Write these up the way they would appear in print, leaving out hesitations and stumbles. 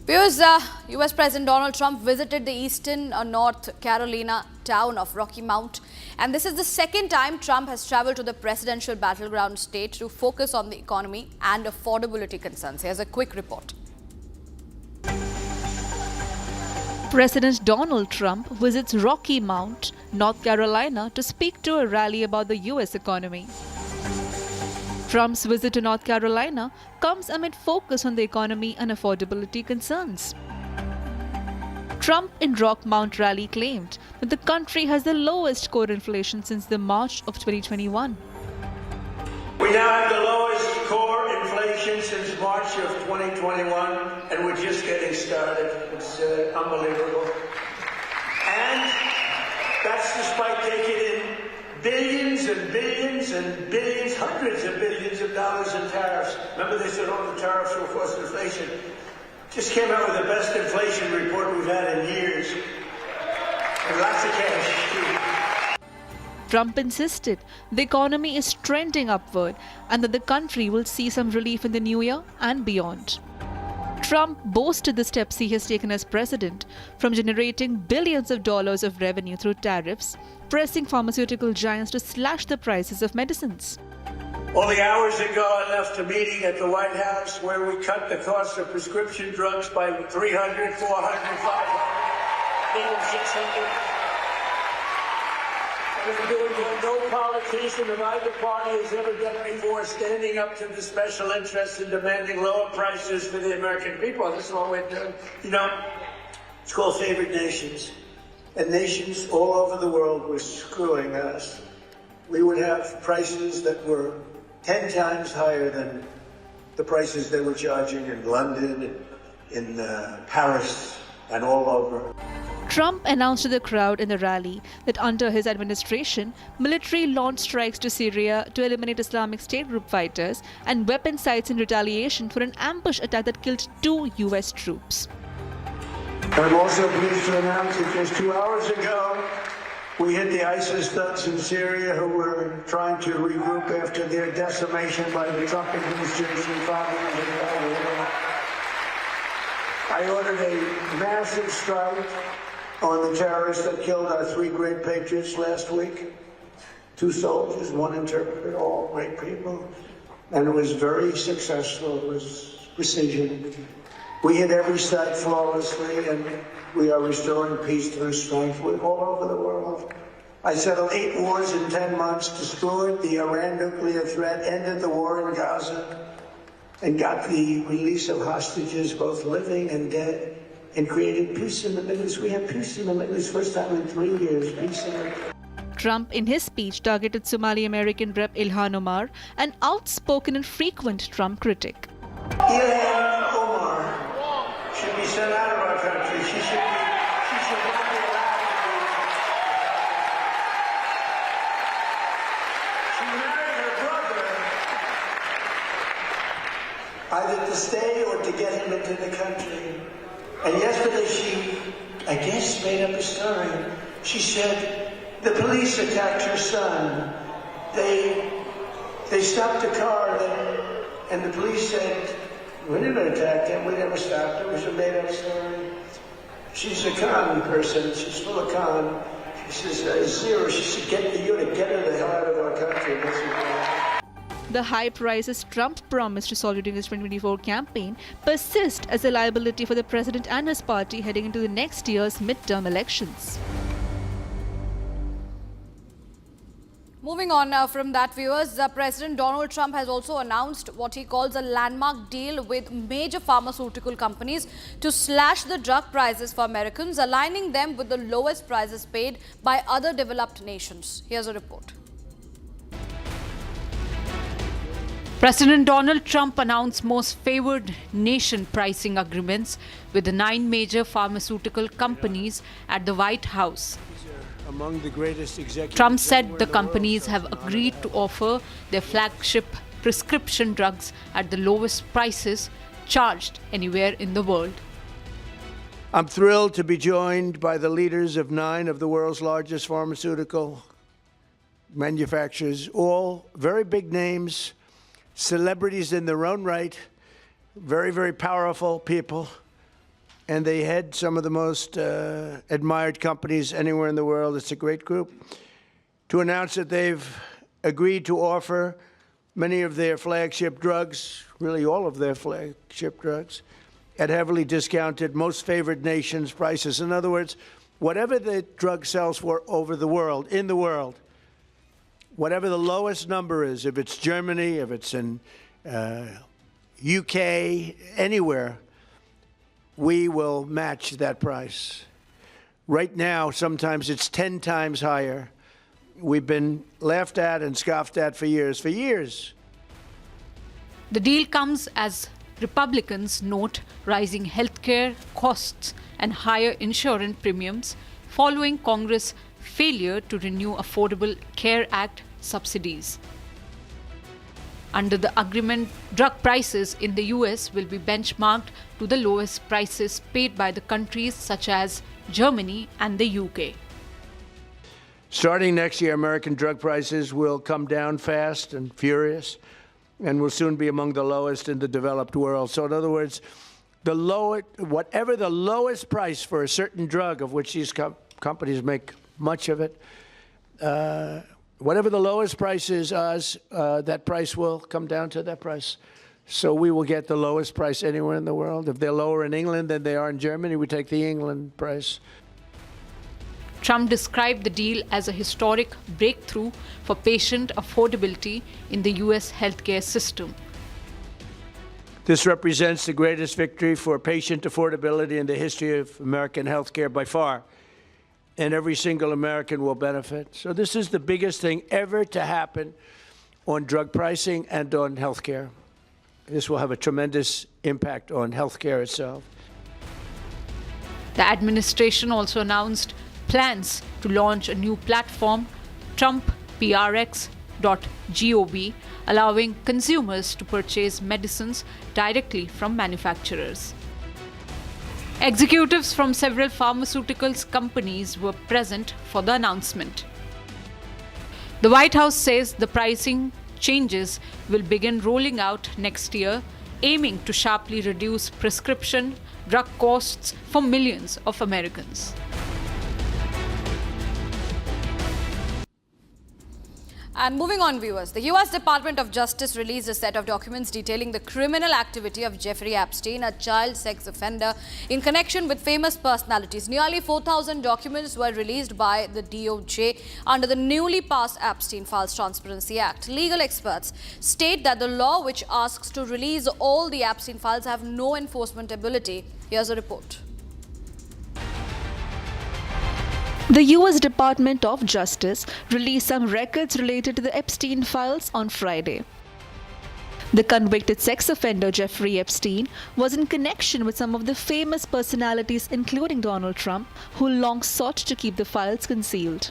Viewers, US President Donald Trump visited the eastern North Carolina town of Rocky Mount, and this is the second time Trump has traveled to the presidential battleground state to focus on the economy and affordability concerns. Here's a quick report. President Donald Trump visits Rocky Mount, North Carolina to speak to a rally about the US economy. Trump's visit to North Carolina comes amid focus on the economy and affordability concerns. Trump in Rock Mount rally claimed that the country has the lowest core inflation since the March of 2021. We now have the lowest core inflation since March of 2021, and we're just getting started. It's unbelievable. And that's despite taking in billions and billions and billions, hundreds of billions of dollars in tariffs. Remember they said, oh, the tariffs will cause inflation. Just came out with the best inflation report we've had in years. And lots of cash, too. Trump insisted the economy is trending upward and that the country will see some relief in the new year and beyond. Trump boasted the steps he has taken as president, from generating billions of dollars of revenue through tariffs, pressing pharmaceutical giants to slash the prices of medicines. Only hours ago, I left a meeting at the White House where we cut the cost of prescription drugs by 300, 400, 500, even 600. We're doing what no politician of either party has ever done before, standing up to the special interests and demanding lower prices for the American people. This is what we're doing. You know, it's called favored nations. And nations all over the world were screwing us. We would have prices that were 10 times higher than the prices they were charging in London, in Paris, and all over. Trump announced to the crowd in the rally that under his administration, military launched strikes to Syria to eliminate Islamic State group fighters and weapon sites in retaliation for an ambush attack that killed 2 US troops. I'm also pleased to announce that just 2 hours ago, we hit the ISIS thugs in Syria who were trying to regroup after their decimation by the Trump administration. I ordered a massive strike on the terrorists that killed our 3 great patriots last week. 2 soldiers, 1 interpreter, all great people. And it was very successful. It was precision. We hit every site flawlessly, and we are restoring peace through strength all over the world. I settled 8 wars in 10 months, destroyed the Iran nuclear threat, ended the war in Gaza, and got the release of hostages, both living and dead, and created peace in the Middle East. We had peace in the Middle East, first time in 3 years, peace in the Middle East. Trump, in his speech, targeted Somali-American Rep. Ilhan Omar, an outspoken and frequent Trump critic. Ilhan Omar should be sent out of our country. She should not be allowed to be. She married her brother either to stay or to get him into the country. And yesterday she, I guess, made up a story. She said the police attacked her son. They stopped the car and the police said, we didn't attack him, we never stopped him. It was a made-up story. She's a con person, she's full of con. She says, zero, she said, get her the hell out of our country. The high prices Trump promised to solve during his 2024 campaign persist as a liability for the president and his party heading into the next year's midterm elections. Moving on from that, viewers, President Donald Trump has also announced what he calls a landmark deal with major pharmaceutical companies to slash the drug prices for Americans, aligning them with the lowest prices paid by other developed nations. Here's a report. President Donald Trump announced most favored nation pricing agreements with the 9 major pharmaceutical companies at the White House. Among the greatest executives. Trump said the companies have agreed to offer their flagship prescription drugs at the lowest prices charged anywhere in the world. I'm thrilled to be joined by the leaders of 9 of the world's largest pharmaceutical manufacturers, all very big names, celebrities in their own right, very, very powerful people, and they head some of the most admired companies anywhere in the world. It's a great group. To announce that they've agreed to offer many of their flagship drugs, really all of their flagship drugs, at heavily discounted, most favored nations prices. In other words, whatever the drug sells for over the world, in the world, whatever the lowest number is, if it's Germany, if it's in UK, anywhere, we will match that price. Right now, sometimes it's 10 times higher. We've been laughed at and scoffed at for years. For years. The deal comes as Republicans note rising healthcare costs and higher insurance premiums following Congress' failure to renew Affordable Care Act subsidies. Under the agreement, drug prices in the US will be benchmarked to the lowest prices paid by the countries such as Germany and the UK. Starting next year, American drug prices will come down fast and furious, and will soon be among the lowest in the developed world. So in other words, whatever the lowest price for a certain drug, of which these companies make much of it, whatever the lowest price is, that price will come down to that price. So we will get the lowest price anywhere in the world. If they're lower in England than they are in Germany, we take the England price. Trump described the deal as a historic breakthrough for patient affordability in the US healthcare system. This represents the greatest victory for patient affordability in the history of American healthcare by far, and every single American will benefit. So this is the biggest thing ever to happen on drug pricing and on healthcare. This will have a tremendous impact on healthcare itself. The administration also announced plans to launch a new platform, TrumpPRX.gov, allowing consumers to purchase medicines directly from manufacturers. Executives from several pharmaceuticals companies were present for the announcement. The White House says the pricing changes will begin rolling out next year, aiming to sharply reduce prescription drug costs for millions of Americans. And moving on, viewers, the US Department of Justice released a set of documents detailing the criminal activity of Jeffrey Epstein, a child sex offender, in connection with famous personalities. Nearly 4,000 documents were released by the DOJ under the newly passed Epstein Files Transparency Act. Legal experts state that the law, which asks to release all the Epstein files, have no enforcement ability. Here's a report. The US Department of Justice released some records related to the Epstein files on Friday. The convicted sex offender Jeffrey Epstein was in connection with some of the famous personalities, including Donald Trump, who long sought to keep the files concealed.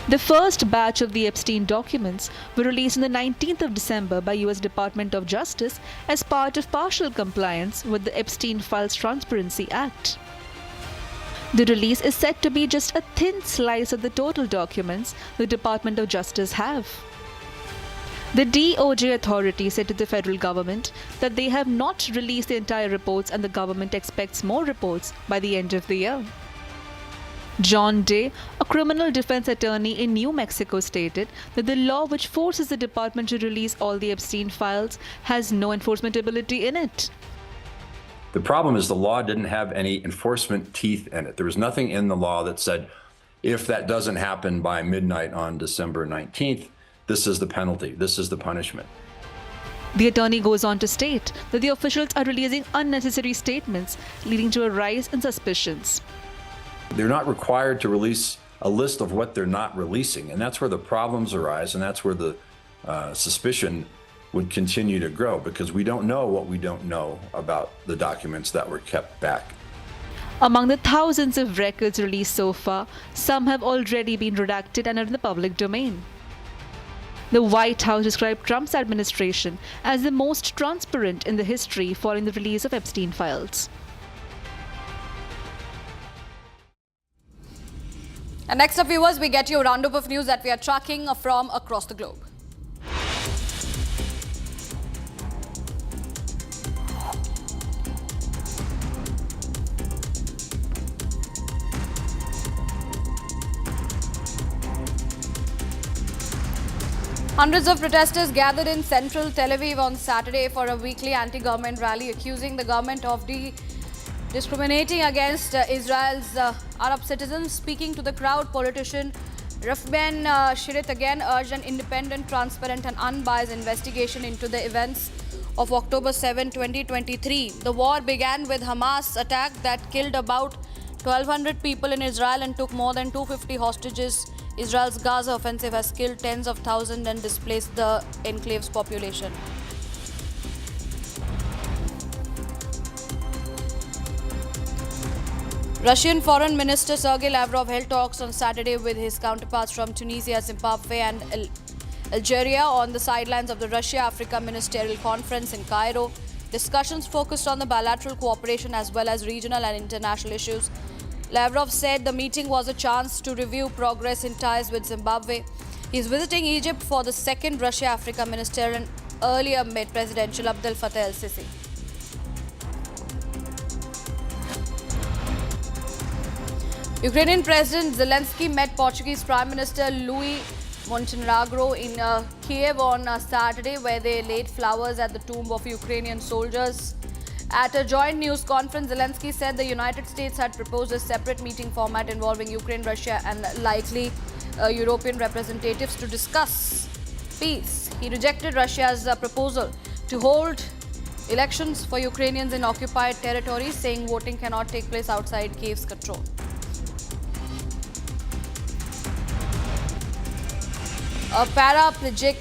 The first batch of the Epstein documents were released on the 19th of December by US Department of Justice as part of partial compliance with the Epstein Files Transparency Act. The release is said to be just a thin slice of the total documents the Department of Justice have. The DOJ authority said to the federal government that they have not released the entire reports and the government expects more reports by the end of the year. John Day, a criminal defense attorney in New Mexico, stated that the law which forces the department to release all the Epstein files has no enforcement ability in it. The problem is the law didn't have any enforcement teeth in it. There was nothing in the law that said, if that doesn't happen by midnight on December 19th, this is the penalty, this is the punishment. The attorney goes on to state that the officials are releasing unnecessary statements, leading to a rise in suspicions. They're not required to release a list of what they're not releasing, and that's where the problems arise, and that's where the suspicion would continue to grow, because we don't know what we don't know about the documents that were kept back. Among the thousands of records released so far, some have already been redacted and are in the public domain. The White House described Trump's administration as the most transparent in the history following the release of Epstein files. And next up, viewers, we get you a roundup of news that we are tracking from across the globe. Hundreds of protesters gathered in central Tel Aviv on Saturday for a weekly anti-government rally accusing the government of discriminating against Israel's Arab citizens. Speaking to the crowd, politician Reuven Shirit again urged an independent, transparent and unbiased investigation into the events of October 7, 2023. The war began with Hamas attack that killed about 1,200 people in Israel and took more than 250 hostages. Israel's Gaza offensive has killed tens of thousands and displaced the enclave's population. Russian Foreign Minister Sergei Lavrov held talks on Saturday with his counterparts from Tunisia, Zimbabwe and Algeria on the sidelines of the Russia-Africa Ministerial Conference in Cairo. Discussions focused on the bilateral cooperation as well as regional and international issues. Lavrov said the meeting was a chance to review progress in ties with Zimbabwe. He is visiting Egypt for the second Russia-Africa Ministerial and earlier met President Abdel Fattah el-Sisi. Ukrainian President Zelensky met Portuguese Prime Minister Luis Montenegro in Kiev on Saturday, where they laid flowers at the tomb of Ukrainian soldiers. At a joint news conference, Zelensky said the United States had proposed a separate meeting format involving Ukraine, Russia and likely European representatives to discuss peace. He rejected Russia's proposal to hold elections for Ukrainians in occupied territories, saying voting cannot take place outside Kiev's control. A paraplegic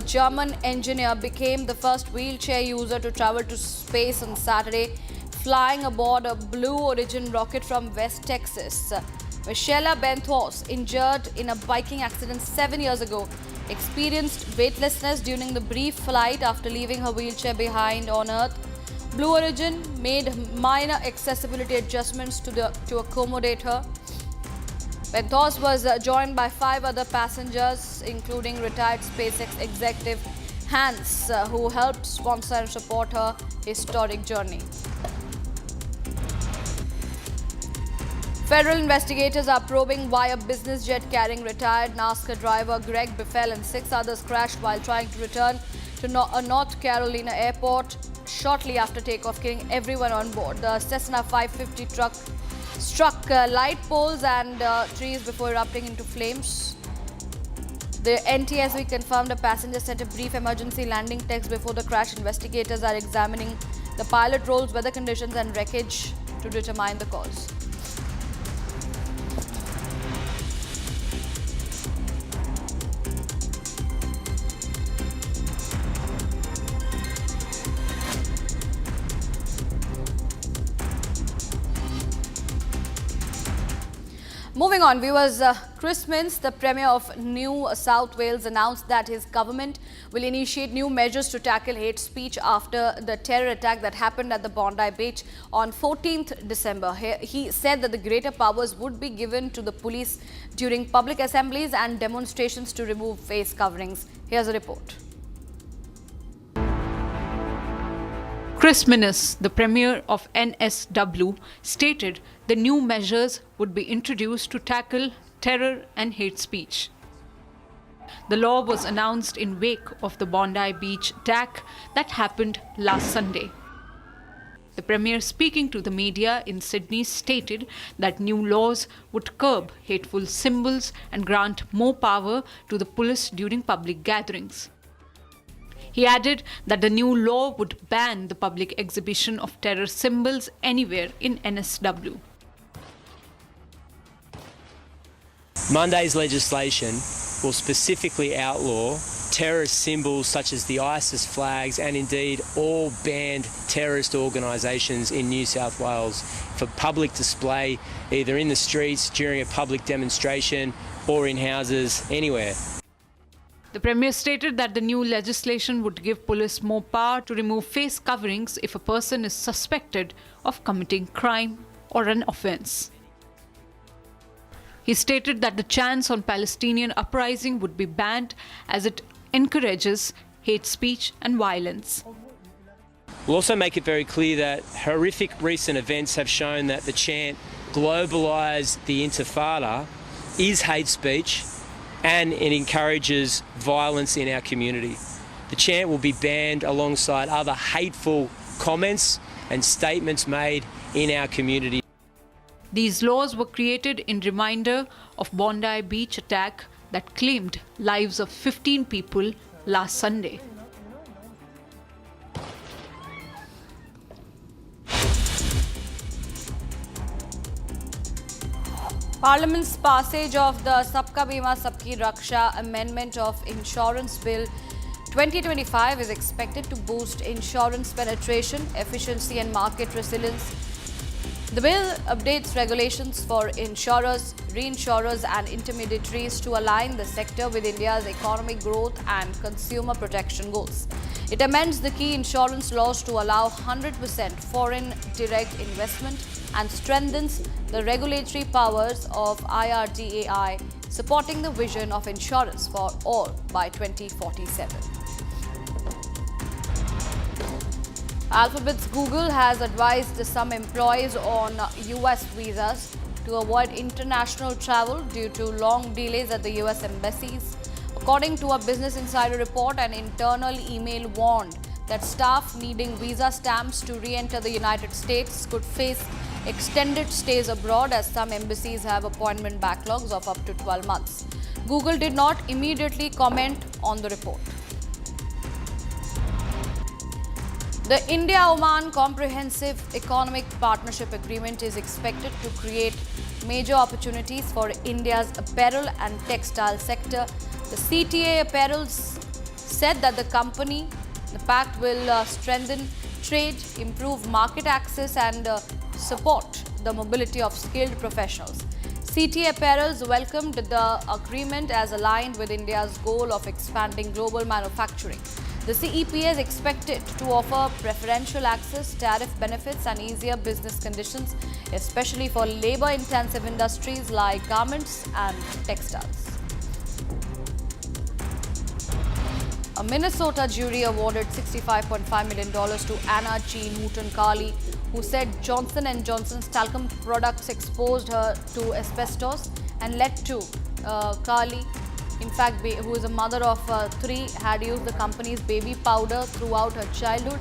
German engineer became the first wheelchair user to travel to space on Saturday, flying aboard a Blue Origin rocket from West Texas. Michelle Benthos, injured in a biking accident 7 years ago, experienced weightlessness during the brief flight after leaving her wheelchair behind on Earth. Blue Origin made minor accessibility adjustments to accommodate her. Benthos was joined by 5 other passengers, including retired SpaceX executive Hans, who helped sponsor and support her historic journey. Federal investigators are probing why a business jet carrying retired NASCAR driver Greg Biffle and 6 others crashed while trying to return to a North Carolina airport shortly after takeoff, killing everyone on board. The Cessna 550 truck struck light poles and trees before erupting into flames. The NTSB confirmed a passenger sent a brief emergency landing text before the crash. Investigators are examining the pilot roles, weather conditions and wreckage to determine the cause. Moving on, viewers, Chris Minns, the Premier of New South Wales, announced that his government will initiate new measures to tackle hate speech after the terror attack that happened at the Bondi Beach on 14th December. He said that the greater powers would be given to the police during public assemblies and demonstrations to remove face coverings. Here's a report. Chris Minns, the Premier of NSW, stated the new measures would be introduced to tackle terror and hate speech. The law was announced in wake of the Bondi Beach attack that happened last Sunday. The Premier, speaking to the media in Sydney, stated that new laws would curb hateful symbols and grant more power to the police during public gatherings. He added that the new law would ban the public exhibition of terror symbols anywhere in NSW. Monday's legislation will specifically outlaw terrorist symbols such as the ISIS flags and indeed all banned terrorist organisations in New South Wales for public display either in the streets during a public demonstration or in houses anywhere. The Premier stated that the new legislation would give police more power to remove face coverings if a person is suspected of committing crime or an offence. He stated that the chants on Palestinian uprising would be banned as it encourages hate speech and violence. We'll also make it very clear that horrific recent events have shown that the chant "Globalise the Intifada" is hate speech and it encourages violence in our community. The chant will be banned alongside other hateful comments and statements made in our community. These laws were created in reminder of Bondi Beach attack that claimed lives of 15 people last Sunday. Parliament's passage of the Sabka Bima Sabki Raksha Amendment of Insurance Bill 2025 is expected to boost insurance penetration, efficiency and market resilience. The bill updates regulations for insurers, reinsurers and intermediaries to align the sector with India's economic growth and consumer protection goals. It amends the key insurance laws to allow 100% foreign direct investment and strengthens the regulatory powers of IRDAI, supporting the vision of insurance for all by 2047. Alphabet's Google has advised some employees on US visas to avoid international travel due to long delays at the US embassies. According to a Business Insider report, an internal email warned that staff needing visa stamps to re-enter the United States could face extended stays abroad as some embassies have appointment backlogs of up to 12 months. Google did not immediately comment on the report. The India-Oman Comprehensive Economic Partnership Agreement is expected to create major opportunities for India's apparel and textile sector. The CTA Apparels said that the pact will strengthen trade, improve market access and support the mobility of skilled professionals. CTA Apparels welcomed the agreement as aligned with India's goal of expanding global manufacturing. The CEP is expected to offer preferential access, tariff benefits and easier business conditions, especially for labor-intensive industries like garments and textiles. A Minnesota jury awarded $65.5 million to Anna G. Newton-Carly, who said Johnson & Johnson's talcum products exposed her to asbestos and led to Carly, in fact, who is a mother of 3, had used the company's baby powder throughout her childhood.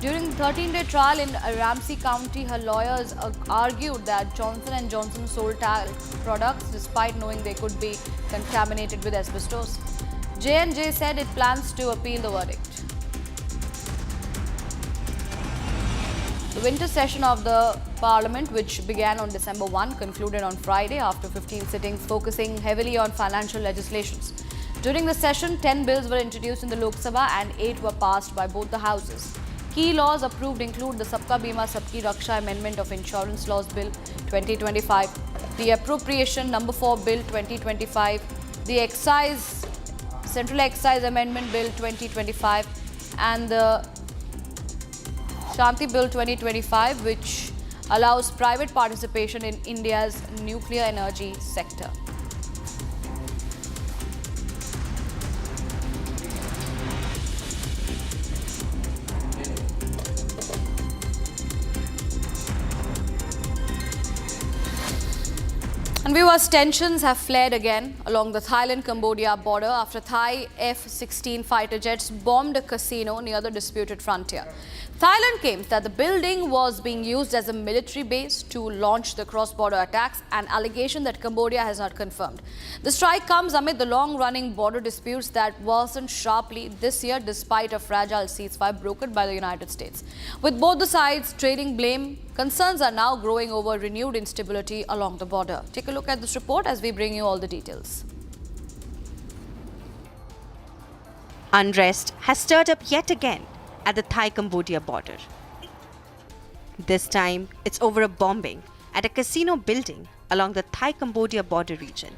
During the 13-day trial in Ramsey County, her lawyers argued that Johnson & Johnson sold talc products despite knowing they could be contaminated with asbestos. J&J said it plans to appeal the verdict. The winter session of the Parliament, which began on December 1, concluded on Friday after 15 sittings focusing heavily on financial legislations. During the session, 10 bills were introduced in the Lok Sabha and 8 were passed by both the houses. Key laws approved include the Sabka Bima Sabki Raksha Amendment of Insurance Laws Bill 2025, the Appropriation No. 4 Bill 2025, the Central Excise Amendment Bill 2025 and the Shanti Bill 2025, which allows private participation in India's nuclear energy sector. And viewers, tensions have flared again along the Thailand-Cambodia border after Thai F-16 fighter jets bombed a casino near the disputed frontier. Thailand claims that the building was being used as a military base to launch the cross-border attacks, an allegation that Cambodia has not confirmed. The strike comes amid the long-running border disputes that worsened sharply this year despite a fragile ceasefire brokered by the United States. With both the sides trading blame, concerns are now growing over renewed instability along the border. Take a look at this report as we bring you all the details. Unrest has stirred up yet again at the Thai-Cambodia border. This time, it's over a bombing at a casino building along the Thai-Cambodia border region.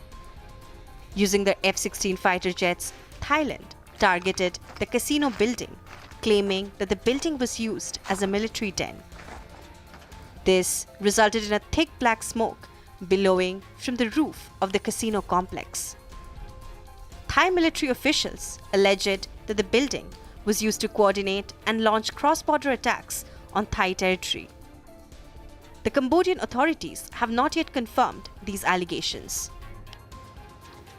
Using their F-16 fighter jets, Thailand targeted the casino building, claiming that the building was used as a military den. This resulted in a thick black smoke billowing from the roof of the casino complex. Thai military officials alleged that the building was used to coordinate and launch cross-border attacks on Thai territory. The Cambodian authorities have not yet confirmed these allegations.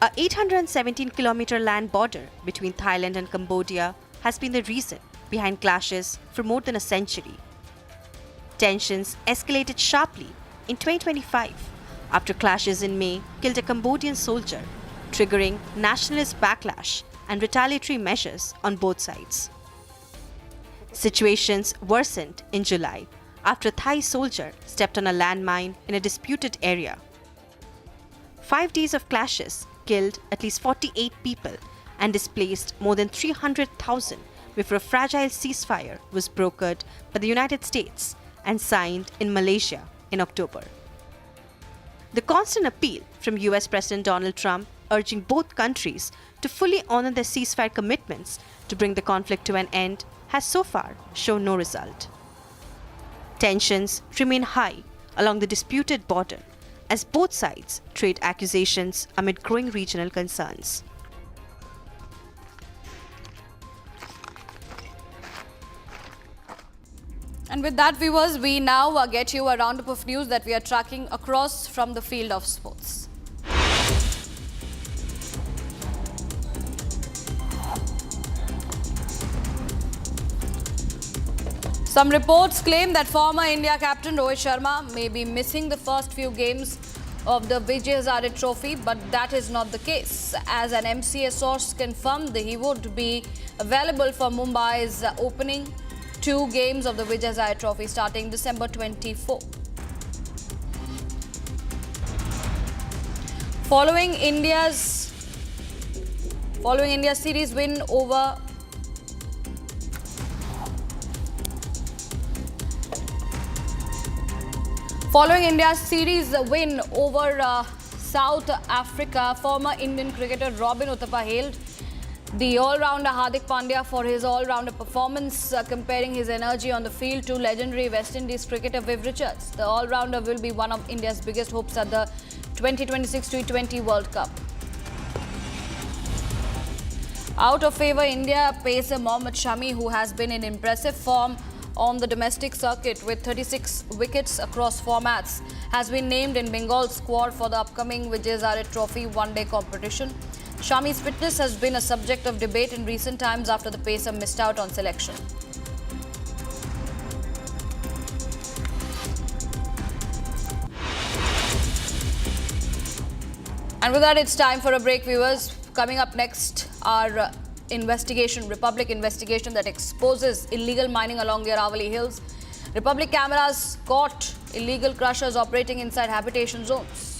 A 817-kilometer land border between Thailand and Cambodia has been the reason behind clashes for more than a century. Tensions escalated sharply in 2025 after clashes in May killed a Cambodian soldier, triggering nationalist backlash and retaliatory measures on both sides. Situations worsened in July after a Thai soldier stepped on a landmine in a disputed area. 5 days of clashes killed at least 48 people and displaced more than 300,000 before a fragile ceasefire was brokered by the United States and signed in Malaysia in October. The constant appeal from US President Donald Trump urging both countries to fully honor their ceasefire commitments to bring the conflict to an end has so far shown no result. Tensions remain high along the disputed border as both sides trade accusations amid growing regional concerns. And with that, viewers, we now get you a roundup of news that we are tracking across from the field of sports. Some reports claim that former India captain Rohit Sharma may be missing the first few games of the Vijay Hazare Trophy, but that is not the case, as an MCA source confirmed that he would be available for Mumbai's opening 2 games of the Vijay Hazare Trophy starting December 24. Following India's series win over South Africa, former Indian cricketer Robin Uthappa hailed the all-rounder Hardik Pandya for his all-rounder performance, comparing his energy on the field to legendary West Indies cricketer Viv Richards. The all-rounder will be one of India's biggest hopes at the 2026 T20 World Cup. Out of favour, India pacer Mohammad Shami, who has been in impressive form on the domestic circuit with 36 wickets across formats, has been named in Bengal's squad for the upcoming Vijay Hazare Trophy one-day competition. Shami's fitness has been a subject of debate in recent times after the pacer missed out on selection. And with that, it's time for a break, viewers. Coming up next, our Republic investigation that exposes illegal mining along the Aravalli Hills. Republic cameras caught illegal crushers operating inside habitation zones.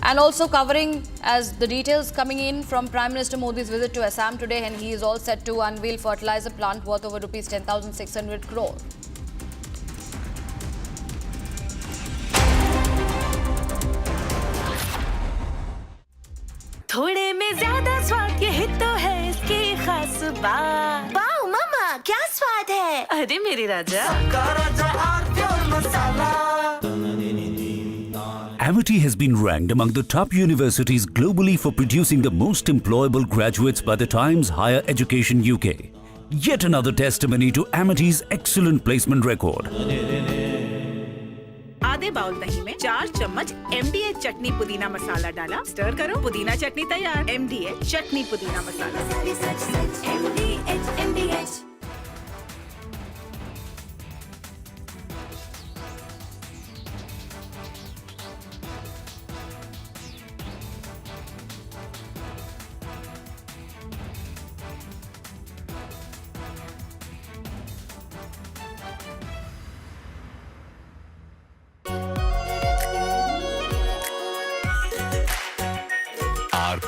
And also covering as the details coming in from Prime Minister Modi's visit to Assam today, and he is all set to unveil fertilizer plant worth over rupees 10,600 crore. थोड़े में ज्यादा स्वाद ये तो है इसकी खास बात। वाओ मामा, क्या स्वाद है? अरे मेरे राजा। Amity has been ranked among the top universities globally for producing the most employable graduates by the Times Higher Education UK. Yet another testimony to Amity's excellent placement record. आधे बाउल दही में 4 चम्मच MDH चटनी पुदीना मसाला डाला, stir करो, पुदीना चटनी तैयार। MDH चटनी पुदीना मसाला। MDH।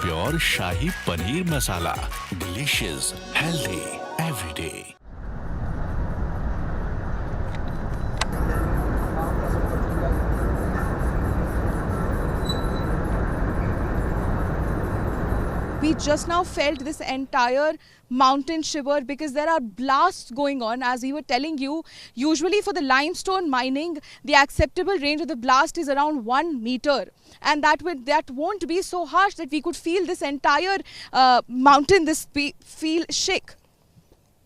Pure Shahi Paneer Masala. Delicious, healthy, every day. We just now felt this entire mountain shiver because there are blasts going on. As we were telling you, usually for the limestone mining, the acceptable range of the blast is around 1 meter. And that won't be so harsh that we could feel this entire mountain, feel shake.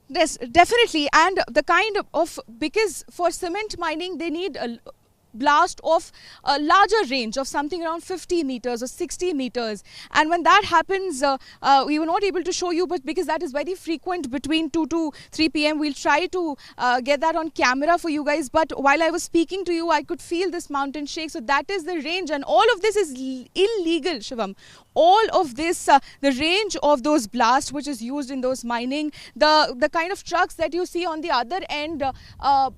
Yes, definitely. And the kind of, because for cement mining, they need blast of a larger range of something around 50 meters or 60 meters. And when that happens, we were not able to show you, but because that is very frequent between 2 to 3 p.m., we'll try to get that on camera for you guys. But while I was speaking to you, I could feel this mountain shake. So that is the range, and all of this is illegal, Shivam. All of this, the range of those blasts which is used in those mining, the kind of trucks that you see on the other end,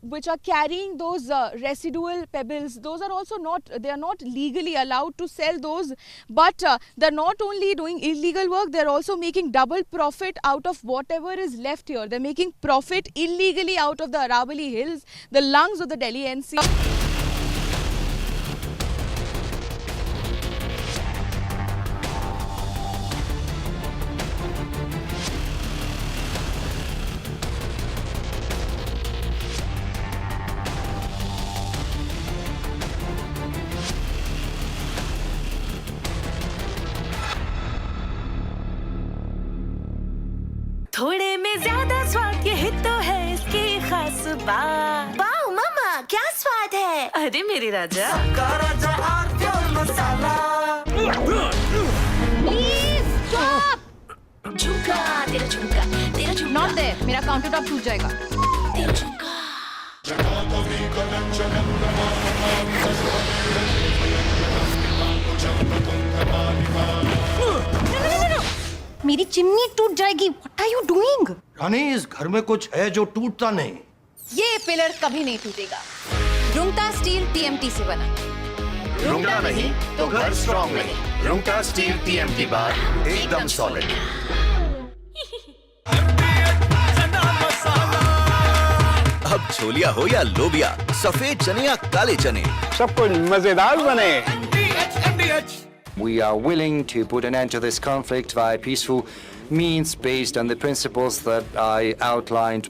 which are carrying those residual pebbles, those are also they are not legally allowed to sell those. But they're not only doing illegal work, they're also making double profit out of whatever is left here. They're making profit illegally out of the Aravalli Hills, the lungs of the Delhi NCR. थोड़े में ज्यादा स्वाद ये हित तो है इसकी खास बात। वाओ मामा क्या स्वाद है। अरे मेरे राजा Please stop! झुमका तेरा झुमका तेरा झुमका Not there. मेरा काउंटर टॉप टूट जाएगा. तेरा झुमका। मेरी चिमनी टूट जाएगी. What are you doing? रानी, इस घर में कुछ है जो टूटता नहीं. ये पिलर कभी नहीं टूटेगा. रुंगटा स्टील TMT से बना. रुंगटा नहीं तो घर स्ट्रॉन्ग नहीं. रुंगटा स्टील TMT बार एकदम सॉलिड. अब छोलिया हो या लोबिया, सफेद चने या काले चने, सब कुछ मजेदार बने. We are willing to put an end to this conflict via peaceful means based on the principles that I outlined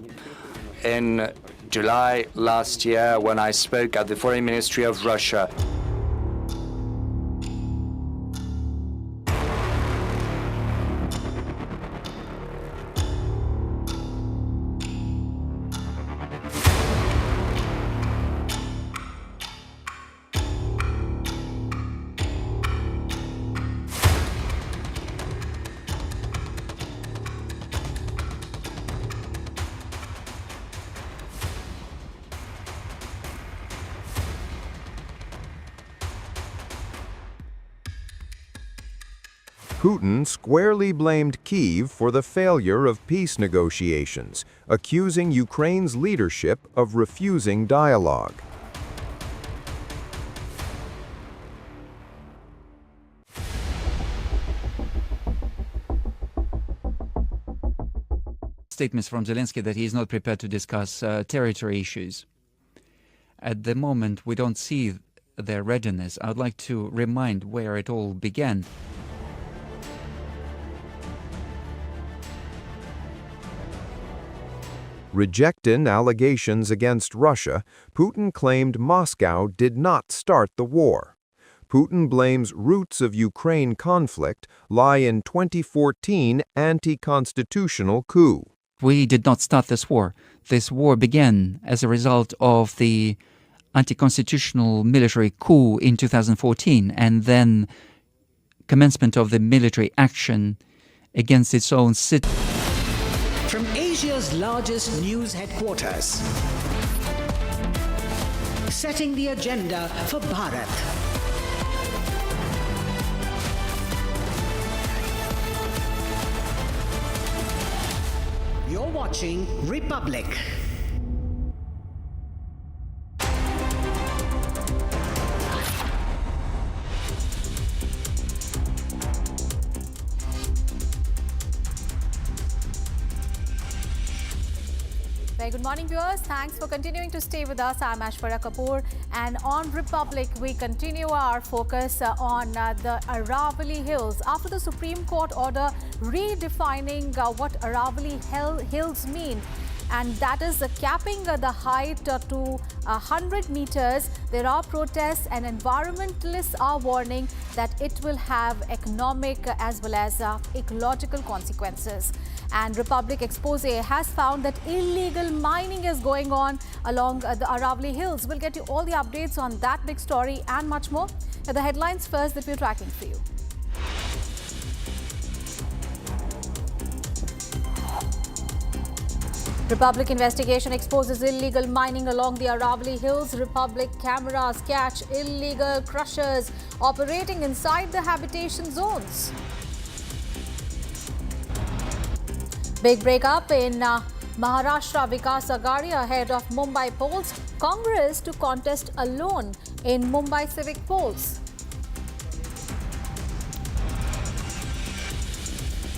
in July last year when I spoke at the Foreign Ministry of Russia. Putin squarely blamed Kyiv for the failure of peace negotiations, accusing Ukraine's leadership of refusing dialogue. Statements from Zelensky that he is not prepared to discuss territory issues. At the moment, we don't see their readiness. I would like to remind where it all began. Rejecting allegations against Russia, Putin claimed Moscow did not start the war. Putin blames roots of Ukraine conflict lie in 2014 anti-constitutional coup. We did not start this war. This war began as a result of the anti-constitutional military coup in 2014 and then commencement of the military action against its own citizens. From Asia's largest news headquarters, setting the agenda for Bharat. You're watching Republic. Very good morning, viewers. Thanks for continuing to stay with us. I'm Aishwarya Kapoor, and on Republic, we continue our focus on the Aravalli Hills. After the Supreme Court order redefining what Aravalli Hills mean, and that is capping the height to 100 meters. There are protests, and environmentalists are warning that it will have economic as well as ecological consequences. And Republic Expose has found that illegal mining is going on along the Aravalli Hills. We'll get you all the updates on that big story and much more. The headlines first that we're tracking for you. Republic investigation exposes illegal mining along the Aravalli Hills. Republic cameras catch illegal crushers operating inside the habitation zones. Big breakup in Maharashtra. Vikas Agadi ahead of Mumbai polls. Congress to contest alone in Mumbai civic polls.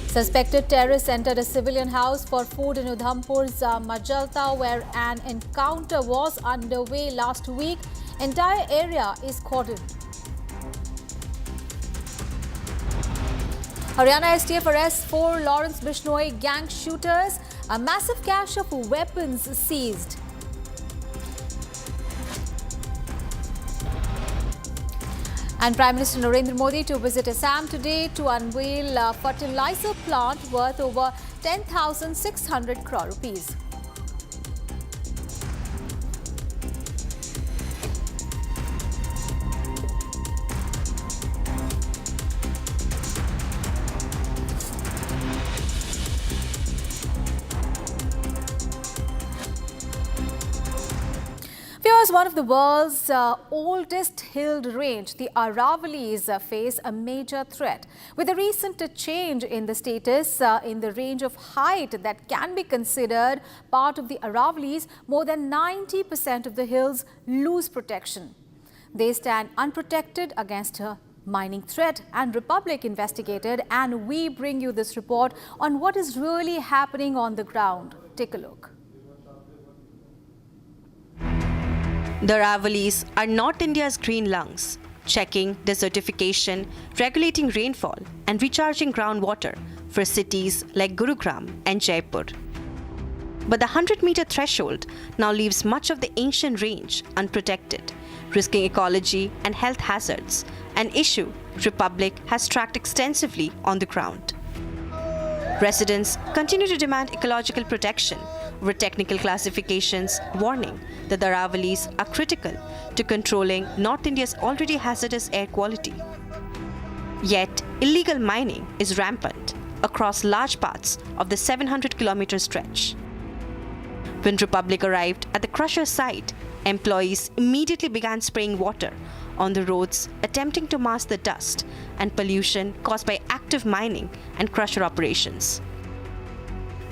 Suspected terrorists entered a civilian house for food in Udhampur's Majalta, where an encounter was underway last week. Entire area is cordoned. Haryana STF arrests 4 Lawrence Bishnoi gang shooters. A massive cache of weapons seized. And Prime Minister Narendra Modi to visit Assam today to unveil a fertilizer plant worth over 10,600 crore rupees. One of the world's oldest hill range, the Aravallis, face a major threat. With a recent change in the status in the range of height that can be considered part of the Aravallis, more than 90% of the hills lose protection. They stand unprotected against a mining threat, and Republic investigated, and we bring you this report on what is really happening on the ground. Take a look. The Aravallis are not India's green lungs, checking desertification, regulating rainfall, and recharging groundwater for cities like Gurugram and Jaipur. But the 100-meter threshold now leaves much of the ancient range unprotected, risking ecology and health hazards, an issue Republic has tracked extensively on the ground. Residents continue to demand ecological protection over technical classifications, warning that the Aravallis are critical to controlling North India's already hazardous air quality. Yet, illegal mining is rampant across large parts of the 700-kilometer stretch. When Republic arrived at the crusher site, employees immediately began spraying water on the roads, attempting to mask the dust and pollution caused by active mining and crusher operations.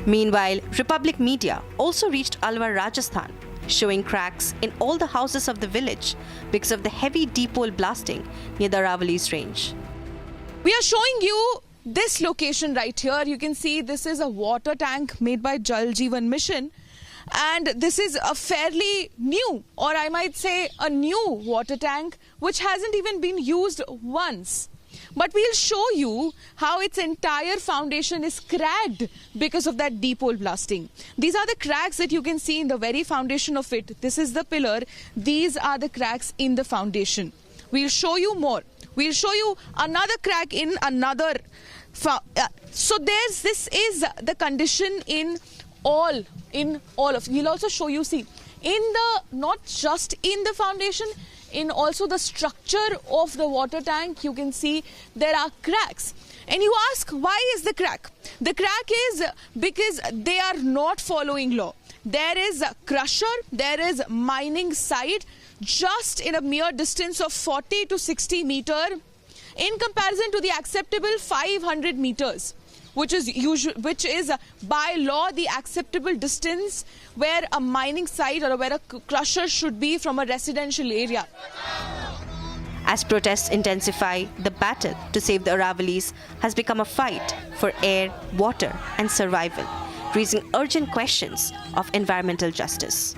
Meanwhile, Republic media also reached Alwar, Rajasthan, showing cracks in all the houses of the village because of the heavy dipole blasting near the Aravallis range. We are showing you this location right here. You can see this is a water tank made by Jal Jeevan Mission. And this is a fairly new, or I might say a new water tank, which hasn't even been used once. But we'll show you how its entire foundation is cracked because of that dipole blasting. These are the cracks that you can see in the very foundation of it. This is the pillar. These are the cracks in the foundation. We'll show you more. We'll show you another crack in another. So this is the condition in all of. We'll also show you, see, not just in the foundation, in also the structure of the water tank, you can see there are cracks. And you ask, why is the crack? The crack is because they are not following law. There is a crusher, there is mining site just in a mere distance of 40 to 60 meter in comparison to the acceptable 500 meters. Which is by law the acceptable distance where a mining site or where a crusher should be from a residential area. As protests intensify, the battle to save the Aravallis has become a fight for air, water, and survival, raising urgent questions of environmental justice.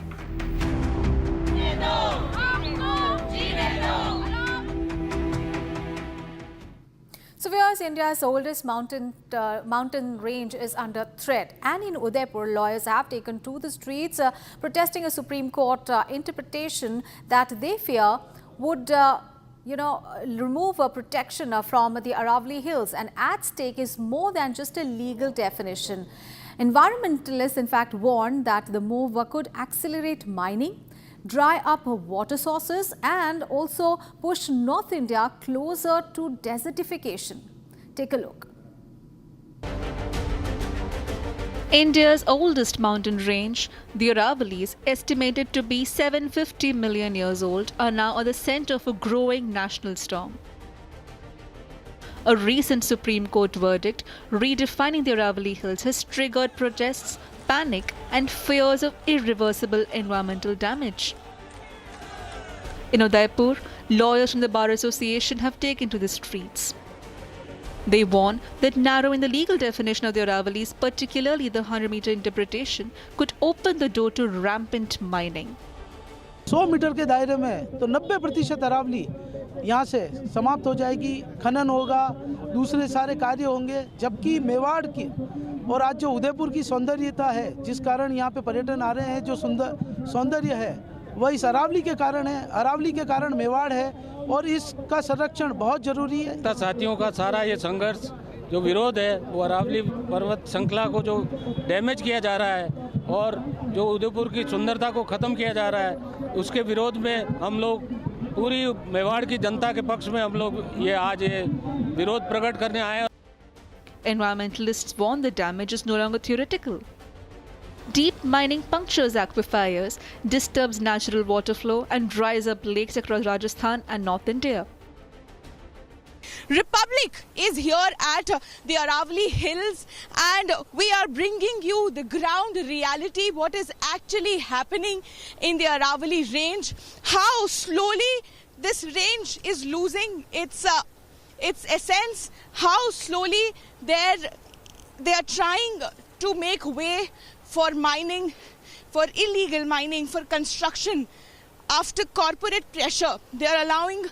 So viewers, viewers, India's oldest mountain range is under threat, and in Udhampur, lawyers have taken to the streets protesting a Supreme Court interpretation that they fear would remove protection from the Aravalli Hills, and at stake is more than just a legal definition. Environmentalists, in fact, warned that the move could accelerate mining, dry up water sources, and also push North India closer to desertification. Take a look. India's oldest mountain range, the Aravallis, estimated to be 750 million years old, are now at the center of a growing national storm. A recent Supreme Court verdict redefining the Aravalli Hills has triggered protests, panic, and fears of irreversible environmental damage. In Udaipur, lawyers from the Bar Association have taken to the streets. They warn that narrowing the legal definition of the Aravallis, particularly the 100-meter interpretation, could open the door to rampant mining. 100 metre के दायरे में तो 90% अरावली यहाँ से समाप्त हो जाएगी, खनन होगा, दूसरे सारे कार्य होंगे, जबकि मेवाड़ की और आज जो उदयपुर की सौंदर्यता है, जिस कारण यहाँ पे पर्यटन आ रहे हैं, जो सौंदर्य है वह इस अरावली के कारण है, अरावली के कारण मेवाड़ है और इसका संरक्षण बहुत जरूरी है। साथियों का सारा ये संघर्ष जो विरोध है वो अरावली पर्वत श्रृंखला को जो डैमेज किया जा रहा है और जो उदयपुर की सुंदरता को ख़त्म किया जा रहा है, उसके विरोध में हम लोग पूरी मेवाड़ की जनता के पक्ष में हम लोग ये आज ये विरोध प्रकट करने आए हैं। Environmentalists warn the damage is no longer theoretical. Deep mining punctures aquifers, disturbs natural water flow, and dries up lakes across Rajasthan and North India. Republic is here at the Aravalli Hills, and we are bringing you the ground reality, what is actually happening in the Aravalli range, how slowly this range is losing its essence, how slowly they are trying to make way for mining, for illegal mining, for construction. After corporate pressure, they are allowing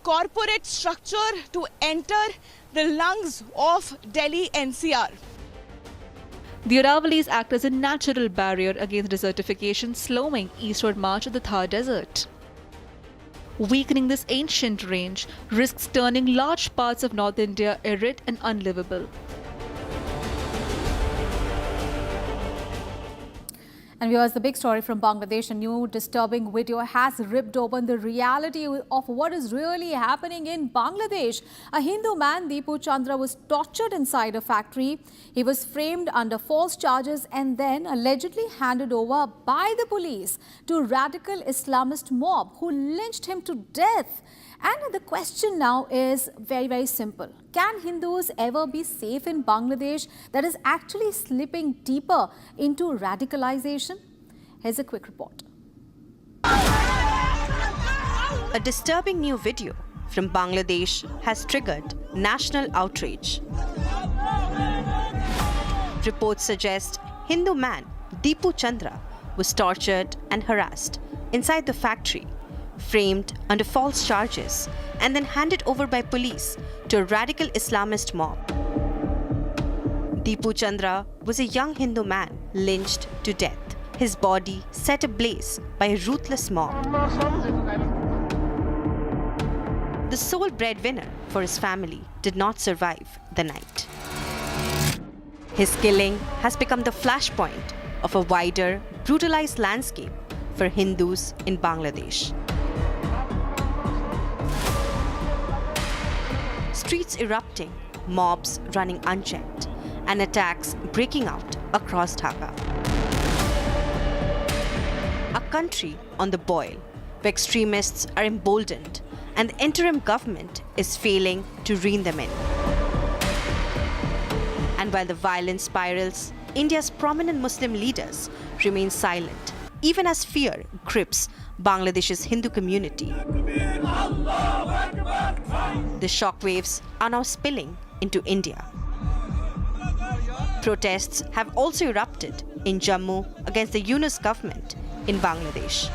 corporate structure to enter the lungs of Delhi NCR. The Aravallis act as a natural barrier against desertification, slowing eastward march of the Thar Desert. Weakening this ancient range risks turning large parts of North India arid and unlivable. And viewers, the big story from Bangladesh, a new disturbing video has ripped open the reality of what is really happening in Bangladesh. A Hindu man, Deepu Chandra, was tortured inside a factory. He was framed under false charges and then allegedly handed over by the police to radical Islamist mob who lynched him to death. And the question now is very, very simple. Can Hindus ever be safe in Bangladesh that is actually slipping deeper into radicalization? Here's a quick report. A disturbing new video from Bangladesh has triggered national outrage. Reports suggest Hindu man Deepu Chandra was tortured and harassed inside the factory, framed under false charges, and then handed over by police to a radical Islamist mob. Deepu Chandra was a young Hindu man lynched to death, his body set ablaze by a ruthless mob. The sole breadwinner for his family did not survive the night. His killing has become the flashpoint of a wider, brutalized landscape for Hindus in Bangladesh. Streets erupting, mobs running unchecked, and attacks breaking out across Dhaka. A country on the boil, where extremists are emboldened and the interim government is failing to rein them in. And while the violence spirals, India's prominent Muslim leaders remain silent, even as fear grips Bangladesh's Hindu community. The shockwaves are now spilling into India. Protests have also erupted in Jammu against the Yunus government in Bangladesh.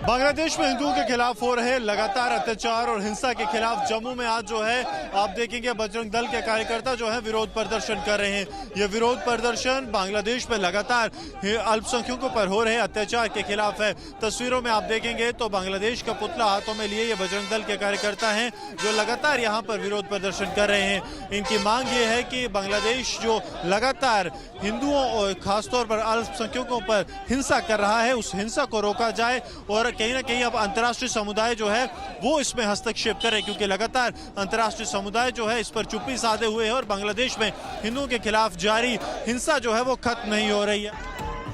Bangladesh में हिंदुओं के खिलाफ हो रहे लगातार अत्याचार और हिंसा के खिलाफ जम्मू में आज जो है आप देखेंगे बजरंग दल के कार्यकर्ता जो है विरोध प्रदर्शन कर रहे हैं। ये विरोध प्रदर्शन बांग्लादेश में लगातार अल्पसंख्यकों पर हो रहे अत्याचार के खिलाफ है। तस्वीरों में आप देखेंगे तो बांग्लादेश का पुतला हाथों में लिए ये बजरंग दल के कार्यकर्ता हैं जो लगातार यहाँ पर विरोध प्रदर्शन कर रहे हैं। इनकी मांग ये है कि बांग्लादेश जो लगातार हिंदुओं और खासतौर पर अल्पसंख्यकों पर हिंसा कर रहा है उस हिंसा को रोका जाए और कहीं ना कहीं अब अंतर्राष्ट्रीय समुदाय जो है वो इसमें हस्तक्षेप करे, क्योंकि लगातार अंतर्राष्ट्रीय समुदाय जो है इस पर चुप्पी साधे हुए है और बांग्लादेश में हिंदुओं के खिलाफ जारी हिंसा जो है वो खत्म नहीं हो रही है।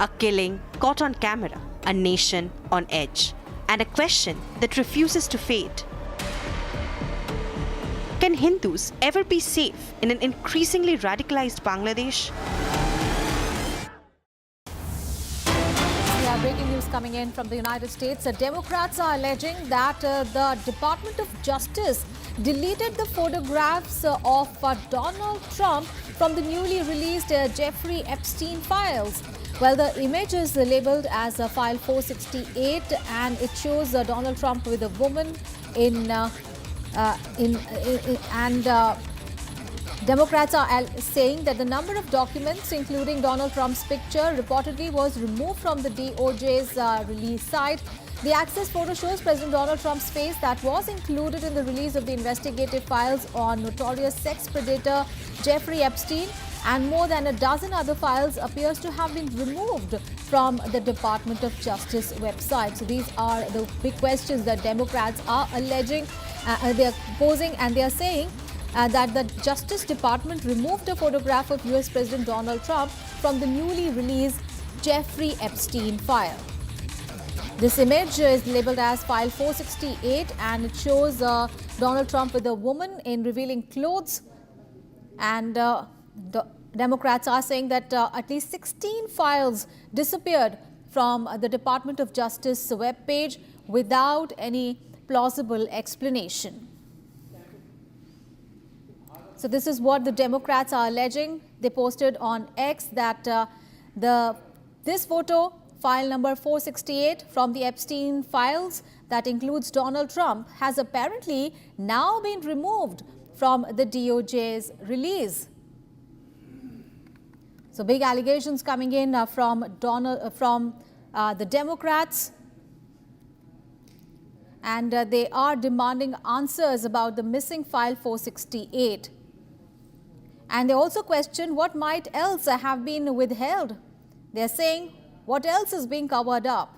A killing caught on camera, a nation on edge, and a question that refuses to fade. Can Hindus ever be safe in an increasingly radicalized Bangladesh? Breaking news coming in from the United States. Democrats are alleging that the Department of Justice deleted the photographs of Donald Trump from the newly released Jeffrey Epstein files. Well, the image is labeled as file 468 and it shows Donald Trump with a woman Democrats are saying that the number of documents, including Donald Trump's picture, reportedly was removed from the DOJ's release site. The access photo shows President Donald Trump's face that was included in the release of the investigative files on notorious sex predator Jeffrey Epstein, and more than a dozen other files appears to have been removed from the Department of Justice website. So these are the big questions that Democrats are alleging, they are posing, and they are saying that the Justice Department removed a photograph of US President Donald Trump from the newly released Jeffrey Epstein file. This image is labeled as file 468 and it shows Donald Trump with a woman in revealing clothes, and the Democrats are saying that at least 16 files disappeared from the Department of Justice webpage without any plausible explanation. So this is what the Democrats are alleging. They posted on X that this photo, file number 468 from the Epstein files that includes Donald Trump, has apparently now been removed from the DOJ's release. So big allegations coming in from the Democrats, and they are demanding answers about the missing file 468. And they also question what might else have been withheld. They're saying what else is being covered up.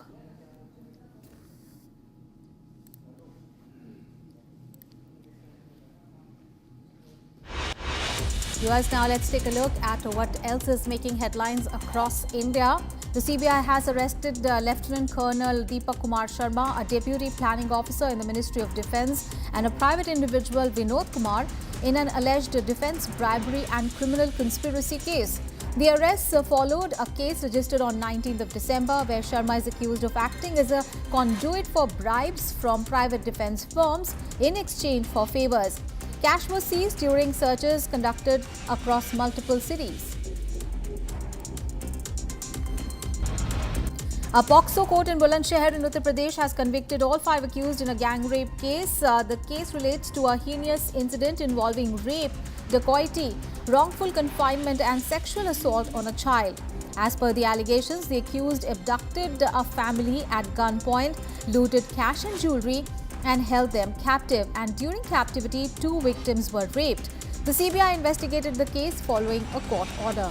Viewers, now let's take a look at what else is making headlines across India. The CBI has arrested Lieutenant Colonel Deepak Kumar Sharma, a deputy planning officer in the Ministry of Defence, and a private individual, Vinod Kumar, in an alleged defence bribery and criminal conspiracy case. The arrests followed a case registered on 19th of December where Sharma is accused of acting as a conduit for bribes from private defence firms in exchange for favours. Cash was seized during searches conducted across multiple cities. A POCSO court in Bulandshahr in Uttar Pradesh has convicted all 5 accused in a gang rape case. The case relates to a heinous incident involving rape, dacoity, wrongful confinement and sexual assault on a child. As per the allegations, the accused abducted a family at gunpoint, looted cash and jewellery and held them captive, and during captivity 2 victims were raped. The CBI investigated the case following a court order.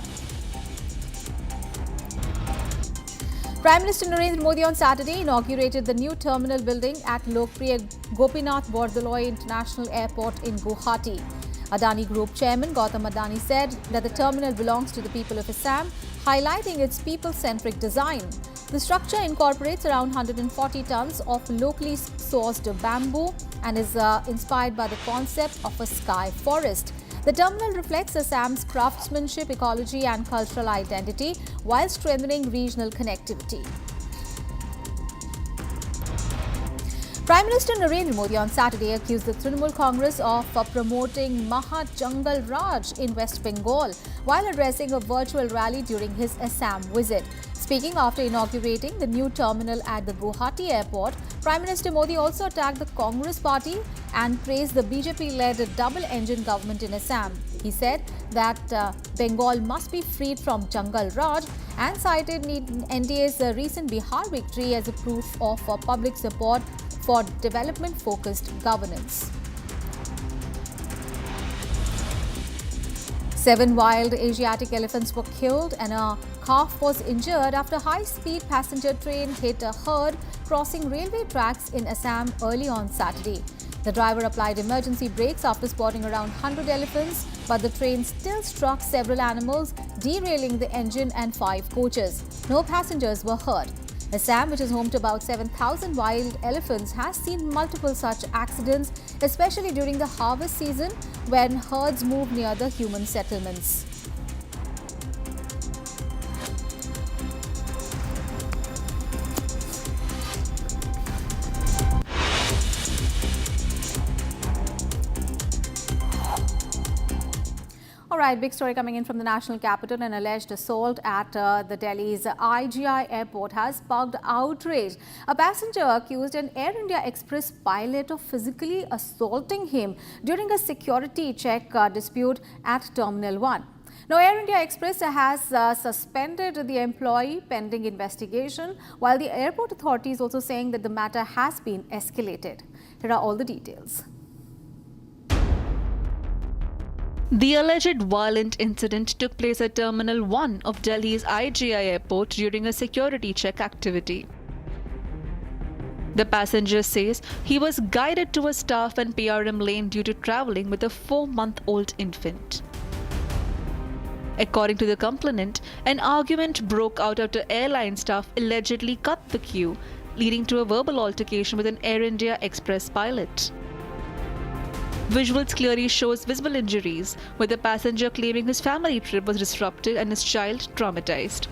Prime Minister Narendra Modi on Saturday inaugurated the new terminal building at Lokpriya Gopinath Bordoloi International Airport in Guwahati. Adani Group Chairman Gautam Adani said that the terminal belongs to the people of Assam, highlighting its people-centric design. The structure incorporates around 140 tons of locally sourced bamboo and is inspired by the concept of a sky forest. The terminal reflects Assam's craftsmanship, ecology and cultural identity while strengthening regional connectivity. Prime Minister Narendra Modi on Saturday accused the Trinamool Congress of promoting Maha Jangal Raj in West Bengal while addressing a virtual rally during his Assam visit. Speaking after inaugurating the new terminal at the Guwahati airport, Prime Minister Modi also attacked the Congress party and praised the BJP-led double-engine government in Assam. He said that Bengal must be freed from Jungle Raj and cited NDA's recent Bihar victory as a proof of public support for development-focused governance. 7 wild Asiatic elephants were killed and a calf was injured after a high-speed passenger train hit a herd crossing railway tracks in Assam early on Saturday. The driver applied emergency brakes after spotting around 100 elephants, but the train still struck several animals, derailing the engine and 5 coaches. No passengers were hurt. Assam, which is home to about 7,000 wild elephants, has seen multiple such accidents, especially during the harvest season when herds move near the human settlements. All right, big story coming in from the national capital. An alleged assault at the Delhi's IGI airport has sparked outrage. A passenger accused an Air India Express pilot of physically assaulting him during a security check dispute at Terminal 1. Now, Air India Express has suspended the employee pending investigation, while the airport authorities also saying that the matter has been escalated. Here are all the details. The alleged violent incident took place at Terminal 1 of Delhi's IGI airport during a security check activity. The passenger says he was guided to a staff and PRM lane due to travelling with a 4-month-old infant. According to the complainant, an argument broke out after airline staff allegedly cut the queue, leading to a verbal altercation with an Air India Express pilot. Visuals clearly shows visible injuries, with the passenger claiming his family trip was disrupted and his child traumatized.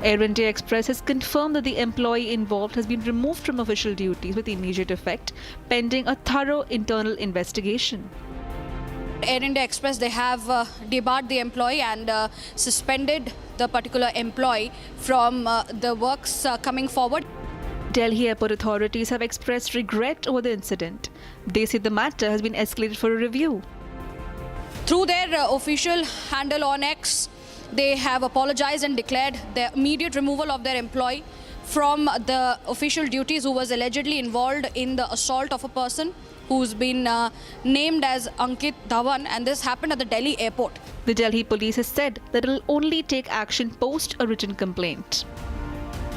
Air India Express has confirmed that the employee involved has been removed from official duties with immediate effect, pending a thorough internal investigation. Air India Express, they have debarred the employee and suspended the particular employee from the works coming forward. Delhi airport authorities have expressed regret over the incident. They say the matter has been escalated for a review. Through their official handle on X, they have apologized and declared the immediate removal of their employee from the official duties who was allegedly involved in the assault of a person who's been named as Ankit Dhawan, and this happened at the Delhi airport. The Delhi police has said that it will only take action post a written complaint.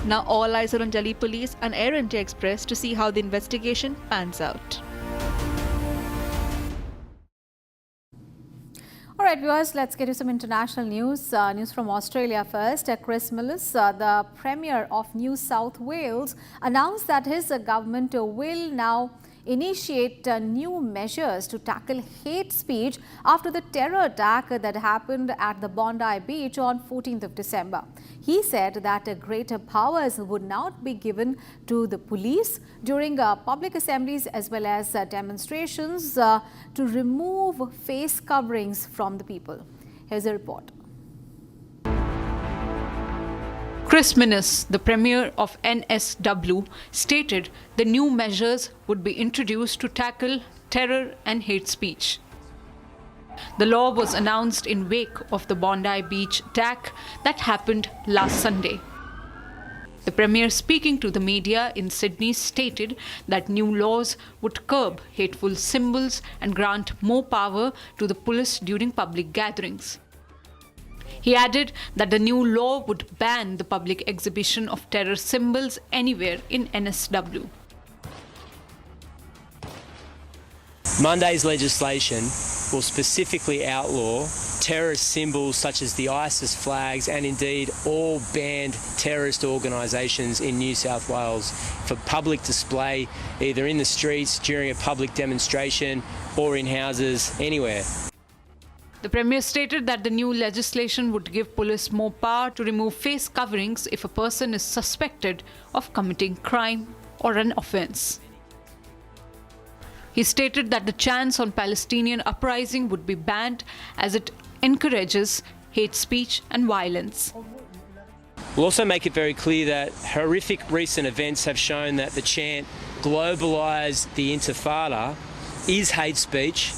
Now all eyes are on Delhi police and Air India Express to see how the investigation pans out. All right, viewers, let's get you some international news. News from Australia first. Chris Millis, the Premier of New South Wales, announced that his government will now initiate new measures to tackle hate speech after the terror attack that happened at the Bondi Beach on 14th of December. He said that greater powers would now be given to the police during public assemblies as well as demonstrations to remove face coverings from the people. Here's a report. Chris Minnis, the Premier of NSW, stated the new measures would be introduced to tackle terror and hate speech. The law was announced in wake of the Bondi Beach attack that happened last Sunday. The Premier, speaking to the media in Sydney, stated that new laws would curb hateful symbols and grant more power to the police during public gatherings. He added that the new law would ban the public exhibition of terror symbols anywhere in NSW. Monday's legislation will specifically outlaw terrorist symbols such as the ISIS flags and indeed all banned terrorist organisations in New South Wales for public display either in the streets, during a public demonstration or in houses, anywhere. The Premier stated that the new legislation would give police more power to remove face coverings if a person is suspected of committing crime or an offence. He stated that the chants on Palestinian uprising would be banned as it encourages hate speech and violence. We'll also make it very clear that horrific recent events have shown that the chant "globalise the Intifada" is hate speech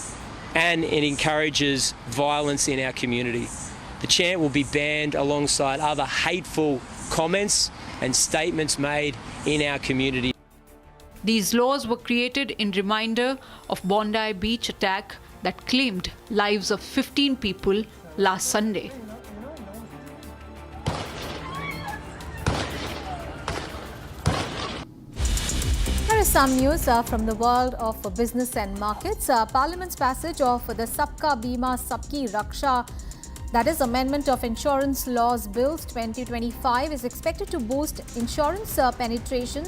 and it encourages violence in our community. The chant will be banned alongside other hateful comments and statements made in our community. These laws were created in reminder of Bondi Beach attack that claimed lives of 15 people last Sunday. Here is some news from the world of business and markets. Parliament's passage of the Sabka Bima Sabki Raksha, that is Amendment of Insurance Laws Bills 2025, is expected to boost insurance penetration,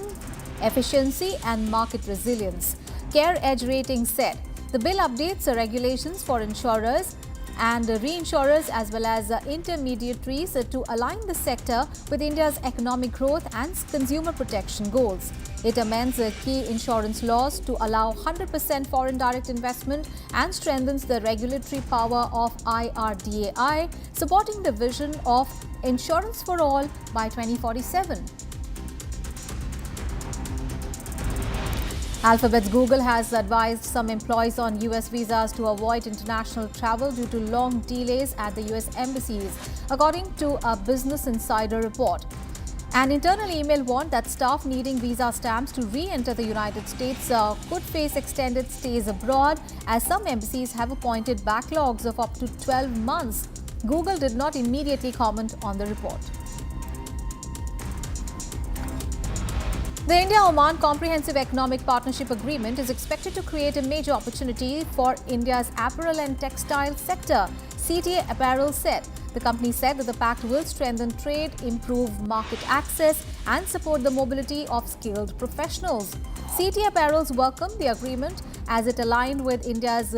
efficiency and market resilience. Care Edge Rating said the bill updates the regulations for insurers and reinsurers as well as intermediaries to align the sector with India's economic growth and consumer protection goals. It amends key insurance laws to allow 100% foreign direct investment and strengthens the regulatory power of IRDAI, supporting the vision of insurance for all by 2047. Alphabet's Google has advised some employees on US visas to avoid international travel due to long delays at the US embassies, according to a Business Insider report. An internal email warned that staff needing visa stamps to re-enter the United States could face extended stays abroad, as some embassies have appointed backlogs of up to 12 months. Google did not immediately comment on the report. The India-Oman Comprehensive Economic Partnership Agreement is expected to create a major opportunity for India's apparel and textile sector, CTA Apparel said. The company said that the pact will strengthen trade, improve market access and support the mobility of skilled professionals. CTA Apparels welcomed the agreement as it aligned with India's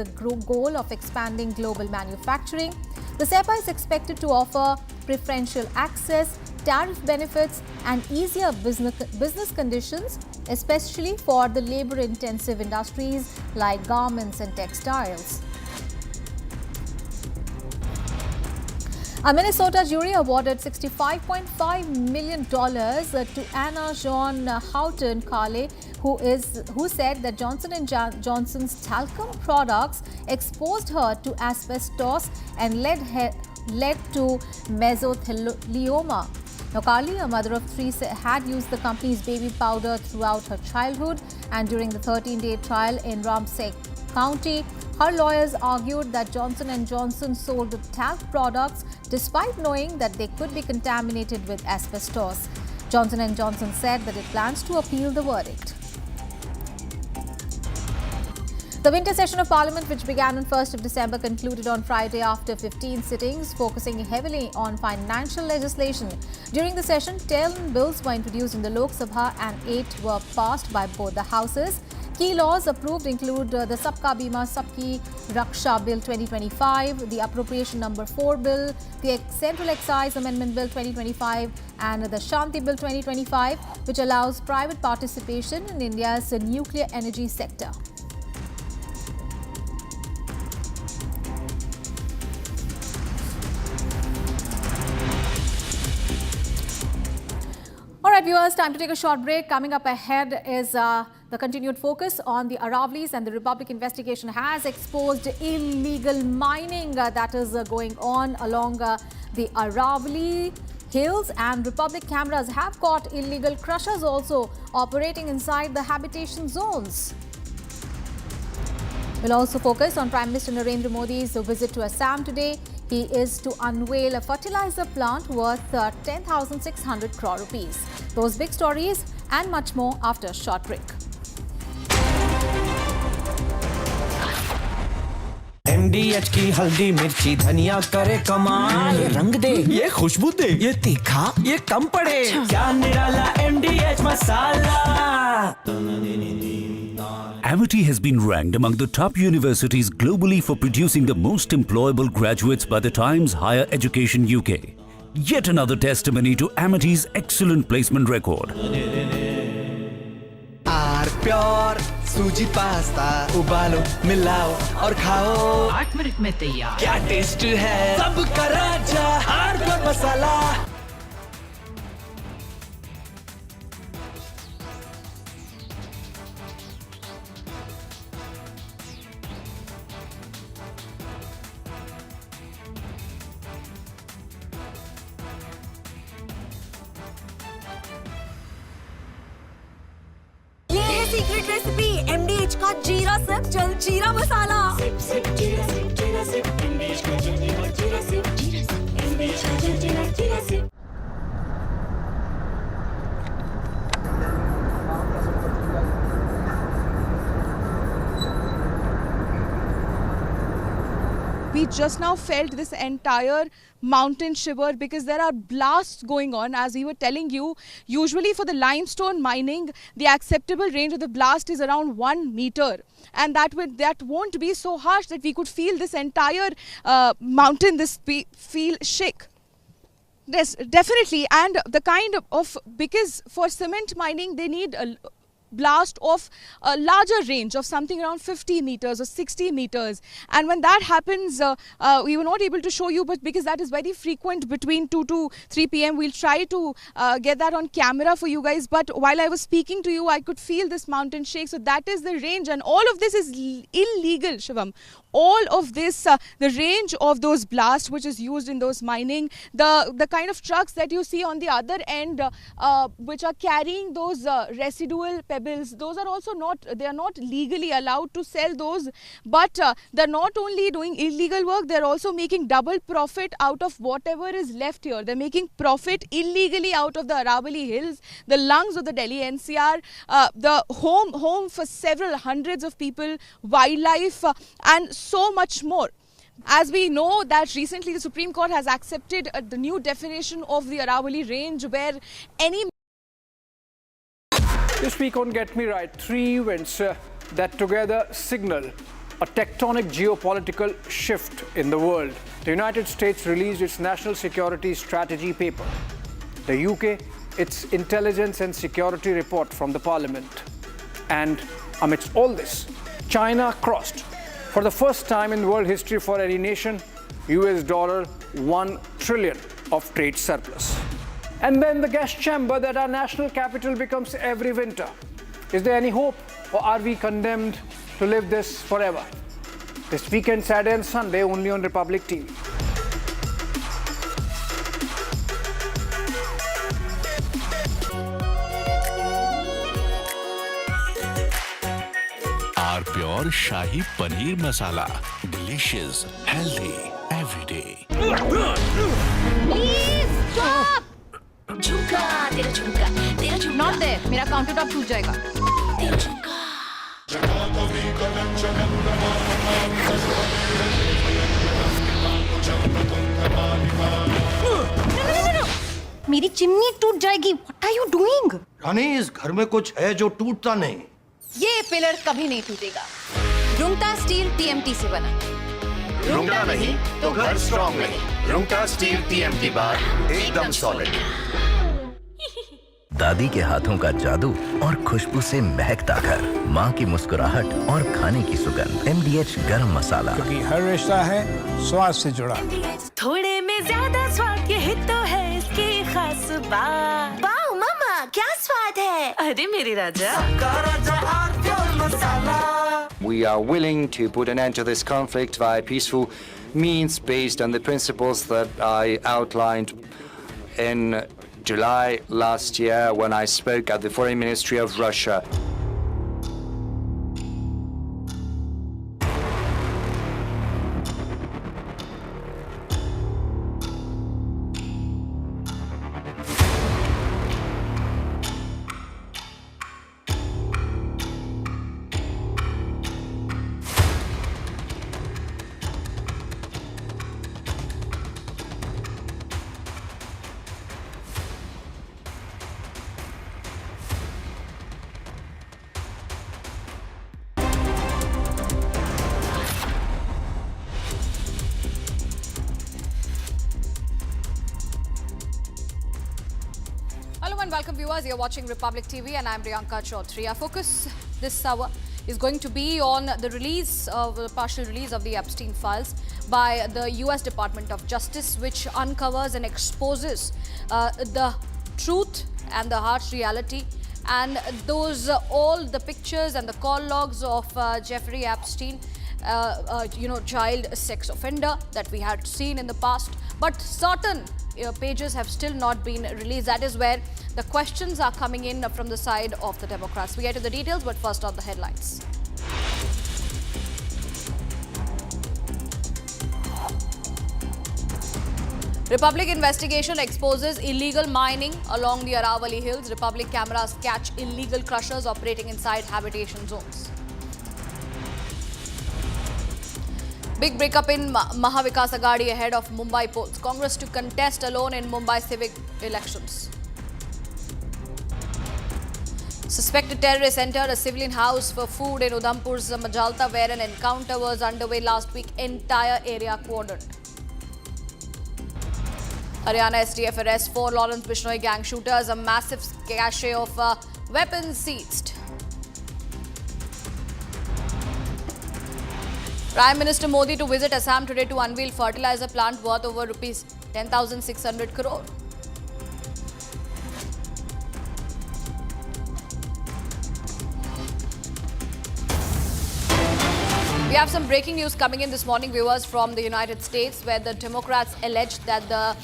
goal of expanding global manufacturing. The CEPA is expected to offer preferential access, tariff benefits and easier business conditions, especially for the labor-intensive industries like garments and textiles. A Minnesota jury awarded $65.5 million to Anna Jean Houghton Carle, who said that Johnson & Johnson's talcum products exposed her to asbestos and led to mesothelioma. Now, Carly, a mother of three, had used the company's baby powder throughout her childhood, and during the 13-day trial in Ramsey County, her lawyers argued that Johnson & Johnson sold talc products despite knowing that they could be contaminated with asbestos. Johnson & Johnson said that it plans to appeal the verdict. The winter session of Parliament, which began on 1st of December, concluded on Friday after 15 sittings, focusing heavily on financial legislation. During the session, 10 bills were introduced in the Lok Sabha and 8 were passed by both the houses. Key laws approved include the Sabka Bima Sabki Raksha Bill 2025, the Appropriation Number 4 Bill, the Central Excise Amendment Bill 2025 and the Shanti Bill 2025, which allows private participation in India's nuclear energy sector. All right, viewers, time to take a short break. Coming up ahead is the continued focus on the Aravallis, and the Republic investigation has exposed illegal mining that is going on along the Aravalli Hills, and Republic cameras have caught illegal crushers also operating inside the habitation zones. We'll also focus on Prime Minister Narendra Modi's visit to Assam today. He is to unveil a fertilizer plant worth 10,600 crore rupees. Those big stories and much more after a short break. MDH की हल्दी मिर्ची धनिया करे कमाल, ये रंग दे, ये खुशबू दे, ये तीखा, ये कम पड़े, क्या निराला MDH masala. Amity has been ranked among the top universities globally for producing the most employable graduates by the Times Higher Education UK. Yet another testimony to Amity's excellent placement record. Pure सूजी pasta उबालो मिलाओ और खाओ 8 minute में तैयार। क्या taste है सबका राजा R pure masala. Secret recipe MDH का जीरा सिप जल जीरा मसाला। सिप सिप जीरा सिप जीरा सिप MDH का जल जीरा सिप MDH का जल जीरा sip. We just now felt this entire mountain shiver because there are blasts going on. As we were telling you, usually for the limestone mining, the acceptable range of the blast is around 1 meter. And that won't be so harsh that we could feel this entire mountain, feel shake. Yes, definitely. And the kind of, because for cement mining, they need a blast of a larger range of something around 50 meters or 60 meters, and when that happens, we were not able to show you, but because that is very frequent between 2 to 3 p.m. we'll try to get that on camera for you guys. But while I was speaking to you, I could feel this mountain shake. So that is the range, and all of this is illegal, Shivam. All of this, the range of those blasts which is used in those mining, the kind of trucks that you see on the other end, which are carrying those residual pebbles, those are also they are not legally allowed to sell those, but they're not only doing illegal work, they're also making double profit out of whatever is left here. They're making profit illegally out of the Aravalli Hills, the lungs of the Delhi NCR, the home for several hundreds of people, wildlife, and so much more. As we know that recently the Supreme Court has accepted the new definition of the Aravalli range, where any... This week on Get Me Right, 3 events that together signal a tectonic geopolitical shift in the world. The United States released its national security strategy paper. The UK, its intelligence and security report from the parliament. And amidst all this, China crossed, for the first time in world history for any nation, $1 trillion of trade surplus. And then the gas chamber that our national capital becomes every winter. Is there any hope, or are we condemned to live this forever? This weekend, Saturday and Sunday, only on Republic TV. Our pure shahi paneer masala, delicious, healthy, everyday. झुमका तेरा झुमका तेरा झुमका। Not there. मेरा counter top टूट जाएगा। तेरा झुमका। मेरी चिमनी टूट जाएगी। What are you doing? रानी, इस घर में कुछ है जो टूटता नहीं। ये पिलर कभी नहीं टूटेगा। रुंगटा स्टील TMT से बना। रुंगटा नहीं तो घर स्ट्रॉन्ग नहीं। रुंगटा स्टील TMT बार एकदम सॉलिड। दादी के हाथों का जादू और खुशबू से महकता घर, माँ की मुस्कुराहट और खाने की सुगंध। MDH गरम मसाला, क्योंकि हर रिश्ता है स्वाद से जुड़ा। थोड़े में ज्यादा स्वाद, यही तो है इसकी खास बात। वाओ मामा, क्या स्वाद है। अरे मेरे राजा। We are willing to put an end to this conflict via peaceful means based on the principles that I outlined in July last year when I spoke at the Foreign Ministry of Russia. Welcome viewers, you're watching Republic TV and I'm Priyanka Chaudhary. Our focus this hour is going to be on the partial release of the Epstein files by the US Department of Justice, which uncovers and exposes the truth and the harsh reality, and those all the pictures and the call logs of Jeffrey Epstein, child sex offender that we had seen in the past. But certain pages have still not been released. That is where the questions are coming in from the side of the Democrats. We get to the details, but first on the headlines. Republic investigation exposes illegal mining along the Aravalli Hills. Republic cameras catch illegal crushers operating inside habitation zones. Big breakup in Mahavikas Aghadi ahead of Mumbai polls. Congress to contest alone in Mumbai civic elections. Suspected terrorists entered a civilian house for food in Udhampur's Majalta, where an encounter was underway last week. Entire area cordoned. Haryana STF arrests 4 Lawrence Bishnoi gang shooters. A massive cache of weapons seized. Prime Minister Modi to visit Assam today to unveil fertilizer plant worth over rupees 10,600 crore. We have some breaking news coming in this morning, viewers, from the United States, where the Democrats alleged that the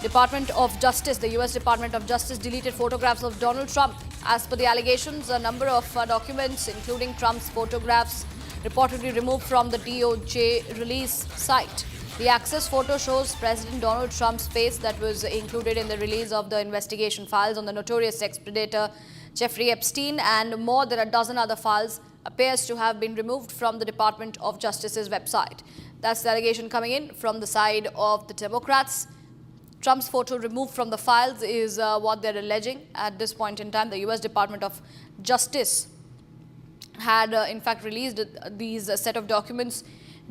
Department of Justice, the US Department of Justice, deleted photographs of Donald Trump. As per the allegations, a number of documents, including Trump's photographs, reportedly removed from the DOJ release site. The access photo shows President Donald Trump's face that was included in the release of the investigation files on the notorious sex predator Jeffrey Epstein, and more than a dozen other files appears to have been removed from the Department of Justice's website. That's the allegation coming in from the side of the Democrats. Trump's photo removed from the files is what they're alleging. At this point in time, the US Department of Justice had in fact released these set of documents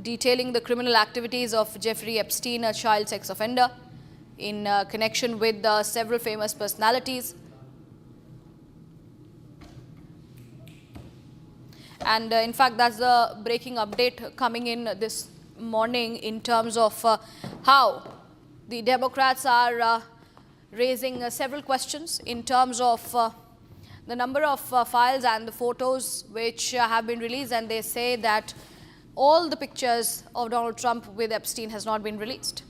detailing the criminal activities of Jeffrey Epstein, a child sex offender, in connection with several famous personalities. And in fact, that's the breaking update coming in this morning in terms of how the Democrats are raising several questions in terms of the number of files and the photos which have been released, and they say that all the pictures of Donald Trump with Epstein has not been released.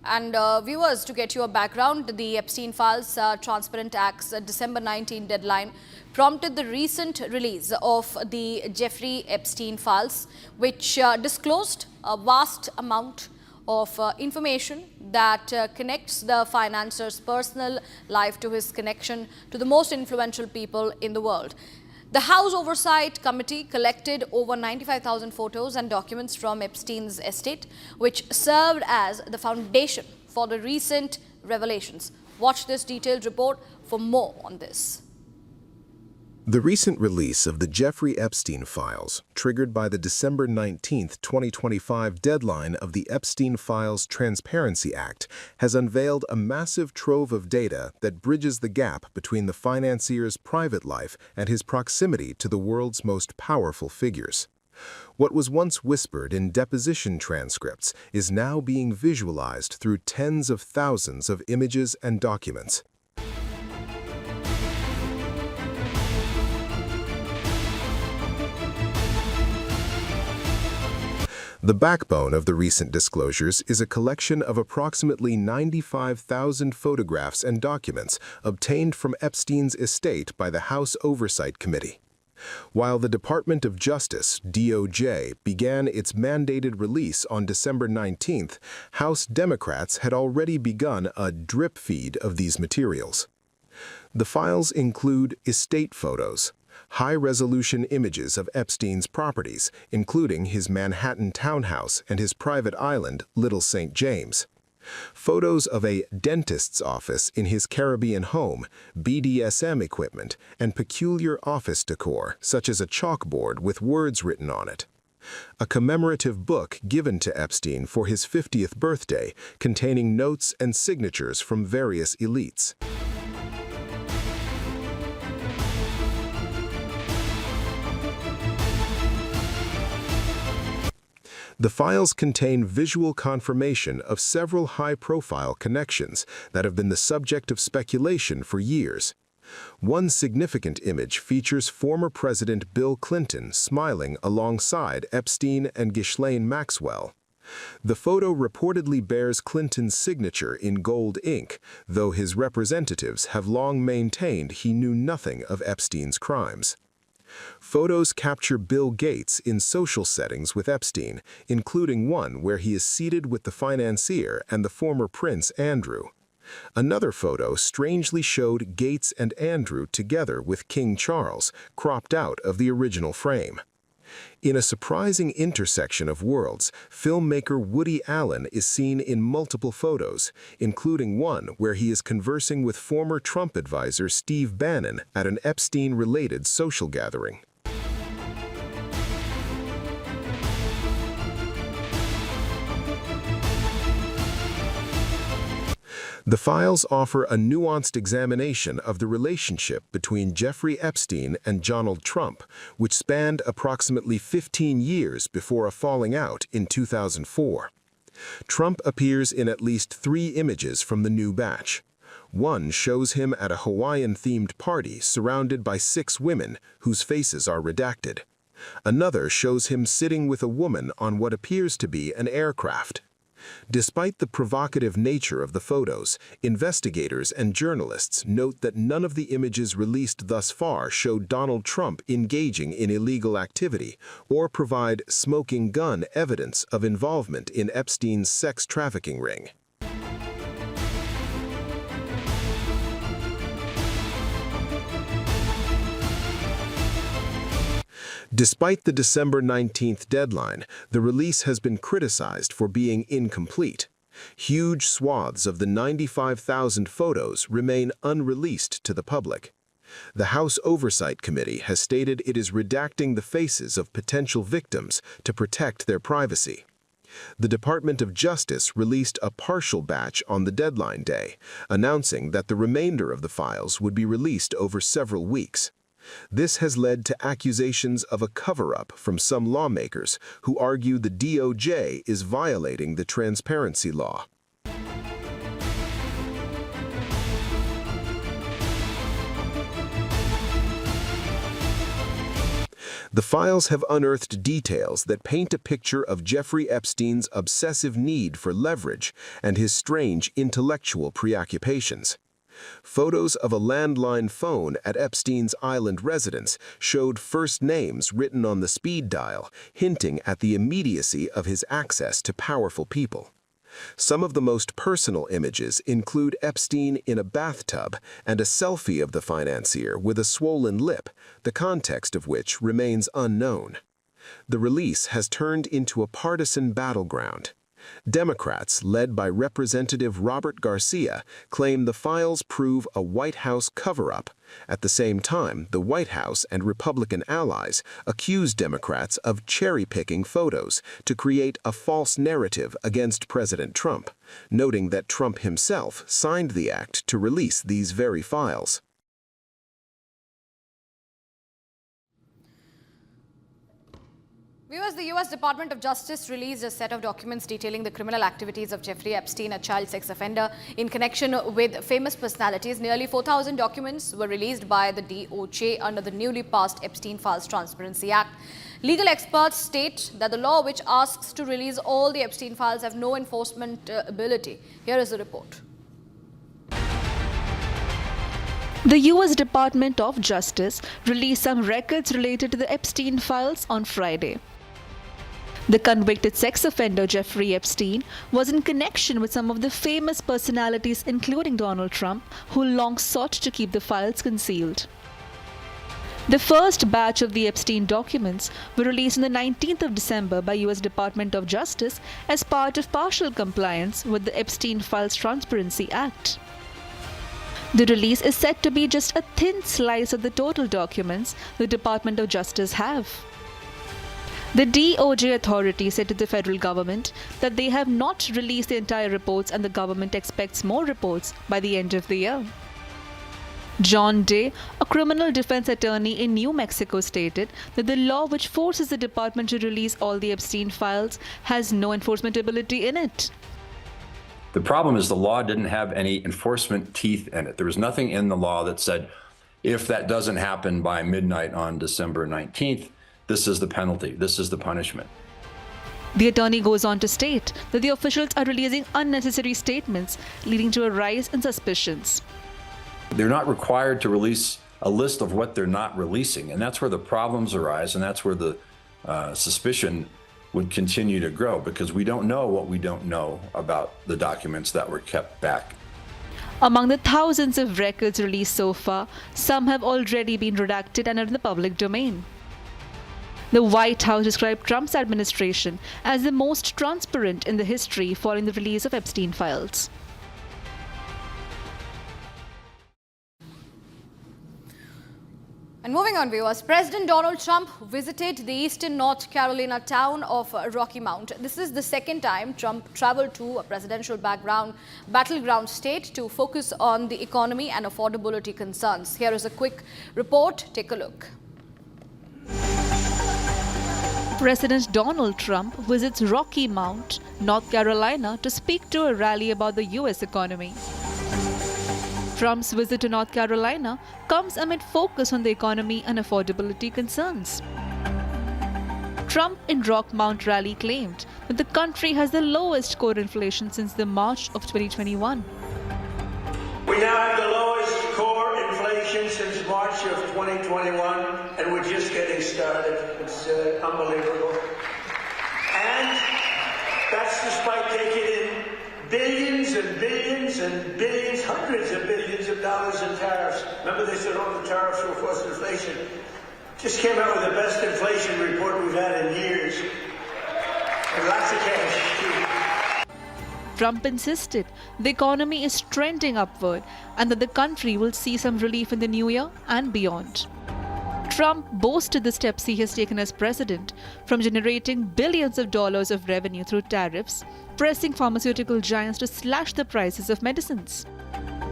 And viewers, to get your background, the Epstein Files Transparent Act's December 19 deadline prompted the recent release of the Jeffrey Epstein files, which disclosed a vast amount of information that connects the financier's personal life to his connection to the most influential people in the world. The House Oversight Committee collected over 95,000 photos and documents from Epstein's estate, which served as the foundation for the recent revelations. Watch this detailed report for more on this. The recent release of the Jeffrey Epstein files, triggered by the December 19, 2025 deadline of the Epstein Files Transparency Act, has unveiled a massive trove of data that bridges the gap between the financier's private life and his proximity to the world's most powerful figures. What was once whispered in deposition transcripts is now being visualized through tens of thousands of images and documents. The backbone of the recent disclosures is a collection of approximately 95,000 photographs and documents obtained from Epstein's estate by the House Oversight Committee. While the Department of Justice, DOJ, began its mandated release on December 19th, House Democrats had already begun a drip feed of these materials. The files include estate photos, high-resolution images of Epstein's properties, including his Manhattan townhouse and his private island, Little St. James, photos of a dentist's office in his Caribbean home, BDSM equipment, and peculiar office decor, such as a chalkboard with words written on it, a commemorative book given to Epstein for his 50th birthday containing notes and signatures from various elites. The files contain visual confirmation of several high-profile connections that have been the subject of speculation for years. One significant image features former President Bill Clinton smiling alongside Epstein and Ghislaine Maxwell. The photo reportedly bears Clinton's signature in gold ink, though his representatives have long maintained he knew nothing of Epstein's crimes. Photos capture Bill Gates in social settings with Epstein, including one where he is seated with the financier and the former Prince Andrew. Another photo strangely showed Gates and Andrew together with King Charles, cropped out of the original frame. In a surprising intersection of worlds, filmmaker Woody Allen is seen in multiple photos, including one where he is conversing with former Trump advisor Steve Bannon at an Epstein-related social gathering. The files offer a nuanced examination of the relationship between Jeffrey Epstein and Donald Trump, which spanned approximately 15 years before a falling out in 2004. Trump appears in at least 3 images from the new batch. One shows him at a Hawaiian-themed party surrounded by 6 women whose faces are redacted. Another shows him sitting with a woman on what appears to be an aircraft. Despite the provocative nature of the photos, investigators and journalists note that none of the images released thus far show Donald Trump engaging in illegal activity or provide smoking gun evidence of involvement in Epstein's sex trafficking ring. Despite the December 19th deadline, the release has been criticized for being incomplete. Huge swaths of the 95,000 photos remain unreleased to the public. The House Oversight Committee has stated it is redacting the faces of potential victims to protect their privacy. The Department of Justice released a partial batch on the deadline day, announcing that the remainder of the files would be released over several weeks. This has led to accusations of a cover-up from some lawmakers who argue the DOJ is violating the transparency law. The files have unearthed details that paint a picture of Jeffrey Epstein's obsessive need for leverage and his strange intellectual preoccupations. Photos of a landline phone at Epstein's island residence showed first names written on the speed dial, hinting at the immediacy of his access to powerful people. Some of the most personal images include Epstein in a bathtub and a selfie of the financier with a swollen lip, the context of which remains unknown. The release has turned into a partisan battleground. Democrats, led by Representative Robert Garcia, claim the files prove a White House cover-up. At the same time, the White House and Republican allies accuse Democrats of cherry-picking photos to create a false narrative against President Trump, noting that Trump himself signed the act to release these very files. Viewers, the U.S. Department of Justice released a set of documents detailing the criminal activities of Jeffrey Epstein, a child sex offender, in connection with famous personalities. Nearly 4,000 documents were released by the DOJ under the newly passed Epstein Files Transparency Act. Legal experts state that the law, which asks to release all the Epstein files, have no enforcement ability. Here is the report. The U.S. Department of Justice released some records related to the Epstein files on Friday. The convicted sex offender Jeffrey Epstein was in connection with some of the famous personalities, including Donald Trump, who long sought to keep the files concealed. The first batch of the Epstein documents were released on the 19th of December by U.S. Department of Justice as part of partial compliance with the Epstein Files Transparency Act. The release is said to be just a thin slice of the total documents the Department of Justice have. The DOJ authority said to the federal government that they have not released the entire reports and the government expects more reports by the end of the year. John Day, a criminal defense attorney in New Mexico, stated that the law which forces the department to release all the Epstein files has no enforcement ability in it. The problem is the law didn't have any enforcement teeth in it. There was nothing in the law that said, If that doesn't happen by midnight on December 19th, this is the penalty. This is the punishment. The attorney goes on to state that the officials are releasing unnecessary statements, leading to a rise in suspicions. They're not required to release a list of what they're not releasing, and that's where the problems arise, and that's where the suspicion would continue to grow, because we don't know what we don't know about the documents that were kept back. Among the thousands of records released so far, some have already been redacted and are in the public domain. The White House described Trump's administration as the most transparent in the history following the release of Epstein files. And moving on, viewers, President Donald Trump visited the eastern North Carolina town of Rocky Mount. This is the second time Trump traveled to a presidential battleground state to focus on the economy and affordability concerns. Here is a quick report. Take a look. President Donald Trump visits Rocky Mount, North Carolina, to speak to a rally about the U.S. economy. Trump's visit to North Carolina comes amid focus on the economy and affordability concerns. Trump in Rock Mount rally claimed that the country has the lowest core inflation since the March of 2021. We now have the lowest core inflation since March of 2021, and we're just getting started. It's unbelievable. And that's despite taking in billions and billions and billions, hundreds of billions of dollars in tariffs. Remember they said, oh, the tariffs will cause inflation. Just came out with the best inflation report we've had in years. And lots of cash. Trump insisted the economy is trending upward and that the country will see some relief in the new year and beyond. Trump boasted the steps he has taken as president, from generating billions of dollars of revenue through tariffs, pressing pharmaceutical giants to slash the prices of medicines.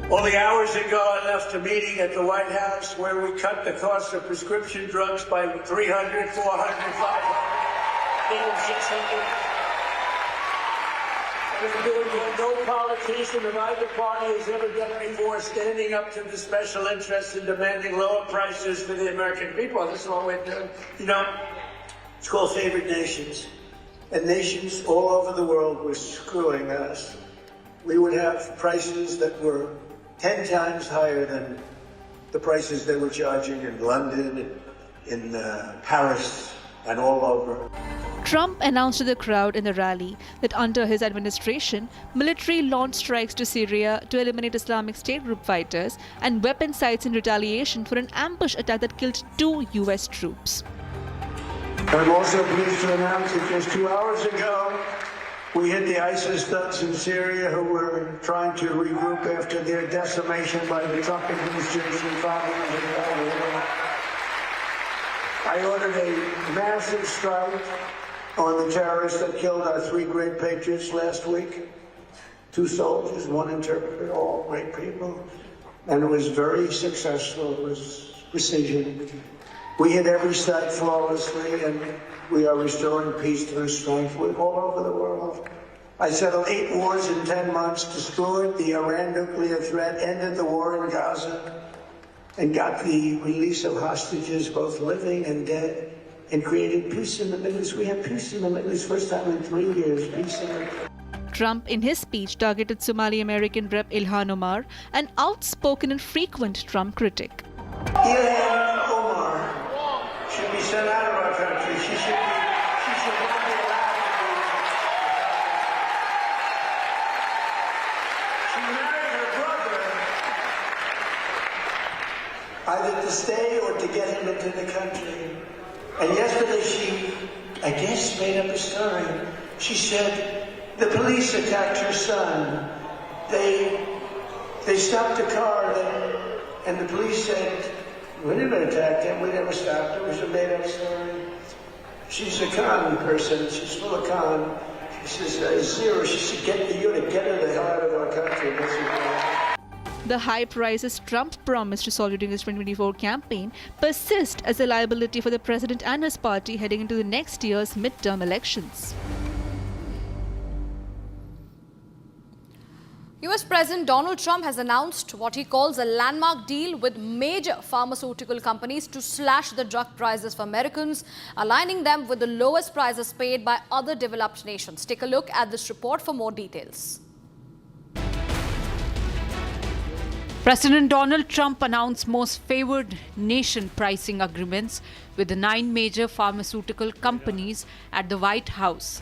Only hours ago, I left a meeting at the White House where we cut the cost of prescription drugs by 300, 400, 500, even 600. No politician of either party has ever done before, standing up to the special interests and demanding lower prices for the American people. This is what we're doing. You know, it's called favored nations. And nations all over the world were screwing us. We would have prices that were 10 times higher than the prices they were charging in London, in Paris, and all over. Trump announced to the crowd in the rally that under his administration, military launched strikes to Syria to eliminate Islamic State group fighters and weapon sites in retaliation for an ambush attack that killed 2 U.S. troops. I'm also pleased to announce that just 2 hours ago, we hit the ISIS thugs in Syria who were trying to regroup after their decimation by the Trump administration 5 years ago. I ordered a massive strike on the terrorists that killed our 3 great patriots last week. 2 soldiers, 1 interpreter, all great people. And it was very successful. It was precision. We hit every site flawlessly, and we are restoring peace through strength all over the world. I settled 8 wars in 10 months, destroyed the Iran nuclear threat, ended the war in Gaza, and got the release of hostages, both living and dead, and created peace in the Middle East. We have peace in the Middle East, first time in 3 years. Peace in the Trump, in his speech, targeted Somali-American Rep. Ilhan Omar, an outspoken and frequent Trump critic. Ilhan Omar should be sent out of our country. She should not be allowed to be. She married her brother either to stay or to get him into the country. And yesterday she, I guess, made up a story. She said the police attacked her son. They stopped the car and the police said, we didn't attack him, we never stopped. It was a made-up story. She's a con person, she's full of con. She says, zero, she said, get her the hell out of our country. The high prices Trump promised to solve during his 2024 campaign persist as a liability for the president and his party heading into the next year's midterm elections. US President Donald Trump has announced what he calls a landmark deal with major pharmaceutical companies to slash the drug prices for Americans, aligning them with the lowest prices paid by other developed nations. Take a look at this report for more details. President Donald Trump announced most favored nation pricing agreements with the 9 major pharmaceutical companies at the White House.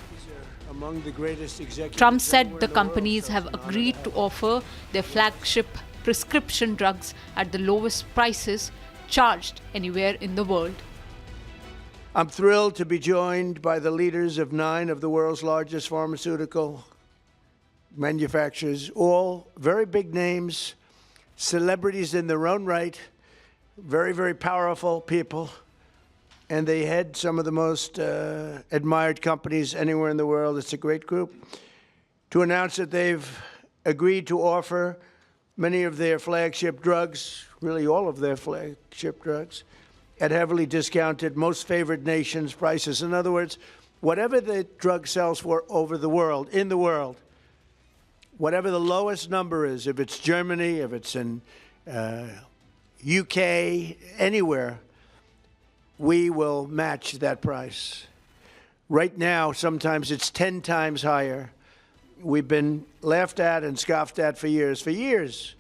Among the greatest executives Trump said the companies have agreed to offer their flagship prescription drugs at the lowest prices charged anywhere in the world. I'm thrilled to be joined by the leaders of 9 of the world's largest pharmaceutical manufacturers, all very big names, celebrities in their own right, very, very powerful people. And they head some of the most admired companies anywhere in the world. It's a great group. To announce that they've agreed to offer many of their flagship drugs, really all of their flagship drugs, at heavily discounted, most favored nations prices. In other words, whatever the drug sells for over the world, in the world, whatever the lowest number is, if it's Germany, if it's in UK, anywhere, we will match that price. Right now, sometimes it's 10 times higher. We've been laughed at and scoffed at for years. For years.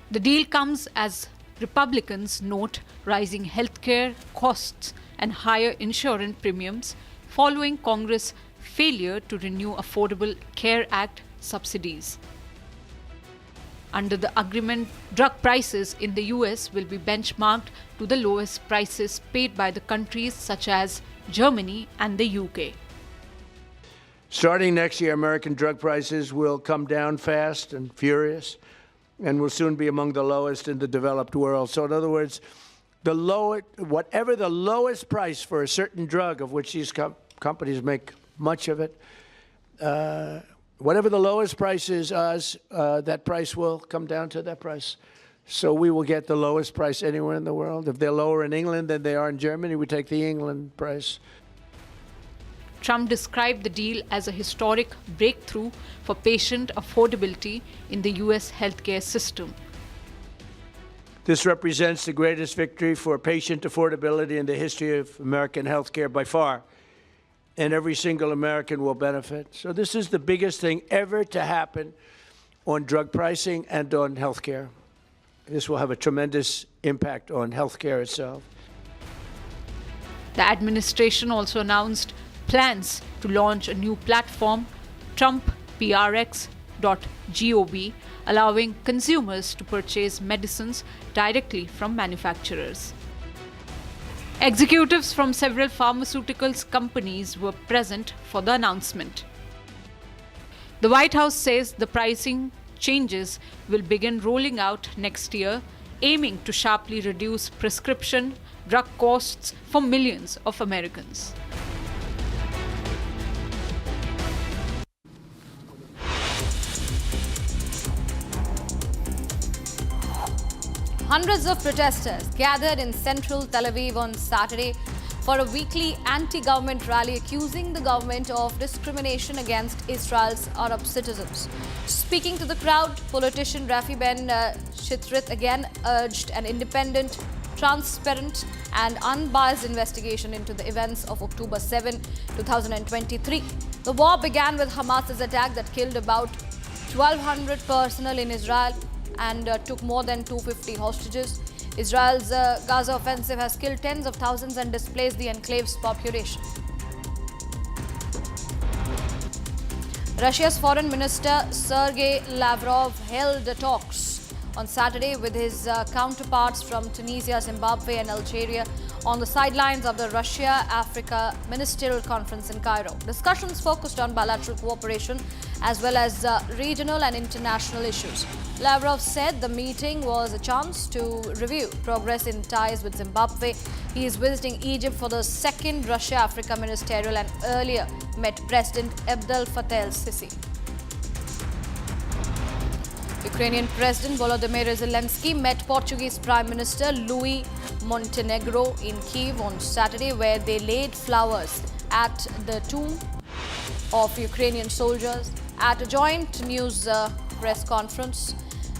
The deal comes as Republicans note rising healthcare costs and higher insurance premiums following Congress' failure to renew Affordable Care Act subsidies. Under the agreement, drug prices in the US will be benchmarked to the lowest prices paid by the countries such as Germany and the UK. Starting next year, American drug prices will come down fast and furious and will soon be among the lowest in the developed world. So in other words, whatever the lowest price for a certain drug, of which these companies make much of it, whatever the lowest price is, that price will come down to that price. So we will get the lowest price anywhere in the world. If they're lower in England than they are in Germany, we take the England price. Trump described the deal as a historic breakthrough for patient affordability in the US healthcare system. This represents the greatest victory for patient affordability in the history of American healthcare by far. And every single American will benefit. So this is the biggest thing ever to happen on drug pricing and on healthcare. This will have a tremendous impact on healthcare itself. The administration also announced plans to launch a new platform, TrumpPRX.gov, allowing consumers to purchase medicines directly from manufacturers. Executives from several pharmaceuticals companies were present for the announcement. The White House says the pricing changes will begin rolling out next year, aiming to sharply reduce prescription drug costs for millions of Americans. Hundreds of protesters gathered in central Tel Aviv on Saturday for a weekly anti-government rally accusing the government of discrimination against Israel's Arab citizens. Speaking to the crowd, politician Rafi Ben Shitrit again urged an independent, transparent and unbiased investigation into the events of October 7, 2023. The war began with Hamas's attack that killed about 1,200 personnel in Israel and took more than 250 hostages. Israel's Gaza offensive has killed tens of thousands and displaced the enclave's population. Russia's Foreign Minister Sergei Lavrov held talks on Saturday with his counterparts from Tunisia, Zimbabwe and Algeria on the sidelines of the Russia-Africa Ministerial Conference in Cairo. Discussions focused on bilateral cooperation as well as regional and international issues. Lavrov said the meeting was a chance to review progress in ties with Zimbabwe. He is visiting Egypt for the second Russia-Africa Ministerial and earlier met President Abdel Fattah el-Sisi. Ukrainian President Volodymyr Zelensky met Portuguese Prime Minister Luis Montenegro in Kyiv on Saturday, where they laid flowers at the tomb of Ukrainian soldiers. At a joint news press conference,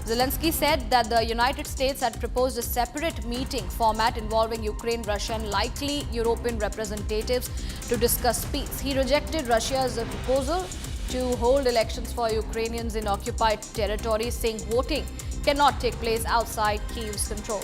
Zelensky said that the United States had proposed a separate meeting format involving Ukraine, Russia and likely European representatives to discuss peace. He rejected Russia's proposal to hold elections for Ukrainians in occupied territories, saying voting cannot take place outside Kyiv's control.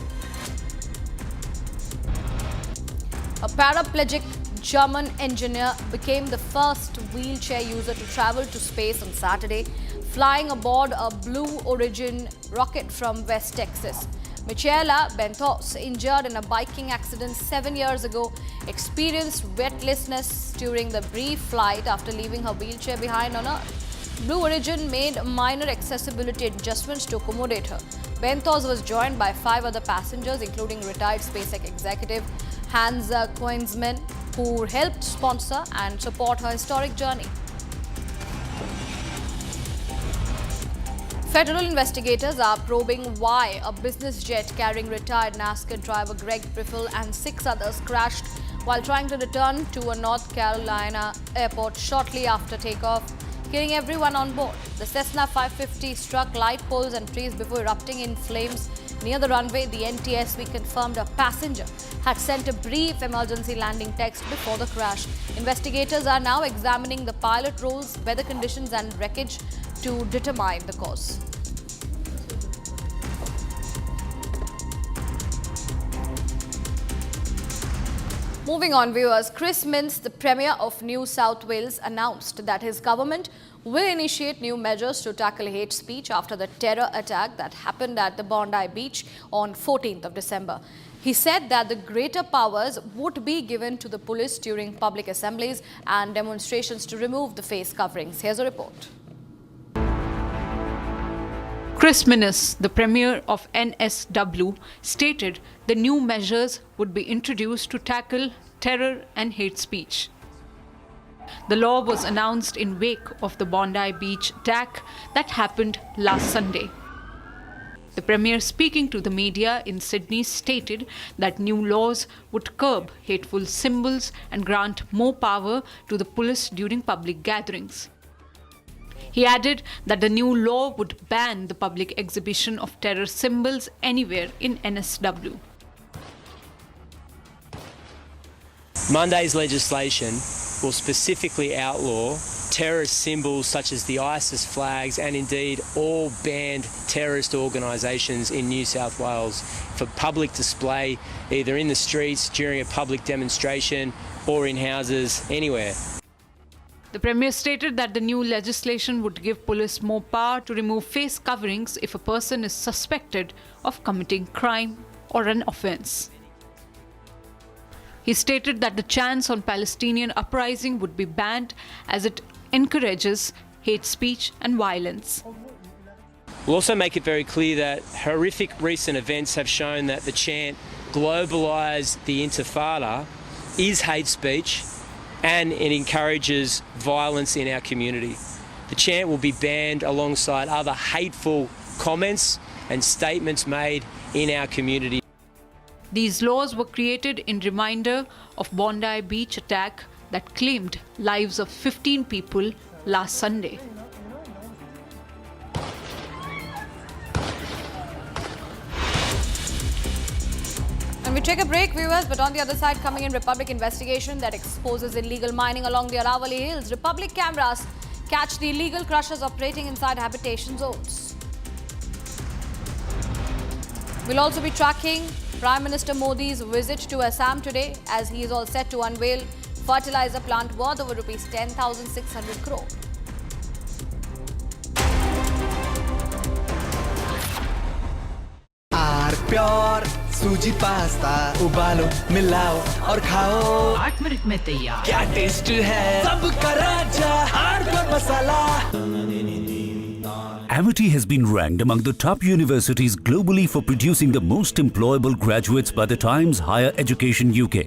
A paraplegic German engineer became the first wheelchair user to travel to space on Saturday, flying aboard a Blue Origin rocket from West Texas. Michaela Bentos, injured in a biking accident 7 years ago, experienced breathlessness during the brief flight after leaving her wheelchair behind on Earth. Blue Origin made minor accessibility adjustments to accommodate her. Bentos was joined by 5 other passengers, including retired SpaceX executive Hans Koensman, who helped sponsor and support her historic journey. Federal investigators are probing why a business jet carrying retired NASCAR driver Greg Biffle and 6 others crashed while trying to return to a North Carolina airport shortly after takeoff, killing everyone on board. The Cessna 550 struck light poles and trees before erupting in flames near the runway. The NTSB confirmed a passenger had sent a brief emergency landing text before the crash. Investigators are now examining the pilot roles, weather conditions and wreckage to determine the cause. Moving on, viewers, Chris Minns, the Premier of New South Wales, announced that his government will initiate new measures to tackle hate speech after the terror attack that happened at the Bondi Beach on 14th of December. He said that the greater powers would be given to the police during public assemblies and demonstrations to remove the face coverings. Here's a report. Chris Minns, the Premier of NSW, stated the new measures would be introduced to tackle terror and hate speech. The law was announced in wake of the Bondi Beach attack that happened last Sunday. The Premier, speaking to the media in Sydney, stated that new laws would curb hateful symbols and grant more power to the police during public gatherings. He added that the new law would ban the public exhibition of terror symbols anywhere in NSW. Monday's legislation will specifically outlaw terrorist symbols such as the ISIS flags and indeed all banned terrorist organisations in New South Wales for public display either in the streets, during a public demonstration or in houses, anywhere. The Premier stated that the new legislation would give police more power to remove face coverings if a person is suspected of committing crime or an offence. He stated that the chants on Palestinian uprising would be banned as it encourages hate speech and violence. We'll also make it very clear that horrific recent events have shown that the chant "Globalise the Intifada" is hate speech and it encourages violence in our community. The chant will be banned alongside other hateful comments and statements made in our community. These laws were created in reminder of Bondi Beach attack that claimed lives of 15 people last Sunday. And we take a break, viewers, but on the other side, coming in, Republic investigation that exposes illegal mining along the Aravalli Hills. Republic cameras catch the illegal crushers operating inside habitation zones. We'll also be tracking Prime Minister Modi's visit to Assam today, as he is all set to unveil fertilizer plant worth over rupees 10,600 crore. Pure सूजी pasta उबालो मिलाओ और खाओ 8 minute में तैयार क्या taste है सबका राजा R masala Amity has been ranked among the top universities globally for producing the most employable graduates by the Times Higher Education UK.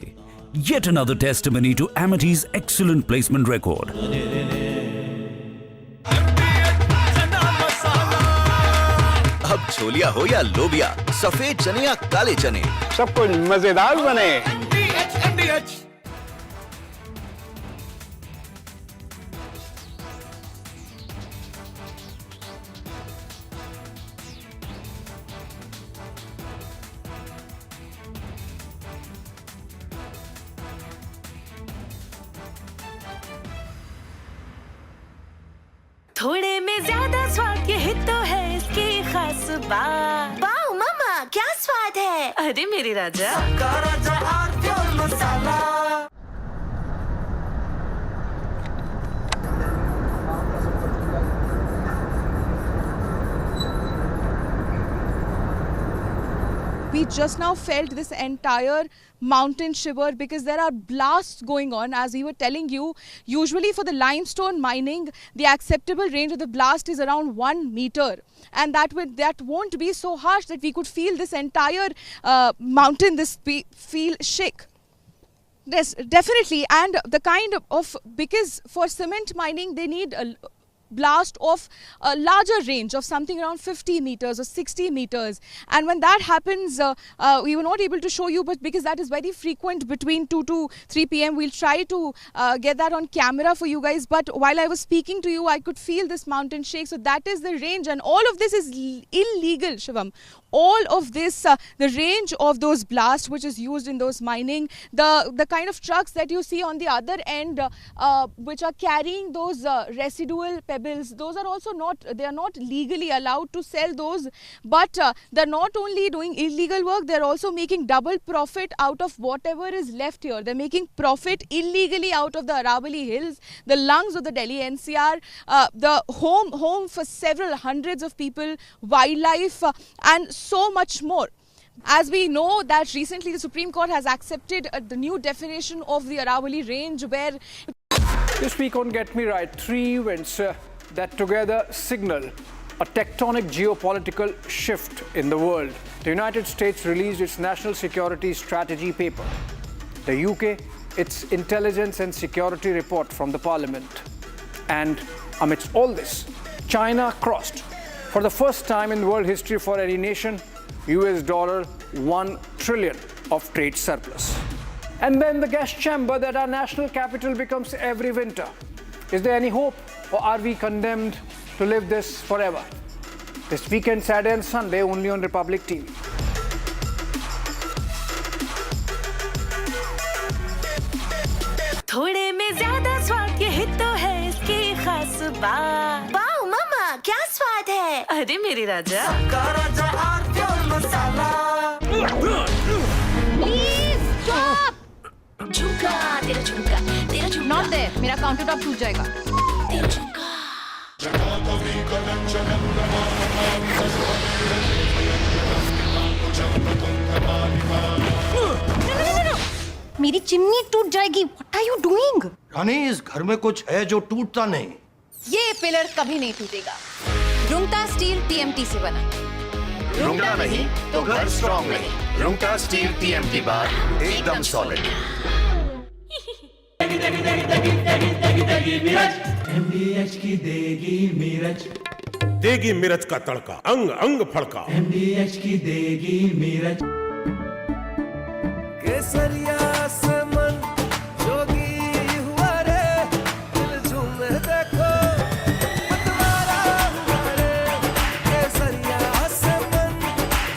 Yet another testimony to Amity's excellent placement record. अब छोलिया हो या लोबिया, सफेद चने या काले चने, सब कुछ मजेदार बने। खास बात। वाओ मामा, क्या स्वाद है? अरे मेरे राजा, राजा और pure masala. We just now felt this entire mountain shiver because there are blasts going on. As we were telling you, usually for the limestone mining, the acceptable range of the blast is around 1 meter. And that won't be so harsh that we could feel this entire mountain, feel shake. Yes, definitely. And the kind of, because for cement mining, they need a blast of a larger range of something around 50 meters or 60 meters, and when that happens, we were not able to show you, but because that is very frequent between 2 to 3 p.m. we'll try to get that on camera for you guys. But while I was speaking to you, I could feel this mountain shake. So that is the range, and all of this is illegal, Shivam. All of this, the range of those blasts which is used in those mining, the kind of trucks that you see on the other end, which are carrying those residual pebbles, those are also they are not legally allowed to sell those, but they're not only doing illegal work, they're also making double profit out of whatever is left here. They're making profit illegally out of the Aravalli Hills, the lungs of the Delhi NCR, the home for several hundreds of people, wildlife, and so much more. As we know that recently the Supreme Court has accepted the new definition of the Aravalli range, where this week on Get Me Right, 3 events that together signal a tectonic geopolitical shift in the world. The United States released its national security strategy paper. The UK, its intelligence and security report from the parliament. And amidst all this, China crossed, for the first time in world history for any nation, $1 trillion of trade surplus. And then the gas chamber that our national capital becomes every winter. Is there any hope, or are we condemned to live this forever? This weekend, Saturday and Sunday, only on Republic TV. थोड़े में ज्यादा स्वाद, यही तो है इसकी खास बात। वाओ मामा, क्या स्वाद है? अरे मेरे राजा, राजा और प्योर मसाला। Please stop! झुमका, तेरा झुमका, तेरा झुमका। Not there. मेरा काउंटर टॉप टूट जाएगा। तेरा झुमका। No. मेरी चिमनी टूट जाएगी। What are you doing? रानी, इस घर में कुछ है जो टूटता नहीं। ये पिलर कभी नहीं टूटेगा। रुंगटा स्टील TMT से बना। रुंगटा नहीं तो घर स्ट्रॉन्ग नहीं। रुंगटा स्टील TMT बार एकदम सॉलिड। MDH की देगी मिर्च, देगी मिर्च का तड़का, अंग अंग फड़का। MDH की देगी मिर्च। केसरिया से मन जोगी हुआ रे, दिल झूमे देखो मतवारा हुआ रे। केसरिया से मन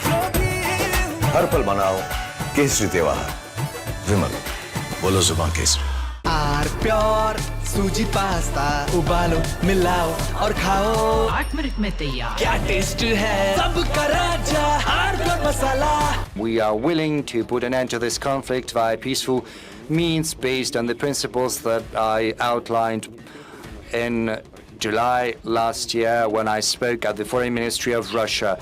जोगी हुआ। हर पल मनाओ केसरी त्योहार। विमल, बोलो जुबान केसरी। आर प्योर सूजी पास्ता, उबालो, मिलाओ और खाओ। 8 मिनट में तैयार। क्या टेस्ट है सबका राजा, R pure masala. We are willing to put an end to this conflict via peaceful means based on the principles that I outlined in July last year when I spoke at the Foreign Ministry of Russia.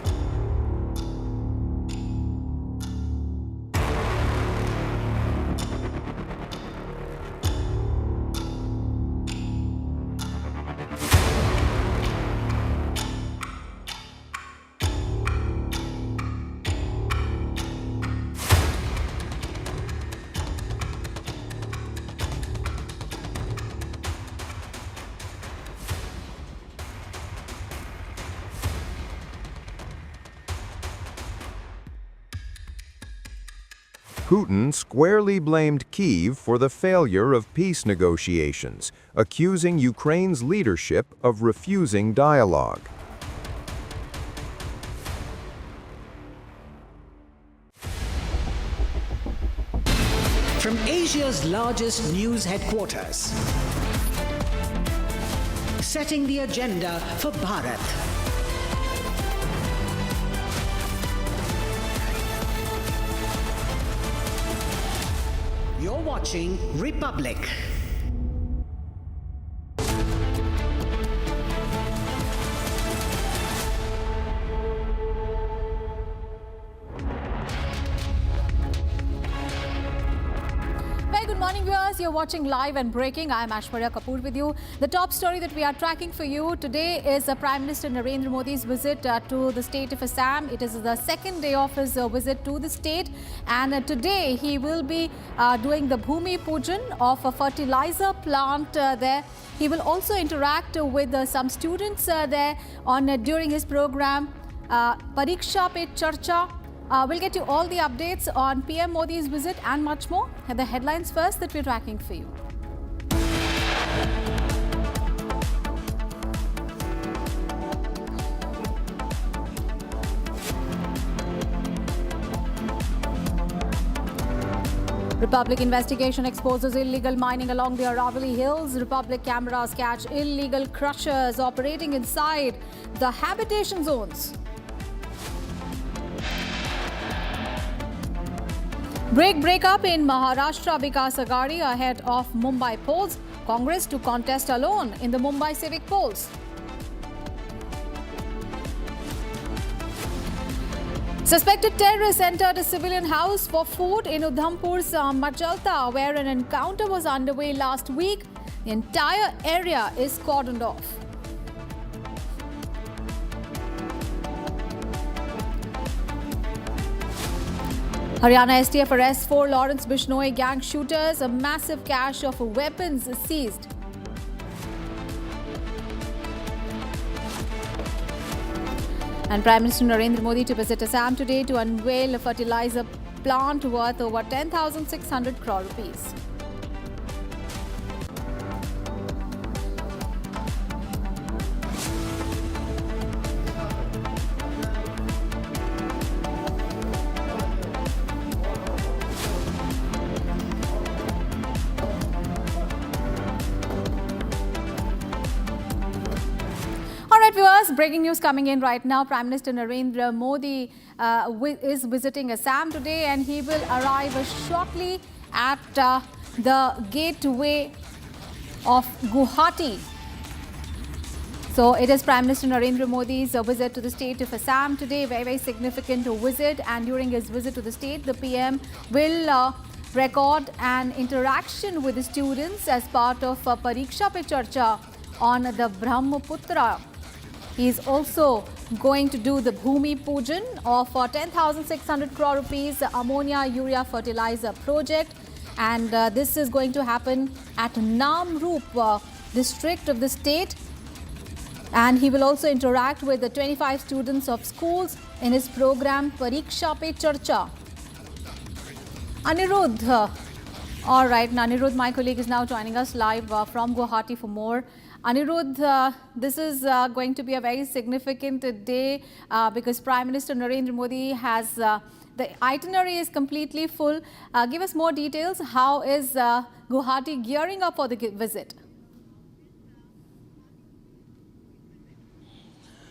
Putin squarely blamed Kyiv for the failure of peace negotiations, accusing Ukraine's leadership of refusing dialogue. From Asia's largest news headquarters, setting the agenda for Bharat. watching Republic. Very good morning, viewers. You're watching Live and Breaking. I'm Ashwarya Kapoor with you. The top story that we are tracking for you today is Prime Minister Narendra Modi's visit to the state of Assam. It is the second day of his visit to the state, and today he will be doing the Bhumi Pujan of a fertilizer plant there. He will also interact with some students there during his program Pariksha Pe Charcha. We'll get you all the updates on PM Modi's visit and much more. The headlines first that we're tracking for you. Republic investigation exposes illegal mining along the Aravalli Hills. Republic cameras catch illegal crushers operating inside the habitation zones. Breakup in Maharashtra Vikas Aghadi ahead of Mumbai polls. Congress to contest alone in the Mumbai civic polls. Suspected terrorists entered a civilian house for food in Udhampur's Machalta, where an encounter was underway last week. The entire area is cordoned off. Haryana STF arrests 4 Lawrence Bishnoi gang shooters. A massive cache of weapons seized. And Prime Minister Narendra Modi to visit Assam today to unveil a fertilizer plant worth over 10,600 crore rupees. Viewers, breaking news coming in right now. Prime Minister Narendra Modi is visiting Assam today, and he will arrive shortly at the gateway of Guwahati. So it is Prime Minister Narendra Modi's visit to the state of Assam today, very significant visit, and during his visit to the state, the PM will record an interaction with the students as part of Pariksha Pe Charcha on the Brahmaputra. He is also going to do the Bhumi Pujan of 10,600 crore rupees ammonia urea fertilizer project, and this is going to happen at Namrup district of the state. And he will also interact with the 25 students of schools in his program Pariksha Pe Charcha. Anirudh. All right, Anirudh, my colleague, is now joining us live from Guwahati for more. Anirudh, this is going to be a very significant day because Prime Minister Narendra Modi has, the itinerary is completely full. Give us more details. How is Guwahati gearing up for the visit?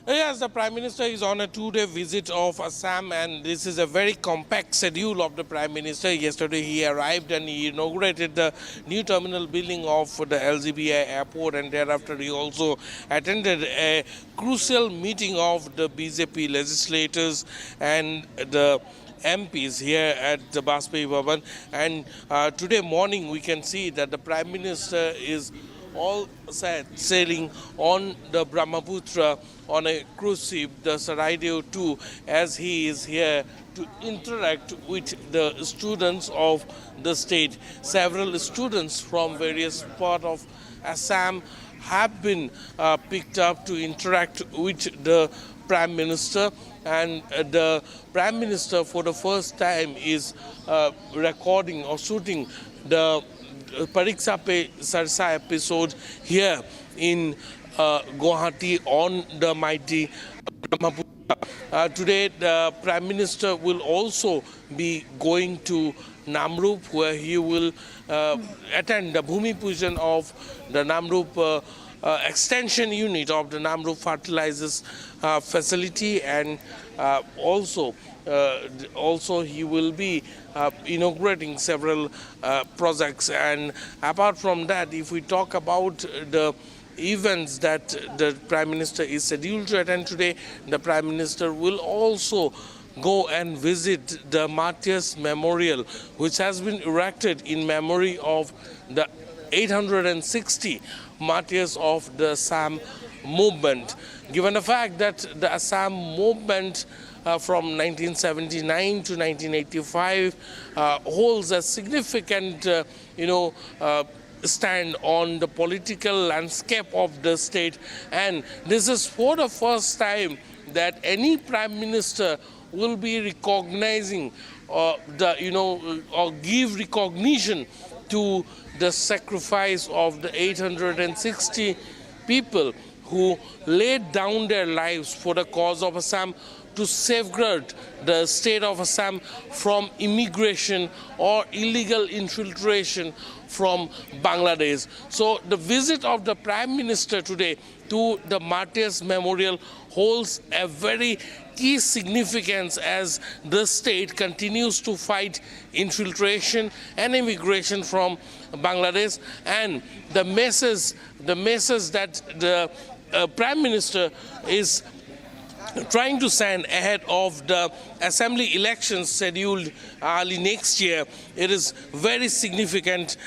Yes, the Prime Minister is on a 2-day visit of Assam, and this is a very compact schedule of the Prime Minister. Yesterday he arrived and he inaugurated the new terminal building of the LGBI airport, and thereafter he also attended a crucial meeting of the BJP legislators and the MPs here at the Bajpayee Bhavan. And today morning we can see that the Prime Minister is all set sailing on the Brahmaputra on a cruise ship, the Saraideo 2, as he is here to interact with the students of the state. Several students from various parts of Assam have been picked up to interact with the Prime Minister, and the Prime Minister for the first time is recording or shooting the Pariksha Pe Charcha episode here in Guwahati on the mighty Brahmaputra. Today the Prime Minister will also be going to Namrup, where he will attend the Bhumi Pujan of the Namrup extension unit of the Namrup fertilizers facility, and also he will be inaugurating several projects. And apart from that, if we talk about the events that the Prime Minister is scheduled to attend today, the Prime Minister will also go and visit the Martyrs Memorial, which has been erected in memory of the 860 martyrs of the Assam movement. Given the fact that the Assam movement from 1979 to 1985 holds a significant, stand on the political landscape of the state, and this is for the first time that any Prime Minister will be recognizing or give recognition to the sacrifice of the 860 people who laid down their lives for the cause of Assam, to safeguard the state of Assam from immigration or illegal infiltration from Bangladesh. So the visit of the Prime Minister today to the Martyrs Memorial holds a very key significance as the state continues to fight infiltration and immigration from Bangladesh, and the message that the Prime Minister is trying to send ahead of the assembly elections scheduled early next year. It is very significant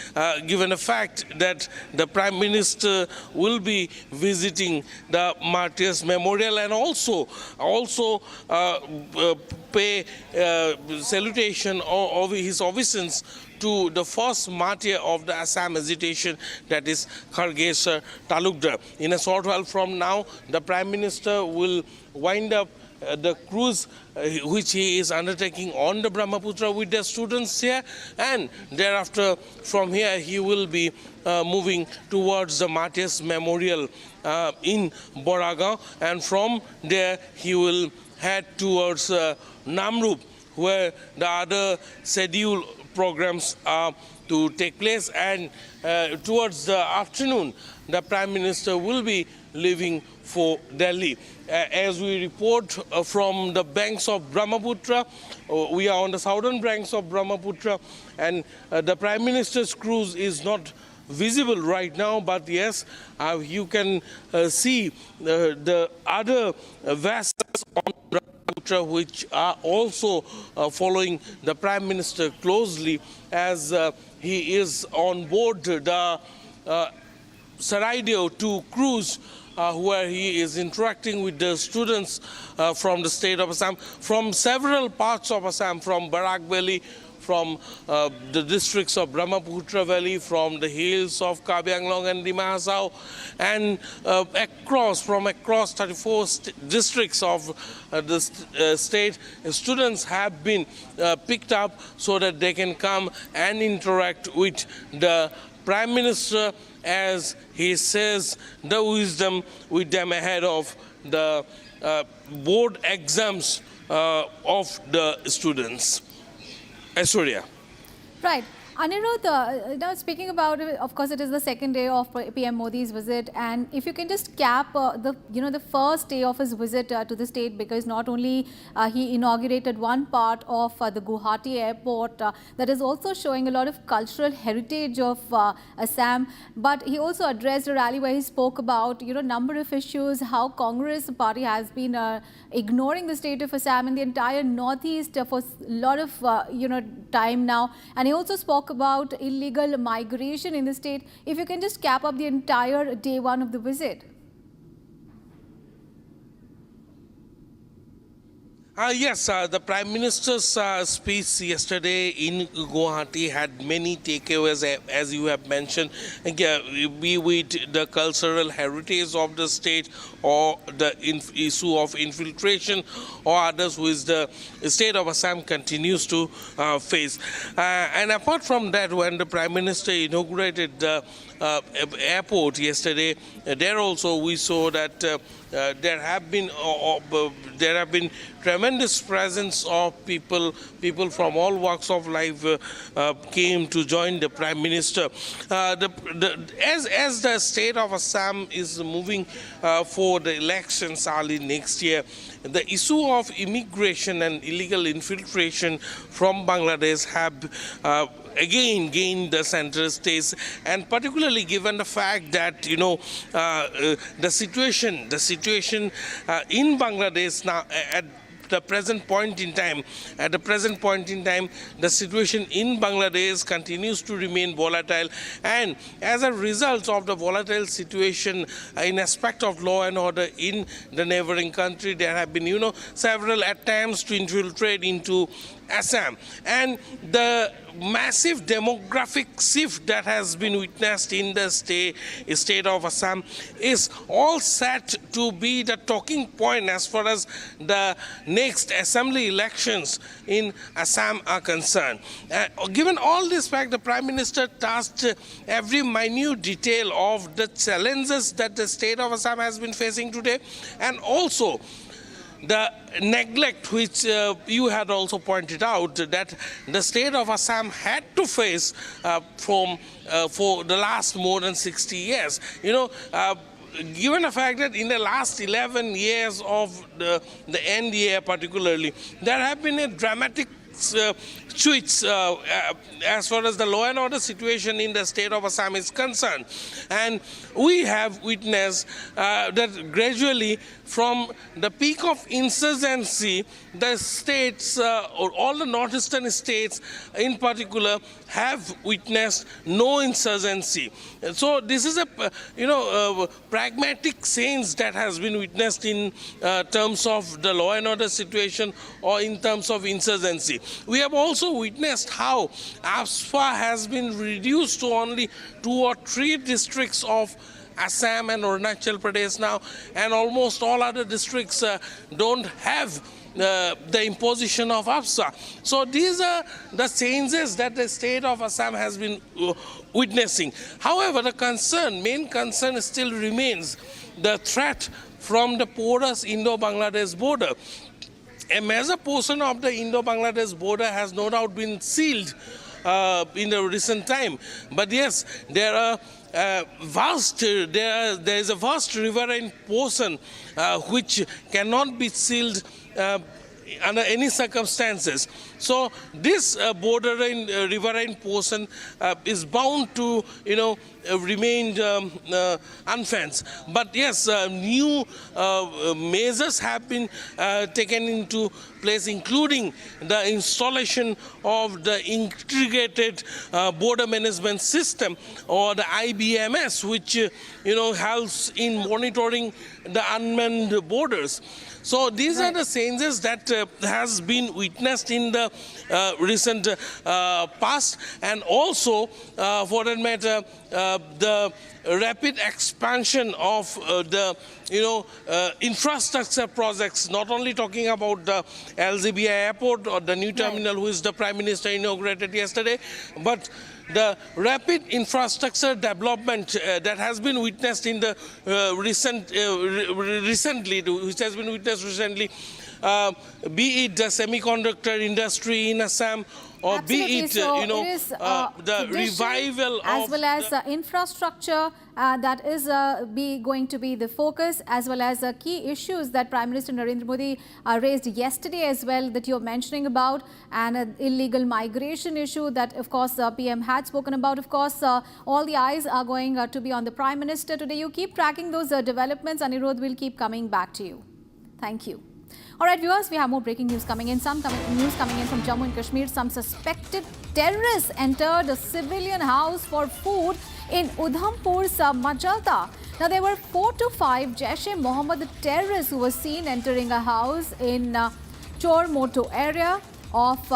given the fact that the Prime Minister will be visiting the Martyrs Memorial and also pay salutation of his obeisance to the first martyr of the Assam agitation, that is Khargeshwar Talukdar. In a short while from now, the Prime Minister will wind up the cruise which he is undertaking on the Brahmaputra with the students here, and thereafter from here he will be moving towards the Martyrs Memorial in Boragaon, and from there he will head towards Namrup, where the other scheduled programs are to take place, and towards the afternoon the Prime Minister will be leaving for Delhi. As we report from the banks of Brahmaputra, we are on the southern banks of Brahmaputra, and the Prime Minister's cruise is not visible right now, but yes, you can see the other vessels on Brahmaputra which are also following the Prime Minister closely, as he is on board the Saraideo 2 cruise, where he is interacting with the students from the state of Assam, from several parts of Assam, from Barak Valley, from the districts of Brahmaputra Valley, from the hills of Kabi Anglong and Dima Hasao, and from across 34 districts of the state, students have been picked up so that they can come and interact with the Prime Minister, as he says the wisdom with them ahead of the board exams of the students. Aishwarya. Right. Anirudh, now speaking about, of course, it is the second day of PM Modi's visit, and if you can just cap the first day of his visit to the state, because not only he inaugurated one part of the Guwahati airport that is also showing a lot of cultural heritage of Assam, but he also addressed a rally where he spoke about number of issues, how Congress party has been ignoring the state of Assam and the entire northeast for a lot of time now, and he also spoke about illegal migration in the state. If you can just cap up the entire day one of the visit. Yes, the Prime Minister's speech yesterday in Guwahati had many takeaways, as you have mentioned, be with the cultural heritage of the state or the issue of infiltration or others which the state of Assam continues to face. And apart from that, when the Prime Minister inaugurated the airport yesterday, there also we saw that there have been tremendous presence of people from all walks of life came to join the Prime Minister. As the state of Assam is moving for the elections early next year, the issue of immigration and illegal infiltration from Bangladesh have again gained the center stage, and particularly given the fact that the situation in Bangladesh now at the present point in time, the situation in Bangladesh continues to remain volatile, and as a result of the volatile situation in aspect of law and order in the neighboring country, there have been several attempts to infiltrate into Assam, and the massive demographic shift that has been witnessed in the state of Assam is all set to be the talking point as far as the next assembly elections in Assam are concerned. Given all this fact, the Prime Minister touched every minute detail of the challenges that the state of Assam has been facing today, and also the neglect which you had also pointed out that the state of Assam had to face for the last more than 60 years. Given the fact that in the last 11 years of the NDA particularly, there have been a dramatic switch as far as the law and order situation in the state of Assam is concerned. And we have witnessed that gradually from the peak of insurgency, the states, or all the northeastern states in particular, have witnessed no insurgency. So this is a pragmatic change that has been witnessed in terms of the law and order situation or in terms of insurgency. We have also witnessed how AFSPA has been reduced to only 2 or 3 districts of Assam and Arunachal Pradesh now, and almost all other districts don't have the imposition of AFSA. So these are the changes that the state of Assam has been witnessing. However, the main concern still remains the threat from the porous Indo-Bangladesh border. A major portion of the Indo-Bangladesh border has no doubt been sealed in the recent time. But yes, there is a vast riverine portion which cannot be sealed under any circumstances. So this riverine portion is bound to remain unfenced. But yes, new measures have been taken into place, including the installation of the integrated border management system, or the IBMS, which helps in monitoring the unmanned borders. So these are the changes that has been witnessed in the recent past, and also, for that matter, the rapid expansion of the infrastructure projects, not only talking about the LZBI airport or the new terminal which the Prime Minister inaugurated yesterday, but the rapid infrastructure development that has been witnessed in the recently, be it the semiconductor industry in Assam, or Absolutely. be it, the revival as of well as infrastructure that is going to be the focus, as well as key issues that Prime Minister Narendra Modi raised yesterday as well, that you're mentioning about, and illegal migration issue that, of course, PM had spoken about. Of course, all the eyes are going to be on the Prime Minister today. You keep tracking those developments. Anirudh will keep coming back to you. Thank you. All right, viewers, we have more breaking news coming in. News coming in from Jammu and Kashmir. Some suspected terrorists entered a civilian house for food in Udhampur's Majalta. Now, there were 4 to 5 Jaish-e-Mohammed terrorists who were seen entering a house in Chormoto area of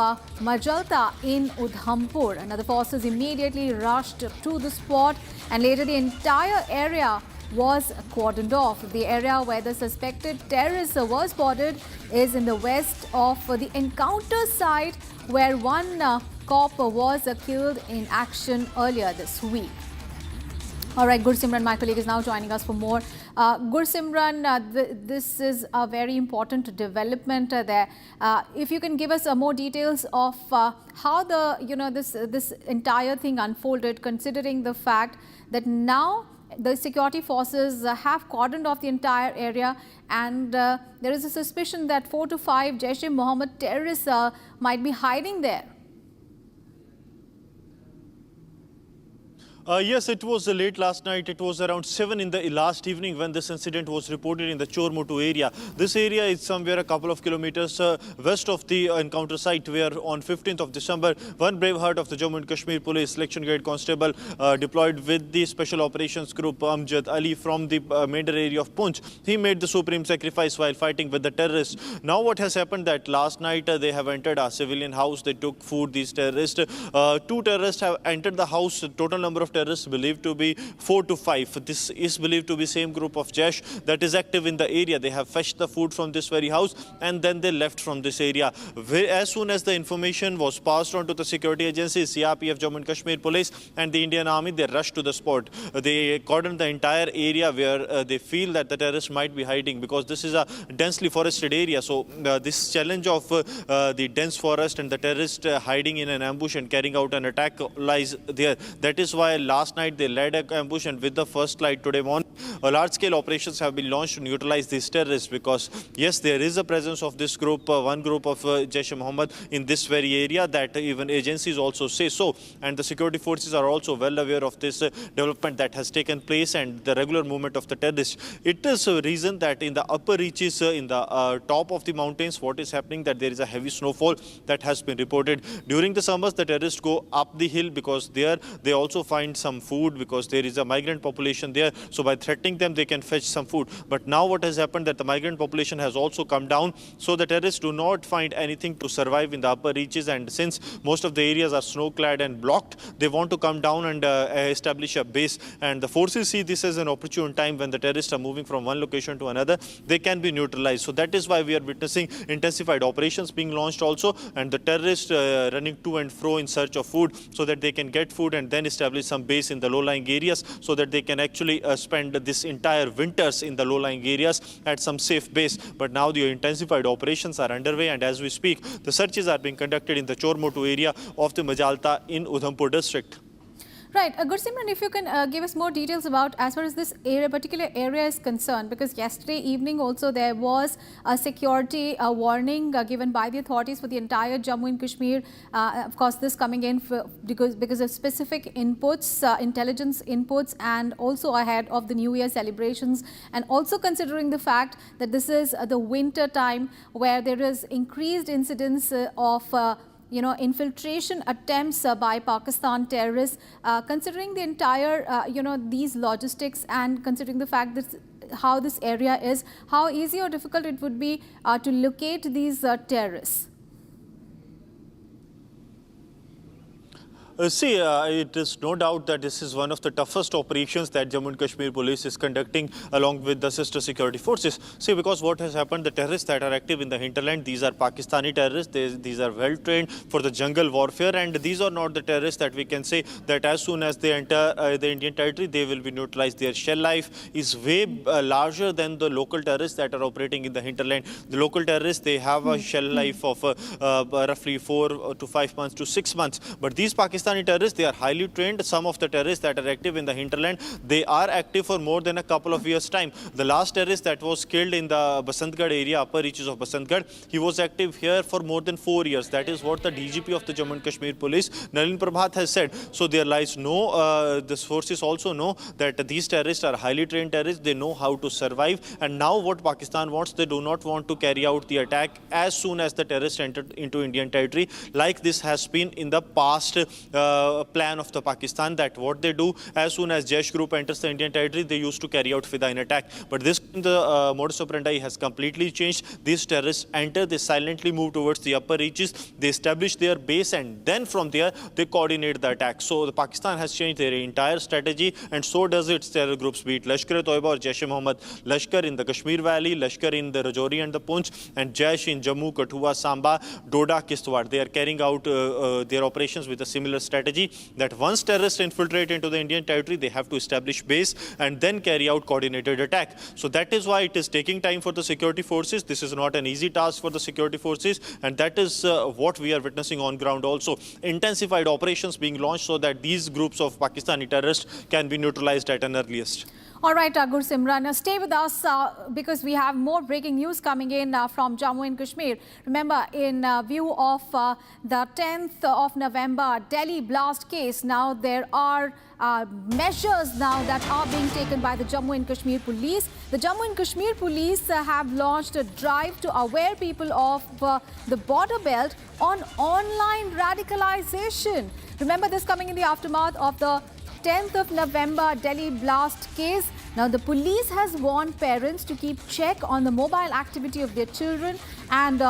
Majalta in Udhampur. And the forces immediately rushed to the spot, and later the entire area was cordoned off. The area where the suspected terrorists were spotted is in the west of the encounter site, where one cop was killed in action earlier this week. All right, Gursimran, my colleague, is now joining us for more. Gursimran, this is a very important development there. If you can give us more details of how this entire thing unfolded, considering the fact that now the security forces have cordoned off the entire area, and there is a suspicion that 4 to 5 Jaish-e-Mohammed terrorists might be hiding there. Yes, it was late last night. It was around 7 in the last evening when this incident was reported in the Chormotu area. This area is somewhere a couple of kilometers west of the encounter site, where on 15th of December, one brave heart of the Jammu and Kashmir Police Selection Grade Constable deployed with the Special Operations Group Amjad Ali from the Mender area of Poonch. He made the supreme sacrifice while fighting with the terrorists. Now what has happened that last night they have entered a civilian house. They took food, these terrorists. 2 terrorists have entered the house. The total number of terrorists believed to be 4 to 5. This is believed to be same group of Jaish that is active in the area. They have fetched the food from this very house and then they left from this area. As soon as the information was passed on to the security agencies, CRPF, Jammu and Kashmir Police and the Indian Army, they rushed to the spot. They cordoned the entire area where they feel that the terrorists might be hiding, because this is a densely forested area. So this challenge of the dense forest and the terrorists hiding in an ambush and carrying out an attack lies there. That is why last night they led an ambush, and with the first light today morning, large-scale operations have been launched to neutralize these terrorists, because yes, there is a presence of this group, one group of Jaish-e-Mohammed in this very area, that even agencies also say so, and the security forces are also well aware of this development that has taken place and the regular movement of the terrorists. It is a reason that in the upper reaches, in the top of the mountains, what is happening, that there is a heavy snowfall that has been reported. During the summers, the terrorists go up the hill, because there they also find some food, because there is a migrant population there. So by threatening them, they can fetch some food. But now what has happened, that the migrant population has also come down. So the terrorists do not find anything to survive in the upper reaches. And since most of the areas are snow-clad and blocked, they want to come down and establish a base. And the forces see this as an opportune time when the terrorists are moving from one location to another. They can be neutralized. So that is why we are witnessing intensified operations being launched also, and the terrorists running to and fro in search of food, so that they can get food and then establish some base in the low-lying areas, so that they can actually spend this entire winters in the low-lying areas at some safe base. But now the intensified operations are underway, and as we speak, the searches are being conducted in the Chormotu area of the Majalta in Udhampur district. Right. Gursimran, if you can give us more details about as far as this area, particular area is concerned, because yesterday evening also there was a security warning given by the authorities for the entire Jammu and Kashmir. Of course, this coming in because of specific inputs, intelligence inputs, and also ahead of the New Year celebrations, and also considering the fact that this is the winter time where there is increased incidence of infiltration attempts by Pakistan terrorists. Considering the entire, these logistics, and considering the fact that how this area is, how easy or difficult it would be to locate these terrorists? It is no doubt that this is one of the toughest operations that Jammu and Kashmir Police is conducting along with the sister security forces. Because what has happened, the terrorists that are active in the hinterland, these are Pakistani terrorists. These are well trained for the jungle warfare, and these are not the terrorists that we can say that as soon as they enter the Indian territory, they will be neutralized. Their shell life is way larger than the local terrorists that are operating in the hinterland. The local terrorists, they have a shell life of roughly 4 to 5 months to 6 months. But these Pakistani terrorists, they are highly trained. Some of the terrorists that are active in the hinterland, they are active for more than a couple of years' time. The last terrorist that was killed in the Basantgarh area, upper reaches of Basantgarh, he was active here for more than 4 years. That is what the DGP of the Jammu and Kashmir Police, Nalin Prabhat, has said. So there lies the forces also know that these terrorists are highly trained terrorists. They know how to survive. And now what Pakistan wants, they do not want to carry out the attack as soon as the terrorists entered into Indian territory, like this has been in the past plan of the Pakistan, that what they do as soon as Jaish group enters the Indian territory, they used to carry out Fidain attack. But this the modus operandi has completely changed. These terrorists enter, they silently move towards the upper reaches, they establish their base, and then from there they coordinate the attack. So the Pakistan has changed their entire strategy, and so does its terror groups, be it Lashkar-e-Toiba or Jaish-e-Mohammed. Lashkar in the Kashmir Valley, Lashkar in the Rajouri and the Poonch, and Jaish in Jammu, Kathua, Samba, Doda, Kishtwar. They are carrying out their operations with a similar strategy that once terrorists infiltrate into the Indian territory, they have to establish base and then carry out coordinated attack. So that is why it is taking time for the security forces. This is not an easy task for the security forces, and that is what we are witnessing on ground also. Intensified operations being launched so that these groups of Pakistani terrorists can be neutralized at an earliest. All right, Gursimran, stay with us because we have more breaking news coming in from Jammu and Kashmir. Remember, in view of the 10th of November Delhi blast case, now there are measures now that are being taken by the Jammu and Kashmir police. The Jammu and Kashmir police have launched a drive to aware people of the border belt on online radicalization. Remember this coming in the aftermath of the 10th of November Delhi blast case. Now the police has warned parents to keep check on the mobile activity of their children and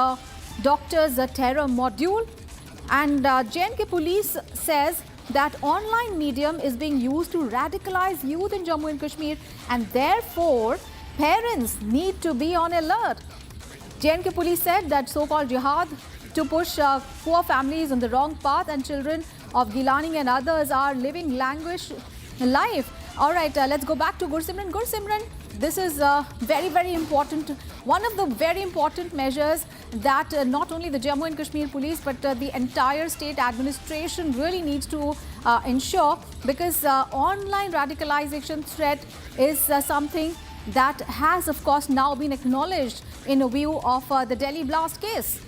doctors' terror module. And JNK police says that online medium is being used to radicalize youth in Jammu and Kashmir, and therefore parents need to be on alert. JNK police said that so-called jihad to push poor families on the wrong path, and children of Gilani and others are living languish life. All right, let's go back to Gursimran. Gursimran, this is very, very important. One of the very important measures that not only the Jammu and Kashmir police but the entire state administration really needs to ensure, because online radicalization threat is something that has, of course, now been acknowledged in view of the Delhi blast case.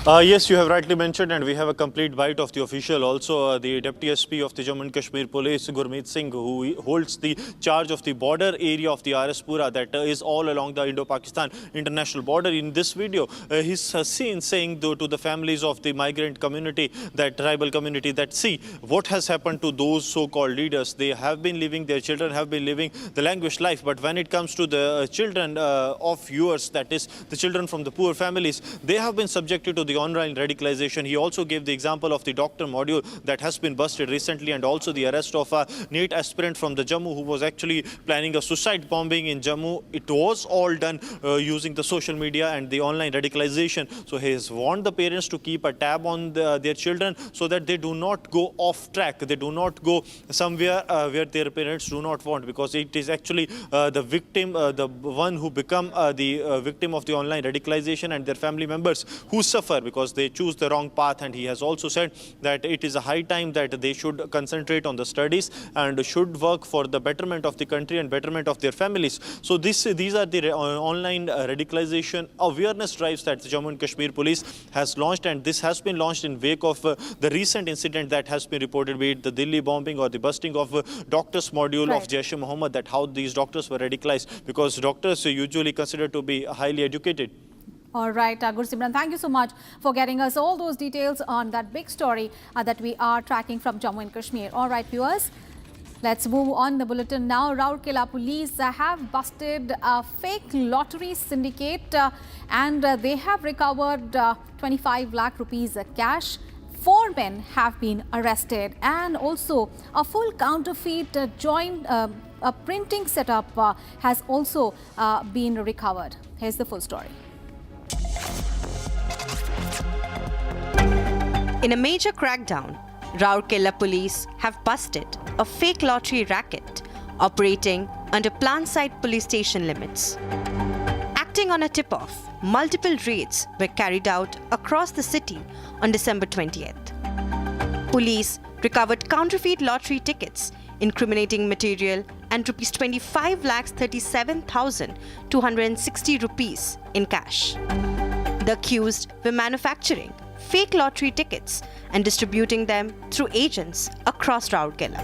Yes, you have rightly mentioned, and we have a complete bite of the official also. The Deputy SP of the Jammu and Kashmir Police, Gurmeet Singh, who holds the charge of the border area of the RS Pura that is all along the Indo-Pakistan international border. In this video, he's seen saying to the families of the migrant community, that tribal community, that see what has happened to those so-called leaders. They have been living, their children have been living the languished life. But when it comes to the children of yours, that is the children from the poor families, they have been subjected to the online radicalization. He also gave the example of the doctor module that has been busted recently, and also the arrest of a NEET aspirant from the Jammu who was actually planning a suicide bombing in Jammu. It was all done using the social media and the online radicalization. So he has warned the parents to keep a tab on their children so that they do not go off track. They do not go somewhere where their parents do not want, because it is actually the victim, the one who become the victim of the online radicalization, and their family members who suffer because they choose the wrong path. And he has also said that it is a high time that they should concentrate on the studies and should work for the betterment of the country and betterment of their families. So these are the online radicalization awareness drives that the Jammu and Kashmir Police has launched, and this has been launched in wake of the recent incident that has been reported, be it the Delhi bombing or the busting of doctors module of Jaish-e-Mohammed, that how these doctors were radicalized, because doctors are usually considered to be highly educated. All right, Gursimran, thank you so much for getting us all those details on that big story that we are tracking from Jammu and Kashmir. All right, viewers, let's move on the bulletin now. Rourkela police have busted a fake lottery syndicate and they have recovered 25 lakh rupees cash. 4 men have been arrested, and also a full counterfeit a printing setup has also been recovered. Here's the full story. In a major crackdown, Rourkela police have busted a fake lottery racket operating under plant-side police station limits. Acting on a tip-off, multiple raids were carried out across the city on December 20th. Police recovered counterfeit lottery tickets, incriminating material, and rupees 25,37,260 rupees in cash. The accused were manufacturing fake lottery tickets and distributing them through agents across Rourkela.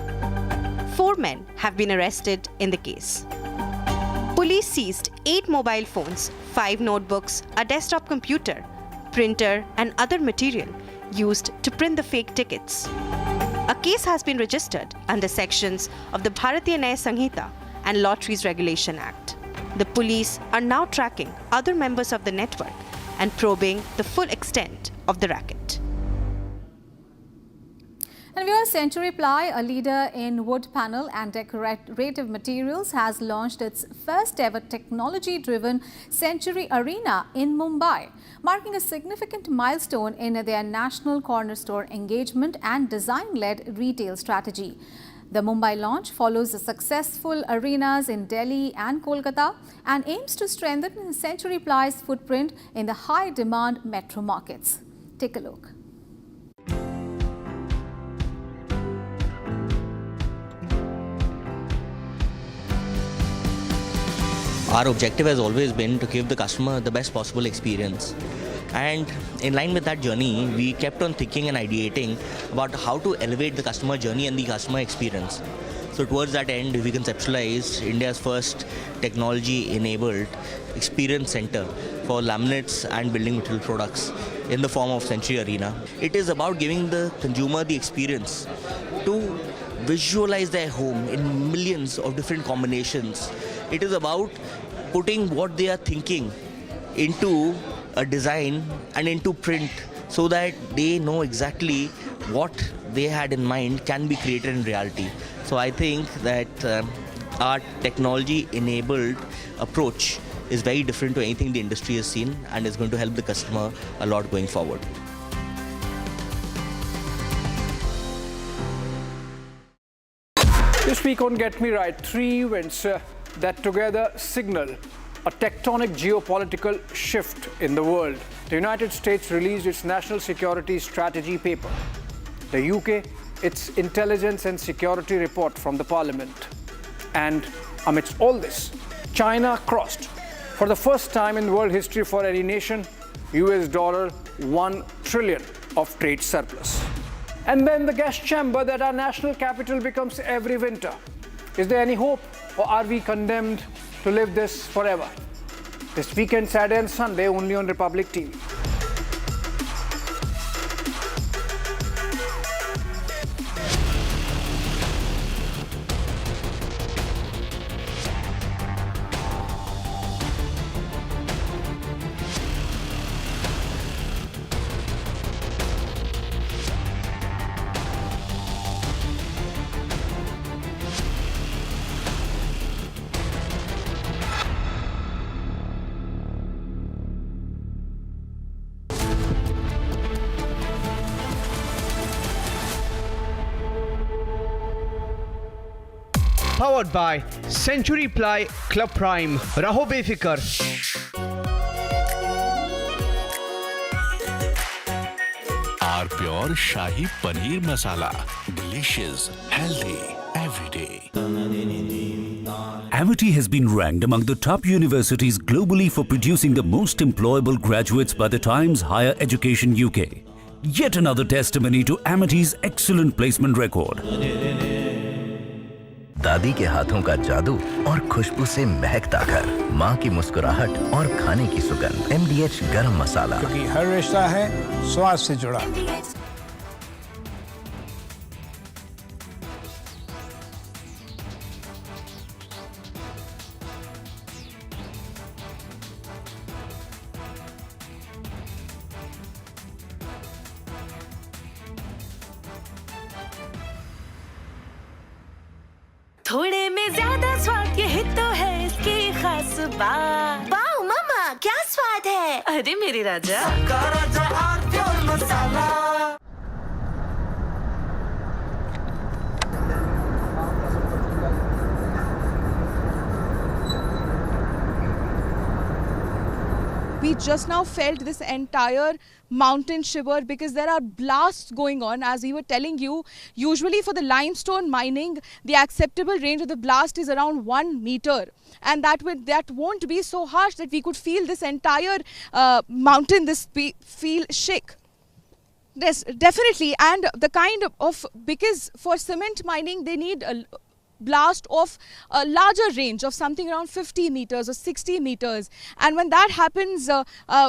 4 men have been arrested in the case. Police seized 8 mobile phones, 5 notebooks, a desktop computer, printer, and other material used to print the fake tickets. A case has been registered under sections of the Bharatiya Nyaya Sanhita and Lotteries Regulation Act. The police are now tracking other members of the network and probing the full extent of the racket. And viewers, Century Ply, a leader in wood panel and decorative materials, has launched its first ever technology-driven Century Arena in Mumbai, marking a significant milestone in their national corner store engagement and design-led retail strategy. The Mumbai launch follows the successful arenas in Delhi and Kolkata and aims to strengthen Century Ply's footprint in the high-demand metro markets. Take a look. Our objective has always been to give the customer the best possible experience. And in line with that journey, we kept on thinking and ideating about how to elevate the customer journey and the customer experience. So towards that end, we conceptualized India's first technology-enabled experience center for laminates and building material products in the form of Century Arena. It is about giving the consumer the experience to visualize their home in millions of different combinations. It is about putting what they are thinking into a design and into print so that they know exactly what they had in mind can be created in reality. So I think that our technology-enabled approach is very different to anything the industry has seen and is going to help the customer a lot going forward. This week on Get Me Right, three events that together signal a tectonic geopolitical shift in the world. The United States released its national security strategy paper. The UK, its intelligence and security report from the parliament. And amidst all this, China crossed, for the first time in world history for any nation, $1 trillion of trade surplus. And then the gas chamber that our national capital becomes every winter. Is there any hope, or are we condemned to live this forever? This weekend, Saturday and Sunday, only on Republic TV. Powered by Century Ply Club Prime. Raho befikar. Our pure Shahi Paneer Masala. Delicious, healthy, every day. Amity has been ranked among the top universities globally for producing the most employable graduates by the Times Higher Education UK. Yet another testimony to Amity's excellent placement record. दादी के हाथों का जादू और खुशबू से महकता घर, माँ की मुस्कुराहट और खाने की सुगंध। MDH गरम मसाला, क्योंकि हर रिश्ता है स्वाद से जुड़ा। थोड़े में ज्यादा स्वाद, यही तो है इसकी खास बात। वाओ मामा, क्या स्वाद है? अरे मेरे राजा, मसाला। We just now felt this entire mountain shiver because there are blasts going on. As we were telling you, usually for the limestone mining, the acceptable range of the blast is around 1 meter. And that won't be so harsh that we could feel this entire mountain, feel shake. Yes, definitely. And the kind of, because for cement mining, they need a blast of a larger range of something around 50 meters or 60 meters. And when that happens,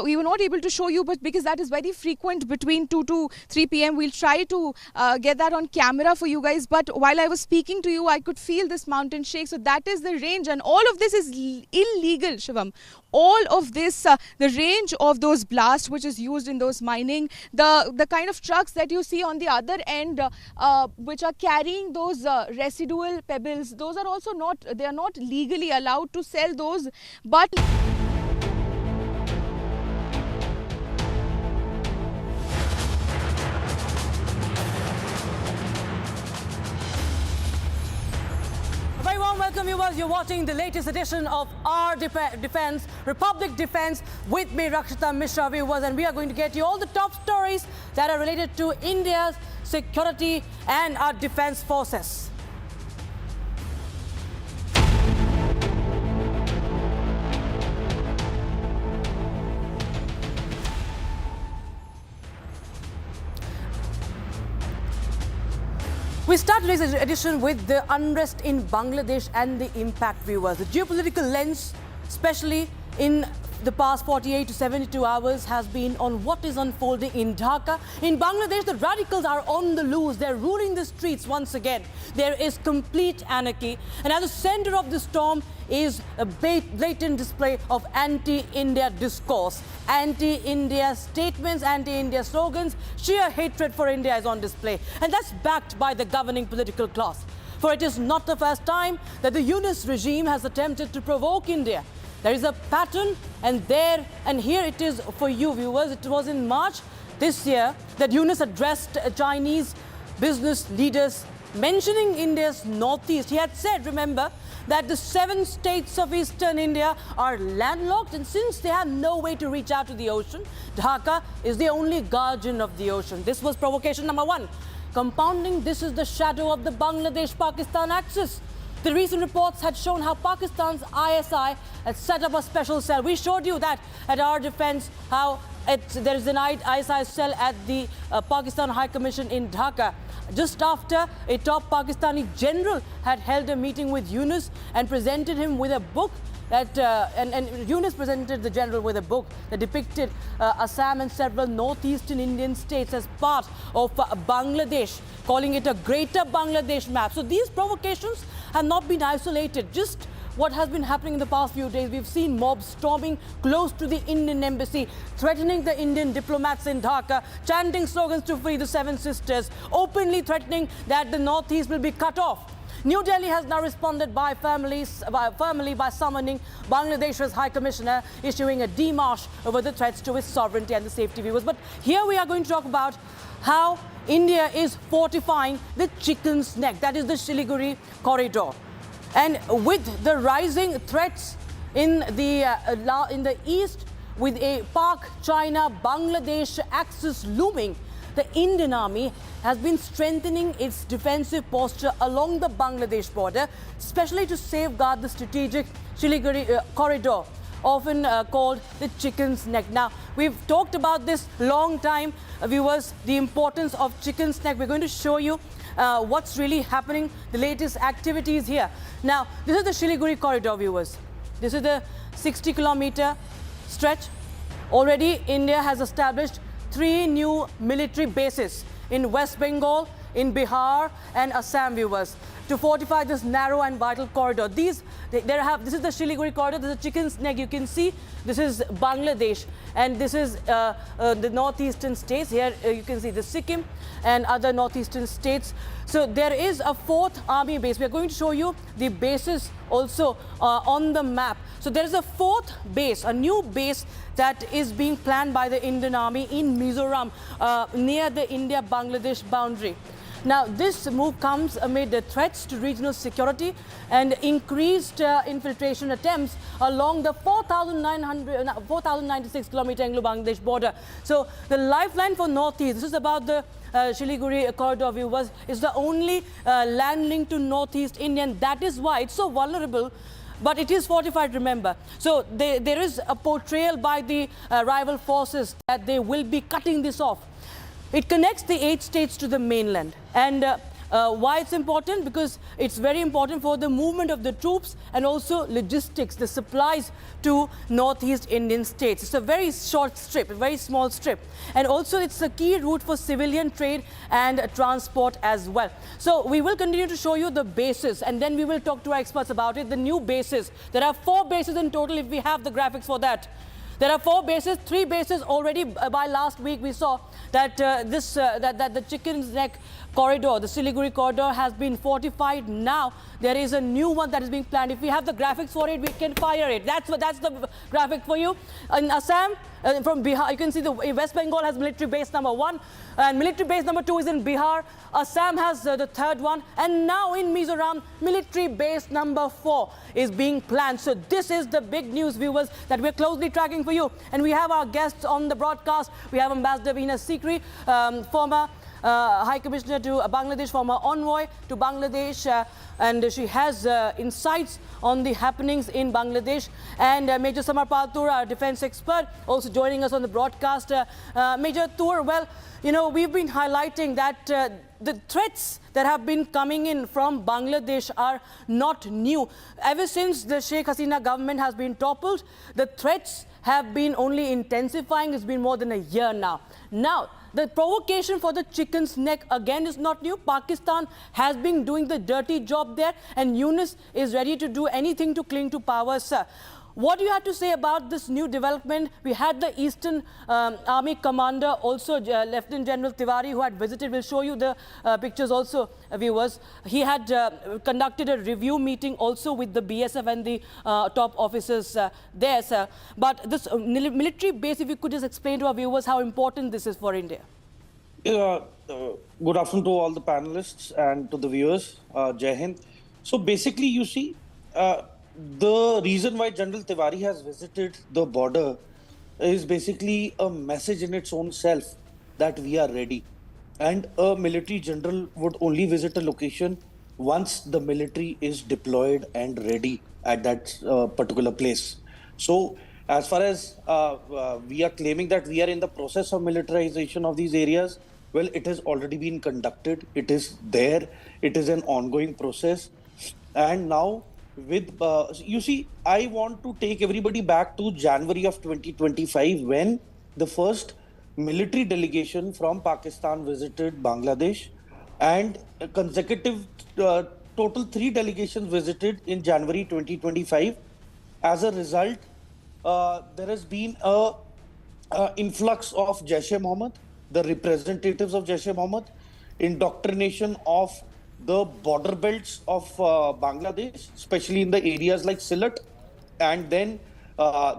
we were not able to show you, but because that is very frequent between 2 to 3 p.m. We'll try to get that on camera for you guys. But while I was speaking to you, I could feel this mountain shake. So that is the range, and all of this is illegal, Shivam. all of this, the range of those blasts which is used in those mining, the kind of trucks that you see on the other end which are carrying those residual pebbles, those are also not, they are not legally allowed to sell those, but Very warm welcome, viewers. You're watching the latest edition of Our Defense, Republic Defense, with me, Rakshita Mishra, viewers, and we are going to get you all the top stories that are related to India's security and our defense forces. We start today's edition with the unrest in Bangladesh and the impact, viewers. The geopolitical lens, especially in the past 48 to 72 hours, has been on what is unfolding in Dhaka. In Bangladesh, the radicals are on the loose. They're ruling the streets once again. There is complete anarchy. And at the center of the storm is a blatant display of anti-India discourse, anti-India statements, anti-India slogans. Sheer hatred for India is on display. And that's backed by the governing political class. For it is not the first time that the Yunus regime has attempted to provoke India. There is a pattern, and here it is for you, viewers. It was in March this year that Yunus addressed Chinese business leaders mentioning India's northeast. He had said, remember, that the 7 states of eastern India are landlocked, and since they have no way to reach out to the ocean, Dhaka is the only guardian of the ocean. This was provocation number 1. Compounding this is the shadow of the Bangladesh-Pakistan axis. The recent reports had shown how Pakistan's ISI had set up a special cell. We showed you that at Our Defense, how there is an ISI cell at the Pakistan High Commission in Dhaka. Just after a top Pakistani general had held a meeting with Yunus and presented him with a book that, and Yunus presented the general with a book that depicted Assam and several northeastern Indian states as part of Bangladesh, calling it a greater Bangladesh map. So these provocations have not been isolated. Just what has been happening in the past few days, we've seen mobs storming close to the Indian embassy, threatening the Indian diplomats in Dhaka, chanting slogans to free the 7 sisters, openly threatening that the northeast will be cut off. New Delhi has now responded firmly by summoning Bangladesh's High Commissioner, issuing a démarche over the threats to its sovereignty and the safety, viewers. But here we are going to talk about how India is fortifying the chicken's neck, that is the Siliguri corridor. And with the rising threats in the east, with a Pak-China-Bangladesh axis looming, the Indian Army has been strengthening its defensive posture along the Bangladesh border, especially to safeguard the strategic Siliguri corridor, often called the chicken's neck. Now, we've talked about this long time, viewers, the importance of chicken's neck. We're going to show you what's really happening, the latest activities here. Now, this is the Siliguri corridor, viewers. This is the 60-kilometer stretch. Already, India has established 3 new military bases in West Bengal, in Bihar and Assam, viewers, to fortify this narrow and vital corridor. This is the Siliguri corridor. This is the chicken's neck. You can see this is Bangladesh, and this is the northeastern states. Here you can see the Sikkim and other northeastern states. So there is a 4th army base. We are going to show you the bases also on the map. So there is a 4th base, a new base that is being planned by the Indian Army in Mizoram, near the India-Bangladesh boundary. Now, this move comes amid the threats to regional security and increased infiltration attempts along the 4,096 kilometer Anglo-Bangladesh border. So, the lifeline for Northeast, this is about the Siliguri corridor, viewers, is the only land link to Northeast India, and that is why it's so vulnerable. But it is fortified, remember. So there is a portrayal by the rival forces that they will be cutting this off. It connects the 8 states to the mainland. And Why it's important? Because it's very important for the movement of the troops and also logistics, the supplies to northeast Indian states. It's a very short strip, a very small strip. And also it's a key route for civilian trade and transport as well. So we will continue to show you the bases and then we will talk to our experts about it, the new bases. There are 4 bases in total if we have the graphics for that. There are 4 bases, 3 bases already by last week. We saw that that the Chicken's Neck corridor, the Siliguri corridor has been fortified. Now there is a new one that is being planned. If we have the graphics for it, we can fire it. That's the graphic for you. In Assam, from Bihar, you can see the West Bengal has military base number 1 and military base number 2 is in Bihar. Assam has the 3rd one, and now in Mizoram, military base number 4 is being planned. So this is the big news, viewers, that we're closely tracking for you. And we have our guests on the broadcast. We have Ambassador Veena Sikri, former High Commissioner to Bangladesh, former envoy to Bangladesh, and she has insights on the happenings in Bangladesh. And Major Samar Paltur, our defense expert, also joining us on the broadcast. Major Tur, well, you know, we've been highlighting that the threats that have been coming in from Bangladesh are not new. Ever since the Sheikh Hasina government has been toppled, the threats have been only intensifying. It's been more than a year now. Now, the provocation for the Chicken's Neck again is not new. Pakistan has been doing the dirty job there, and Yunus is ready to do anything to cling to power, sir. What do you have to say about this new development? We had the Eastern Army Commander, also Lieutenant General Tiwari, who had visited. We'll show you the pictures also, viewers. He had conducted a review meeting also with the BSF and the top officers there, sir. But this military base, if you could just explain to our viewers how important this is for India. Good afternoon to all the panelists and to the viewers. Jai Hind. So basically, you see, the reason why General Tiwari has visited the border is basically a message in its own self that we are ready. And a military general would only visit a location once the military is deployed and ready at that particular place. So as far as we are claiming that we are in the process of militarization of these areas, well, it has already been conducted. It is there. It is an ongoing process. And now, with you see, I want to take everybody back to January of 2025 when the first military delegation from Pakistan visited Bangladesh, and a consecutive total 3 delegations visited in January 2025. As a result, there has been a influx of Jaish-e-Mohammed, the representatives of Jaish-e-Mohammed, indoctrination of the border belts of Bangladesh, especially in the areas like Sylhet, and then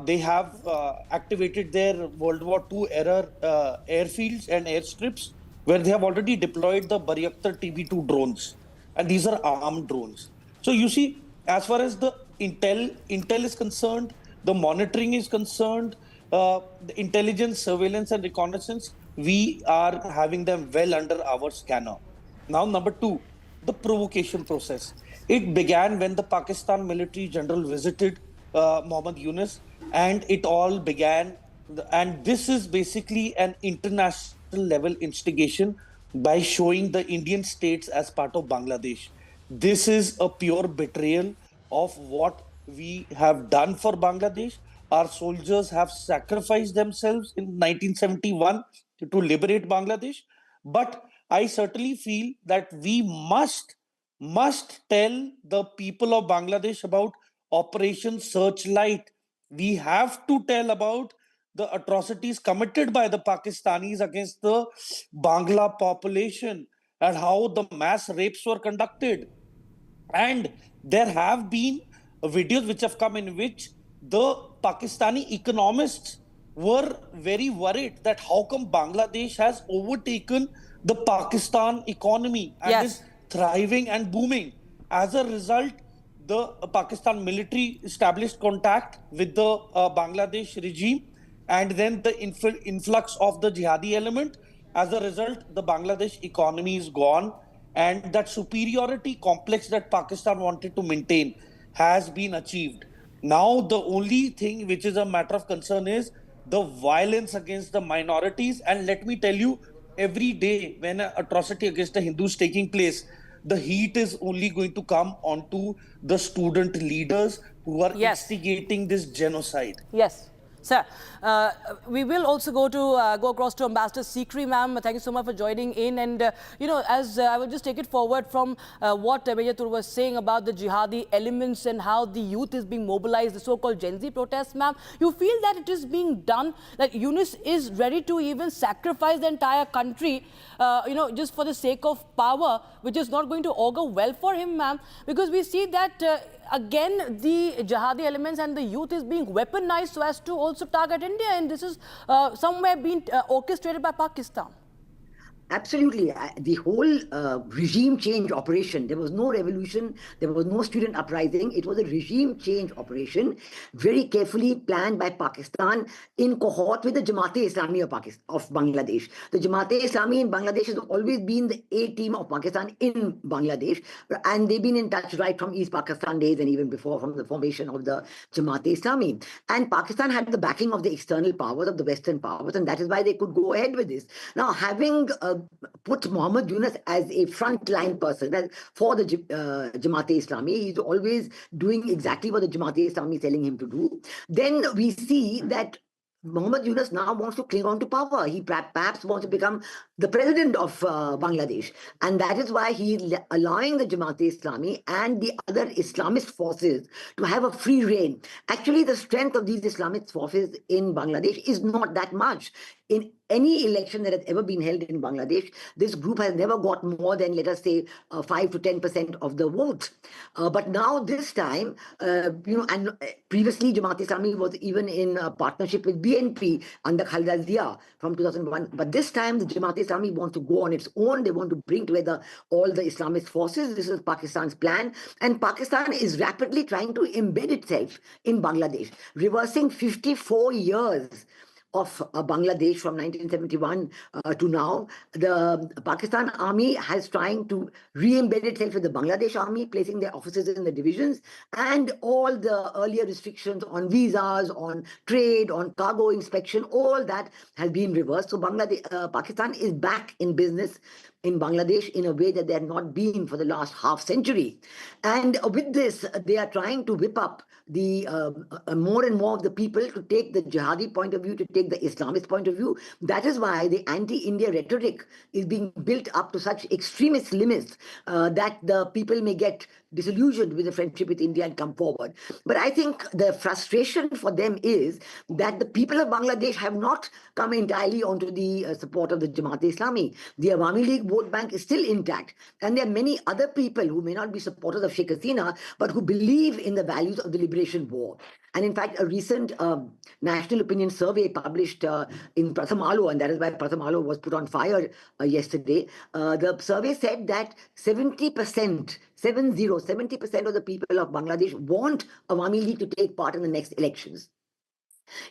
they have activated their World War II era airfields and airstrips where they have already deployed the Baryaktar TB2 drones, and these are armed drones. So you see, as far as the intel is concerned, the monitoring is concerned, the intelligence, surveillance and reconnaissance, we are having them well under our scanner. Now, number 2, the provocation process. It began when the Pakistan military general visited Mohammad Yunus, and it all began. And this is basically an international level instigation by showing the Indian states as part of Bangladesh. This is a pure betrayal of what we have done for Bangladesh. Our soldiers have sacrificed themselves in 1971 to liberate Bangladesh. But I certainly feel that we must tell the people of Bangladesh about Operation Searchlight. We have to tell about the atrocities committed by the Pakistanis against the Bangla population and how the mass rapes were conducted. And there have been videos which have come in which the Pakistani economists were very worried that how come Bangladesh has overtaken the Pakistan economy and is thriving and booming. As a result, the Pakistan military established contact with the Bangladesh regime, and then the influx of the jihadi element. As a result, the Bangladesh economy is gone, and that superiority complex that Pakistan wanted to maintain has been achieved. Now, the only thing which is a matter of concern is the violence against the minorities. And let me tell you, every day when an atrocity against a Hindu is taking place, the heat is only going to come onto the student leaders who are instigating this genocide. Yes. Sir, we will also go across to Ambassador Sikri, ma'am. Thank you so much for joining in. And, as I will just take it forward from what Major Tur was saying about the jihadi elements and how the youth is being mobilized, the so-called Gen Z protests, ma'am. You feel that it is being done, that Yunus is ready to even sacrifice the entire country, just for the sake of power, which is not going to augur well for him, ma'am. Because we see that again, the jihadi elements and the youth is being weaponized so as to also target India, and this is somewhere being orchestrated by Pakistan. Absolutely. The whole regime change operation, there was no revolution, there was no student uprising. It was a regime change operation, very carefully planned by Pakistan in cohort with the Jamaat-e-Islami of Bangladesh. The Jamaat-e-Islami in Bangladesh has always been the A team of Pakistan in Bangladesh, and they've been in touch right from East Pakistan days and even before, from the formation of the Jamaat-e-Islami. And Pakistan had the backing of the external powers, of the Western powers, and that is why they could go ahead with this. Now, having put Muhammad Yunus as a frontline person for the Jamaat-e-Islami, he's always doing exactly what the Jamaat-e-Islami is telling him to do. Then we see that Muhammad Yunus now wants to cling on to power. He perhaps wants to become the president of Bangladesh. And that is why he is allowing the Jamaat-e-Islami and the other Islamist forces to have a free reign. Actually, the strength of these Islamist forces in Bangladesh is not that much. In any election that has ever been held in Bangladesh, this group has never got more than, let us say, 5 to 10% of the vote. But now this time, and previously Jamaat-e-Islami was even in partnership with BNP under Khalida Zia from 2001. But this time, the Jamaat-e-Islami wants to go on its own. They want to bring together all the Islamist forces. This is Pakistan's plan. And Pakistan is rapidly trying to embed itself in Bangladesh, reversing 54 years of Bangladesh from 1971 to now. The Pakistan army has trying to re-embed itself with the Bangladesh army, placing their officers in the divisions, and all the earlier restrictions on visas, on trade, on cargo inspection, all that has been reversed. So Pakistan is back in business in Bangladesh in a way that they had not been for the last half century. And with this, they are trying to whip up the more and more of the people to take the jihadi point of view, to take the Islamist point of view. That is why the anti-India rhetoric is being built up to such extremist limits that the people may get disillusioned with the friendship with India and come forward. But I think the frustration for them is that the people of Bangladesh have not come entirely onto the support of the Jamaat-e-Islami. The Awami League vote bank is still intact. And there are many other people who may not be supporters of Sheikh Hasina, but who believe in the values of the liberation war. And in fact, a recent national opinion survey published in Pratham, and that is why Pratham was put on fire yesterday, the survey said that 70% of the people of Bangladesh want Awami League to take part in the next elections.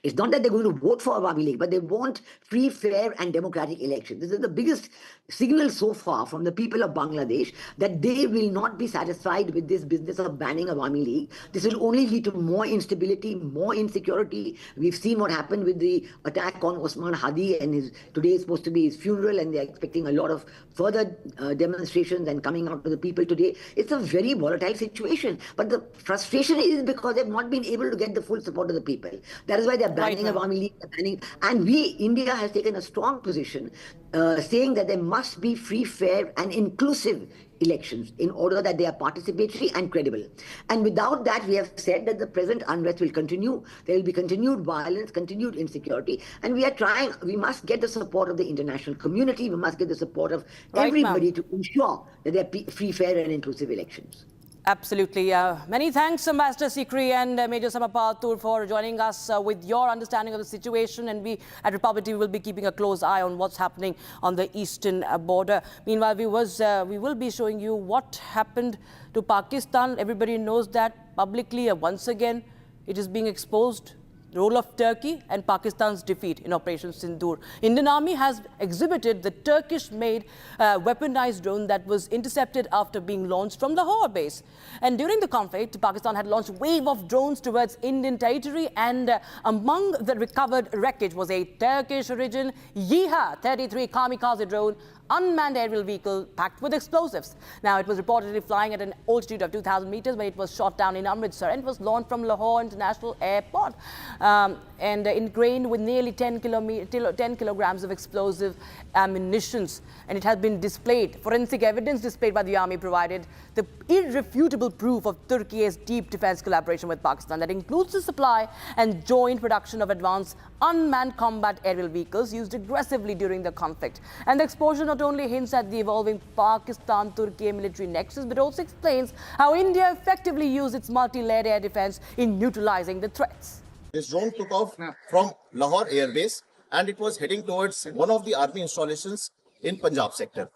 It's not that they're going to vote for Aravalli Hills, but they want free, fair and democratic elections. This is the biggest signal so far from the people of Bangladesh that they will not be satisfied with this business of banning Awami League. This will only lead to more instability, more insecurity. We've seen what happened with the attack on Osman Hadi, and today is supposed to be his funeral, and they're expecting a lot of further demonstrations and coming out to the people today. It's a very volatile situation. But the frustration is because they've not been able to get the full support of the people. That is why they're banning Awami League. And India has taken a strong position saying that there must be free, fair and inclusive elections in order that they are participatory and credible. And without that, we have said that the present unrest will continue. There will be continued violence, continued insecurity. And we must get the support of the international community. We must get the support of everybody to ensure that there are free, fair and inclusive elections. Absolutely. Many thanks, Ambassador Sikri and Major Samapatur, for joining us with your understanding of the situation. And we at Republic TV will be keeping a close eye on what's happening on the eastern border. Meanwhile, viewers, we will be showing you what happened to Pakistan. Everybody knows that publicly. Once again, it is being exposed. the role of Turkey and Pakistan's defeat in Operation Sindoor. Indian Army has exhibited the Turkish-made weaponized drone that was intercepted after being launched from Lahore base. And during the conflict, Pakistan had launched a wave of drones towards Indian territory, and among the recovered wreckage was a Turkish-origin Yeeha 33 kamikaze drone, unmanned aerial vehicle packed with explosives. Now, it was reportedly flying at an altitude of 2,000 meters when it was shot down in Amritsar and was launched from Lahore International Airport and ingrained with nearly 10 kilograms of explosive ammunitions. And it has been displayed, forensic evidence displayed by the army provided the irrefutable proof of Turkey's deep defense collaboration with Pakistan that includes the supply and joint production of advanced unmanned combat aerial vehicles used aggressively during the conflict. And the exposure not only hints at the evolving Pakistan-Turkey military nexus, but also explains how India effectively used its multi-layered air defense in neutralizing the threats. This drone took off from Lahore Air Base and it was heading towards one of the army installations in Punjab sector.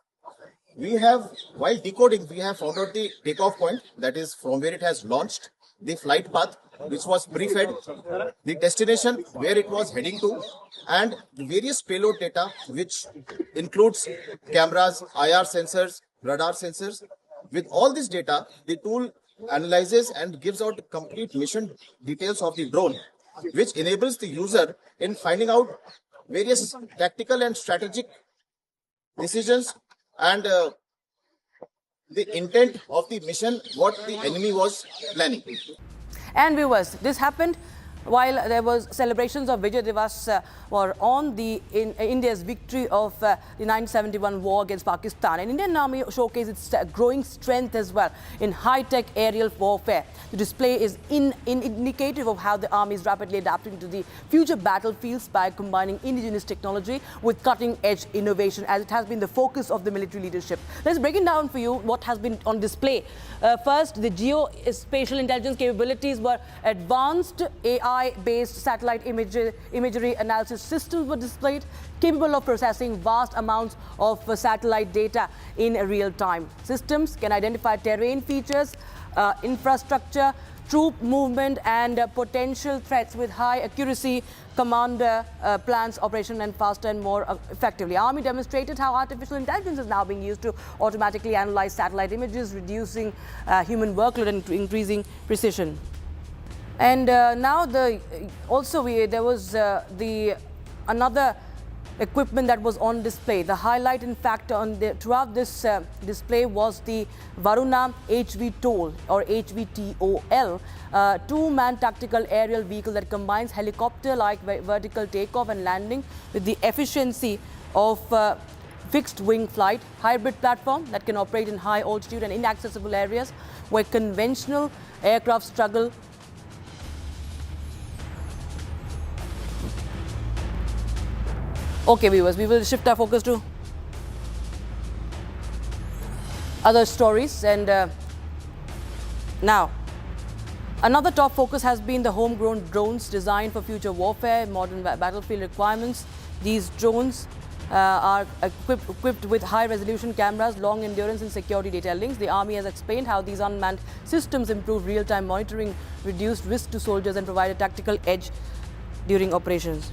While decoding, we have found out the takeoff point, that is from where it has launched, the flight path, which was pre-fed, the destination where it was heading to, and the various payload data, which includes cameras, IR sensors, radar sensors. With all this data, the tool analyzes and gives out complete mission details of the drone, which enables the user in finding out various tactical and strategic decisions and the intent of the mission, what the enemy was planning. And viewers, this happened while there was celebrations of Vijay Diwas were on India's victory of the 1971 war against Pakistan. And Indian Army showcased its growing strength as well in high-tech aerial warfare. The display is indicative of how the Army is rapidly adapting to the future battlefields by combining indigenous technology with cutting-edge innovation, as it has been the focus of the military leadership. Let's break it down for you what has been on display. First, the geospatial intelligence capabilities were advanced AI-based satellite imagery analysis systems were displayed, capable of processing vast amounts of satellite data in real time. Systems can identify terrain features, infrastructure, troop movement, and potential threats with high accuracy. Commander plans operation and faster and more effectively. Army demonstrated how artificial intelligence is now being used to automatically analyze satellite images, reducing human workload and increasing precision. And now there was another equipment that was on display. The highlight, in fact, throughout this display was the Varuna HVTOL or HVTOL, two-man tactical aerial vehicle that combines helicopter-like vertical takeoff and landing with the efficiency of fixed-wing flight, hybrid platform that can operate in high altitude and inaccessible areas where conventional aircraft struggle. Okay, viewers, we will shift our focus to other stories. And now, another top focus has been the homegrown drones designed for future warfare, modern battlefield requirements. These drones are equipped with high-resolution cameras, long endurance and security data links. The Army has explained how these unmanned systems improve real-time monitoring, reduce risk to soldiers and provide a tactical edge during operations.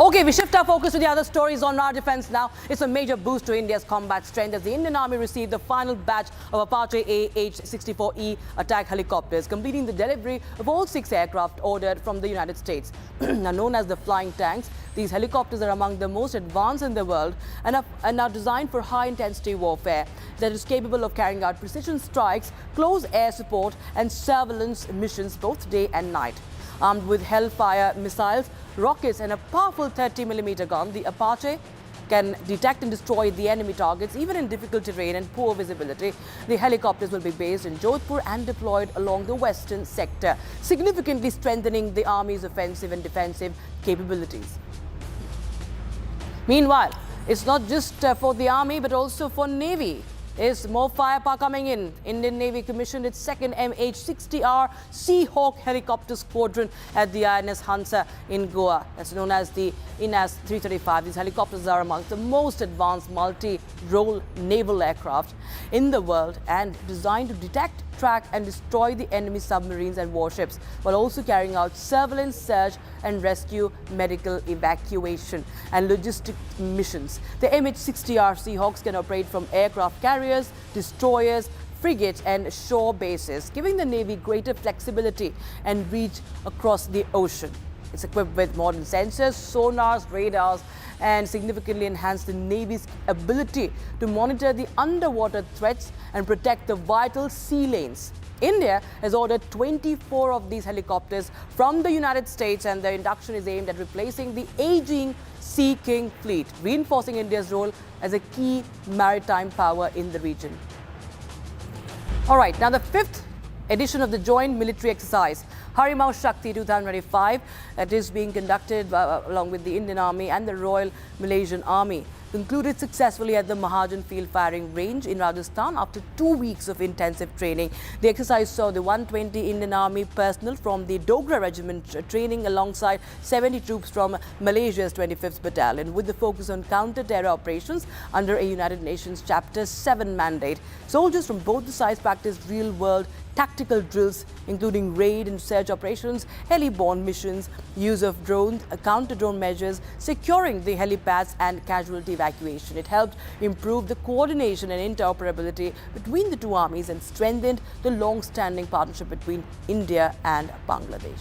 Okay, we shift our focus to the other stories on our defense now. It's a major boost to India's combat strength as the Indian Army received the final batch of Apache AH-64E attack helicopters, completing the delivery of all 6 aircraft ordered from the United States. Now known as the flying tanks, these helicopters are among the most advanced in the world and are designed for high-intensity warfare that is capable of carrying out precision strikes, close air support and surveillance missions both day and night. Armed with Hellfire missiles, rockets and a powerful 30mm gun, the Apache can detect and destroy the enemy targets even in difficult terrain and poor visibility. The helicopters will be based in Jodhpur and deployed along the western sector, significantly strengthening the Army's offensive and defensive capabilities. Meanwhile, it's not just for the Army but also for Navy. is more firepower coming in. Indian Navy commissioned its second MH-60R Seahawk helicopter squadron at the INS Hansa in Goa. That's known as the INS 335. These helicopters are among the most advanced multi-role naval aircraft in the world and designed to detect, track and destroy the enemy submarines and warships, while also carrying out surveillance, search and rescue, medical evacuation and logistic missions. The MH-60R Seahawks can operate from aircraft carriers, destroyers, frigates and shore bases, giving the Navy greater flexibility and reach across the ocean. It's equipped with modern sensors, sonars, radars, and significantly enhanced the Navy's ability to monitor the underwater threats and protect the vital sea lanes. India has ordered 24 of these helicopters from the United States, and their induction is aimed at replacing the aging Sea King fleet, reinforcing India's role as a key maritime power in the region. All right, now the fifth edition of the joint military exercise, Harimau Shakti 2025, that is being conducted along with the Indian Army and the Royal Malaysian Army, concluded successfully at the Mahajan Field Firing Range in Rajasthan after 2 weeks of intensive training. The exercise saw the 120 Indian Army personnel from the Dogra Regiment training alongside 70 troops from Malaysia's 25th Battalion, with the focus on counter-terror operations under a United Nations Chapter 7 mandate. Soldiers from both the sides practiced real-world tactical drills, including raid and search operations, heli-borne missions, use of drones, counter-drone measures, securing the helipads and casualty evacuation. It helped improve the coordination and interoperability between the two armies and strengthened the long-standing partnership between India and Bangladesh.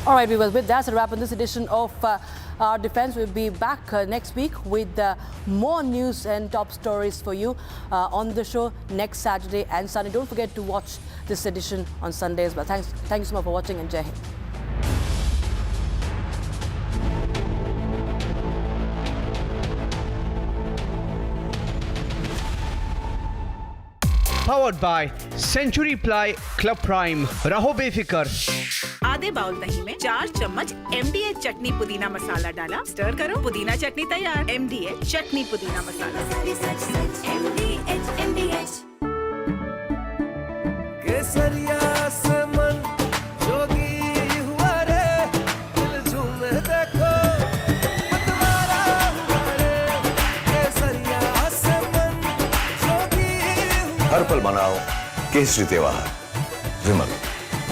All right, viewers, with that's a wrap on this edition of Our Defense. We'll be back next week with more news and top stories for you on the show next Saturday and Sunday. Don't forget to watch this edition on Sunday as well. Thank you so much for watching, and Jai Hind. Powered by Century Ply Club Prime. Raho befikar. आधे bowl दही में 4 चम्मच MDH चटनी पुदीना मसाला डाला, stir करो, पुदीना चटनी तैयार। MDH चटनी पुदीना मसाला। MDH केसरिया से मन जोगी हुआ रे, दिल झूमे देखो मतवारा हुआ रे, केसरिया से मन जोगी हर पल मनाओ केसरी त्योहार। विमल,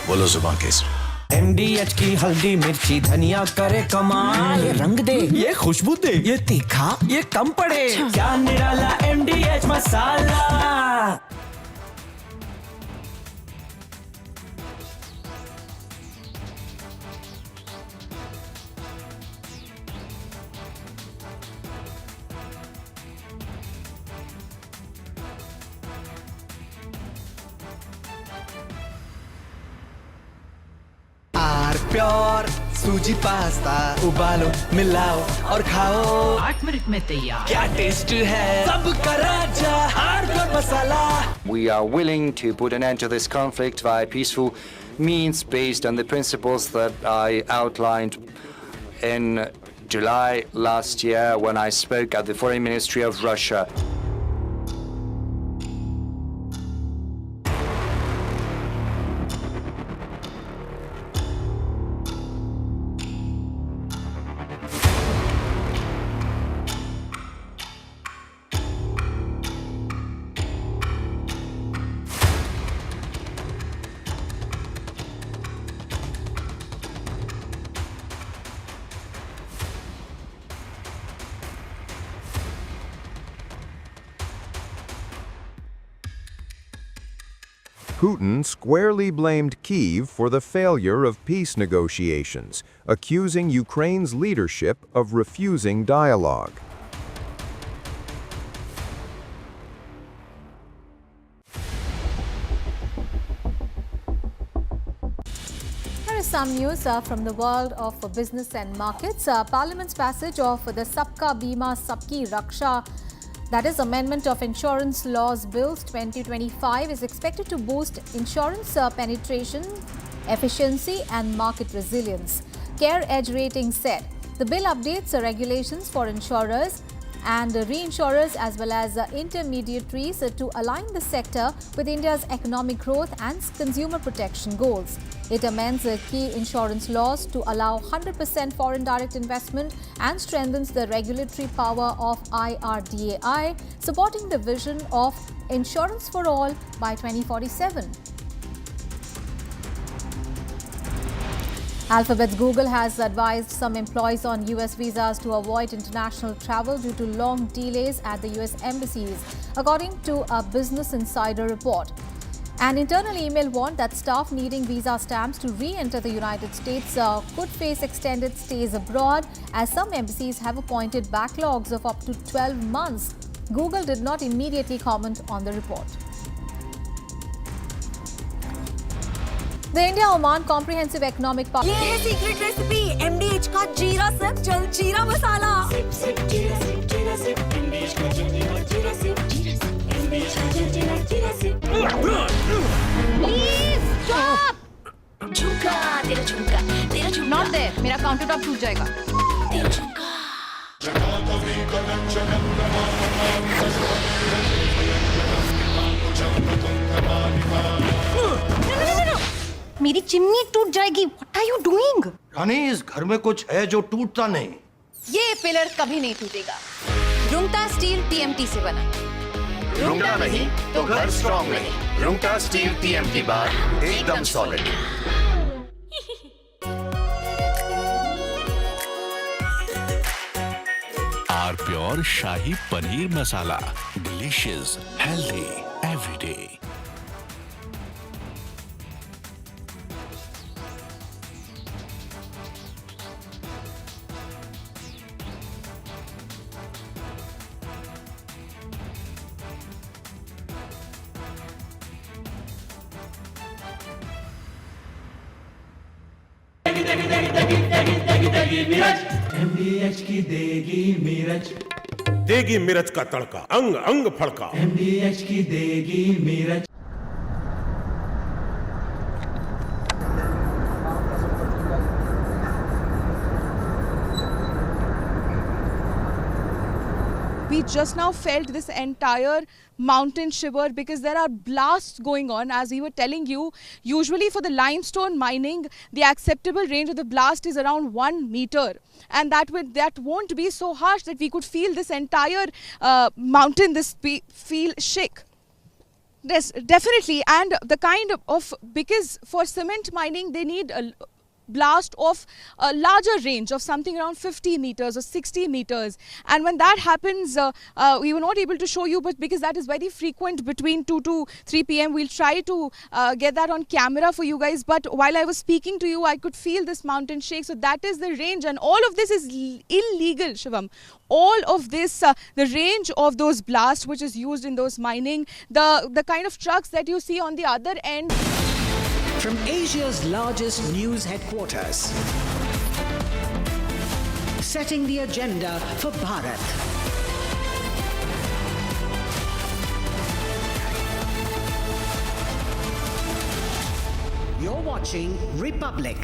बोलो जुबान केसरी। MDH की हल्दी मिर्ची धनिया करे कमाल, ये रंग दे, ये खुशबू दे, ये तीखा, ये कम पड़े, क्या निराला MDH मसाला। प्योर सूजी पास्ता, उबालो, मिलाओ और खाओ, 8 मिनट में तैयार। क्या टेस्ट है, सबका राजा hardcore masala. We are willing to put an end to this conflict via peaceful means based on the principles that I outlined in July last year when I spoke at the Foreign Ministry of Russia. Putin squarely blamed Kyiv for the failure of peace negotiations, accusing Ukraine's leadership of refusing dialogue. Here is some news from the world of business and markets. Parliament's passage of the Sabka Bima Sabki Raksha, that is Amendment of Insurance Laws Bills 2025, is expected to boost insurance penetration, efficiency and market resilience. Care Edge Rating said the bill updates the regulations for insurers and reinsurers as well as intermediaries to align the sector with India's economic growth and consumer protection goals. It amends key insurance laws to allow 100% foreign direct investment and strengthens the regulatory power of IRDAI, supporting the vision of insurance for all by 2047. Alphabet's Google has advised some employees on US visas to avoid international travel due to long delays at the US embassies, according to a Business Insider report. An internal email warned that staff needing visa stamps to re-enter the United States could face extended stays abroad, as some embassies have appointed backlogs of up to 12 months. Google did not immediately comment on the report. The India-Oman Comprehensive Economic Partnership. ये है secret recipe MDH का जीरा sip जल जीरा masala sip sip जीरा sip MDH का जल जीरा सिप MDH का जल जीरा सिप प्लीज स्टॉप झुमका तेरा झुमका नॉट देयर मेरा काउंटर टॉप टूट जाएगा तेरा झुमका मेरी चिमनी टूट जाएगी व्हाट आर यू डूइंग रानी इस घर में कुछ है जो टूटता नहीं ये पिलर कभी नहीं टूटेगा रुंगटा स्टील TMT से बना रुंगटा नहीं तो घर स्ट्रॉन्ग नहीं रुंगटा स्टील TMT बार एकदम solid are pure shahi paneer masala delicious healthy everyday MDH की देगी मिर्च देगी मिर्च का तड़का अंग अंग फड़का MDH की देगी मिर्च We just now felt this entire mountain shiver because there are blasts going on. As we were telling you, usually for the limestone mining, the acceptable range of the blast is around 1 meter. And that won't be so harsh that we could feel this entire mountain, feel shake. Yes, definitely. And the kind of, because for cement mining, they need a blast of a larger range of something around 50 meters or 60 meters, and when that happens we were not able to show you, but because that is very frequent between 2 to 3 p.m. we'll try to get that on camera for you guys. But while I was speaking to you, I could feel this mountain shake. So that is the range, and all of this is illegal, Shivam. All of this, the range of those blasts which is used in those mining, the kind of trucks that you see on the other end. From Asia's largest news headquarters, setting the agenda for Bharat. You're watching Republic.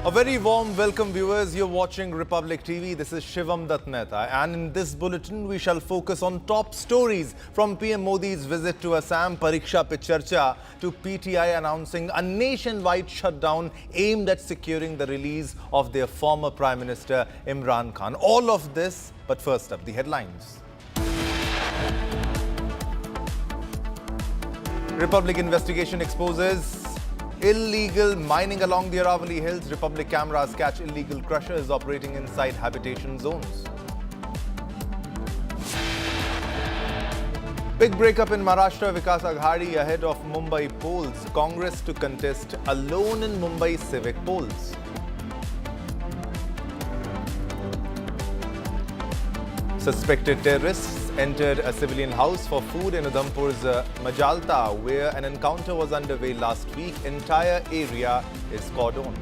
A very warm welcome, viewers. You're watching Republic TV. This is Shivam Datneta, and in this bulletin we shall focus on top stories from PM Modi's visit to Assam, Pariksha Pe Charcha, to PTI announcing a nationwide shutdown aimed at securing the release of their former Prime Minister Imran Khan. All of this, but first up, the headlines. Republic investigation exposes Illegal mining along the Aravalli Hills. Republic cameras catch illegal crushers operating inside habitation zones. Big breakup in Maharashtra. Vikas Aghadi ahead of Mumbai polls. Congress to contest alone in Mumbai civic polls. Suspected terrorists entered a civilian house for food in Udhampur's Majalta, where an encounter was underway last week. Entire area is cordoned.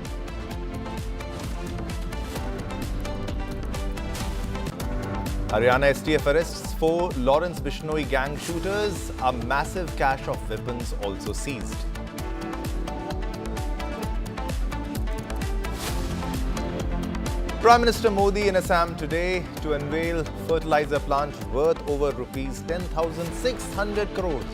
Haryana STF arrests 4 Lawrence Bishnoi gang shooters. A massive cache of weapons also seized. Prime Minister Modi in Assam today to unveil fertilizer plant worth over rupees 10,600 crores.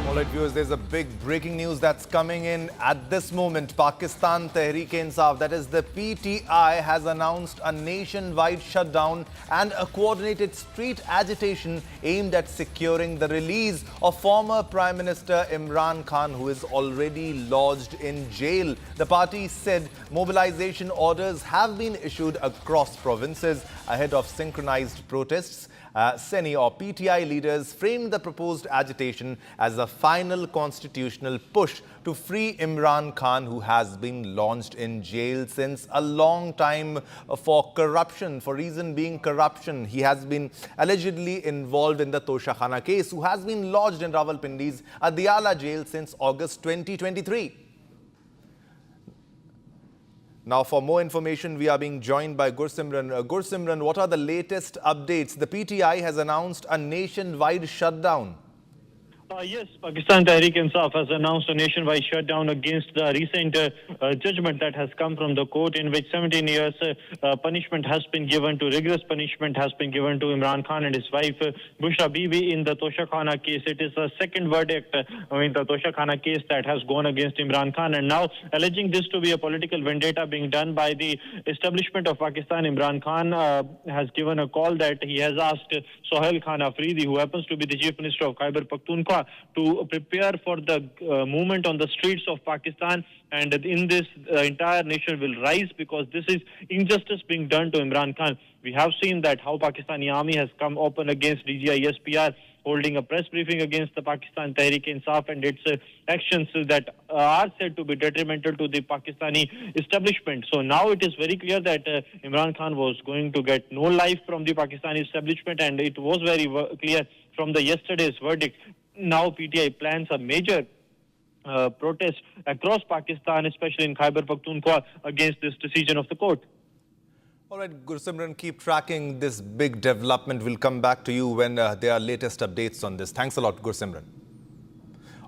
All right, viewers, there's a big breaking news that's coming in at this moment. Pakistan Tehreek-e-Insaf, that is the PTI, has announced a nationwide shutdown and a coordinated street agitation aimed at securing the release of former Prime Minister Imran Khan, who is already lodged in jail. The party said mobilization orders have been issued across provinces ahead of synchronized protests. SENI or PTI leaders framed the proposed agitation as a final constitutional push to free Imran Khan, who has been launched in jail since a long time for corruption. For reason being corruption, he has been allegedly involved in the Toshakhana case, who has been lodged in Rawalpindi's Adiala jail since August 2023. Now, for more information, we are being joined by Gursimran. Gursimran, what are the latest updates? The PTI has announced a nationwide shutdown. Yes, Pakistan Tehreek-e-Insaf has announced a nationwide shutdown against the recent judgment that has come from the court, in which 17 years punishment has been given to, rigorous punishment has been given to Imran Khan and his wife Bushra Bibi in the Toshakhana case. It is a second verdict in the Toshakhana case that has gone against Imran Khan, and now alleging this to be a political vendetta being done by the establishment of Pakistan. Imran Khan has given a call that he has asked Sohail Khan Afridi, who happens to be the Chief Minister of Khyber Pakhtunkhwa, to prepare for the movement on the streets of Pakistan, and in this the entire nation will rise, because this is injustice being done to Imran Khan. We have seen that how Pakistani army has come open against DGI SPR, holding a press briefing against the Pakistan Tehreek-e-Insaf and its actions that are said to be detrimental to the Pakistani establishment. So now it is very clear that Imran Khan was going to get no life from the Pakistani establishment, and it was very clear from the yesterday's verdict. Now PTI plans a major protest across Pakistan, especially in Khyber Pakhtunkhwa, against this decision of the court. All right, Gursimran, keep tracking this big development. We'll come back to you when there are latest updates on this. Thanks a lot, Gursimran.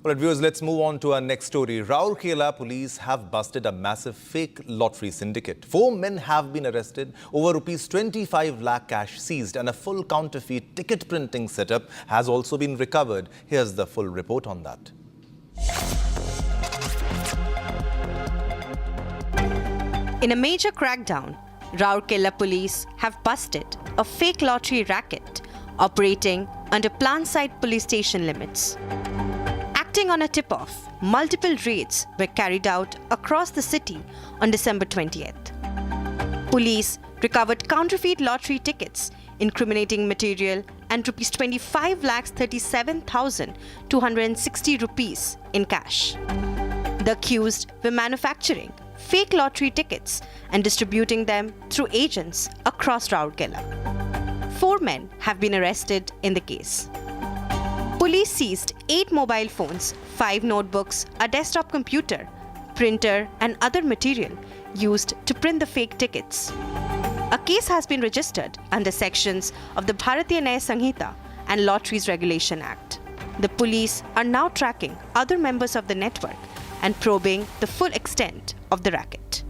All right, viewers, let's move on to our next story. Rourkela police have busted a massive fake lottery syndicate. 4 men have been arrested, over rupees 25 lakh cash seized, and a full counterfeit ticket printing setup has also been recovered. Here's the full report on that. In a major crackdown, Rourkela police have busted a fake lottery racket operating under Planside police station limits. Acting on a tip-off, multiple raids were carried out across the city on December 20th. Police recovered counterfeit lottery tickets, incriminating material, and rupees 25,37,260 rupees in cash. The accused were manufacturing fake lottery tickets and distributing them through agents across Rourkela. 4 men have been arrested in the case. Police seized 8 mobile phones, 5 notebooks, a desktop computer, printer, and other material used to print the fake tickets. A case has been registered under sections of the Bharatiya Nyaya Sanhita and Lotteries Regulation Act. The police are now tracking other members of the network and probing the full extent of the racket.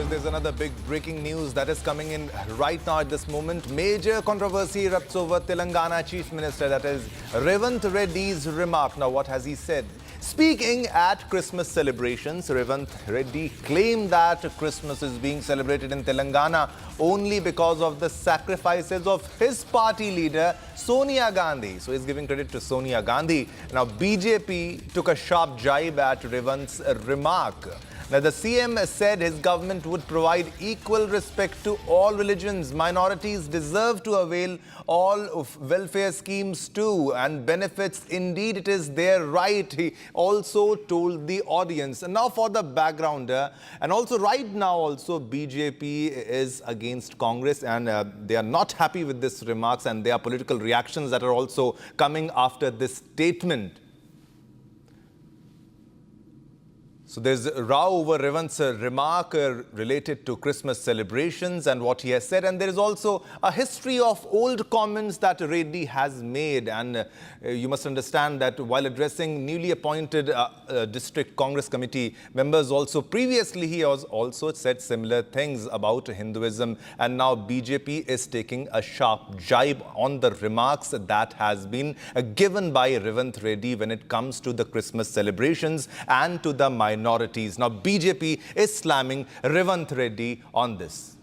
There's another big breaking news that is coming in right now at this moment. Major controversy erupts over Telangana Chief Minister, that is Revant Reddy's remark. Now, what has he said? Speaking at Christmas celebrations, Revanth Reddy claimed that Christmas is being celebrated in Telangana only because of the sacrifices of his party leader, Sonia Gandhi. So he's giving credit to Sonia Gandhi. Now, BJP took a sharp jibe at Revanth's remark. Now, the CM said his government would provide equal respect to all religions. Minorities deserve to avail all of welfare schemes too and benefits. Indeed, it is their right, he also told the audience. And now for the background, and also right now also BJP is against Congress and they are not happy with this remarks, and there are political reactions that are also coming after this statement. So there's a row over Revanth's remark related to Christmas celebrations and what he has said. And there is also a history of old comments that Reddy has made. And you must understand that while addressing newly appointed district Congress committee members also previously, he has also said similar things about Hinduism. And now BJP is taking a sharp jibe on the remarks that has been given by Revanth Reddy when it comes to the Christmas celebrations and to the minorities. Now, BJP is slamming Revanth Reddy on this.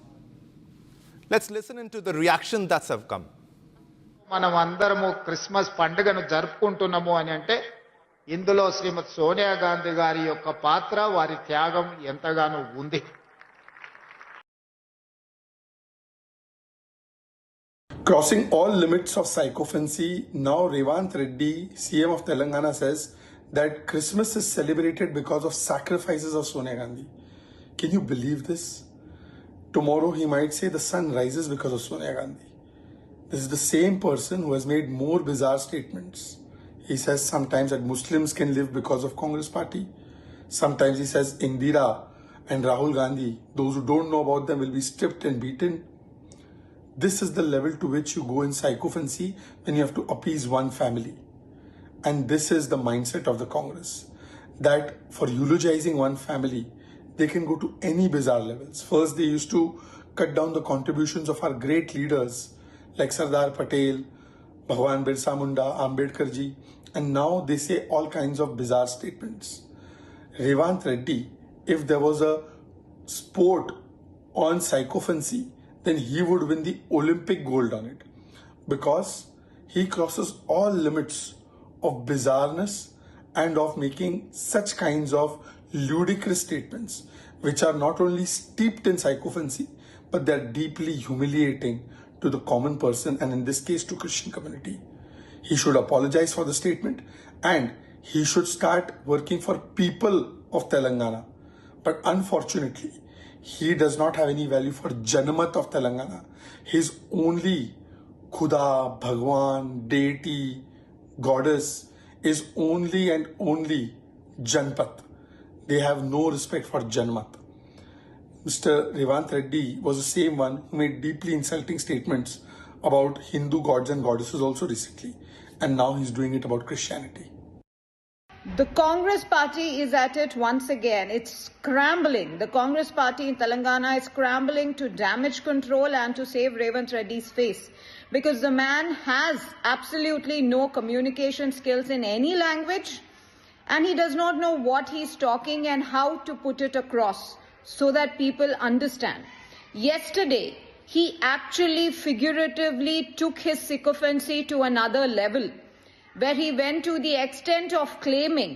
Let's listen into the reaction that's have come. మనమందరము Christmas పండుగను జరుపుకుంటున్నాము అని అంటే ఇందులో శ్రీమతి సోనియా గాంధీ గారి యొక్క పాత్ర, వారి త్యాగం ఎంతగానో ఉంది. Crossing all limits of psychophancy, now Revanth Reddy, CM of Telangana, says that Christmas is celebrated because of sacrifices of Sonia Gandhi. Can you believe this? Tomorrow he might say the sun rises because of Sonia Gandhi. This is the same person who has made more bizarre statements. He says sometimes that Muslims can live because of Congress party. Sometimes he says Indira and Rahul Gandhi, those who don't know about them will be stripped and beaten. This is the level to which you go in psychophancy when you have to appease one family. And this is the mindset of the Congress, that for eulogizing one family, they can go to any bizarre levels. First, they used to cut down the contributions of our great leaders like Sardar Patel, Bhagwan Birsa Munda, Ambedkar ji, and now they say all kinds of bizarre statements. Revanth Reddy, if there was a sport on psychophancy, then he would win the Olympic gold on it, because he crosses all limits of bizarreness and of making such kinds of ludicrous statements, which are not only steeped in psychophancy, but they are deeply humiliating to the common person, and in this case to Christian community. He should apologize for the statement and he should start working for people of Telangana. But unfortunately, he does not have any value for Janamat of Telangana. His only Khuda, Bhagwan, deity, goddess is only and only Janpat. They have no respect for Janmat. Mr. Revanth Reddy was the same one who made deeply insulting statements about Hindu gods and goddesses also recently. And now he's doing it about Christianity. The Congress party is at it once again. It's scrambling. The Congress party in Telangana is scrambling to damage control and to save Revanth Reddy's face, because the man has absolutely no communication skills in any language, and he does not know what he's talking and how to put it across so that people understand. Yesterday, he actually figuratively took his sycophancy to another level, where he went to the extent of claiming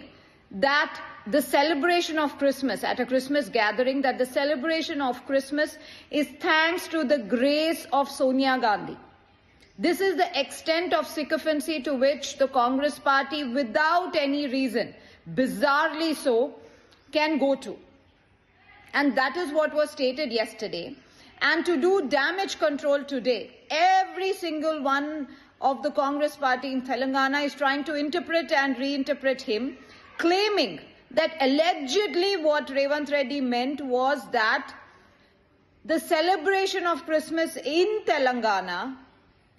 that the celebration of Christmas, at a Christmas gathering, that the celebration of Christmas is thanks to the grace of Sonia Gandhi. This is the extent of sycophancy to which the Congress party, without any reason, bizarrely so, can go to. And that is what was stated yesterday. And to do damage control today, every single one of the Congress party in Telangana is trying to interpret and reinterpret him, claiming that allegedly what Revanth Reddy meant was that the celebration of Christmas in Telangana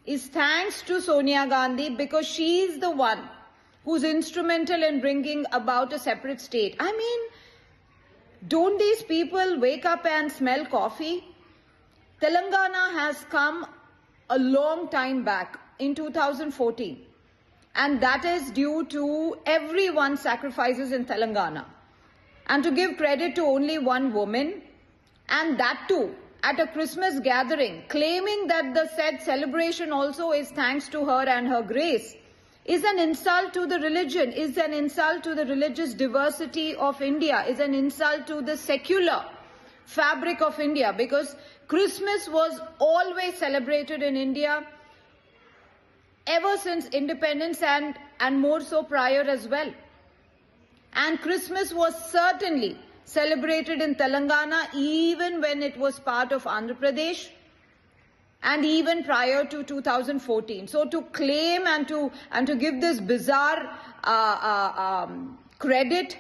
is thanks to Sonia Gandhi because she is the one who's instrumental in bringing about a separate state. I mean, don't these people wake up and smell coffee? Telangana has come a long time back. In 2014, and that is due to everyone's sacrifices in Telangana. And to give credit to only one woman, and that too at a Christmas gathering, claiming that the said celebration also is thanks to her and her grace, is an insult to the religion, is an insult to the religious diversity of India, is an insult to the secular fabric of India, because Christmas was always celebrated in India ever since independence and more so prior as well. And Christmas was certainly celebrated in Telangana even when it was part of Andhra Pradesh and even prior to 2014. So to claim and to give this bizarre credit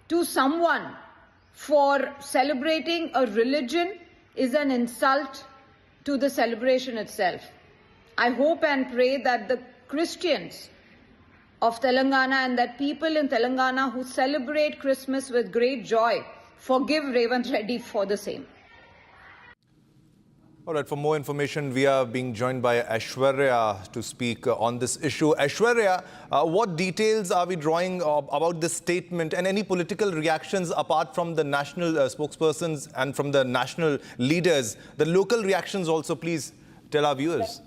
to someone for celebrating a religion is an insult to the celebration itself. I hope and pray that the Christians of Telangana and that people in Telangana who celebrate Christmas with great joy forgive Revanth Reddy for the same. All right, for more information, we are being joined by Aishwarya to speak on this issue. Aishwarya, what details are we drawing about this statement and any political reactions apart from the national spokespersons and from the national leaders? The local reactions also, please tell our viewers.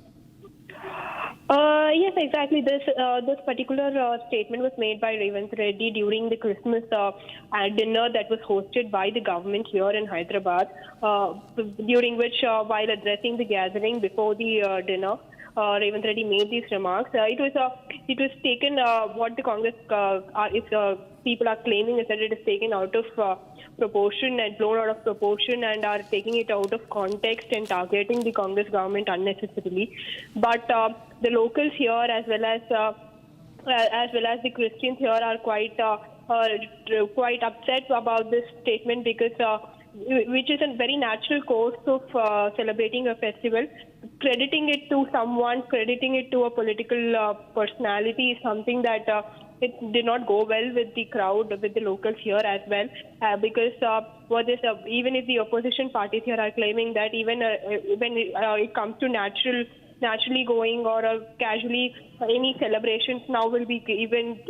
Yes, exactly. This particular statement was made by Revanth Reddy during the Christmas dinner that was hosted by the government here in Hyderabad, during which, while addressing the gathering before the dinner, Revanth Reddy made these remarks. It was taken, what the Congress people are claiming is that it is taken out of proportion and blown out of proportion and are taking it out of context and targeting the Congress government unnecessarily. But the locals here, as well as the Christians here, are quite upset about this statement because which is a very natural course of celebrating a festival. Crediting it to someone, crediting it to a political personality is something that it did not go well with the crowd, with the locals here as well, because even if the opposition parties here are claiming that even when it comes to naturally going or casually any celebrations now will be even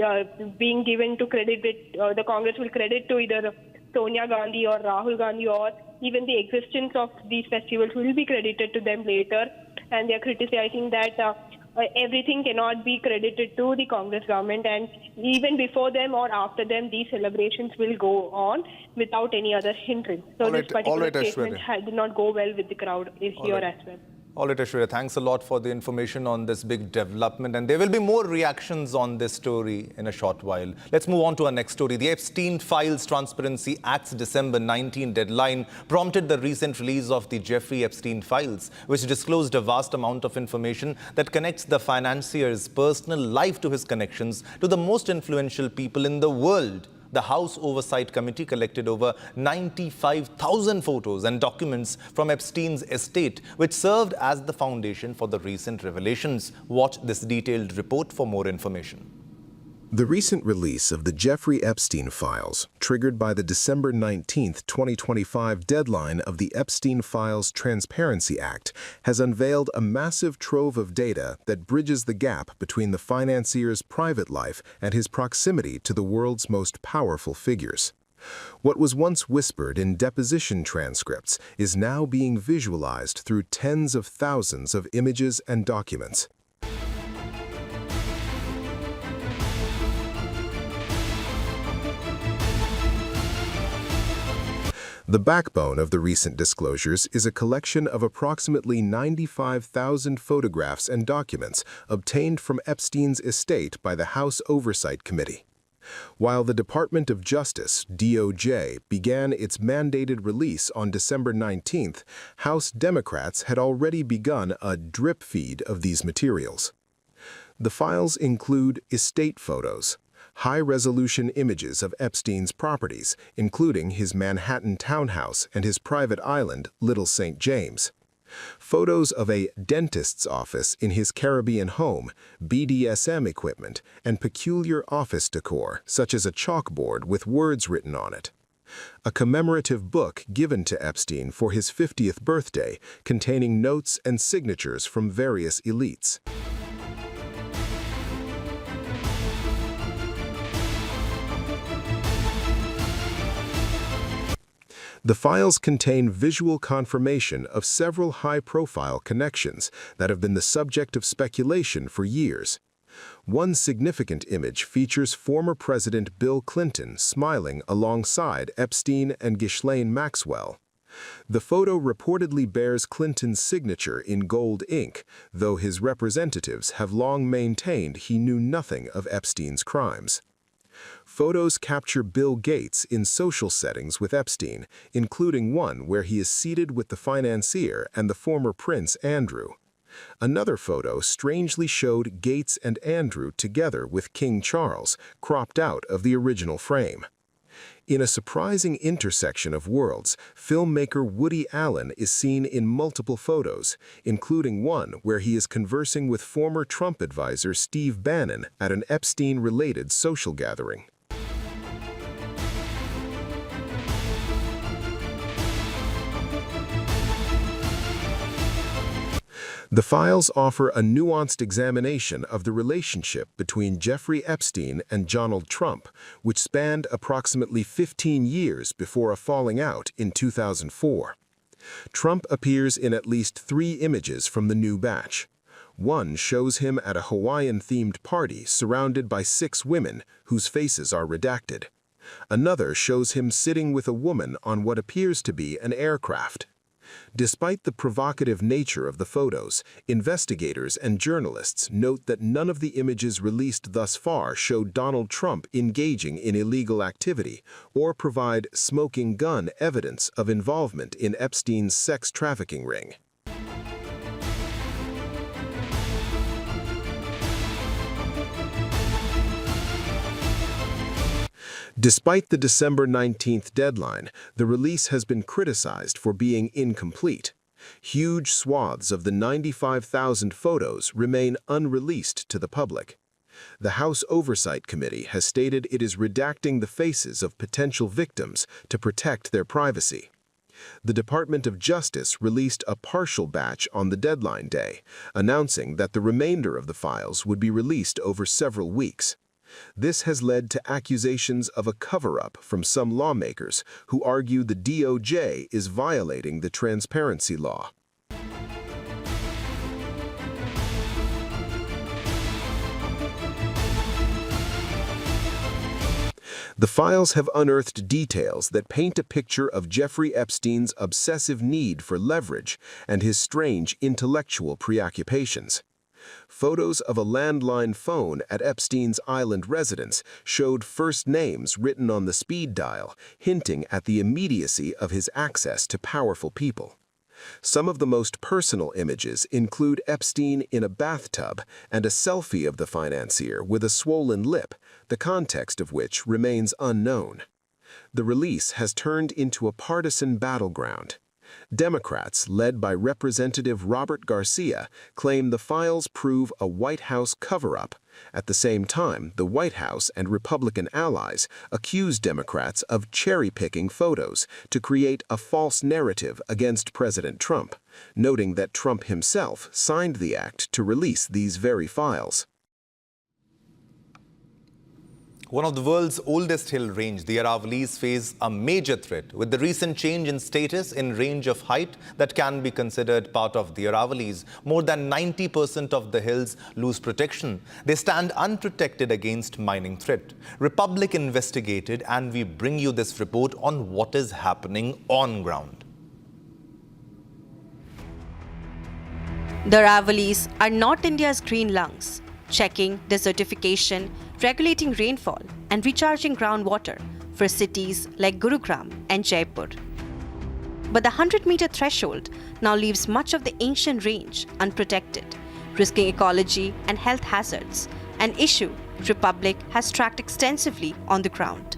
being given to credit, the Congress will credit to either Sonia Gandhi or Rahul Gandhi, or even the existence of these festivals will be credited to them later, and they are criticizing that everything cannot be credited to the Congress government, and even before them or after them, these celebrations will go on without any other hindrance. So this particular statement did not go well with the crowd here as well. All right, Aishwarya, thanks a lot for the information on this big development. And there will be more reactions on this story in a short while. Let's move on to our next story. The Epstein Files Transparency Act's December 19 deadline prompted the recent release of the Jeffrey Epstein Files, which disclosed a vast amount of information that connects the financier's personal life to his connections to the most influential people in the world. The House Oversight Committee collected over 95,000 photos and documents from Epstein's estate, which served as the foundation for the recent revelations. Watch this detailed report for more information. The recent release of the Jeffrey Epstein files, triggered by the December 19, 2025 deadline of the Epstein Files Transparency Act, has unveiled a massive trove of data that bridges the gap between the financier's private life and his proximity to the world's most powerful figures. What was once whispered in deposition transcripts is now being visualized through tens of thousands of images and documents. The backbone of the recent disclosures is a collection of approximately 95,000 photographs and documents obtained from Epstein's estate by the House Oversight Committee. While the Department of Justice, DOJ, began its mandated release on December 19th, House Democrats had already begun a drip feed of these materials. The files include estate photos, high-resolution images of Epstein's properties, including his Manhattan townhouse and his private island, Little St. James. Photos of a dentist's office in his Caribbean home, BDSM equipment, and peculiar office decor, such as a chalkboard with words written on it. A commemorative book given to Epstein for his 50th birthday, containing notes and signatures from various elites. The files contain visual confirmation of several high-profile connections that have been the subject of speculation for years. One significant image features former President Bill Clinton smiling alongside Epstein and Ghislaine Maxwell. The photo reportedly bears Clinton's signature in gold ink, though his representatives have long maintained he knew nothing of Epstein's crimes. Photos capture Bill Gates in social settings with Epstein, including one where he is seated with the financier and the former Prince Andrew. Another photo strangely showed Gates and Andrew together with King Charles, cropped out of the original frame. In a surprising intersection of worlds, filmmaker Woody Allen is seen in multiple photos, including one where he is conversing with former Trump advisor Steve Bannon at an Epstein-related social gathering. The files offer a nuanced examination of the relationship between Jeffrey Epstein and Donald Trump, which spanned approximately 15 years before a falling out in 2004. Trump appears in at least 3 images from the new batch. One shows him at a Hawaiian-themed party surrounded by 6 women whose faces are redacted. Another shows him sitting with a woman on what appears to be an aircraft. Despite the provocative nature of the photos, investigators and journalists note that none of the images released thus far show Donald Trump engaging in illegal activity or provide smoking gun evidence of involvement in Epstein's sex trafficking ring. Despite the December 19th deadline, the release has been criticized for being incomplete. Huge swaths of the 95,000 photos remain unreleased to the public. The House Oversight Committee has stated it is redacting the faces of potential victims to protect their privacy. The Department of Justice released a partial batch on the deadline day, announcing that the remainder of the files would be released over several weeks. This has led to accusations of a cover-up from some lawmakers who argue the DOJ is violating the transparency law. The files have unearthed details that paint a picture of Jeffrey Epstein's obsessive need for leverage and his strange intellectual preoccupations. Photos of a landline phone at Epstein's island residence showed first names written on the speed dial, hinting at the immediacy of his access to powerful people. Some of the most personal images include Epstein in a bathtub and a selfie of the financier with a swollen lip, the context of which remains unknown. The release has turned into a partisan battleground. Democrats, led by Representative Robert Garcia, claim the files prove a White House cover-up. At the same time, the White House and Republican allies accuse Democrats of cherry-picking photos to create a false narrative against President Trump, noting that Trump himself signed the act to release these very files. One of the world's oldest hill range, the Aravallis, face a major threat with the recent change in status in range of height that can be considered part of the Aravallis. More than 90% of the hills lose protection. They stand unprotected against mining threat. Republic investigated, and we bring you this report on what is happening on ground. The Aravallis are not India's green lungs, checking desertification, regulating rainfall, and recharging groundwater for cities like Gurugram and Jaipur. But the 100-meter threshold now leaves much of the ancient range unprotected, risking ecology and health hazards, an issue Republic has tracked extensively on the ground.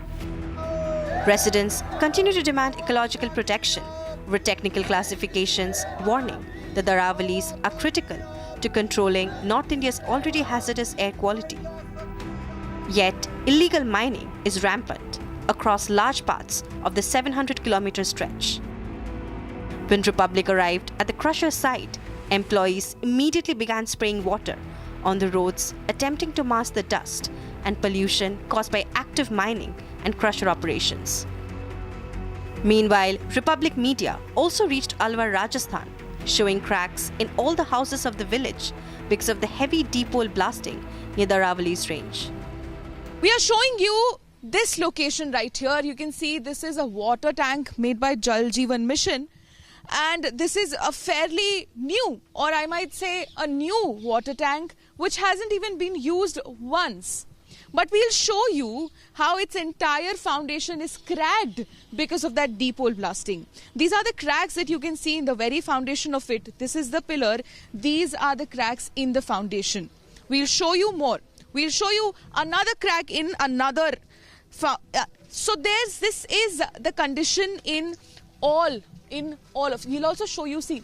Residents continue to demand ecological protection, with technical classifications warning that the Aravallis are critical to controlling North India's already hazardous air quality. Yet, illegal mining is rampant across large parts of the 700-kilometer stretch. When Republic arrived at the crusher site, employees immediately began spraying water on the roads, attempting to mask the dust and pollution caused by active mining and crusher operations. Meanwhile, Republic media also reached Alwar, Rajasthan, showing cracks in all the houses of the village because of the heavy dipole blasting near the Aravallis range. We are showing you this location right here. You can see this is a water tank made by Jal Jeevan Mission, and this is a fairly new, or I might say a new water tank which hasn't even been used once. But we'll show you how its entire foundation is cracked because of that dipole blasting. These are the cracks that you can see in the very foundation of it. This is the pillar. These are the cracks in the foundation. We'll show you more. We'll show you another crack in another. So this is the condition in all of. We'll also show you, see,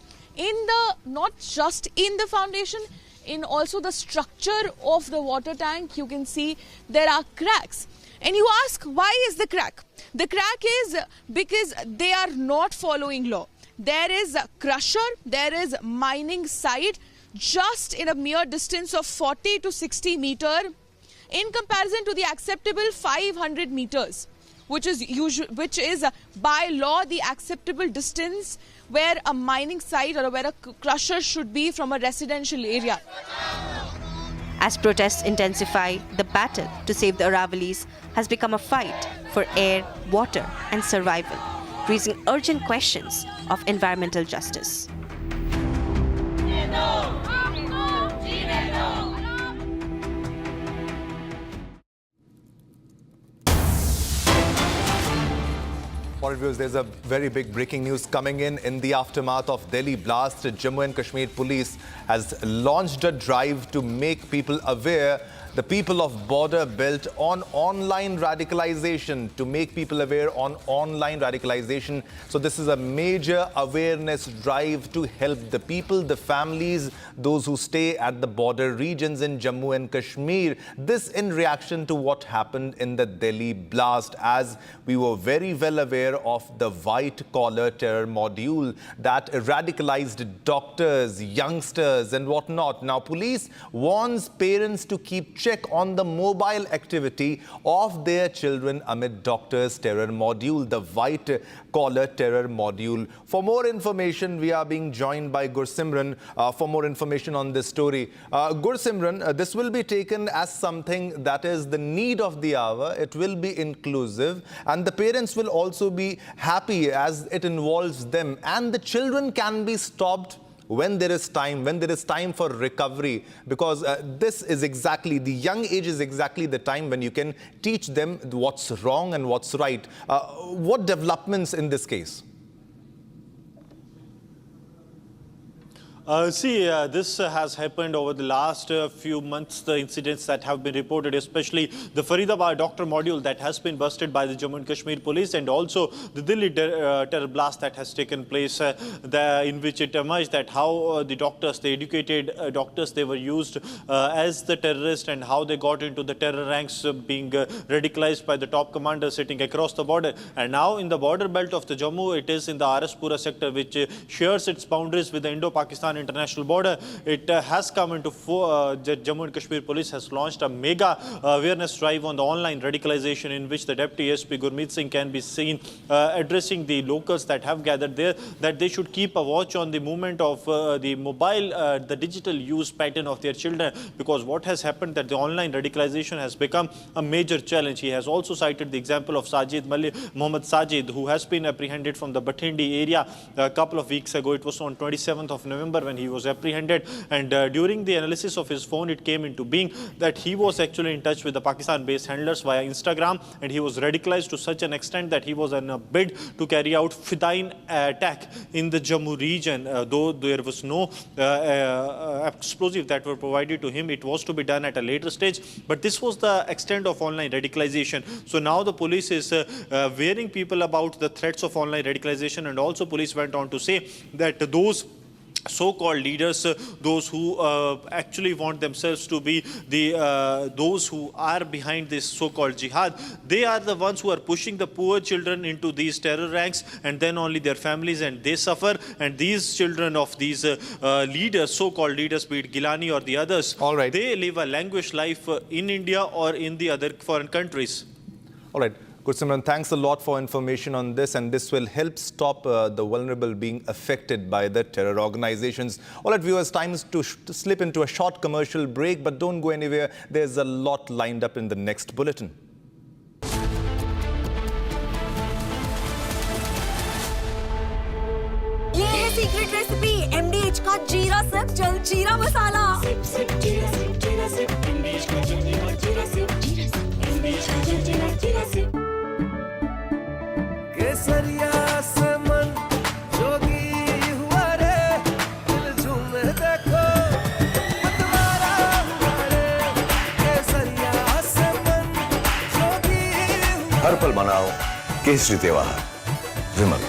not just in the foundation, in also the structure of the water tank, you can see there are cracks. And you ask, why is the crack? The crack is because they are not following law. There is a crusher, there is mining site just in a mere distance of 40 to 60 meter in comparison to the acceptable 500 meters, which is by law the acceptable distance where a mining site or where a crusher should be from a residential area. As protests intensify, the battle to save the Aravallis has become a fight for air, water and survival, raising urgent questions of environmental justice. Alright viewers, there's a very big breaking news coming in the aftermath of Delhi blast. Jammu and Kashmir police has launched a drive to make people aware, the people of border belt, on online radicalization, to make people aware on online radicalization. So this is a major awareness drive to help the people, the families, those who stay at the border regions in Jammu and Kashmir. This in reaction to what happened in the Delhi blast, as we were very well aware of the white-collar terror module that radicalized doctors, youngsters and whatnot. Now, police warns parents to keep check on the mobile activity of their children amid doctors' terror module, the white-collar terror module. For more information, we are being joined by Gursimran for more information on this story. Gursimran, this will be taken as something that is the need of the hour. It will be inclusive, and the parents will also be happy as it involves them, and the children can be stopped when there is time for recovery, because this is exactly, the young age is exactly the time when you can teach them what's wrong and what's right. What developments in this case? This has happened over the last few months, the incidents that have been reported, especially the Faridabad doctor module that has been busted by the Jammu and Kashmir police, and also the Delhi terror blast that has taken place, in which it emerged that how the doctors, the educated doctors, they were used as the terrorists, and how they got into the terror ranks, being radicalized by the top commander sitting across the border. And now in the border belt of the Jammu, it is in the Araspura sector, which shares its boundaries with the Indo-Pakistan international border. It has come into Jammu and Kashmir police has launched a mega awareness drive on the online radicalization, in which the Deputy SP Gurmeet Singh can be seen addressing the locals that have gathered there, that they should keep a watch on the movement of the mobile, the digital use pattern of their children, because what has happened that the online radicalization has become a major challenge. He has also cited the example of Mohammad Sajid, who has been apprehended from the Bhattindi area a couple of weeks ago. It was on 27th of November when he was apprehended, and during the analysis of his phone, it came into being that he was actually in touch with the Pakistan-based handlers via Instagram, and he was radicalized to such an extent that he was in a bid to carry out Fidain attack in the Jammu region. Though there was no explosive that were provided to him, it was to be done at a later stage. But this was the extent of online radicalization. So now the police is warning people about the threats of online radicalization, and also police went on to say that those so-called leaders, those who actually want themselves to be those who are behind this so-called jihad, they are the ones who are pushing the poor children into these terror ranks, and then only their families, and they suffer. And these children of these leaders, so-called leaders, be it Gilani or the others, they live a languished life in India or in the other foreign countries. All right. Good, Simran, thanks a lot for information on this, and this will help stop the vulnerable being affected by the terror organizations. All right, viewers, time is to slip into a short commercial break, but don't go anywhere. There's a lot lined up in the next bulletin. ये है secret recipe MDH का जीरा SIP jaljeera मसाला sip sip जीरा sip MDH का जलजीरा जीरा sip MDH का जलजीरा जीरा SIP केसरिया से मन जोगी हुआ रे दिल झूमे देखो मतवारा हुआ रे केसरिया से मन जोगी हर पल मनाओ केसरी त्योहार विमल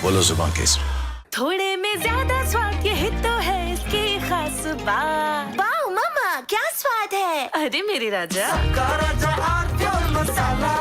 बोलो जुबान केसरी थोड़े में ज्यादा स्वाद यही तो है इसकी खास बात वाओ मामा क्या स्वाद है अरे मेरे राजा सबका राजा और प्योर मसाला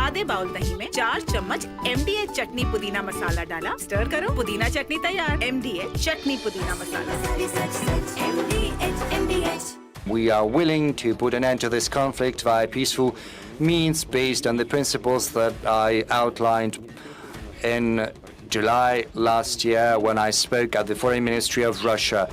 आधे बाउल दही में 4 चम्मच MDH चटनी पुदीना मसाला डाला स्टर करो पुदीना चटनी तैयार MDH चटनी पुदीना मसाला We are willing to put an end to this conflict via peaceful means based on the principles that I outlined in July last year when I spoke at the Foreign Ministry of Russia.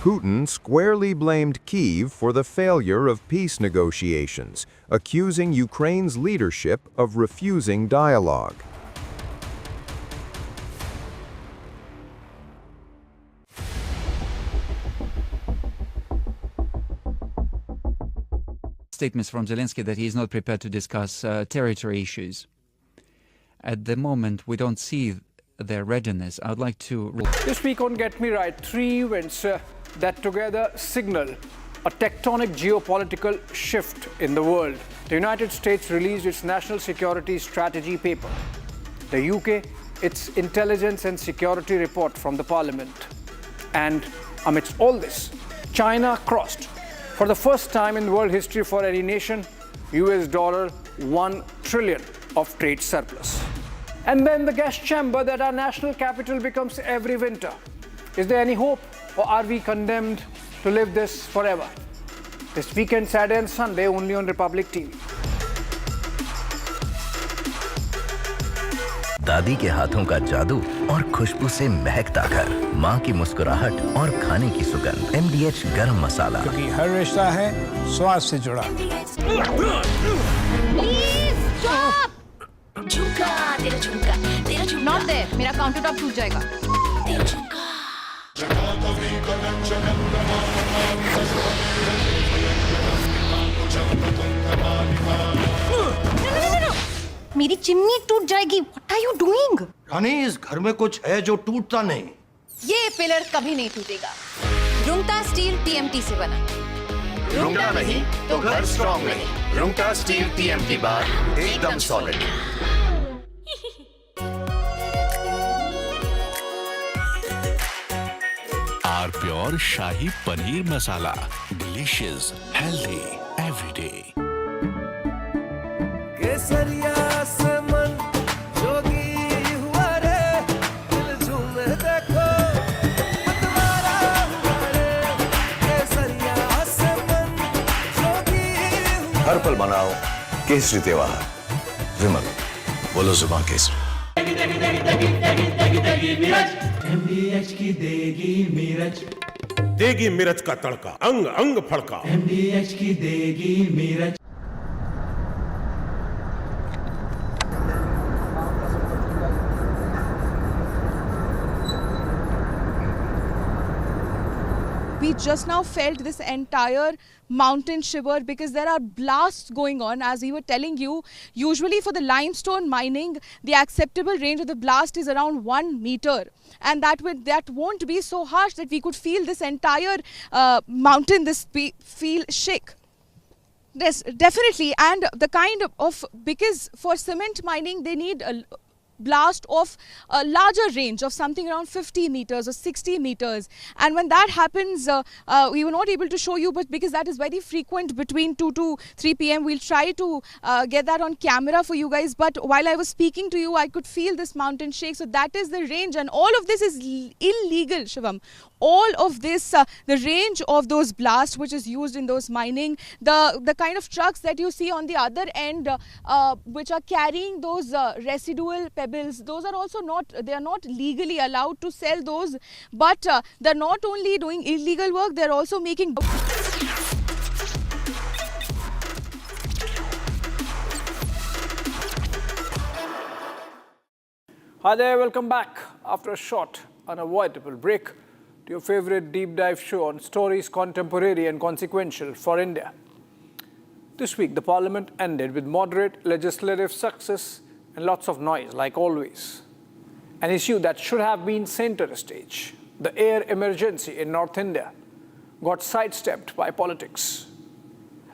Putin squarely blamed Kyiv for the failure of peace negotiations, accusing Ukraine's leadership of refusing dialogue. Statements from Zelensky that he is not prepared to discuss territory issues. At the moment, we don't see their readiness. I would like to... This week on Get Me Right, 3 events that together signal a tectonic geopolitical shift in the world. The United States released its national security strategy paper. The UK, its intelligence and security report from the parliament. And amidst all this, China crossed, for the first time in world history for any nation, $1 trillion of trade surplus. And then the gas chamber that our national capital becomes every winter. Is there any hope, or are we condemned to live this forever? This weekend, Saturday and Sunday, only on Republic TV. दादी के हाथों का जादू और खुशबू से महकता घर, माँ की मुस्कुराहट और खाने की सुगंध। MDH गरम मसाला, क्योंकि हर रिश्ता है स्वाद से जुड़ा। झुमका तेरा झुमका नॉट देयर मेरा काउंटर टॉप टूट जाएगा तेरा झुमका मेरी चिमनी टूट जाएगी व्हाट आर यू डूइंग रानी इस घर में कुछ है जो टूटता नहीं ये पिलर कभी नहीं टूटेगा रुंगटा स्टील TMT से बना रुंगटा नहीं तो घर स्ट्रॉन्ग नहीं रुंगटा स्टील TMT बार एकदम solid are pure shahi paneer masala delicious healthy everyday केसरिया से मन जोगी हुआ रे दिल झूमे देखो मतवारा हुआ रे केसरिया से मन जोगी हर पल मनाओ केसरी त्योहार विमल बोलो जुबान केसरी MDH की देगी मिर्च देगी मिर्च का तड़का अंग अंग फड़का MDH की देगी मिर्च we just now felt this entire mountain shiver because there are blasts going on. As we were telling you, usually for the limestone mining, the acceptable range of the blast is around 1 meter. And that won't be so harsh that we could feel this entire mountain, feel shake. Yes, definitely. And the kind of, because for cement mining, they need a blast of a larger range of something around 50 meters or 60 meters. And when that happens, we were not able to show you, but because that is very frequent between 2 to 3 p.m. We'll try to get that on camera for you guys. But while I was speaking to you, I could feel this mountain shake. So that is the range. And all of this is illegal, Shivam. All of this, the range of those blasts which is used in those mining, the kind of trucks that you see on the other end which are carrying those residual pebbles, those are also they are not legally allowed to sell those, but they're not only doing illegal work, they're also making... Hi there, welcome back after a short, unavoidable break to your favorite deep dive show on stories contemporary and consequential for India. This week, the Parliament ended with moderate legislative success and lots of noise, like always. An issue that should have been center stage, the air emergency in North India, got sidestepped by politics.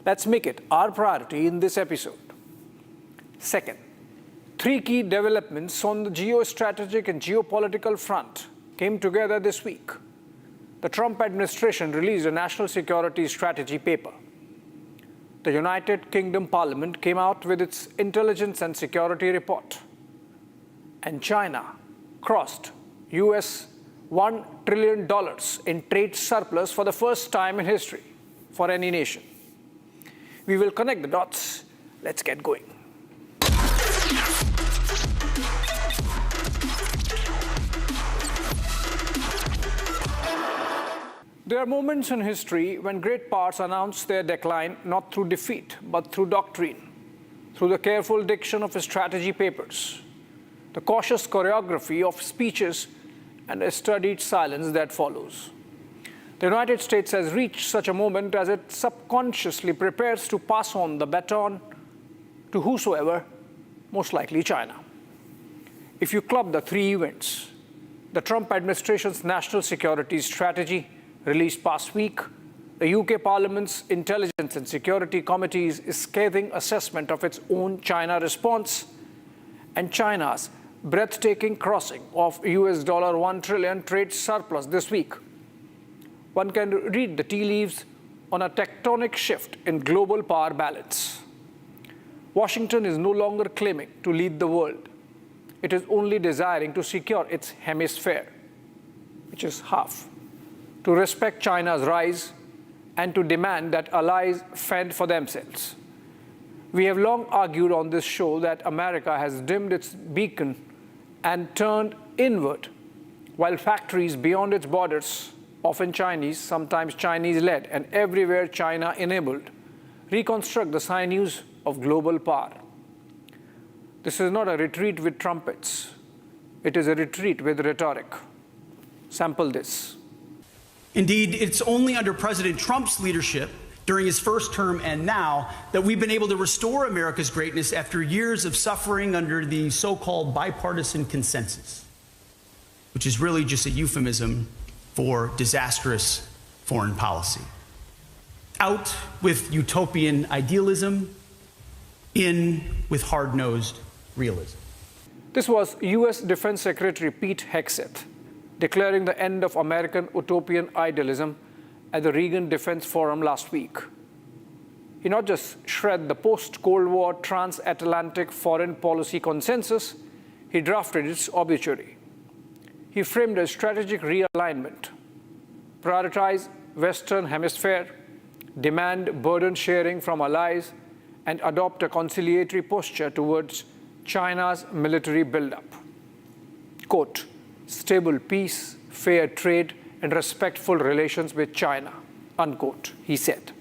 Let's make it our priority in this episode. Second, 3 key developments on the geostrategic and geopolitical front came together this week. The Trump administration released a national security strategy paper. The United Kingdom Parliament came out with its intelligence and security report. And China crossed US $1 trillion in trade surplus for the first time in history for any nation. We will connect the dots. Let's get going. There are moments in history when great powers announce their decline not through defeat, but through doctrine, through the careful diction of strategy papers, the cautious choreography of speeches, and a studied silence that follows. The United States has reached such a moment as it subconsciously prepares to pass on the baton to whosoever, most likely China. If you club the 3 events, the Trump administration's national security strategy, released past week, the UK Parliament's Intelligence and Security Committee's scathing assessment of its own China response, and China's breathtaking crossing of US $1 trillion trade surplus this week, one can read the tea leaves on a tectonic shift in global power balance. Washington is no longer claiming to lead the world. It is only desiring to secure its hemisphere, which is half, to respect China's rise, and to demand that allies fend for themselves. We have long argued on this show that America has dimmed its beacon and turned inward, while factories beyond its borders, often Chinese, sometimes Chinese-led, and everywhere China-enabled, reconstruct the sinews of global power. This is not a retreat with trumpets. It is a retreat with rhetoric. Sample this. Indeed, it's only under President Trump's leadership during his first term and now that we've been able to restore America's greatness after years of suffering under the so-called bipartisan consensus, which is really just a euphemism for disastrous foreign policy. Out with utopian idealism, in with hard-nosed realism. This was U.S. Defense Secretary Pete Hegseth declaring the end of American utopian idealism at the Reagan Defense Forum last week. He not just shredded the post-Cold War transatlantic foreign policy consensus, he drafted its obituary. He framed a strategic realignment, prioritize Western Hemisphere, demand burden sharing from allies, and adopt a conciliatory posture towards China's military buildup. Quote, stable peace, fair trade, and respectful relations with China, unquote, he said,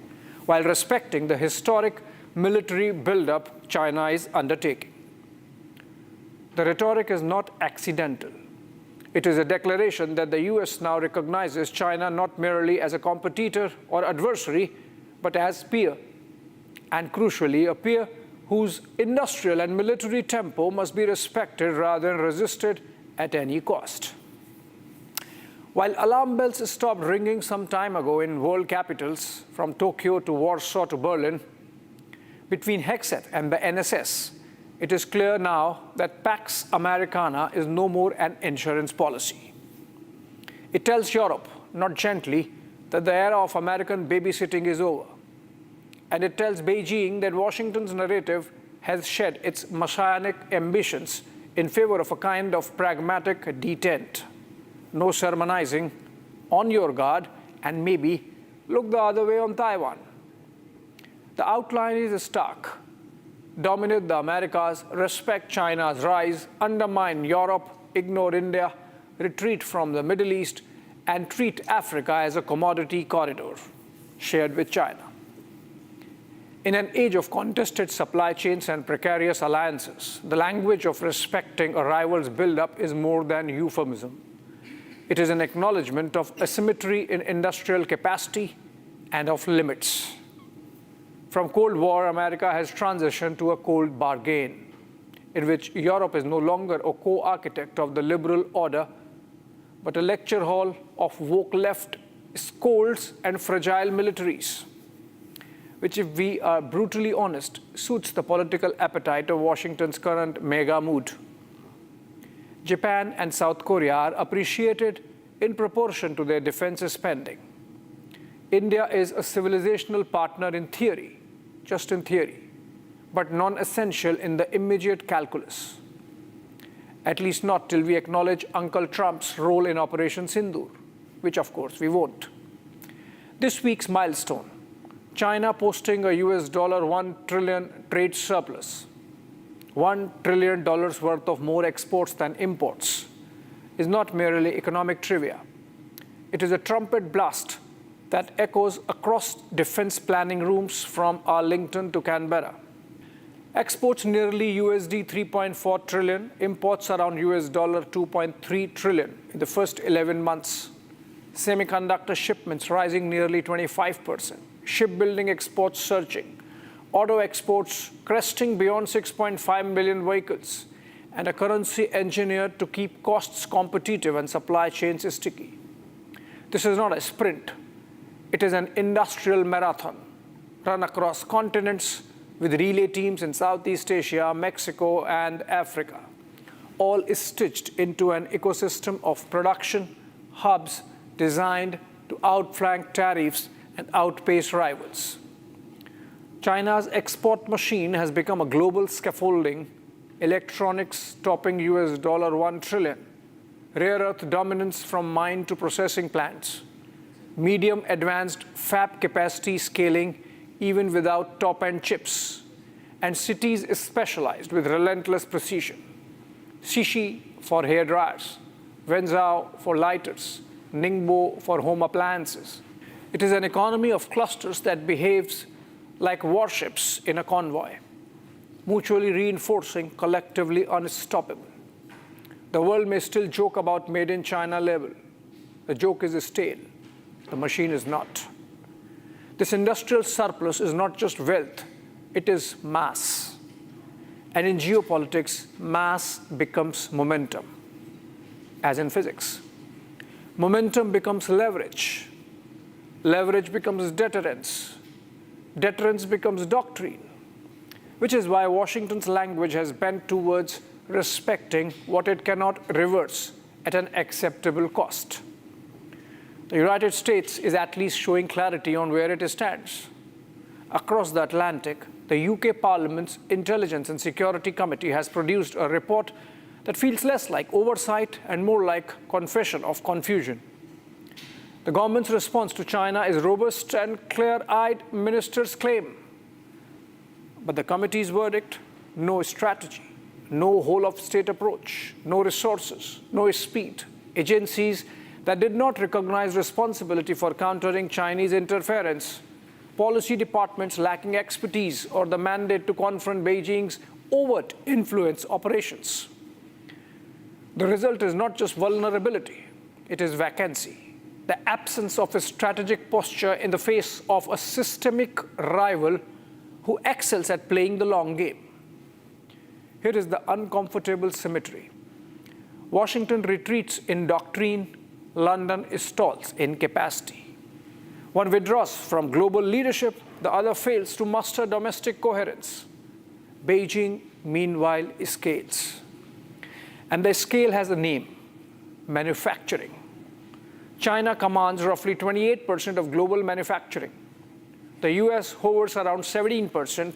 while respecting the historic military buildup China is undertaking. The rhetoric is not accidental. It is a declaration that the US now recognizes China not merely as a competitor or adversary, but as peer. And crucially, a peer whose industrial and military tempo must be respected rather than resisted at any cost. While alarm bells stopped ringing some time ago in world capitals, from Tokyo to Warsaw to Berlin, between Hexet and the NSS, it is clear now that Pax Americana is no more an insurance policy. It tells Europe, not gently, that the era of American babysitting is over. And it tells Beijing that Washington's narrative has shed its messianic ambitions in favor of a kind of pragmatic detent. No sermonizing, on your guard, and maybe look the other way on Taiwan. The outline is stark. Dominate the Americas, respect China's rise, undermine Europe, ignore India, retreat from the Middle East, and treat Africa as a commodity corridor shared with China. In an age of contested supply chains and precarious alliances, the language of respecting a rival's buildup is more than euphemism. It is an acknowledgement of asymmetry in industrial capacity and of limits. From Cold War, America has transitioned to a cold bargain, in which Europe is no longer a co-architect of the liberal order, but a lecture hall of woke left scolds and fragile militaries, which, if we are brutally honest, suits the political appetite of Washington's current mega mood. Japan and South Korea are appreciated in proportion to their defense spending. India is a civilizational partner in theory, just in theory, but non-essential in the immediate calculus. At least not till we acknowledge Uncle Trump's role in Operation Sindoor, which of course we won't. This week's milestone, China posting a US $1 trillion trade surplus, $1 trillion worth of more exports than imports, is not merely economic trivia. It is a trumpet blast that echoes across defense planning rooms from Arlington to Canberra. Exports nearly USD 3.4 trillion, imports around US $2.3 trillion in the first 11 months. Semiconductor shipments rising nearly 25%, shipbuilding exports surging, auto exports cresting beyond 6.5 million vehicles, and a currency engineered to keep costs competitive and supply chains sticky. This is not a sprint. It is an industrial marathon run across continents with relay teams in Southeast Asia, Mexico, and Africa, all stitched into an ecosystem of production hubs designed to outflank tariffs and outpace rivals. China's export machine has become a global scaffolding, electronics topping US $1 trillion, rare earth dominance from mine to processing plants, medium advanced fab capacity scaling even without top-end chips, and cities specialized with relentless precision. Xixi for hair dryers, Wenzhou for lighters, Ningbo for home appliances. It is an economy of clusters that behaves like warships in a convoy, mutually reinforcing, collectively unstoppable. The world may still joke about made in China label. The joke is stale. The machine is not. This industrial surplus is not just wealth, it is mass. And in geopolitics, mass becomes momentum, as in physics. Momentum becomes leverage. Leverage becomes deterrence. Deterrence becomes doctrine, which is why Washington's language has bent towards respecting what it cannot reverse at an acceptable cost. The United States is at least showing clarity on where it stands. Across the Atlantic, the UK Parliament's Intelligence and Security Committee has produced a report that feels less like oversight and more like confession of confusion. The government's response to China is robust and clear-eyed, ministers claim. But the committee's verdict, no strategy, no whole-of-state approach, no resources, no speed. Agencies that did not recognize responsibility for countering Chinese interference, policy departments lacking expertise or the mandate to confront Beijing's overt influence operations. The result is not just vulnerability, it is vacancy. The absence of a strategic posture in the face of a systemic rival who excels at playing the long game. Here is the uncomfortable symmetry. Washington retreats in doctrine, London stalls in capacity. One withdraws from global leadership, the other fails to muster domestic coherence. Beijing, meanwhile, scales. And the scale has a name: manufacturing. China commands roughly 28% of global manufacturing. The US hovers around 17%.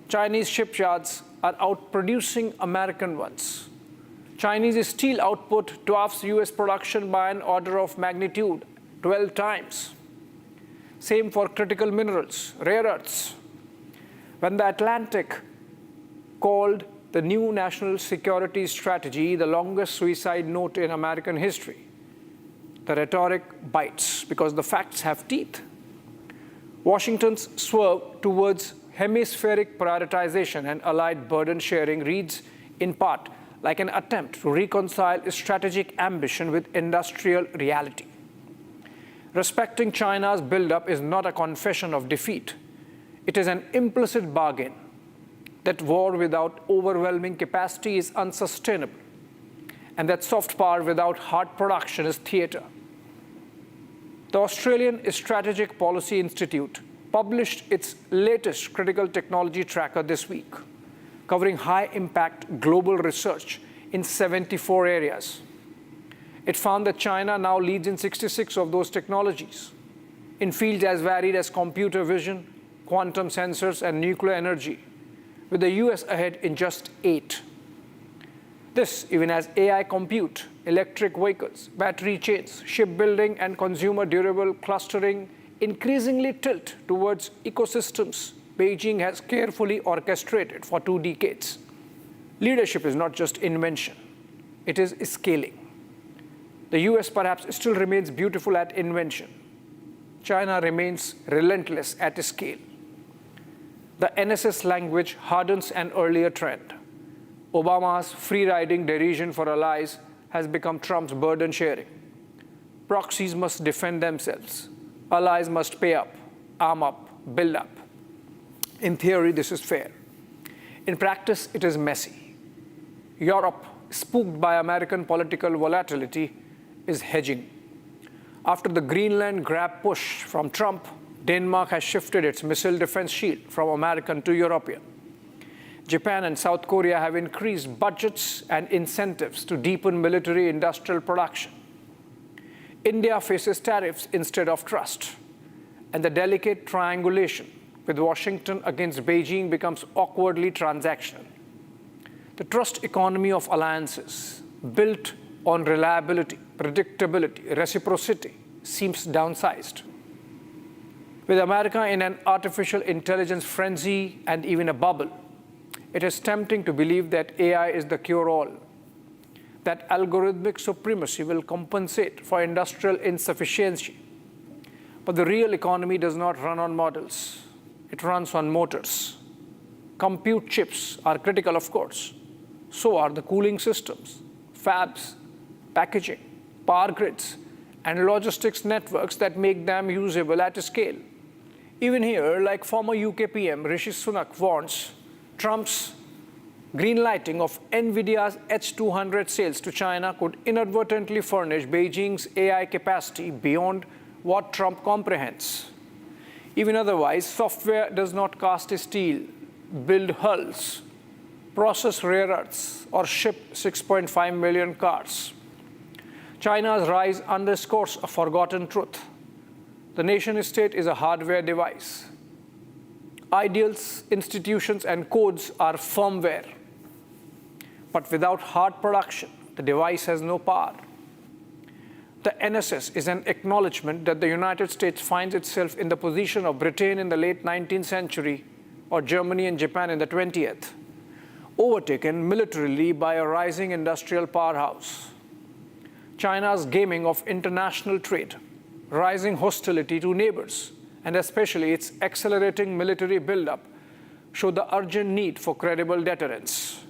Chinese shipyards are outproducing American ones. Chinese steel output dwarfs US production by an order of magnitude, 12 times. Same for critical minerals, rare earths. When the Atlantic called the new national security strategy the longest suicide note in American history, the rhetoric bites because the facts have teeth. Washington's swerve towards hemispheric prioritization and allied burden sharing reads, in part, like an attempt to reconcile strategic ambition with industrial reality. Respecting China's buildup is not a confession of defeat. It is an implicit bargain that war without overwhelming capacity is unsustainable, and that soft power without hard production is theater. The Australian Strategic Policy Institute published its latest critical technology tracker this week, covering high-impact global research in 74 areas. It found that China now leads in 66 of those technologies, in fields as varied as computer vision, quantum sensors, and nuclear energy, with the US ahead in just 8. This even as AI compute, electric vehicles, battery chains, shipbuilding, and consumer durable clustering increasingly tilt towards ecosystems Beijing has carefully orchestrated for 2 decades. Leadership is not just invention, it is scaling. The US perhaps still remains beautiful at invention. China remains relentless at scale. The NSS language hardens an earlier trend. Obama's free-riding derision for allies has become Trump's burden sharing. Proxies must defend themselves. Allies must pay up, arm up, build up. In theory, this is fair. In practice, it is messy. Europe, spooked by American political volatility, is hedging. After the Greenland grab push from Trump, Denmark has shifted its missile defense shield from American to European. Japan and South Korea have increased budgets and incentives to deepen military-industrial production. India faces tariffs instead of trust, and the delicate triangulation with Washington against Beijing becomes awkwardly transactional. The trust economy of alliances, built on reliability, predictability, reciprocity, seems downsized. With America in an artificial intelligence frenzy and even a bubble, it is tempting to believe that AI is the cure-all, that algorithmic supremacy will compensate for industrial insufficiency. But the real economy does not run on models. It runs on motors. Compute chips are critical, of course. So are the cooling systems, fabs, packaging, power grids, and logistics networks that make them usable at scale. Even here, like former UK PM Rishi Sunak warns, Trump's greenlighting of NVIDIA's H200 sales to China could inadvertently furnish Beijing's AI capacity beyond what Trump comprehends. Even otherwise, software does not cast steel, build hulls, process rare earths, or ship 6.5 million cars. China's rise underscores a forgotten truth. The nation-state is a hardware device. Ideals, institutions, and codes are firmware. But without hard production, the device has no power. The NSS is an acknowledgement that the United States finds itself in the position of Britain in the late 19th century or Germany and Japan in the 20th, overtaken militarily by a rising industrial powerhouse. China's gaming of international trade, rising hostility to neighbors, and especially its accelerating military buildup show the urgent need for credible deterrence.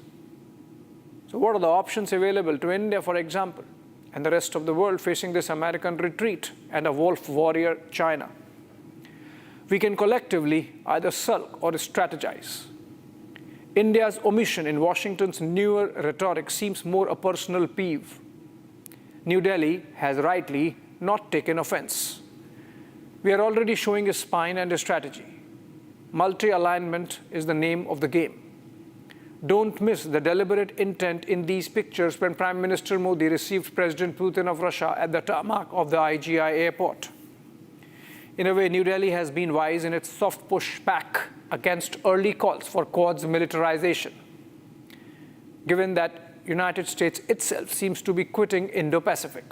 So what are the options available to India, for example, and the rest of the world facing this American retreat and a wolf warrior China? We can collectively either sulk or strategize. India's omission in Washington's newer rhetoric seems more a personal peeve. New Delhi has rightly not taken offense. We are already showing a spine and a strategy. Multi-alignment is the name of the game. Don't miss the deliberate intent in these pictures when Prime Minister Modi received President Putin of Russia at the tarmac of the IGI airport. In a way, New Delhi has been wise in its soft pushback against early calls for Quad's militarization, given that United States itself seems to be quitting Indo-Pacific.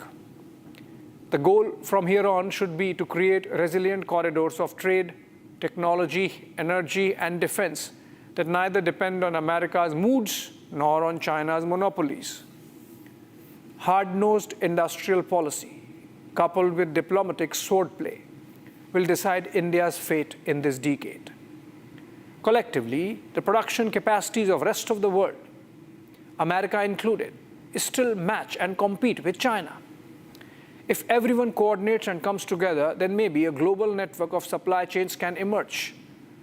The goal from here on should be to create resilient corridors of trade, technology, energy, and defense that neither depend on America's moods nor on China's monopolies. Hard-nosed industrial policy, coupled with diplomatic swordplay, will decide India's fate in this decade. Collectively, the production capacities of the rest of the world, America included, still match and compete with China. If everyone coordinates and comes together, then maybe a global network of supply chains can emerge,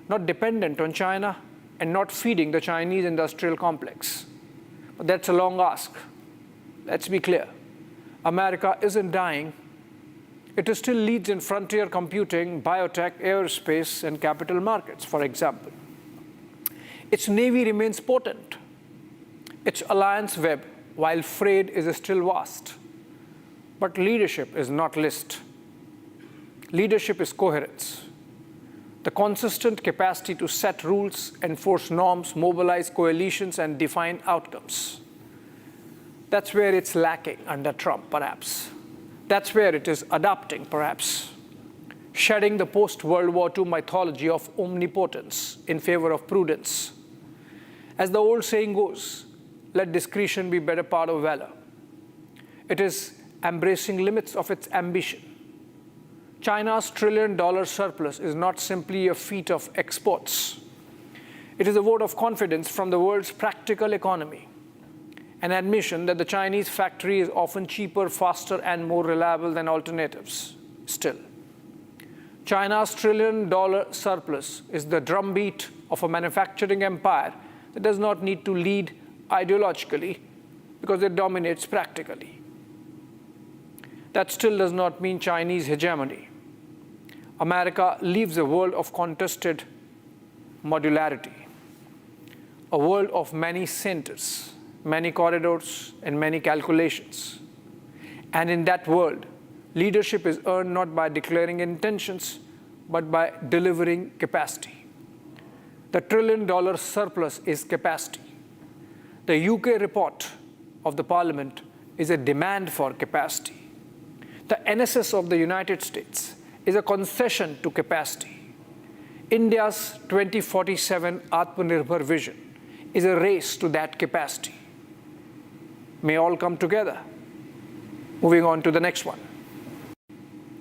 not dependent on China and not feeding the Chinese industrial complex. But that's a long ask. Let's be clear. America isn't dying. It still leads in frontier computing, biotech, aerospace, and capital markets, for example. Its navy remains potent. Its alliance web, while frayed, is still vast. But leadership is not list. Leadership is coherence. The consistent capacity to set rules, enforce norms, mobilize coalitions, and define outcomes. That's where it's lacking under Trump, perhaps. That's where it is adapting, perhaps. Shedding the post-World War II mythology of omnipotence in favor of prudence. As the old saying goes, let discretion be better part of valor. It is embracing limits of its ambition. China's $1 trillion surplus is not simply a feat of exports. It is a vote of confidence from the world's practical economy, an admission that the Chinese factory is often cheaper, faster, and more reliable than alternatives. Still, China's $1 trillion surplus is the drumbeat of a manufacturing empire that does not need to lead ideologically because it dominates practically. That still does not mean Chinese hegemony. America leaves a world of contested modularity, a world of many centers, many corridors, and many calculations. And in that world, leadership is earned not by declaring intentions, but by delivering capacity. The $1 trillion surplus is capacity. The UK report of the Parliament is a demand for capacity. The NSS of the United States is a concession to capacity. India's 2047 Atmanirbhar vision is a race to that capacity. May all come together. Moving on to the next one.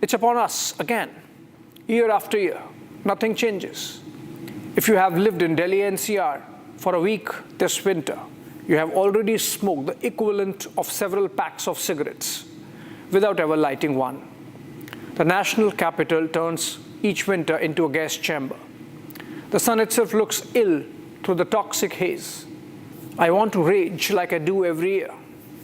It's upon us again, year after year. Nothing changes. If you have lived in Delhi NCR for a week this winter, you have already smoked the equivalent of several packs of cigarettes without ever lighting one. The national capital turns each winter into a gas chamber. The sun itself looks ill through the toxic haze. I want to rage like I do every year,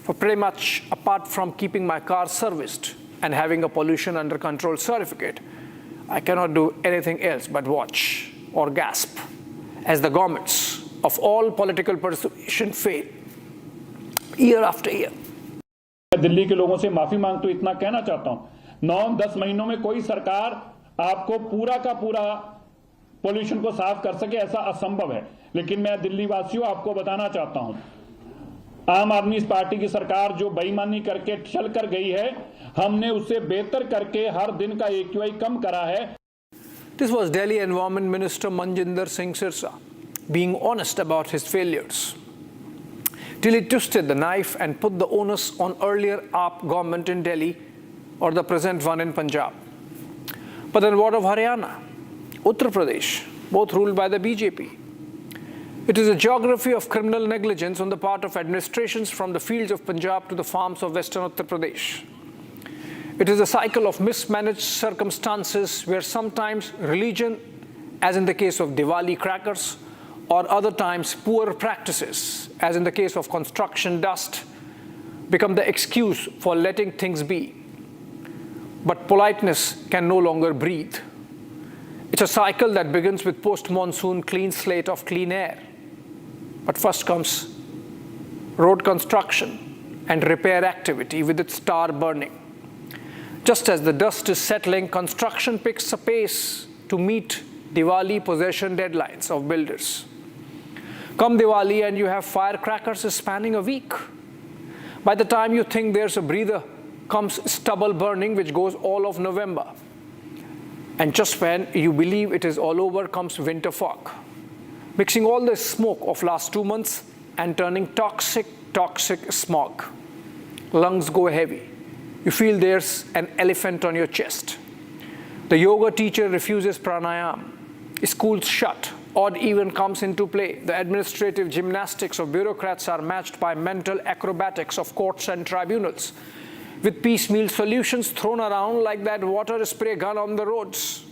for pretty much apart from keeping my car serviced and having a pollution under control certificate, I cannot do anything else but watch or gasp as the governments of all political persuasion fail year after year. Delhi के लोगों से माफी मांगता हूं, इतना कहना चाहता हूं, 9-10 महीनों में कोई सरकार आपको पूरा का पूरा पोल्यूशन को साफ कर सके ऐसा असंभव है। लेकिन मैं दिल्ली वासियों आपको बताना चाहता हूं, आम आदमी पार्टी की सरकार जो बेईमानी करके चल कर गई है, हमने उससे बेहतर करके हर दिन का AQI कम करा है। This was Delhi Environment Minister Manjinder Singh Sirsa being honest about his failures, till he twisted the knife and put the onus on earlier AAP government in Delhi or the present one in Punjab. But then what of Haryana, Uttar Pradesh, both ruled by the BJP? It is a geography of criminal negligence on the part of administrations from the fields of Punjab to the farms of western Uttar Pradesh. It is a cycle of mismanaged circumstances where sometimes religion, as in the case of Diwali crackers, or other times poor practices, as in the case of construction dust, become the excuse for letting things be. But politeness can no longer breathe. It's a cycle that begins with post-monsoon clean slate of clean air. But first comes road construction and repair activity with its tar burning. Just as the dust is settling, construction picks a pace to meet Diwali possession deadlines of builders. Come Diwali and you have firecrackers spanning a week. By the time you think there's a breather, comes stubble burning which goes all of November. And just when you believe it is all over comes winter fog, mixing all the smoke of last 2 months and turning toxic smog. Lungs go heavy. You feel there's an elephant on your chest. The yoga teacher refuses pranayam. Schools shut. Odd even comes into play. The administrative gymnastics of bureaucrats are matched by mental acrobatics of courts and tribunals, with piecemeal solutions thrown around like that water spray gun on the roads.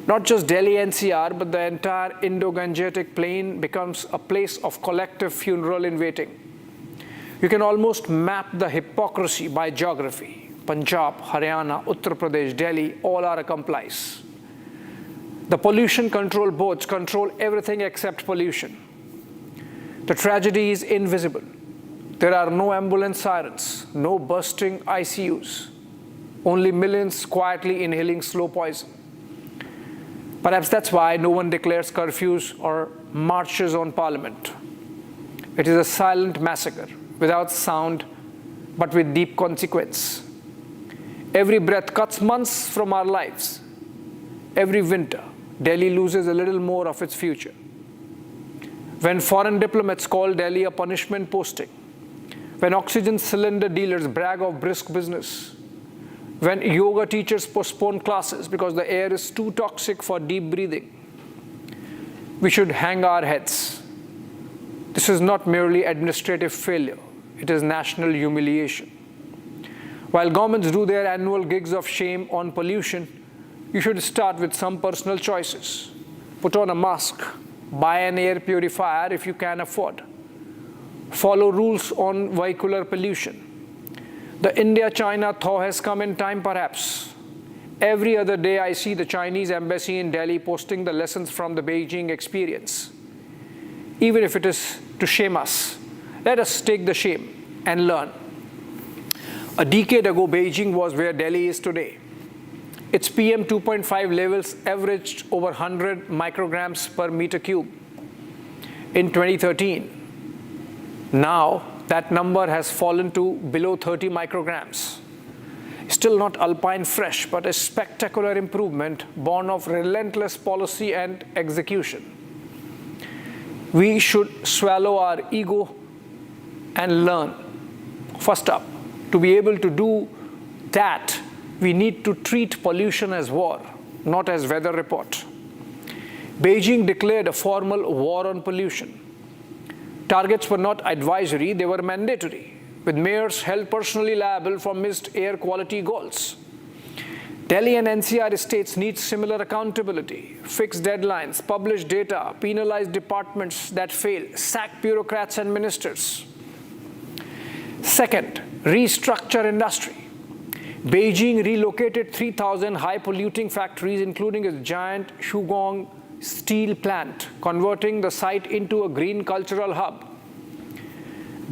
Not just Delhi NCR, but the entire Indo-Gangetic plain becomes a place of collective funeral in waiting. You can almost map the hypocrisy by geography. Punjab, Haryana, Uttar Pradesh, Delhi, all are accomplices. The pollution control boards control everything except pollution. The tragedy is invisible. There are no ambulance sirens, no bursting ICUs, only millions quietly inhaling slow poison. Perhaps that's why no one declares curfews or marches on Parliament. It is a silent massacre, without sound, but with deep consequence. Every breath cuts months from our lives. Every winter, Delhi loses a little more of its future. When foreign diplomats call Delhi a punishment posting, when oxygen cylinder dealers brag of brisk business, when yoga teachers postpone classes because the air is too toxic for deep breathing, we should hang our heads. This is not merely administrative failure, it is national humiliation. While governments do their annual gigs of shame on pollution, you should start with some personal choices. Put on a mask, buy an air purifier if you can afford. Follow rules on vehicular pollution. The India-China thaw has come in time perhaps. Every other day I see the Chinese embassy in Delhi posting the lessons from the Beijing experience. Even if it is to shame us, let us take the shame and learn. A decade ago, Beijing was where Delhi is today. Its PM 2.5 levels averaged over 100 micrograms per meter cube in 2013. Now, that number has fallen to below 30 micrograms. Still not alpine fresh, but a spectacular improvement born of relentless policy and execution. We should swallow our ego and learn. First up, to be able to do that, we need to treat pollution as war, not as weather report. Beijing declared a formal war on pollution. Targets were not advisory, they were mandatory, with mayors held personally liable for missed air quality goals. Delhi and NCR states need similar accountability, fix deadlines, publish data, penalize departments that fail, sack bureaucrats and ministers. Second, restructure industry. Beijing relocated 3,000 high-polluting factories, including its giant Shugong steel plant, converting the site into a green cultural hub.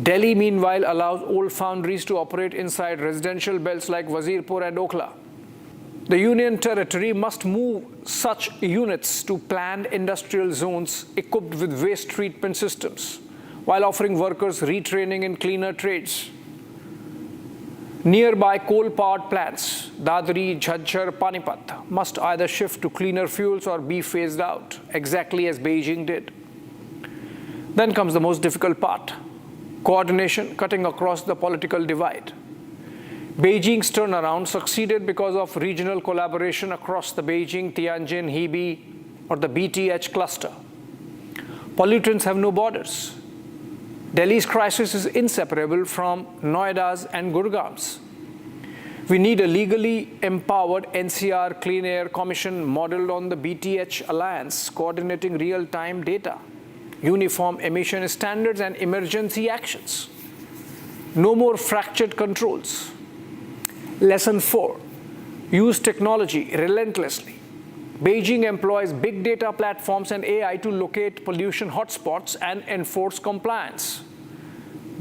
Delhi, meanwhile, allows old foundries to operate inside residential belts like Wazirpur and Okhla. The Union Territory must move such units to planned industrial zones equipped with waste treatment systems, while offering workers retraining in cleaner trades. Nearby coal-powered plants, Dadri, Jhajjar, Panipat, must either shift to cleaner fuels or be phased out, exactly as Beijing did. Then comes the most difficult part, coordination cutting across the political divide. Beijing's turnaround succeeded because of regional collaboration across the Beijing, Tianjin, Hebei, or the BTH cluster. Pollutants have no borders. Delhi's crisis is inseparable from Noida's and Gurgaon's. We need a legally empowered NCR Clean Air Commission modeled on the BTH Alliance, coordinating real-time data, uniform emission standards and emergency actions. No more fractured controls. Lesson 4, use technology relentlessly. Beijing employs big data platforms and AI to locate pollution hotspots and enforce compliance.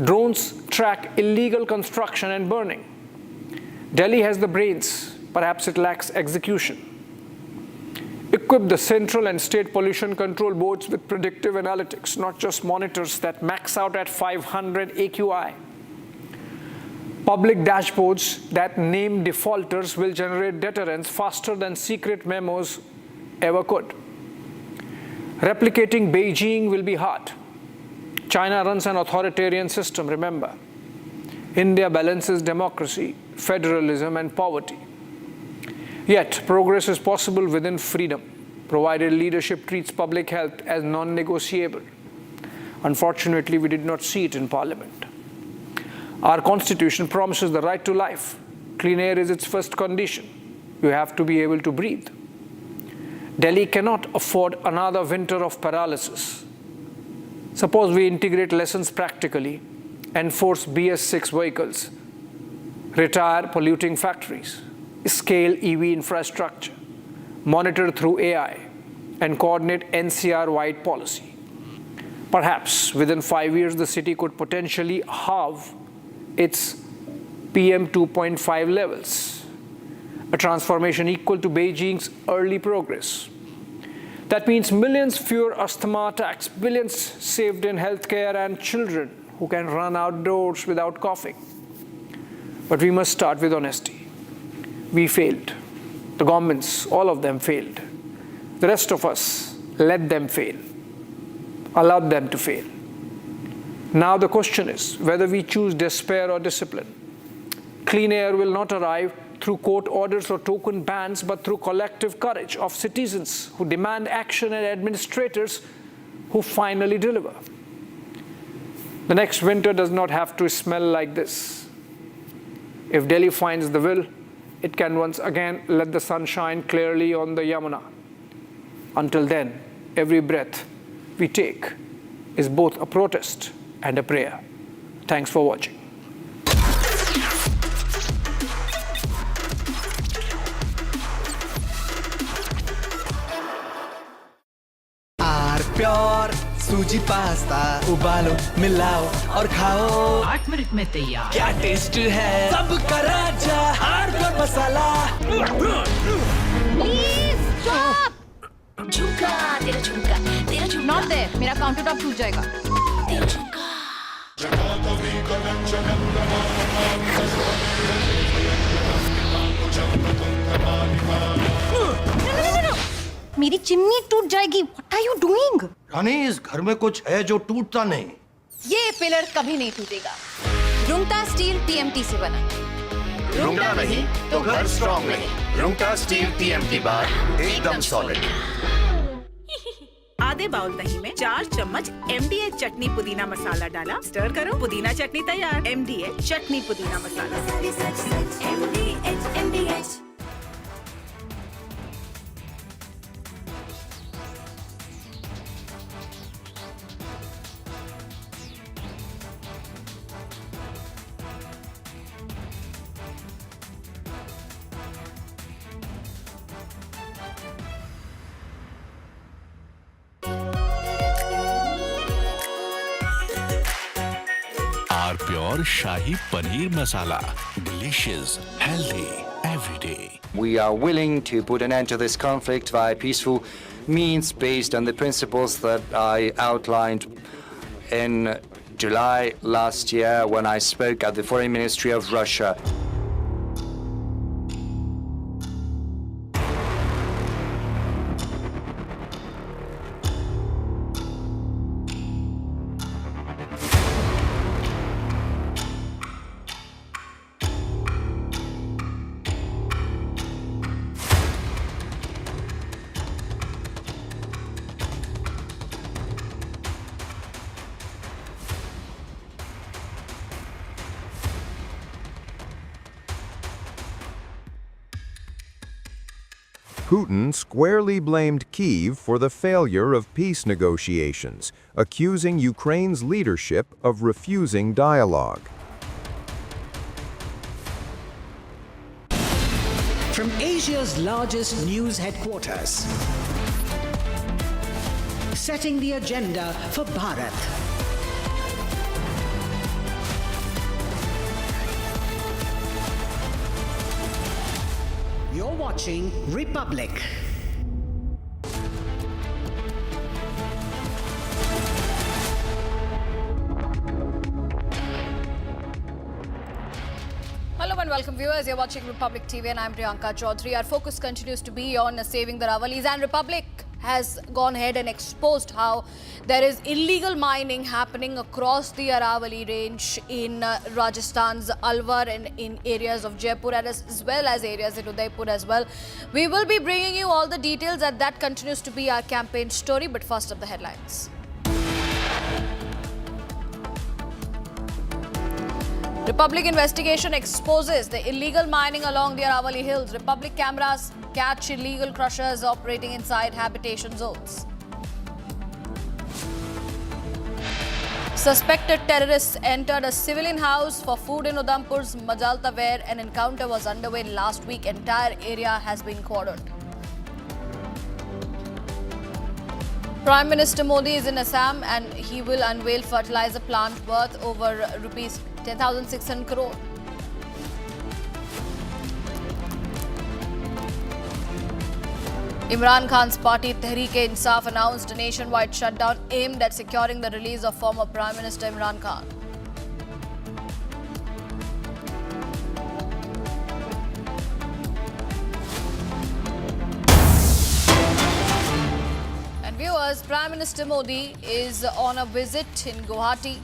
Drones track illegal construction and burning. Delhi has the brains, perhaps it lacks execution. Equip the central and state pollution control boards with predictive analytics, not just monitors that max out at 500 AQI. Public dashboards that name defaulters will generate deterrence faster than secret memos ever could. Replicating Beijing will be hard. China runs an authoritarian system, remember. India balances democracy, federalism, and poverty. Yet, progress is possible within freedom, provided leadership treats public health as non-negotiable. Unfortunately, we did not see it in Parliament. Our Constitution promises the right to life. Clean air is its first condition. You have to be able to breathe. Delhi cannot afford another winter of paralysis. Suppose we integrate lessons practically, enforce BS6 vehicles, retire polluting factories, scale EV infrastructure, monitor through AI, and coordinate NCR-wide policy. Perhaps within 5 years, the city could potentially halve its PM 2.5 levels, a transformation equal to Beijing's early progress. That means millions fewer asthma attacks, billions saved in healthcare, and children who can run outdoors without coughing. But we must start with honesty. We failed. The governments, all of them failed. The rest of us let them fail, allowed them to fail. Now the question is whether we choose despair or discipline. Clean air will not arrive through court orders or token bans, but through collective courage of citizens who demand action and administrators who finally deliver. The next winter does not have to smell like this. If Delhi finds the will, it can once again let the sun shine clearly on the Yamuna. Until then, every breath we take is both a protest and a prayer. Thanks for watching. Pure सूजी pasta उबालो मिलाओ और खाओ 8 minute में तैयार क्या taste है सबका राजा हार्डकोर मसाला प्लीज स्टॉप झुमका तेरा झुमका नॉट देयर मेरा काउंटर टॉप टूट जाएगा तेरा झुमका मेरी चिमनी टूट जाएगी व्हाट आर यू डूइंग रानी इस घर में कुछ है जो टूटता नहीं ये पिलर कभी नहीं टूटेगा रुंगटा स्टील टीएमटी से बना रुंगटा नहीं तो घर स्ट्रॉन्ग नहीं रुंगटा स्टील टीएमटी बार एकदम सॉलिड आधे बाउल दही में 4 चम्मच MDH चटनी पुदीना मसाला डाला स्टर करो पुदीना चटनी तैयार MDH चटनी पुदीना मसाला MDH pure shahi paneer masala delicious, healthy, every day. We are willing to put an end to this conflict via peaceful means based on the principles that I outlined in July last year when I spoke at the Foreign Ministry of Russia. Putin squarely blamed Kyiv for the failure of peace negotiations, accusing Ukraine's leadership of refusing dialogue. From Asia's largest news headquarters, setting the agenda for Bharat. You're watching Republic. Hello and welcome viewers, you're watching Republic TV and I'm Priyanka Chaudhary. Our focus continues to be on saving the Aravallis, and Republic has gone ahead and exposed how there is illegal mining happening across the Aravalli range in Rajasthan's Alwar and in areas of Jaipur as well as areas in Udaipur as well. We will be bringing you all the details, and that continues to be our campaign story, but first up the headlines. Republic investigation exposes the illegal mining along the Aravalli Hills. Republic cameras catch illegal crushers operating inside habitation zones. Suspected terrorists entered a civilian house for food in Udhampur's Majalta, where an encounter was underway last week. Entire area has been cordoned. Prime Minister Modi is in Assam and he will unveil fertilizer plant worth over rupees 10,600 crore. Imran Khan's party Tehreek-e-Insaf announced a nationwide shutdown aimed at securing the release of former Prime Minister Imran Khan. And viewers, Prime Minister Modi is on a visit in Guwahati,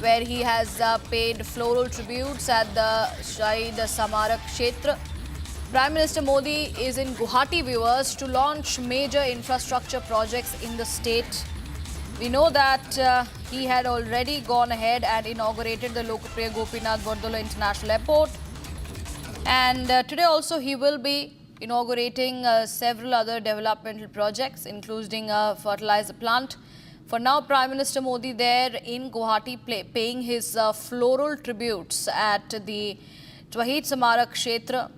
where he has paid floral tributes at the Shahid Samarak Kshetra. Prime Minister Modi is in Guwahati, viewers, to launch major infrastructure projects in the state. We know that he had already gone ahead and inaugurated the Lokpriya Gopinath Bordolo International Airport. And today also he will be inaugurating several other developmental projects, including a fertilizer plant. For now, Prime Minister Modi there in Guwahati paying his floral tributes at the Shahid Samarak Kshetra.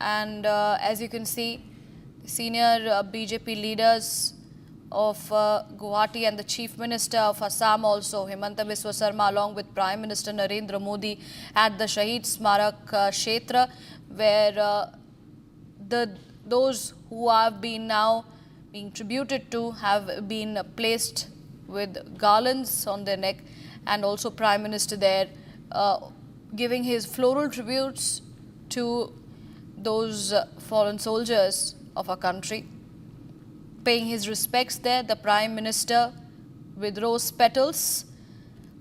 And as you can see, senior BJP leaders of Guwahati and the Chief Minister of Assam also, Himanta Biswa Sarma, along with Prime Minister Narendra Modi at the Shahid Samarak Kshetra, where those who have been now being tributed to have been placed with garlands on their neck, and also Prime Minister there giving his floral tributes to those fallen soldiers of our country. Paying his respects there, the Prime Minister with rose petals.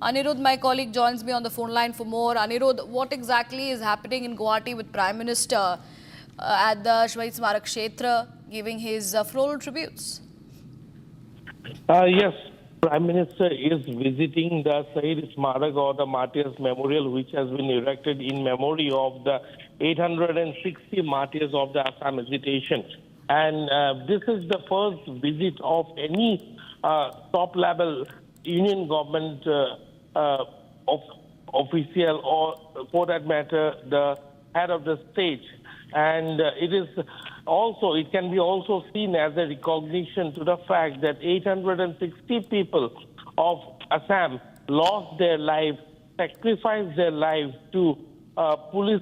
Anirudh, my colleague, joins me on the phone line for more. Anirudh, what exactly is happening in Guwahati with Prime Minister at the Shahid Samarak Kshetra giving his floral tributes? Yes, Prime Minister is visiting the Shahid Smarak, or the Martyrs Memorial, which has been erected in memory of the 860 martyrs of the Assam agitation. And this is the first visit of any top-level union government official, or for that matter, the head of the state. And it can be also seen as a recognition to the fact that 860 people of Assam lost their life, sacrificed their life to police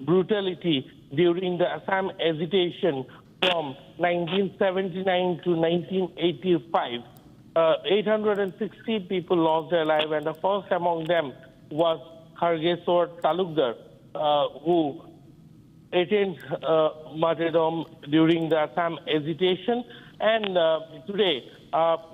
brutality during the Assam agitation from 1979 to 1985. 860 people lost their life, and the first among them was Khargeswar Talukdar, who attained martyrdom during the Assam agitation. And today,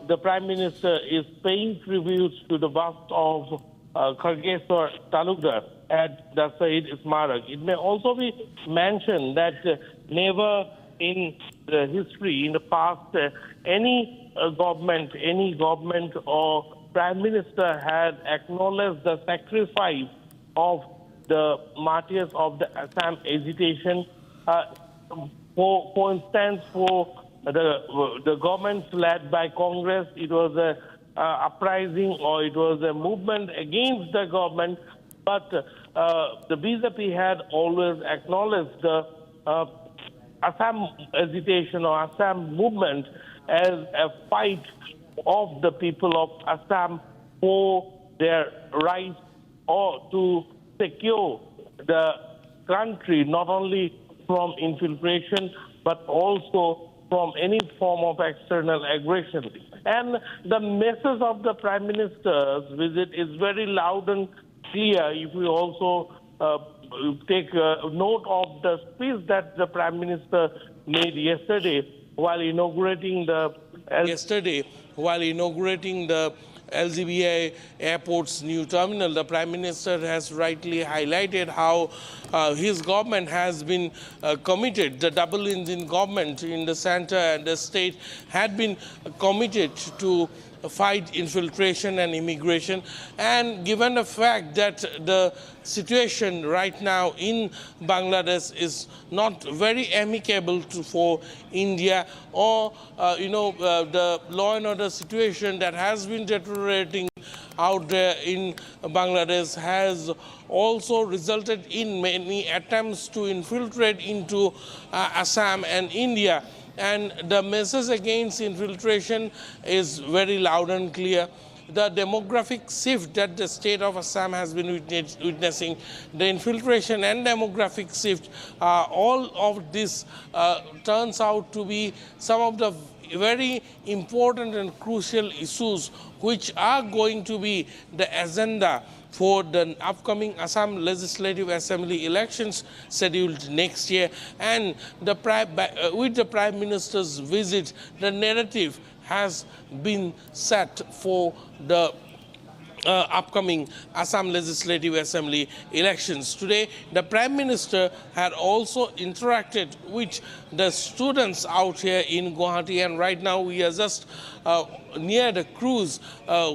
the Prime Minister is paying tributes to the bust of Khargeswar Talukdar at the Shahid Smarak. It may also be mentioned that never in the history, in the past, any government or Prime Minister had acknowledged the sacrifice of the martyrs of the Assam agitation. For instance, for the governments led by Congress, it was a uprising or it was a movement against the government, but the BJP had always acknowledged the Assam agitation or Assam movement as a fight of the people of Assam for their rights or to secure the country not only from infiltration but also from any form of external aggression. And the message of the Prime Minister's visit is very loud and clear. If we also take note of the speech that the Prime Minister made yesterday while inaugurating the LGBI airport's new terminal, the Prime Minister has rightly highlighted how his government has been committed. The double engine government in the center and the state had been committed to fight infiltration and immigration, and given the fact that the situation right now in Bangladesh is not very amicable for India, or the law and order situation that has been deteriorating out there in Bangladesh has also resulted in many attempts to infiltrate into Assam and India. And the message against infiltration is very loud and clear. The demographic shift that the state of Assam has been witnessing, the infiltration and demographic shift, all of this turns out to be some of the very important and crucial issues which are going to be the agenda for the upcoming Assam Legislative Assembly elections scheduled next year. And with the Prime Minister's visit, the narrative has been set for the upcoming Assam Legislative Assembly elections. Today, the Prime Minister had also interacted with the students out here in Guwahati, and right now we are just near the cruise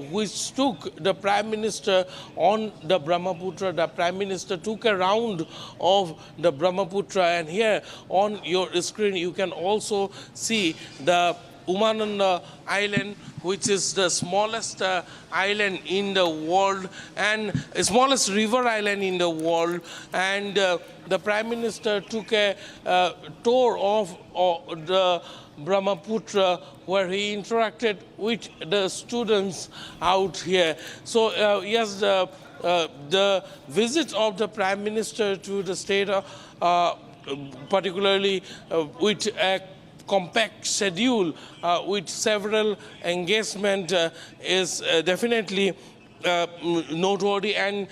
which took the Prime Minister on the Brahmaputra. The Prime Minister took a round of the Brahmaputra, and here on your screen you can also see the Umananda Island, which is the smallest island in the world and smallest river island in the world. And the Prime Minister took a tour of the Brahmaputra, where he interacted with the students out here. So yes, the visit of the Prime Minister to the state, particularly with a compact schedule with several engagement, is definitely noteworthy. And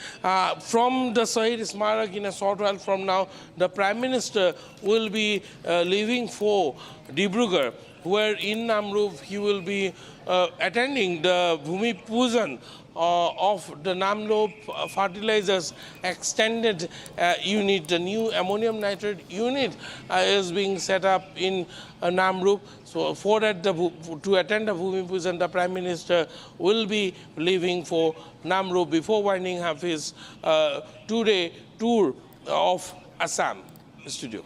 from the Shahid Smarak, in a short while from now, the Prime Minister will be leaving for Dibrugarh, where in Namrup he will be attending the Bhumi Pujan of the Namrup Fertilizers Extended Unit. The new ammonium nitrate unit is being set up in Namrup. So for that, to attend the Bhumi Pujan, the Prime Minister will be leaving for Namrup before winding up his two-day tour of Assam. Studio.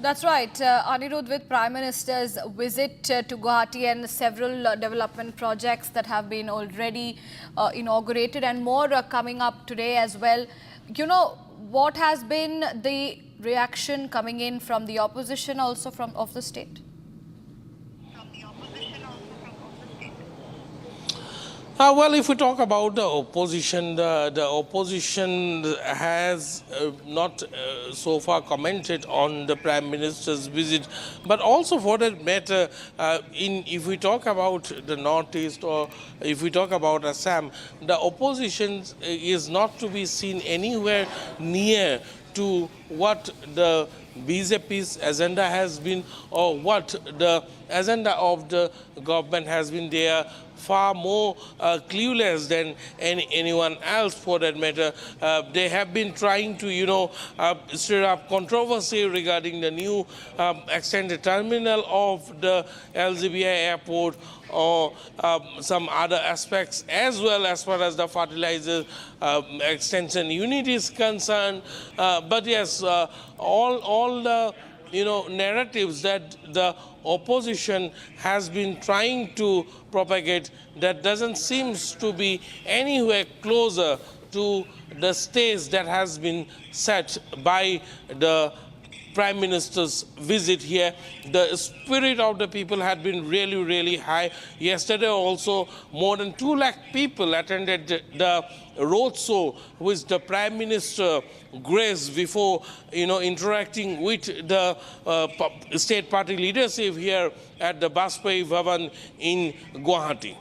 That's right. Anirudh, with Prime Minister's visit to Guwahati and several development projects that have been already inaugurated and more coming up today as well. You know, what has been the reaction coming in from the opposition also of the state? Well, if we talk about the opposition, the opposition has not so far commented on the Prime Minister's visit, but also for that matter, if we talk about the Northeast or if we talk about Assam, the opposition is not to be seen anywhere near to what the BJP's agenda has been or what the agenda of the government has been. They are far more clueless than anyone else for that matter. They have been trying to, stir up controversy regarding the new extended terminal of the LGBI airport or some other aspects as well as far as the fertilizer extension unit is concerned. But yes, all the narratives that the opposition has been trying to propagate that doesn't seem to be anywhere closer to the stage that has been set by the Prime Minister's visit here. The spirit of the people had been really, really high. Yesterday also, more than 2 lakh people attended the roadshow which the Prime Minister graced before, interacting with the state party leadership here at the Bajpayee Bhavan in Guwahati.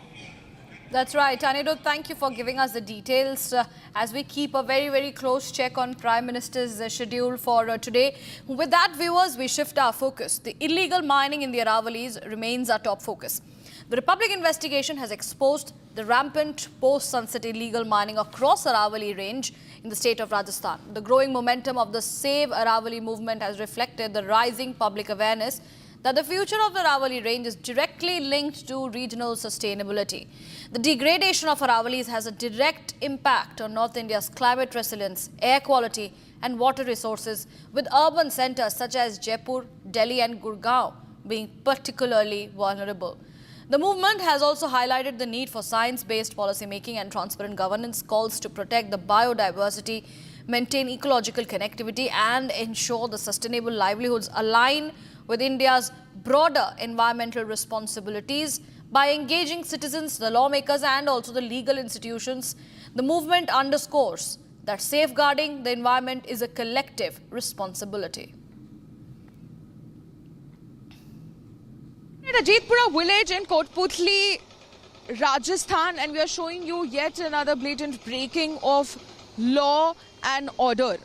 That's right. Anirudh, thank you for giving us the details as we keep a very, very close check on Prime Minister's schedule for today. With that, viewers, we shift our focus. The illegal mining in the Aravallis remains our top focus. The Republic investigation has exposed the rampant post-sunset illegal mining across Aravalli range in the state of Rajasthan. The growing momentum of the Save Aravalli movement has reflected the rising public awareness that the future of the Aravalli range is directly linked to regional sustainability. The degradation of Aravallis has a direct impact on North India's climate resilience, air quality and water resources, with urban centres such as Jaipur, Delhi and Gurgaon being particularly vulnerable. The movement has also highlighted the need for science-based policymaking and transparent governance, calls to protect the biodiversity, maintain ecological connectivity and ensure the sustainable livelihoods align with India's broader environmental responsibilities. By engaging citizens, the lawmakers and also the legal institutions, the movement underscores that safeguarding the environment is a collective responsibility. At Ajitpura village in Kotputli, Rajasthan, and we are showing you yet another blatant breaking of law and order.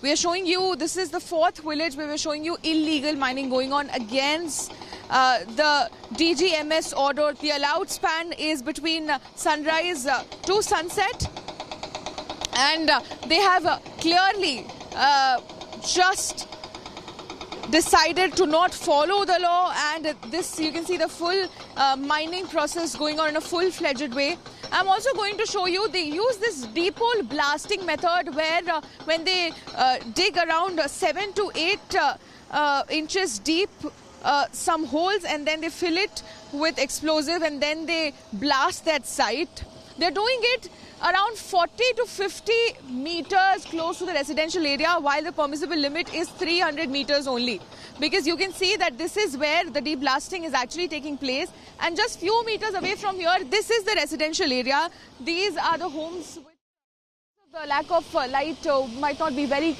We are showing you, this is the 4th village where we are showing you illegal mining going on against the DGMS order. The allowed span is between sunrise to sunset, and they have clearly just decided to not follow the law, and this, you can see the full mining process going on in a full-fledged way. I'm also going to show you, they use this deep hole blasting method where when they dig around 7 to 8 inches deep some holes, and then they fill it with explosive and then they blast that site. They're doing it around 40 to 50 meters close to the residential area, while the permissible limit is 300 meters only. Because you can see that this is where the deep blasting is actually taking place, and just few meters away from here, this is the residential area. These are the homes. The lack of light might not be very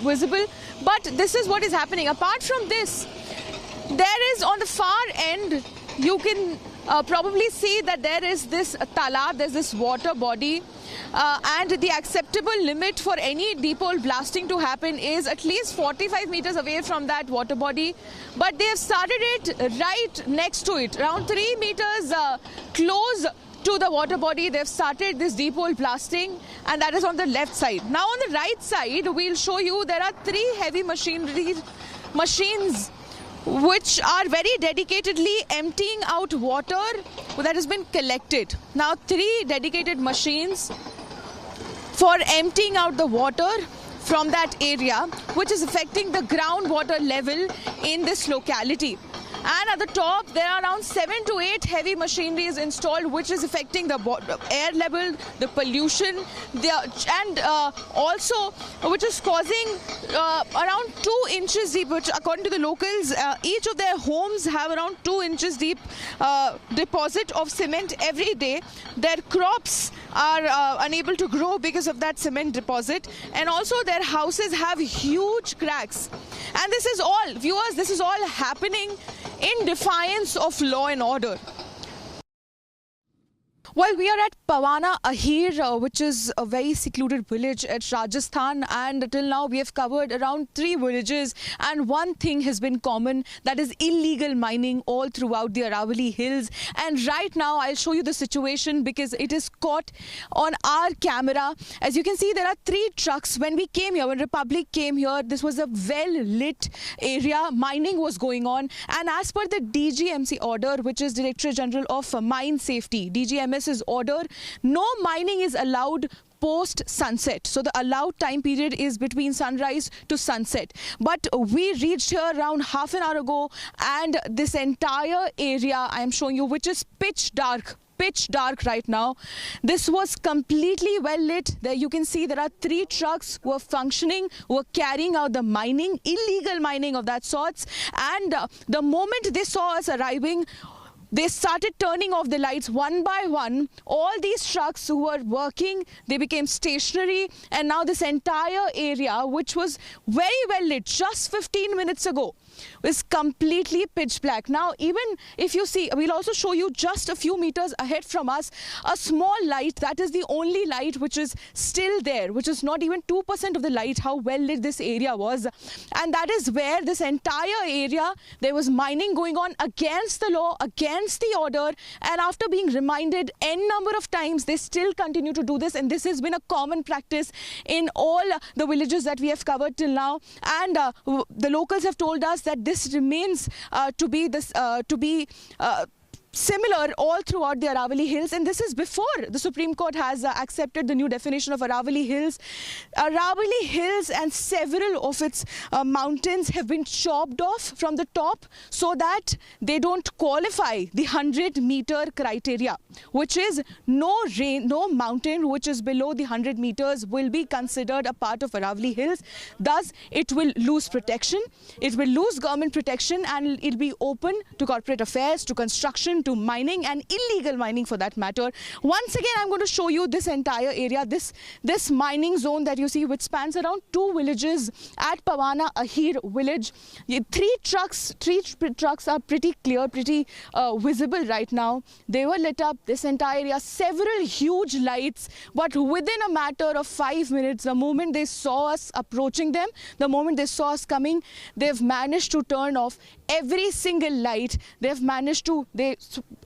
visible, but this is what is happening. Apart from this, there is on the far end, you can probably see that there is this talab, there's this water body, and the acceptable limit for any deep hole blasting to happen is at least 45 meters away from that water body. But they have started it right next to it, around 3 meters close to the water body. They've started this deep hole blasting, and that is on the left side. Now on the right side, we'll show you there are 3 heavy machines which are very dedicatedly emptying out water that has been collected. Now 3 dedicated machines for emptying out the water from that area, which is affecting the groundwater level in this locality. And at the top, there are around 7 to 8 heavy machineries installed, which is affecting the air level, the pollution, and also which is causing around 2 inches deep, which according to the locals, each of their homes have around 2 inches deep deposit of cement every day. Their crops are unable to grow because of that cement deposit, and also their houses have huge cracks. And this is all, viewers, this is all happening in defiance of law and order. Well, we are at Pawana Ahir, which is a very secluded village at Rajasthan, and till now we have covered around 3 villages, and one thing has been common, that is illegal mining all throughout the Aravalli Hills. And right now I'll show you the situation because it is caught on our camera. As you can see, there are 3 trucks. When we came here, when Republic came here, this was a well-lit area. Mining was going on, and as per the DGMC order, which is Directorate General of Mine Safety, DGMS, premises order. No mining is allowed post-sunset. So the allowed time period is between sunrise to sunset. But we reached here around half an hour ago, and this entire area I am showing you, which is pitch dark right now, this was completely well lit. There you can see there are 3 trucks who are functioning, who are carrying out the mining, illegal mining of that sorts. And the moment they saw us arriving, they started turning off the lights one by one. All these trucks who were working, they became stationary, and now this entire area, which was very well lit just 15 minutes ago, is completely pitch black. Now, even if you see, we'll also show you just a few meters ahead from us, a small light. That is the only light which is still there, which is not even 2% of the light, how well lit this area was. And that is where this entire area, there was mining going on against the law, against the order. And after being reminded n number of times, they still continue to do this. And this has been a common practice in all the villages that we have covered till now. And the locals have told us that this remains to be similar all throughout the Aravalli Hills, and this is before the Supreme Court has accepted the new definition of Aravalli Hills. Aravalli Hills and several of its mountains have been chopped off from the top so that they don't qualify the 100-meter criteria, which is no mountain which is below the 100 meters will be considered a part of Aravalli Hills. Thus, it will lose protection, it will lose government protection, and it'll be open to corporate affairs, to construction, to mining, and illegal mining for that matter. Once again, I'm going to show you this entire area, this mining zone that you see, which spans around 2 villages at Pawana Ahir village. 3 trucks are pretty clear, pretty visible right now. They were lit up, this entire area, several huge lights, but within a matter of 5 minutes, the moment they saw us approaching them, the moment they saw us coming, they've managed to turn off every single light. They've managed to, they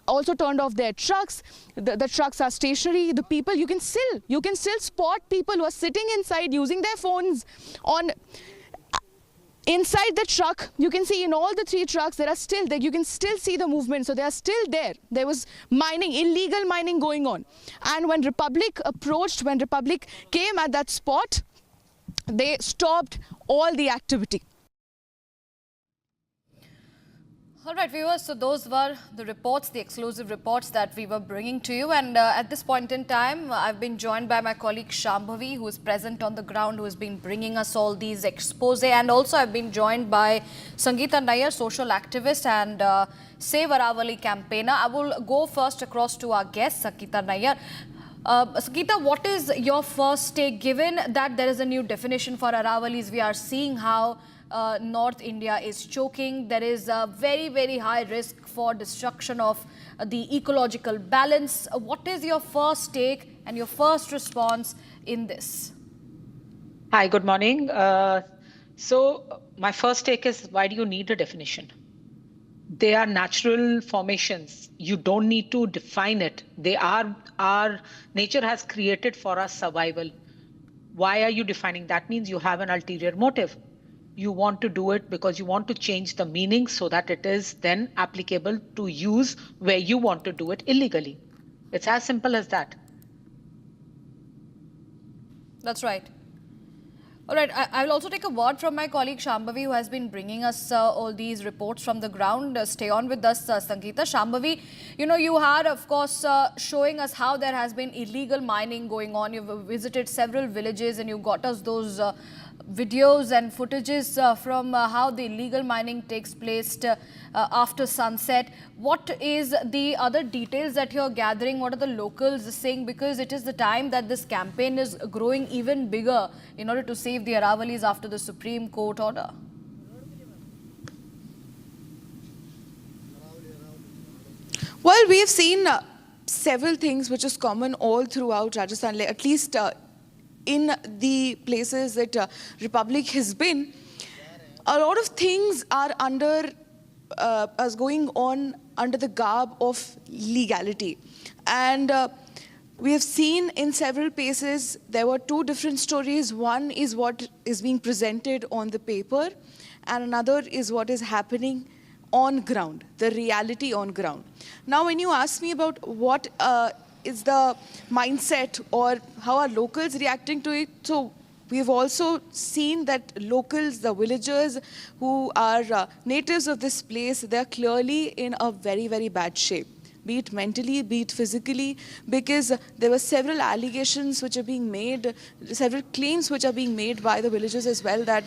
also turned off their trucks. The trucks are stationary. The people, you can still spot people who are sitting inside using their phones on inside the truck. You can see in all the 3 trucks there are still there, you can still see the movement, so they are still there. There was mining, illegal mining going on, and when Republic approached, when Republic came at that spot, they stopped all the activity. All right, viewers, so those were the reports, the exclusive reports that we were bringing to you. And at this point in time, I've been joined by my colleague Shambhavi, who is present on the ground, who has been bringing us all these expose. And also I've been joined by Sangeeta Nair, social activist and Save Aravalli campaigner. I will go first across to our guest, Sangeeta Nair. Sangeeta, what is your first take, given that there is a new definition for Aravallis? We are seeing how North India is choking. There is a very, very high risk for destruction of the ecological balance. What is your first take and your first response in this? Hi, good morning. So my first take is, why do you need a definition? They are natural formations. You don't need to define it. They are, our nature has created for our survival. Why are you defining? That means you have an ulterior motive. You want to do it because you want to change the meaning so that it is then applicable to use where you want to do it illegally. It's as simple as that. That's right. All right, I will also take a word from my colleague Shambhavi, who has been bringing us all these reports from the ground. Stay on with us, Sangeeta. Shambhavi, you know, you are, of course, showing us how there has been illegal mining going on. You've visited several villages and you got us those videos and footages from how the illegal mining takes place after sunset. What is the other details that you're gathering? What are the locals saying? Because it is the time that this campaign is growing even bigger in order to save the Aravallis after the Supreme Court order. Well, we have seen several things which is common all throughout Rajasthan, at least in the places that Republic has been. A lot of things are going on under the garb of legality. And we have seen in several places there were 2 different stories. One is what is being presented on the paper, and another is what is happening on ground, the reality on ground. Now, when you ask me about what is the mindset or how are locals reacting to it? So we've also seen that locals, the villagers who are natives of this place, they're clearly in a very, very bad shape, be it mentally, be it physically, because there were several allegations which are being made, several claims which are being made by the villagers as well, that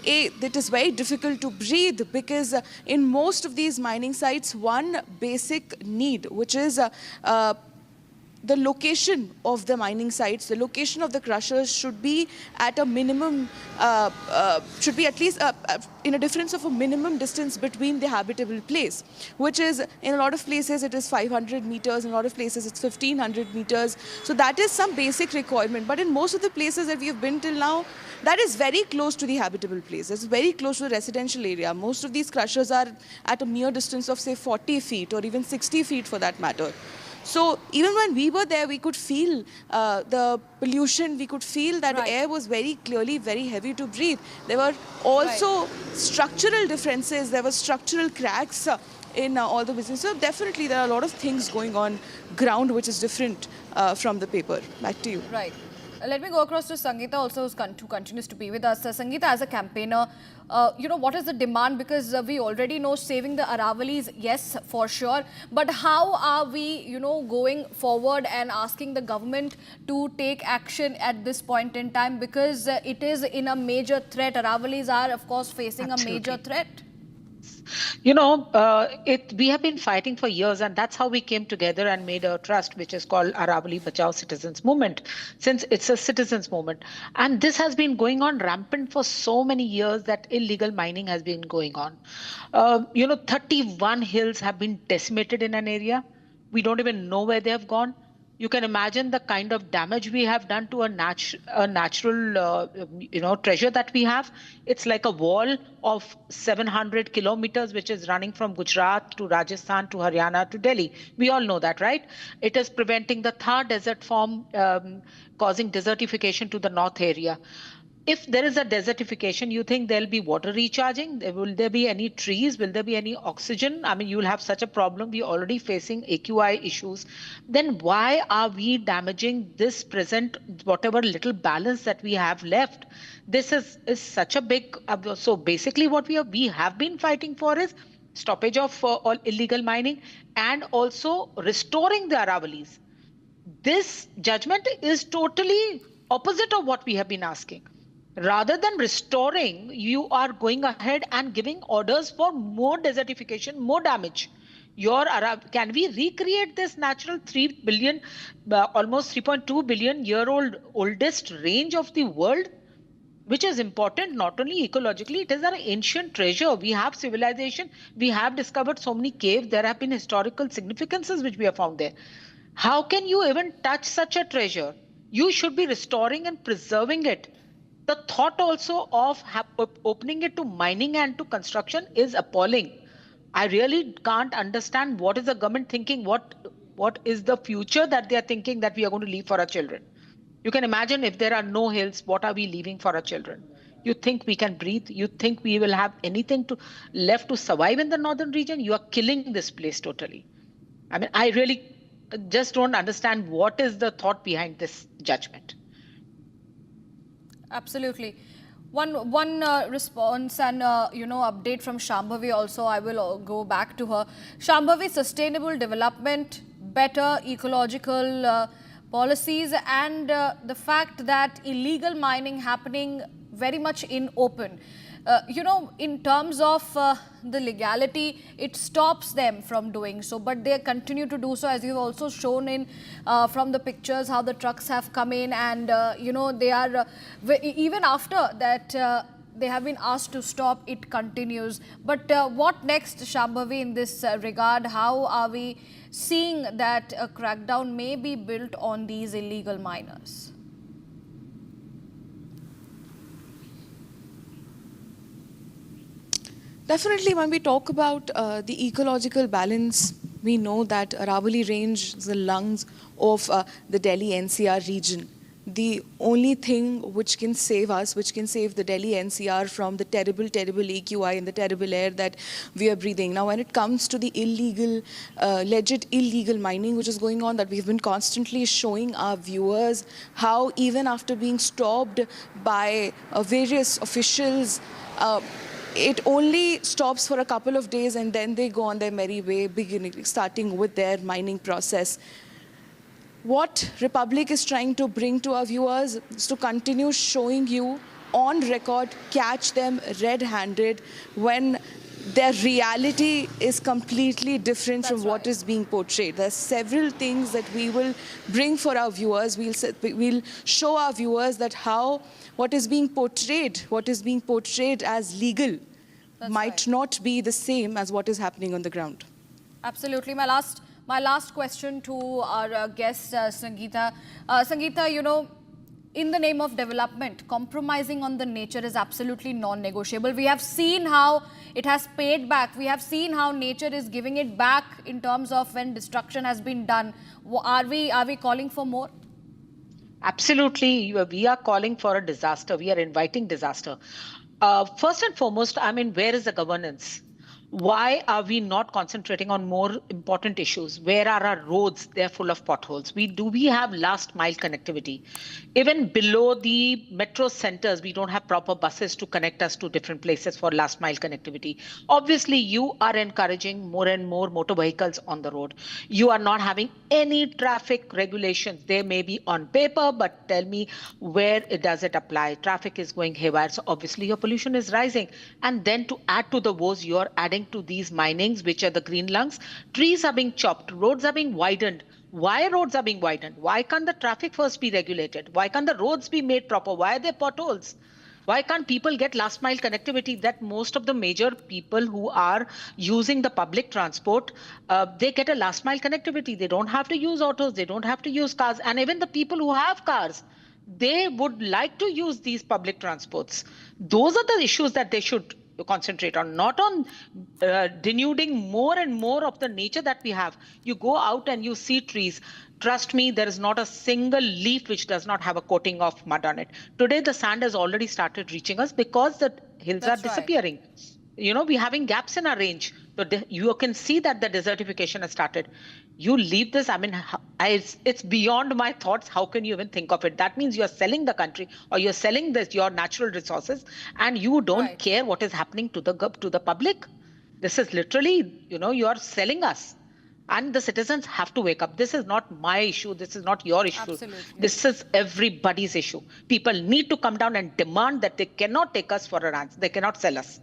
it is very difficult to breathe, because in most of these mining sites, one basic need, which is the location of the mining sites, the location of the crushers should be at a minimum, should be at least in a difference of a minimum distance between the habitable place, which is, in a lot of places it is 500 meters, in a lot of places it's 1500 meters. So that is some basic requirement. But in most of the places that we have been till now, that is very close to the habitable place. It's very close to the residential area. Most of these crushers are at a mere distance of say 40 feet or even 60 feet for that matter. So even when we were there, we could feel the pollution, we could feel that the air was very clearly very heavy to breathe. There were also structural differences, there were structural cracks in all the business. So definitely there are a lot of things going on ground which is different from the paper. Back to you. Right. Let me go across to Sangeeta also, who continues to be with us. Sangeeta, as a campaigner, what is the demand? Because we already know saving the Aravallis, yes, for sure. But how are we, going forward and asking the government to take action at this point in time? Because it is in a major threat. Aravallis are, of course, facing a major threat. We have been fighting for years, and that's how we came together and made a trust which is called Aravalli Bachao Citizens Movement, since it's a citizens movement. And this has been going on rampant for so many years that illegal mining has been going on. 31 hills have been decimated in an area. We don't even know where they have gone. You can imagine the kind of damage we have done to a natural, treasure that we have. It's like a wall of 700 kilometers, which is running from Gujarat to Rajasthan to Haryana to Delhi. We all know that, right? It is preventing the Thar desert from causing desertification to the north area. If there is a desertification, you think there'll be water recharging? Will there be any trees? Will there be any oxygen? I mean, you'll have such a problem. We're already facing AQI issues. Then why are we damaging this present, whatever little balance that we have left? This is such a big, so basically what we have been fighting for is stoppage of all illegal mining and also restoring the Aravallis. This judgment is totally opposite of what we have been asking. Rather than restoring, you are going ahead and giving orders for more desertification, more damage. Can we recreate this natural 3 billion, almost 3.2 billion year-old oldest range of the world, which is important not only ecologically, it is an ancient treasure. We have civilization, we have discovered so many caves, there have been historical significances which we have found there. How can you even touch such a treasure? You should be restoring and preserving it. The thought also of opening it to mining and to construction is appalling. I really can't understand what is the government thinking, what is the future that they are thinking that we are going to leave for our children. You can imagine if there are no hills, what are we leaving for our children? You think we can breathe? You think we will have anything left to survive in the northern region? You are killing this place totally. I mean, I really just don't understand what is the thought behind this judgment. Absolutely. One response and update from Shambhavi also. I will go back to her. Shambhavi, sustainable development, better ecological policies, and the fact that illegal mining happening very much in open. In terms of the legality, it stops them from doing so, but they continue to do so, as you've also shown in from the pictures how the trucks have come in, and they are even after that they have been asked to stop, it continues. But what next, Shambhavi, in this regard? How are we seeing that a crackdown may be built on these illegal miners? Definitely, when we talk about the ecological balance, we know that Aravalli range is the lungs of the Delhi NCR region. the only thing which can save us, which can save the Delhi NCR from the terrible, terrible AQI and the terrible air that we are breathing. Now, when it comes to the illegal, alleged illegal mining which is going on, that we've been constantly showing our viewers how even after being stopped by various officials, it only stops for a couple of days and then they go on their merry way, starting with their mining process. What Republic is trying to bring to our viewers is to continue showing you on record, catch them red-handed when their reality is completely different from what is being portrayed. There are several things that we will bring for our viewers. We'll show our viewers that how what is being portrayed as legal might not be the same as what is happening on the ground. Absolutely. My last question to our guest, Sangeeta. Sangeeta, you know, in the name of development, compromising on the nature is absolutely non-negotiable. We have seen how it has paid back. We have seen how nature is giving it back in terms of when destruction has been done. Are we calling for more? Absolutely. We are calling for a disaster. We are inviting disaster. First and foremost, I mean, where is the governance? Why are we not concentrating on more important issues? Where are our roads? They're full of potholes. Do we have last mile connectivity? Even below the metro centers, we don't have proper buses to connect us to different places for last mile connectivity. Obviously, you are encouraging more and more motor vehicles on the road. You are not having any traffic regulations. They may be on paper, but tell me where does it apply? Traffic is going haywire. So obviously your pollution is rising. And then to add to the woes, you're adding to these minings, which are the green lungs. Trees are being chopped, roads are being widened. Why roads are being widened? Why can't the traffic first be regulated? Why can't the roads be made proper? Why are there potholes? Why can't people get last mile connectivity? That most of the major people who are using the public transport, they get a last mile connectivity. They don't have to use autos, they don't have to use cars. And even the people who have cars, they would like to use these public transports. Those are the issues that they should concentrate on, not on denuding more and more of the nature that we have. You go out and you see trees. Trust me, there is not a single leaf which does not have a coating of mud on it. Today, the sand has already started reaching us because the hills are disappearing. You know, we're having gaps in our range. But you can see that the desertification has started. You leave this, I mean, it's beyond my thoughts. How can you even think of it? That means you're selling the country or you're selling your natural resources and you don't care what is happening to the public. This is literally, you know, you're selling us. And the citizens have to wake up. This is not my issue. This is not your issue. Absolutely. This is everybody's issue. People need to come down and demand that they cannot take us for a ransom. They cannot sell us.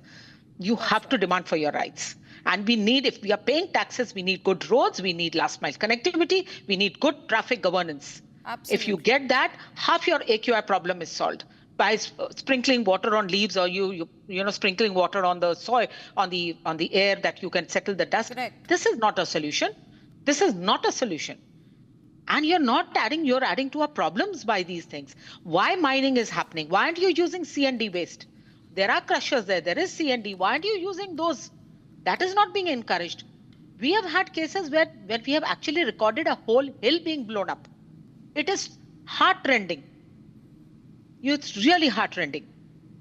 You have to demand for your rights. And we need, if we are paying taxes, we need good roads, we need last mile connectivity, we need good traffic governance. Absolutely. If you get that, half your AQI problem is solved. By sprinkling water on leaves or you know sprinkling water on the soil, on the air that you can settle the dust. Correct. This is not a solution. This is not a solution. And you're adding to our problems by these things. Why mining is happening? Why aren't you using C&D waste? There are crushers there. There is C&D. Why aren't you using those? That is not being encouraged. We have had cases where we have actually recorded a whole hill being blown up. It is heart-rending. It's really heart-rending.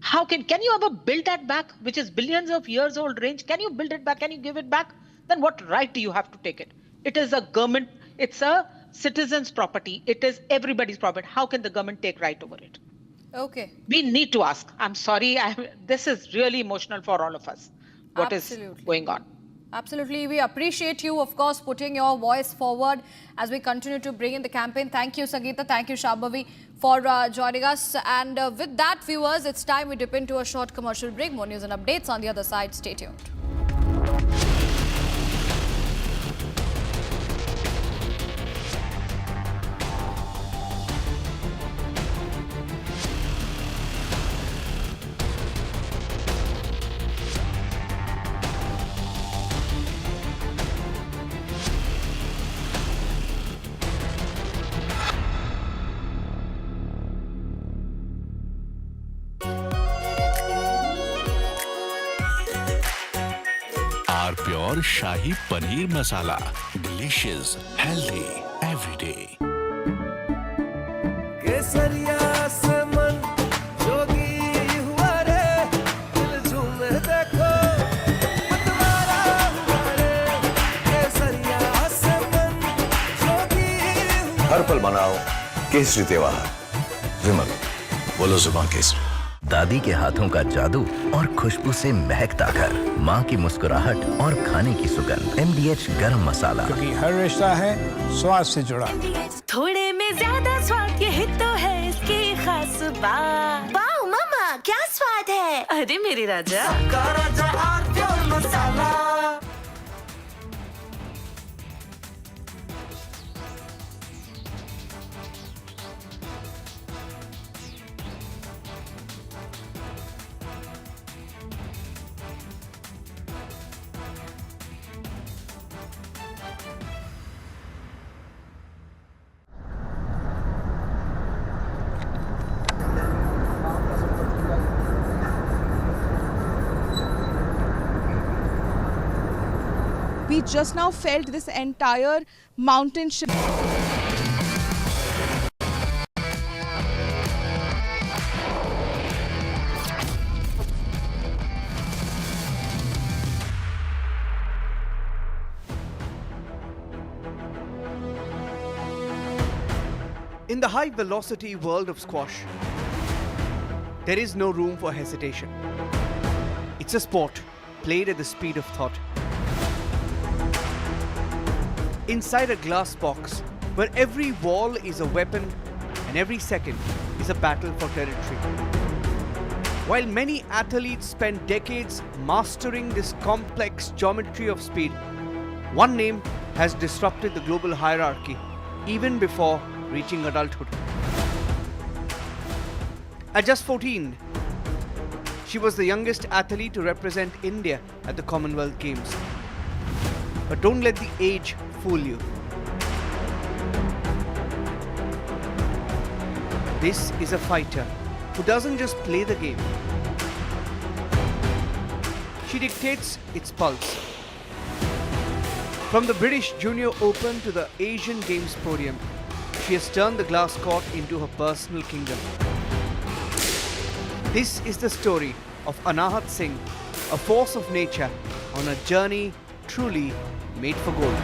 How can you ever build that back, which is billions of years old range? Can you build it back? Can you give it back? Then what right do you have to take it? It is a government, it's a citizen's property. It is everybody's property. How can the government take right over it? Okay. We need to ask. I'm sorry. This is really emotional for all of us. What is going on? Absolutely. We appreciate you, of course, putting your voice forward as we continue to bring in the campaign. Thank you, Sangeeta. Thank you, Shambhavi, for joining us. And with that, viewers, it's time we dip into a short commercial break. More news and updates on the other side. Stay tuned. Pure shahi paneer masala, delicious, healthy, everyday. हर पल मनाओ केसरी त्योहार। विमल, बोलो जुबान केसरी। दादी के हाथों का जादू और खुशबू से महकता घर, माँ की मुस्कुराहट और खाने की सुगंध। MDH गरम मसाला, क्योंकि हर रिश्ता है स्वाद से जुड़ा। थोड़े में ज्यादा स्वाद, यही तो है इसकी खास बात। वाह मामा, क्या स्वाद है। अरे मेरे राजा, मसाला। We just now felt this entire mountain shiver. In the high-velocity world of squash, there is no room for hesitation. It's a sport played at the speed of thought. Inside a glass box, where every wall is a weapon and every second is a battle for territory. While many athletes spend decades mastering this complex geometry of speed, one name has disrupted the global hierarchy even before reaching adulthood. At just 14, she was the youngest athlete to represent India at the Commonwealth Games. But don't let the age fool you. This is a fighter who doesn't just play the game. She dictates its pulse. From the British Junior Open to the Asian Games podium, she has turned the glass court into her personal kingdom. This is the story of Anahhat Singh, a force of nature on a journey truly made for gold.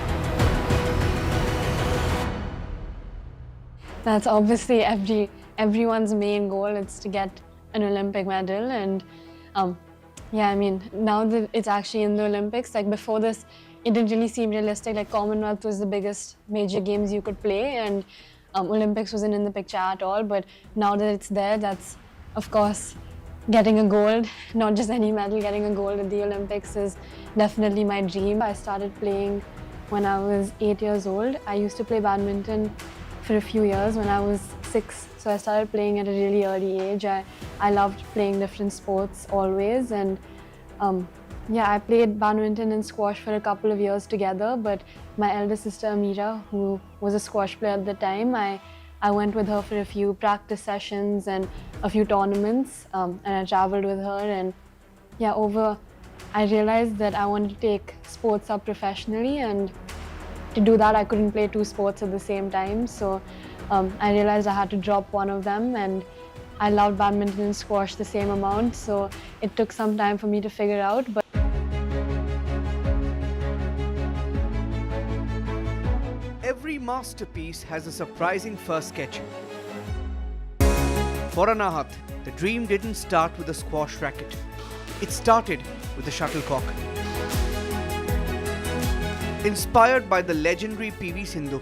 That's obviously everyone's main goal. It's to get an Olympic medal, and yeah, I mean, now that it's actually in the Olympics, like before this, it didn't really seem realistic. Like Commonwealth was the biggest major games you could play, and Olympics wasn't in the picture at all. But now that it's there, that's of course getting a gold, not just any medal, getting a gold at the Olympics is definitely my dream. I started playing when I was 8 years old. I used to play badminton for a few years when I was 6. So I started playing at a really early age. I loved playing different sports always, and yeah, I played badminton and squash for a couple of years together, but my elder sister Amira, who was a squash player at the time, I went with her for a few practice sessions and a few tournaments, and I traveled with her, and yeah, I realized that I wanted to take sports up professionally, and to do that I couldn't play 2 sports at the same time, so I realized I had to drop one of them, and I loved badminton and squash the same amount, so it took some time for me to figure out. But every masterpiece has a surprising first sketch. For Anahhat, the dream didn't start with a squash racket. It started with a shuttlecock. Inspired by the legendary P.V. Sindhu,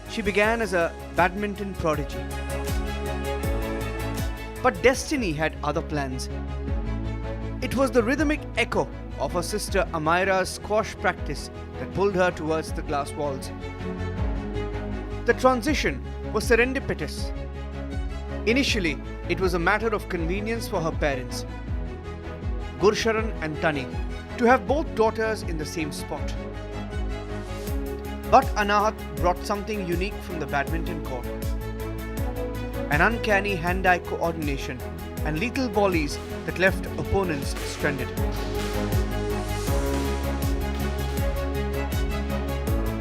she began as a badminton prodigy. But destiny had other plans. It was the rhythmic echo of her sister Amira's squash practice that pulled her towards the glass walls. The transition was serendipitous. Initially, it was a matter of convenience for her parents, Gursharan and Tani, to have both daughters in the same spot. But Anahhat brought something unique from the badminton court. An uncanny hand-eye coordination and lethal volleys that left opponents stranded.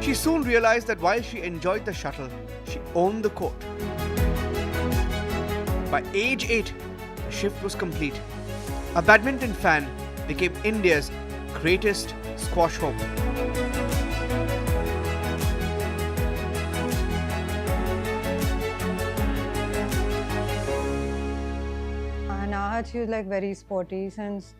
She soon realized that while she enjoyed the shuttle, she owned the court. By age 8, the shift was complete. A badminton fan became India's greatest squash hope. Anahhat, she was like very sporty since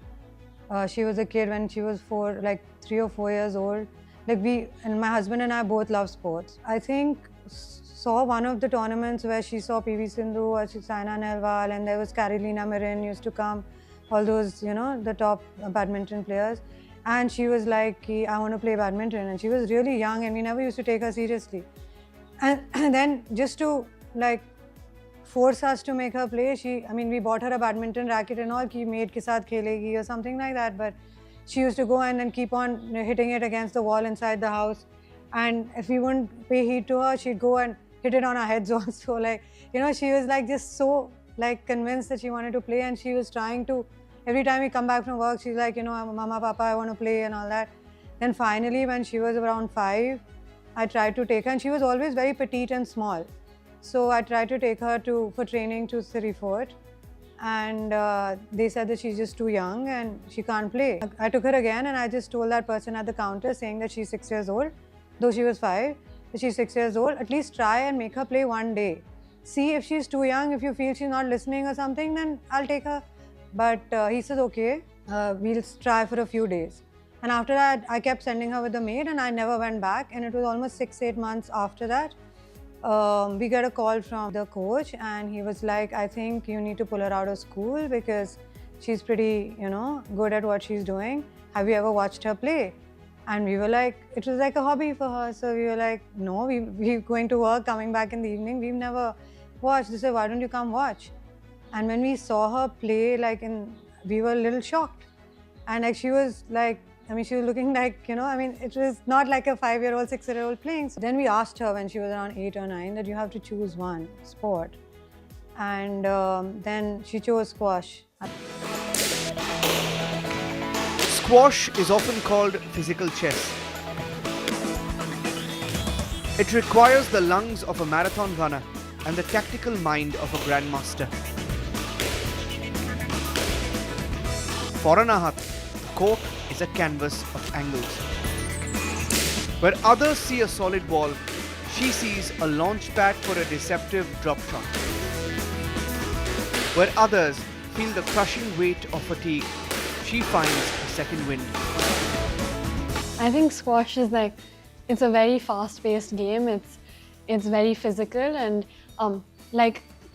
she was a kid when she was 3 or 4 years old. Like my husband and I both love sports. I think saw one of the tournaments where she saw PV Sindhu or Saina Nehwal, and there was Carolina Marin used to come, all those, the top badminton players. And she was like, I want to play badminton. And she was really young and we never used to take her seriously. And then just to force us to make her play, we bought her a badminton racket and all, ki maid ke saath khelegi or something like that. But she used to go and then keep on hitting it against the wall inside the house. And if we wouldn't pay heed to her, she'd go and hit it on our heads also. She was just so convinced that she wanted to play, and she was trying to, every time we come back from work, she's like, Mama, Papa, I want to play and all that. Then finally, when she was around 5, I tried to take her, and she was always very petite and small. So I tried to take her for training to Siri Fort, and they said that she's just too young and she can't play. I took her again and I just told that person at the counter saying that she's 6 years old, though she was 5, that she's 6 years old, at least try and make her play one day. See if she's too young, if you feel she's not listening or something, then I'll take her. But he says, okay, we'll try for a few days. And after that, I kept sending her with the maid and I never went back. And it was almost 6-8 months after that. We got a call from the coach and he was like, I think you need to pull her out of school because she's pretty, good at what she's doing. Have you ever watched her play? And we were like, it was like a hobby for her. So we were like, no, we're going to work, coming back in the evening. We've never watched. They said, why don't you come watch? And when we saw her play, we were a little shocked. And she was she was looking it was not like a 5-year-old, 6-year-old playing. So then we asked her when she was around 8 or 9 that you have to choose one sport. And then she chose squash. Squash is often called physical chess. It requires the lungs of a marathon runner and the tactical mind of a grandmaster. For Anahhat, the court is a canvas of angles. Where others see a solid wall, she sees a launch pad for a deceptive drop shot. Where others feel the crushing weight of fatigue, she finds a second wind. I think squash is it's a very fast-paced game. It's very physical, and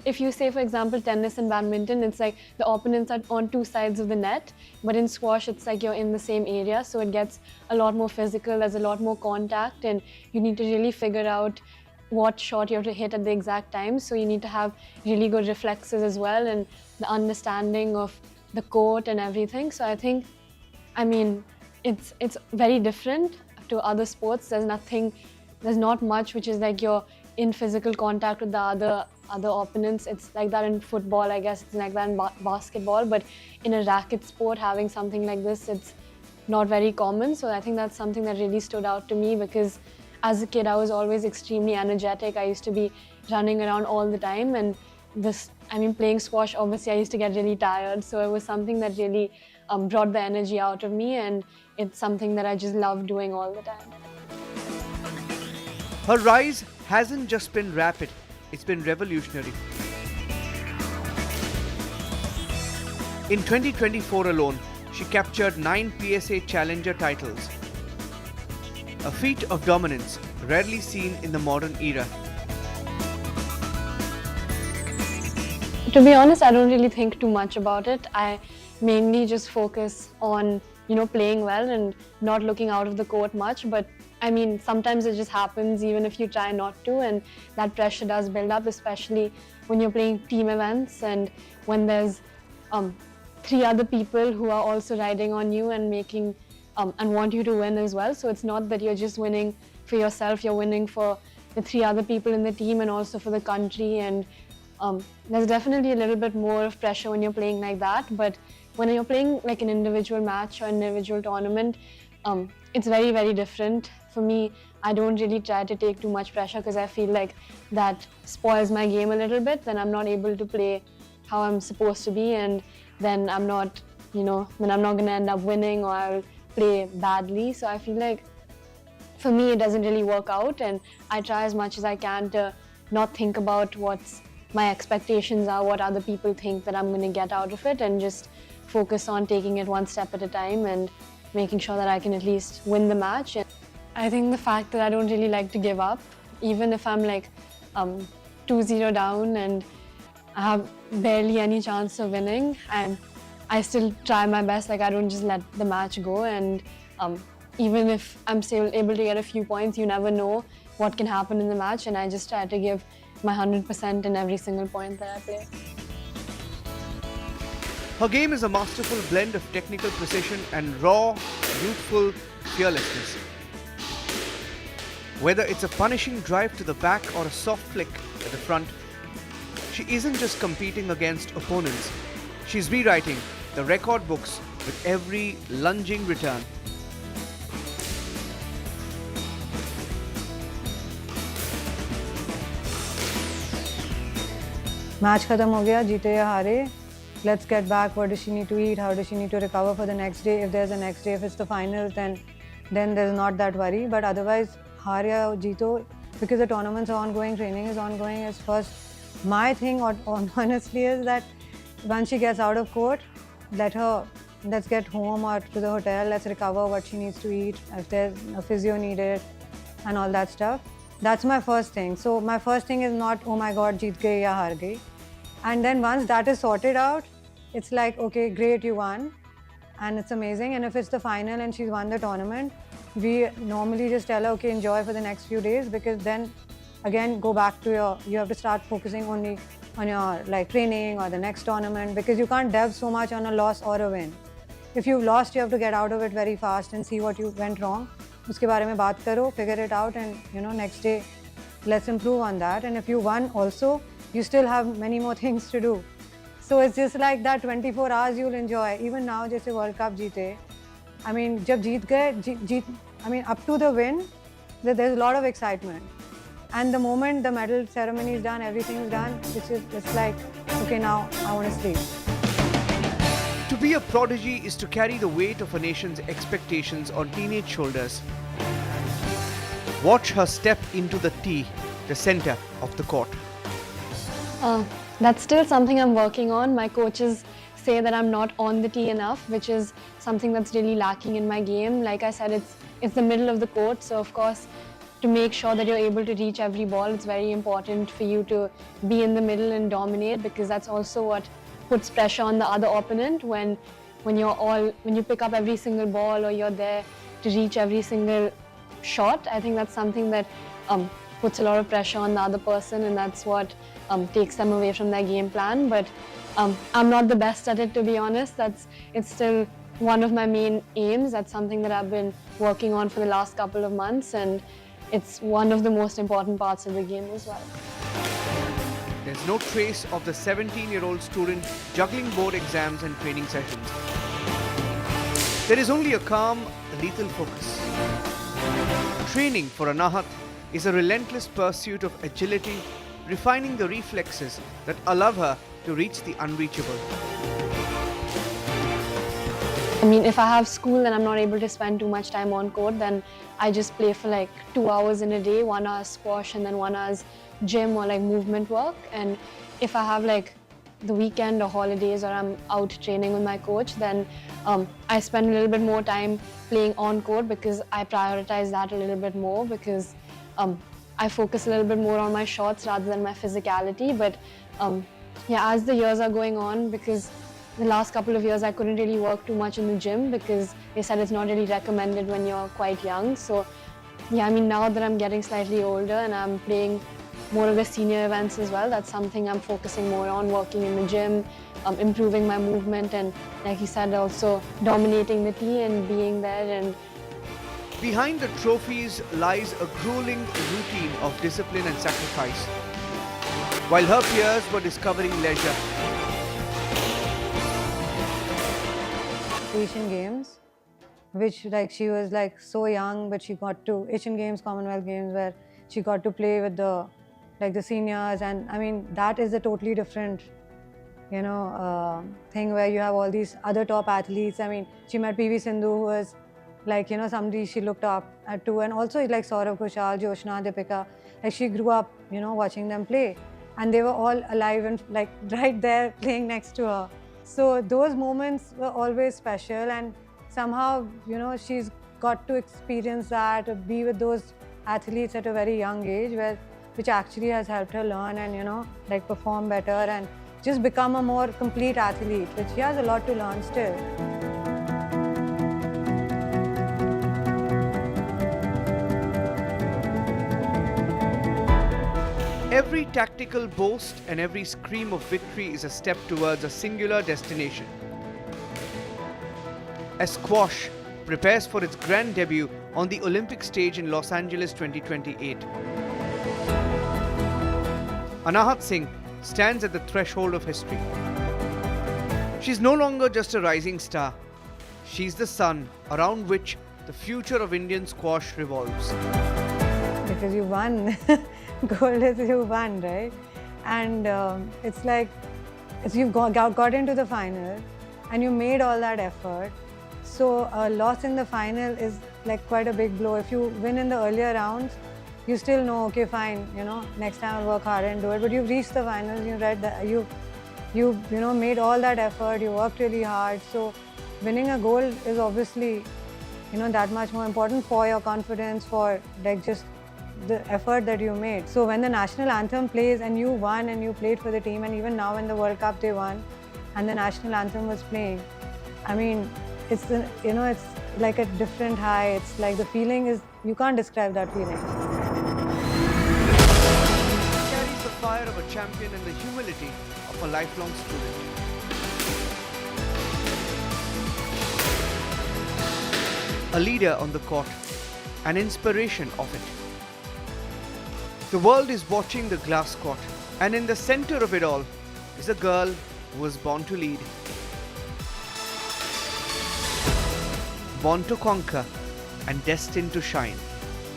if you say, for example, tennis and badminton, it's the opponents are on two sides of the net, but in squash, it's you're in the same area, so it gets a lot more physical, there's a lot more contact, and you need to really figure out what shot you have to hit at the exact time, so you need to have really good reflexes as well, and the understanding of the court and everything. So I think, it's very different to other sports. There's not much which is you're in physical contact with the other opponents. It's like that in football, I guess it's like that in basketball, but in a racket sport, having something like this, it's not very common. So I think that's something that really stood out to me, because as a kid, I was always extremely energetic. I used to be running around all the time, and playing squash, obviously I used to get really tired. So it was something that really brought the energy out of me, and it's something that I just love doing all the time. Her rise hasn't just been rapid, it's been revolutionary. In 2024 alone, she captured 9 PSA Challenger titles, a feat of dominance rarely seen in the modern era. To be honest, I don't really think too much about it. I mainly just focus on, playing well and not looking out of the court much. But sometimes it just happens even if you try not to, and that pressure does build up, especially when you're playing team events and when there's 3 other people who are also riding on you and making and want you to win as well. So it's not that you're just winning for yourself, you're winning for the 3 other people in the team and also for the country. And there's definitely a little bit more of pressure when you're playing like that. But when you're playing like an individual match or an individual tournament, it's very, very different. For me, I don't really try to take too much pressure because I feel like that spoils my game a little bit. Then I'm not able to play how I'm supposed to be, and then I'm not, then I'm not going to end up winning, or I'll play badly. So I feel like for me, it doesn't really work out, and I try as much as I can to not think about what's my expectations are, what other people think that I'm going to get out of it, and just focus on taking it one step at a time and making sure that I can at least win the match. And I think the fact that I don't really like to give up, even if I'm like 2-0 down and I have barely any chance of winning, and I still try my best. Like, I don't just let the match go, and even if I'm still able to get a few points, you never know what can happen in the match, and I just try to give my 100% in every single point that I play. Her game is a masterful blend of technical precision and raw, youthful fearlessness. Whether it's a punishing drive to the back or a soft flick at the front, she isn't just competing against opponents, she's rewriting the record books with every lunging return. Match khatam ho gaya, jeete ya haare. Let's get back. What does she need to eat? How does she need to recover for the next day? If there's a next day, if it's the finals, then there's not that worry. But otherwise, haar ya jeeto, because the tournaments are ongoing, training is ongoing. Is first, my thing honestly is that once she gets out of court, let's get home or to the hotel. Let's recover what she needs to eat. If there's a physio needed, and all that stuff. That's my first thing. So my first thing is not, oh my God, jeet gayi ya haar gayi. And then once that is sorted out, it's like, okay, great, you won. And it's amazing. And if it's the final and she's won the tournament, we normally just tell her, okay, enjoy for the next few days, because then again, go back to you have to start focusing only on your like training or the next tournament, because you can't delve so much on a loss or a win. If you've lost, you have to get out of it very fast and see what you went wrong. Uske baare mein baat karo, figure it out, and next day, let's improve on that. And if you won also, you still have many more things to do. So it's just like that 24 hours you'll enjoy. Even now, jaise World Cup jeete, I mean, jab jeet gaye, I mean, up to the win, there's a lot of excitement. And the moment the medal ceremony is done, everything is done, it's like, okay, now I want to sleep. To be a prodigy is to carry the weight of a nation's expectations on teenage shoulders. Watch her step into the tee, the center of the court. That's still something I'm working on. My coaches say that I'm not on the tee enough, which is something that's really lacking in my game. Like I said, it's the middle of the court, so of course, to make sure that you're able to reach every ball, it's very important for you to be in the middle and dominate, because that's also what puts pressure on the other opponent when you pick up every single ball, or you're there to reach every single shot. I think that's something that puts a lot of pressure on the other person, and that's what takes them away from their game plan. But I'm not the best at it, to be honest. It's still one of my main aims. That's something that I've been working on for the last couple of months, and it's one of the most important parts of the game as well. There's no trace of the 17-year-old student juggling board exams and training sessions. There is only a calm, lethal focus. Training for Anahhat is a relentless pursuit of agility, refining the reflexes that allow her to reach the unreachable. I mean, if I have school and I'm not able to spend too much time on court, then I just play for like 2 hours in a day, 1 hour squash and then 1 hour's gym or like movement work. And if I have like the weekend or holidays, or I'm out training with my coach, then I spend a little bit more time playing on court, because I prioritize that a little bit more, because I focus a little bit more on my shots rather than my physicality. But yeah, as the years are going on, because the last couple of years I couldn't really work too much in the gym, because they said it's not really recommended when you're quite young. So yeah, I mean, now that I'm getting slightly older and I'm playing more of the senior events as well, that's something I'm focusing more on, working in the gym, improving my movement, and like you said, also dominating the tee and being there. And behind the trophies lies a grueling routine of discipline and sacrifice, while her peers were discovering leisure. Asian Games, which like she was like so young, but she got to Asian Games, Commonwealth Games, where she got to play with the seniors, and I mean that is a totally different, thing where you have all these other top athletes. I mean, she met PV Sindhu, who was like somebody she looked up at too, and also like Saurabh Ghoshal, Joshna, Deepika. Like she grew up, watching them play. and they were all alive and like right there playing next to her. So those moments were always special, and somehow, you know, she's got to experience that, or be with those athletes at a very young age, which actually has helped her learn and, you know, like perform better and just become a more complete athlete, which she has a lot to learn still. Every tactical boast and every scream of victory is a step towards a singular destination. As squash prepares for its grand debut on the Olympic stage in Los Angeles 2028. Anahhat Singh stands at the threshold of history. She's no longer just a rising star. She's the sun around which the future of Indian squash revolves. Because you won. Gold is you won, right? And it's like you've got into the final and you made all that effort. So a loss in the final is like quite a big blow. If you win in the earlier rounds, you still know, okay, fine, you know, next time I'll work harder and do it. But you've reached the finals, you read that, you know, made all that effort, you worked really hard. So winning a gold is obviously, you know, that much more important for your confidence, for like just the effort that you made. So when the national anthem plays and you won and you played for the team, and even now in the World Cup they won and the national anthem was playing, I mean, it's, you know, it's like a different high. It's like the feeling is, you can't describe that feeling. She carries the fire of a champion and the humility of a lifelong student. A leader on the court, an inspiration of it. The world is watching the glass court, and in the center of it all is a girl who was born to lead, born to conquer, and destined to shine.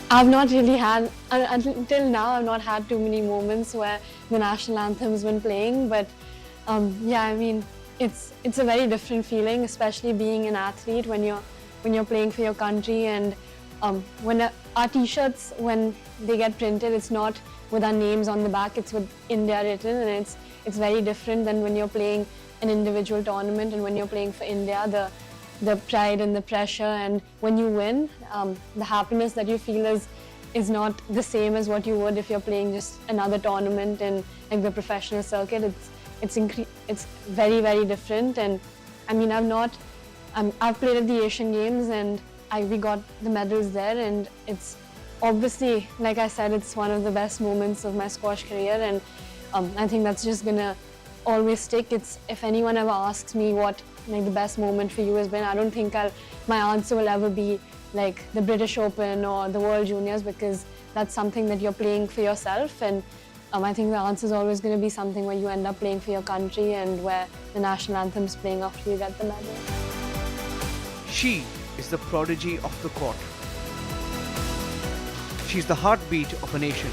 I've not really had, until now, I've not had too many moments where the national anthem's been playing, but yeah, I mean, it's a very different feeling, especially being an athlete when you're playing for your country. And when our t-shirts, when they get printed, it's not with our names on the back, it's with India written, and it's very different than when you're playing an individual tournament. And when you're playing for India, the pride and the pressure, and when you win, the happiness that you feel is not the same as what you would if you're playing just another tournament in like the professional circuit. It's very, very different. And I mean, I've played at the Asian Games and we got the medals there, and it's obviously, like I said, it's one of the best moments of my squash career, and I think that's just gonna always stick. If anyone ever asks me what like the best moment for you has been, I don't think my answer will ever be like the British Open or the World Juniors, because that's something that you're playing for yourself, and I think the answer is always going to be something where you end up playing for your country and where the national anthem's playing after you get the medal. She is the prodigy of the court. She's the heartbeat of a nation.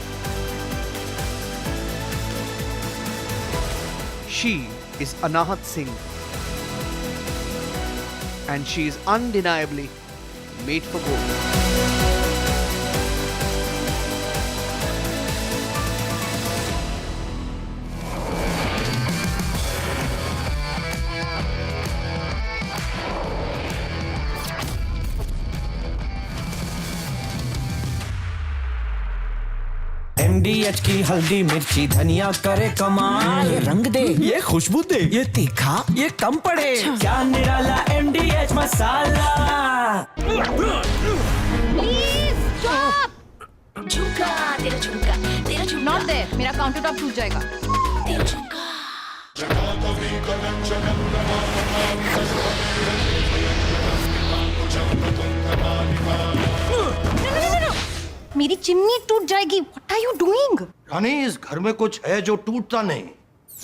She is Anahhat Singh. And she is undeniably made for gold. MDH की हल्दी मिर्ची धनिया करे कमाल, ये रंग दे, ये खुशबू दे, ये तीखा, ये कम पड़े, क्या निराला MDH मसाला। Please stop! झुमका, तेरा झुमका, तेरा झुमका। Not there, मेरा काउंटर टॉप टूट जाएगा। तेरा झुमका। मेरी चिमनी टूट जाएगी। What are you doing? रानी, इस घर में कुछ है जो टूटता नहीं।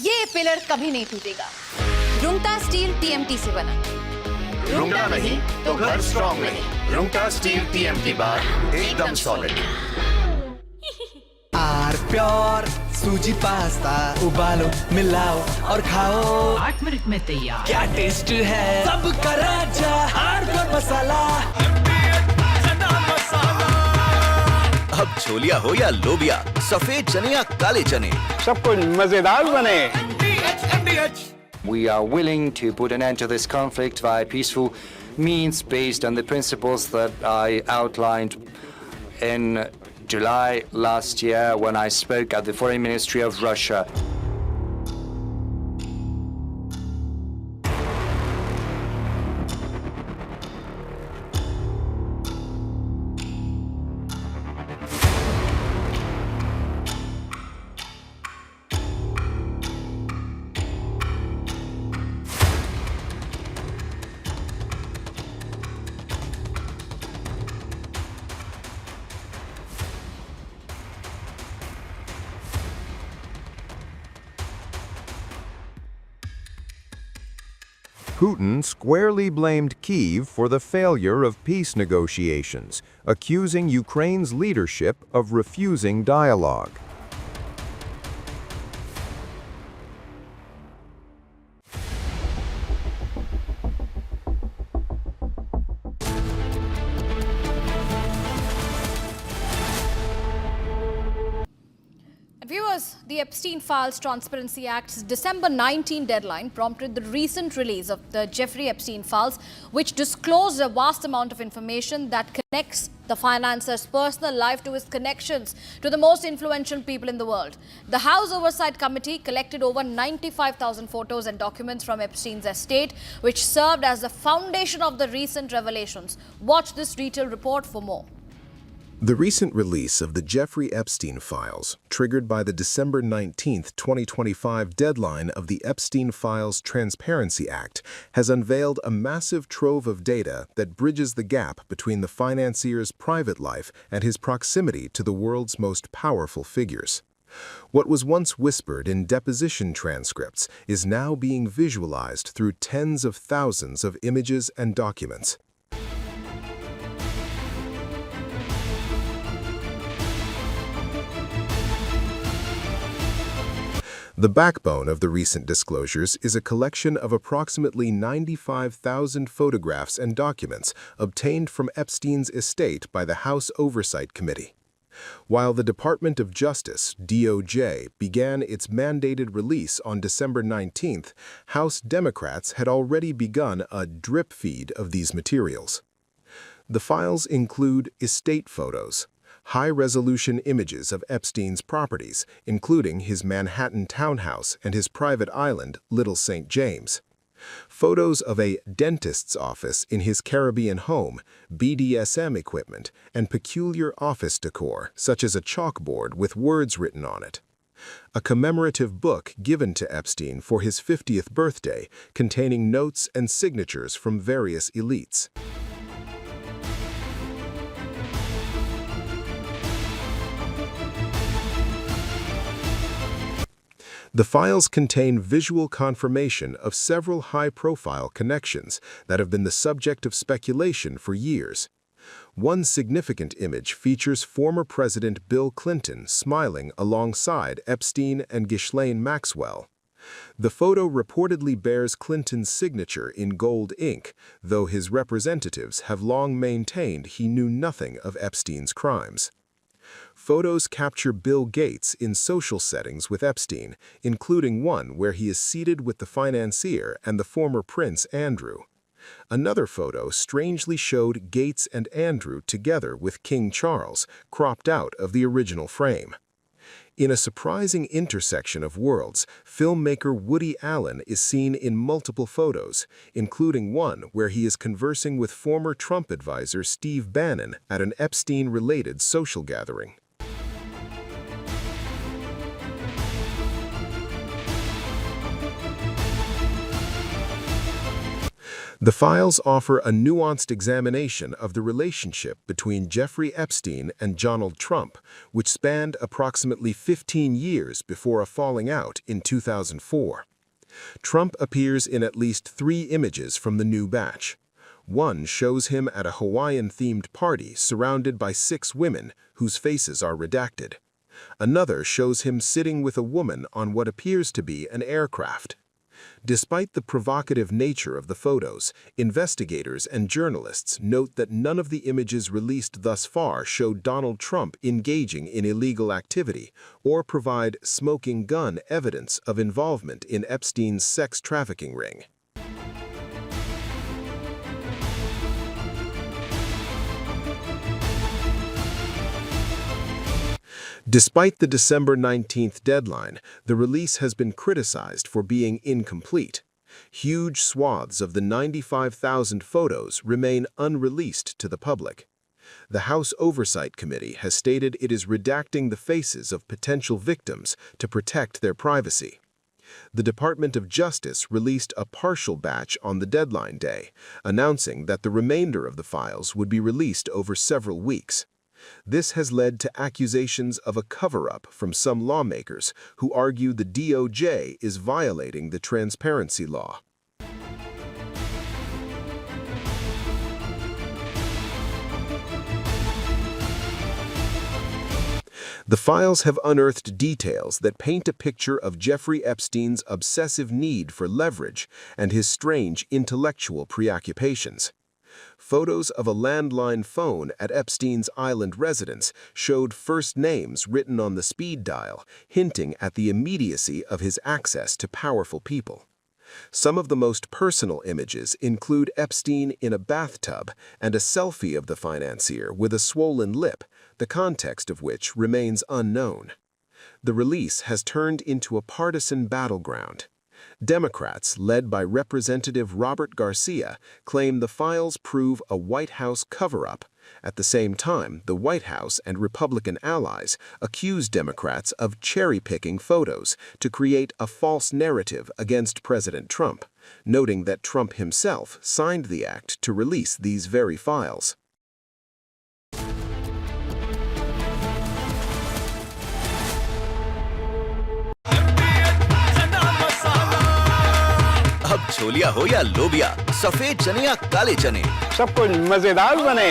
ये पिलर कभी नहीं टूटेगा। रुंगटा स्टील TMT से बना। रुंगटा नहीं तो घर स्ट्रॉन्ग नहीं। रुंगटा स्टील TMT बार एकदम सॉलिड। आर प्योर सूजी पास्ता उबालो मिलाओ और खाओ 8 मिनट में तैयार। क्या टेस्ट है सबका राजा आर प्योर मसाला। अब छोलिया हो या लोबिया, सफेद चने या काले चने, सब कुछ मजेदार बने। We are willing to put an end to this conflict via peaceful means based on the principles that I outlined in July last year when I spoke at the Foreign Ministry of Russia. Putin squarely blamed Kyiv for the failure of peace negotiations, accusing Ukraine's leadership of refusing dialogue. Viewers, the Epstein Files Transparency Act's December 19 deadline prompted the recent release of the Jeffrey Epstein Files, which disclosed a vast amount of information that connects the financer's personal life to his connections to the most influential people in the world. The House Oversight Committee collected over 95,000 photos and documents from Epstein's estate, which served as the foundation of the recent revelations. Watch this detailed report for more. The recent release of the Jeffrey Epstein files, triggered by the December 19, 2025 deadline of the Epstein Files Transparency Act, has unveiled a massive trove of data that bridges the gap between the financier's private life and his proximity to the world's most powerful figures. What was once whispered in deposition transcripts is now being visualized through tens of thousands of images and documents. The backbone of the recent disclosures is a collection of approximately 95,000 photographs and documents obtained from Epstein's estate by the House Oversight Committee. While the Department of Justice, DOJ, began its mandated release on December 19th, House Democrats had already begun a drip feed of these materials. The files include estate photos, high-resolution images of Epstein's properties, including his Manhattan townhouse and his private island, Little St. James. Photos of a dentist's office in his Caribbean home, BDSM equipment, and peculiar office decor, such as a chalkboard with words written on it. A commemorative book given to Epstein for his 50th birthday, containing notes and signatures from various elites. The files contain visual confirmation of several high-profile connections that have been the subject of speculation for years. One significant image features former President Bill Clinton smiling alongside Epstein and Ghislaine Maxwell. The photo reportedly bears Clinton's signature in gold ink, though his representatives have long maintained he knew nothing of Epstein's crimes. Photos capture Bill Gates in social settings with Epstein, including one where he is seated with the financier and the former Prince Andrew. Another photo strangely showed Gates and Andrew together with King Charles, cropped out of the original frame. In a surprising intersection of worlds, filmmaker Woody Allen is seen in multiple photos, including one where he is conversing with former Trump advisor Steve Bannon at an Epstein-related social gathering. The files offer a nuanced examination of the relationship between Jeffrey Epstein and Donald Trump, which spanned approximately 15 years before a falling out in 2004. Trump appears in at least 3 images from the new batch. One shows him at a Hawaiian-themed party surrounded by 6 women whose faces are redacted. Another shows him sitting with a woman on what appears to be an aircraft. Despite the provocative nature of the photos, investigators and journalists note that none of the images released thus far show Donald Trump engaging in illegal activity or provide smoking gun evidence of involvement in Epstein's sex trafficking ring. Despite the December 19th deadline, the release has been criticized for being incomplete. Huge swaths of the 95,000 photos remain unreleased to the public. The House Oversight Committee has stated it is redacting the faces of potential victims to protect their privacy. The Department of Justice released a partial batch on the deadline day, announcing that the remainder of the files would be released over several weeks. This has led to accusations of a cover-up from some lawmakers who argue the DOJ is violating the transparency law. The files have unearthed details that paint a picture of Jeffrey Epstein's obsessive need for leverage and his strange intellectual preoccupations. Photos of a landline phone at Epstein's island residence showed first names written on the speed dial, hinting at the immediacy of his access to powerful people. Some of the most personal images include Epstein in a bathtub and a selfie of the financier with a swollen lip, the context of which remains unknown. The release has turned into a partisan battleground. Democrats, led by Representative Robert Garcia, claim the files prove a White House cover-up. At the same time, the White House and Republican allies accuse Democrats of cherry-picking photos to create a false narrative against President Trump, noting that Trump himself signed the act to release these very files. अब छोलिया हो या लोबिया, सफेद चने या काले चने, सब कुछ मजेदार बने।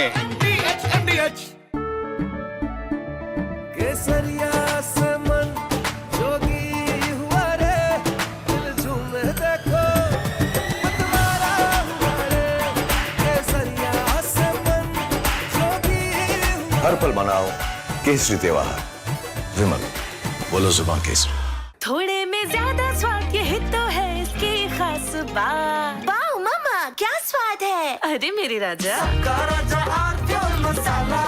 केसरिया से मन जोगी हुआ रे, दिल झूमे देखो, मतवारा हुआ रे। केसरिया से मन जोगी हुआ। हर पल मनाओ केसरी त्योहार, विमल बोलो जुबान केसरी। थोड़े में ज्यादा स्वाद यही तो है इसकी खास बात। वाओ मामा क्या स्वाद है? अरे मेरे राजा सबका राजा प्योर मसाला।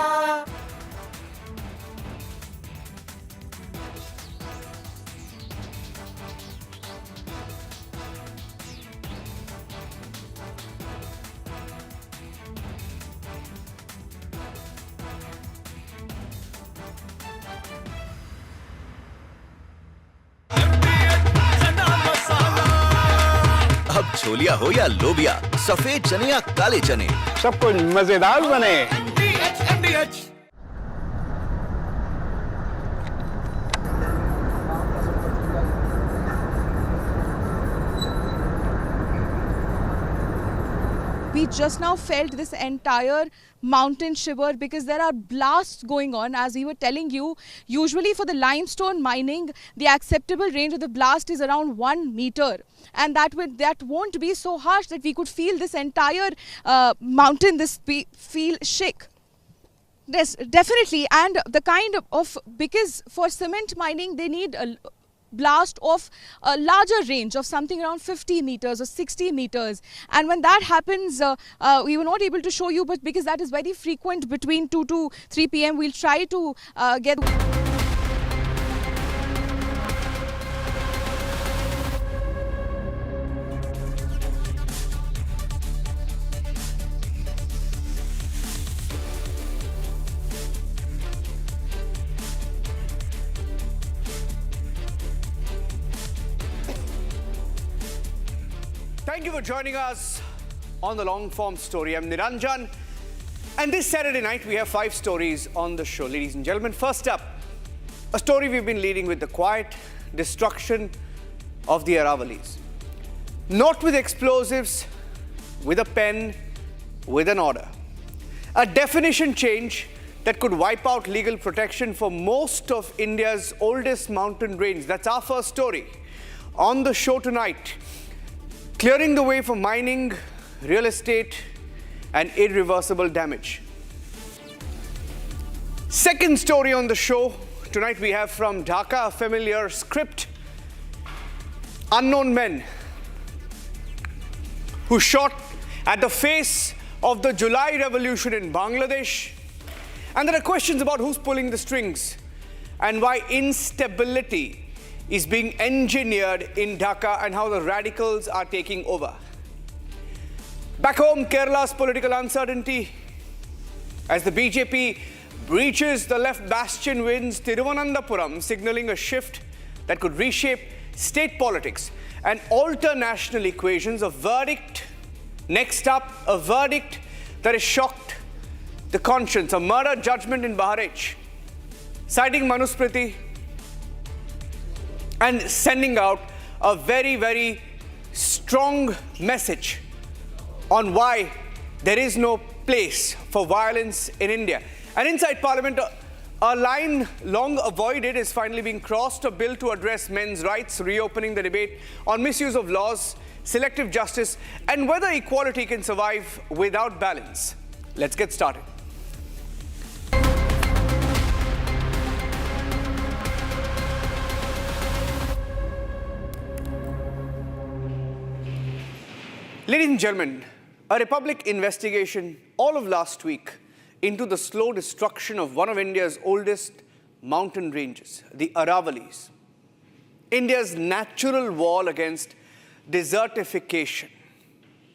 अब छोलिया हो या लोबिया, सफेद चने या काले चने, सब कुछ मजेदार बने। We just now felt this entire mountain shiver because there are blasts going on. As we were telling you, usually for the limestone mining, the acceptable range of the blast is around 1 meter. And that won't be so harsh that we could feel this entire mountain, feel shake. Yes, definitely. And the kind of, because for cement mining, they need a blast of a larger range of something around 50 meters or 60 meters. And when that happens, we were not able to show you, but because that is very frequent between 2 to 3 p.m., we'll try to get... Thank you for joining us on the long form story. I'm Niranjan, and this Saturday night we have 5 stories on the show. Ladies and gentlemen, first up, a story we've been leading with: the quiet destruction of the Aravallis. Not with explosives, with a pen, with an order. A definition change that could wipe out legal protection for most of India's oldest mountain range. That's our first story on the show tonight. clearing the way for mining, real estate, and irreversible damage. Second story on the show. Tonight we have from Dhaka a familiar script. Unknown men who shot at the face of the July revolution in Bangladesh. And there are questions about who's pulling the strings and why instability is being engineered in Dhaka and how the radicals are taking over. Back home, Kerala's political uncertainty as the BJP breaches the left bastion wins Thiruvananthapuram, signaling a shift that could reshape state politics and alter national equations. A verdict, next up, a verdict that has shocked the conscience. A murder judgment in Bahraich, citing Manusmriti and sending out a very, very strong message on why there is no place for violence in India. And inside Parliament, a line long avoided is finally being crossed, a bill to address men's rights, reopening the debate on misuse of laws, selective justice, and whether equality can survive without balance. Let's get started. Ladies and gentlemen, a Republic investigation all of last week into the slow destruction of one of India's oldest mountain ranges, the Aravallis, India's natural wall against desertification.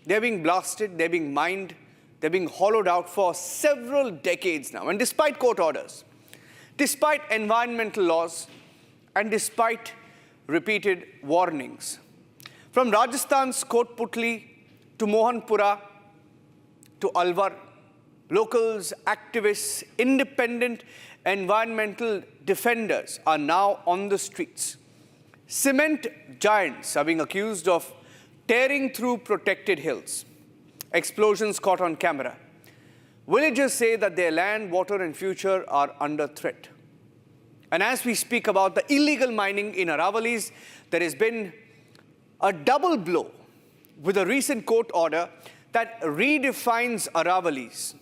They're being blasted, they're being mined, they're being hollowed out for several decades now. And despite court orders, despite environmental laws, and despite repeated warnings, from Rajasthan's Kotputli to Mohanpura to Alwar, locals, activists, independent environmental defenders are now on the streets. Cement giants are being accused of tearing through protected hills. Explosions caught on camera. Villagers say that their land, water, and future are under threat. And as we speak about the illegal mining in Aravallis, there has been a double blow with a recent court order that redefines Aravallis,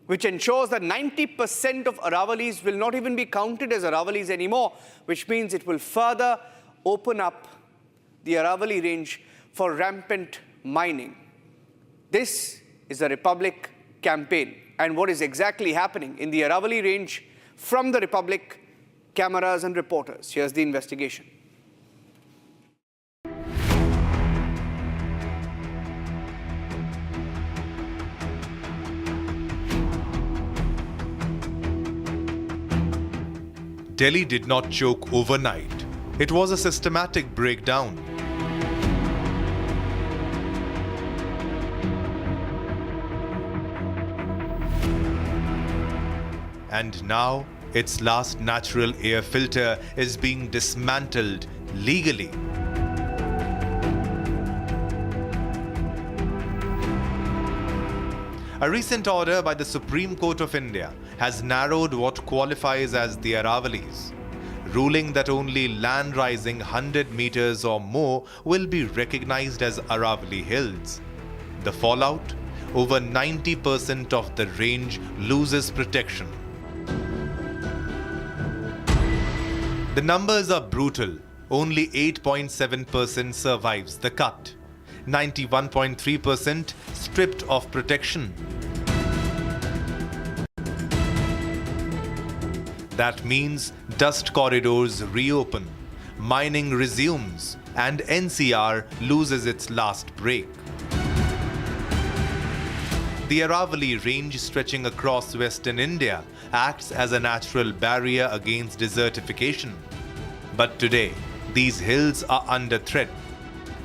which ensures that 90% of Aravallis will not even be counted as Aravallis anymore, which means it will further open up the Aravalli range for rampant mining. This is a Republic campaign. And what is exactly happening in the Aravalli range from the Republic cameras and reporters? Here's the investigation. Delhi did not choke overnight. It was a systematic breakdown. And now, its last natural air filter is being dismantled legally. A recent order by the Supreme Court of India has narrowed what qualifies as the Aravallis, ruling that only land rising 100 meters or more will be recognized as Aravalli Hills. The fallout? Over 90% of the range loses protection. The numbers are brutal. Only 8.7% survives the cut. 91.3% stripped of protection. That means dust corridors reopen, mining resumes, and NCR loses its last break. The Aravalli range, stretching across western India, acts as a natural barrier against desertification. But today, these hills are under threat.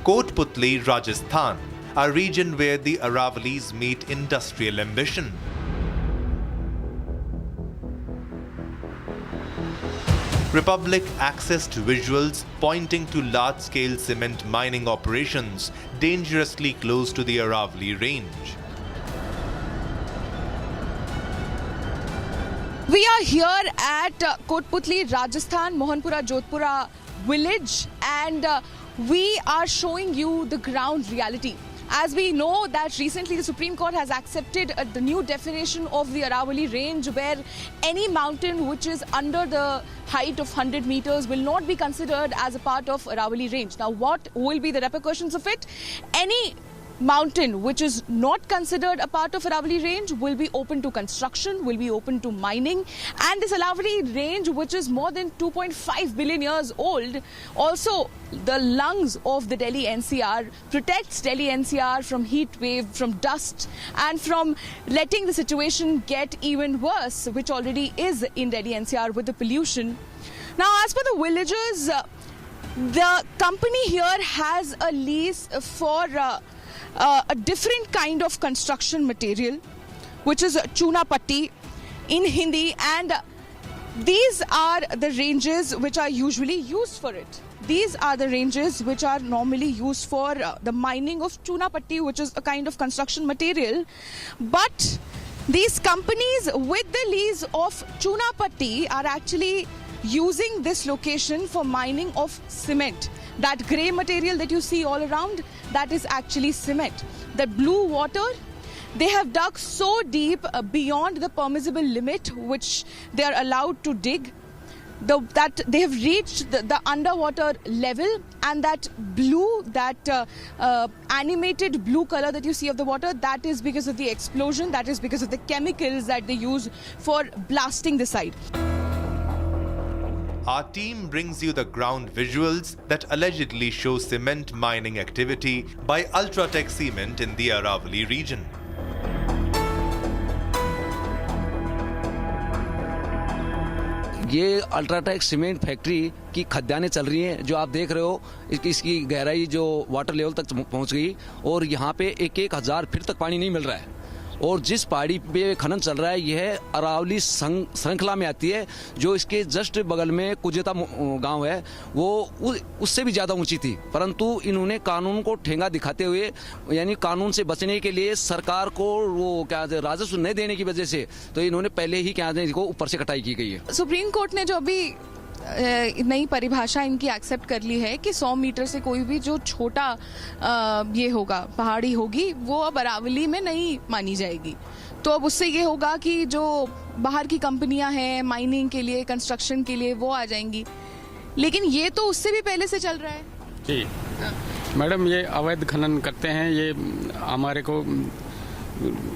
Kotputli, Rajasthan, a region where the Aravallis meet industrial ambition. Republic accessed visuals pointing to large-scale cement mining operations dangerously close to the Aravalli range. We are here at Kotputli, Rajasthan, Mohanpura, Jodhpura village, and we are showing you the ground reality. As we know that recently the Supreme Court has accepted the new definition of the Aravalli range, where any mountain which is under the height of 100 meters will not be considered as a part of Aravalli range. Now, what will be the repercussions of it? Any mountain which is not considered a part of Aravalli range will be open to construction, will be open to mining, and this Aravalli range, which is more than 2.5 billion years old, also the lungs of the Delhi NCR, protects Delhi NCR from heat wave, from dust, and from letting the situation get even worse, which already is in Delhi NCR with the pollution. Now, as for the villagers, the company here has a lease for a different kind of construction material, which is chuna patti in Hindi, and these are the ranges which are usually used for it. These are the ranges which are normally used for the mining of chuna patti, which is a kind of construction material. But these companies with the lease of chuna patti are actually using this location for mining of cement. That grey material that you see all around, that is actually cement. That blue water, they have dug so deep beyond the permissible limit which they are allowed to dig, that they have reached the underwater level, and that blue, that animated blue color that you see of the water, that is because of the explosion, that is because of the chemicals that they use for blasting the site. Our team brings you the ground visuals that allegedly show cement mining activity by Ultratech Cement in the Aravalli region. ये UltraTech cement factory की खदानें चल रही हैं, जो आप देख रहे हो। इसकी गहराई जो वाटर लेवल तक पहुंच गई, और यहाँ पे 1,000 फीट तक पानी नहीं मिल रहा है। और जिस पहाड़ी पे खनन चल रहा है, यह अरावली श्रृंखला में आती है, जो इसके जस्ट बगल में कुजेता गांव है, वो उससे भी ज़्यादा ऊंची थी। परंतु इन्होंने कानून को ठेंगा दिखाते हुए, यानी कानून से बचने के लिए सरकार को वो क्या राजस्व नहीं देने की वजह से, तो इन्होंने पहले ही क्या इसको ऊपर से कटाई की गई है। सुप्रीम कोर्ट ने जो अभी नई परिभाषा इनकी एक्सेप्ट कर ली है कि 100 मीटर से कोई भी जो छोटा ये होगा, पहाड़ी होगी, वो अब अरावली में नहीं मानी जाएगी। तो अब उससे ये होगा कि जो बाहर की कंपनियां हैं माइनिंग के लिए, कंस्ट्रक्शन के लिए, वो आ जाएंगी। लेकिन ये तो उससे भी पहले से चल रहा है। जी मैडम, ये अवैध खनन करते हैं, ये हमारे को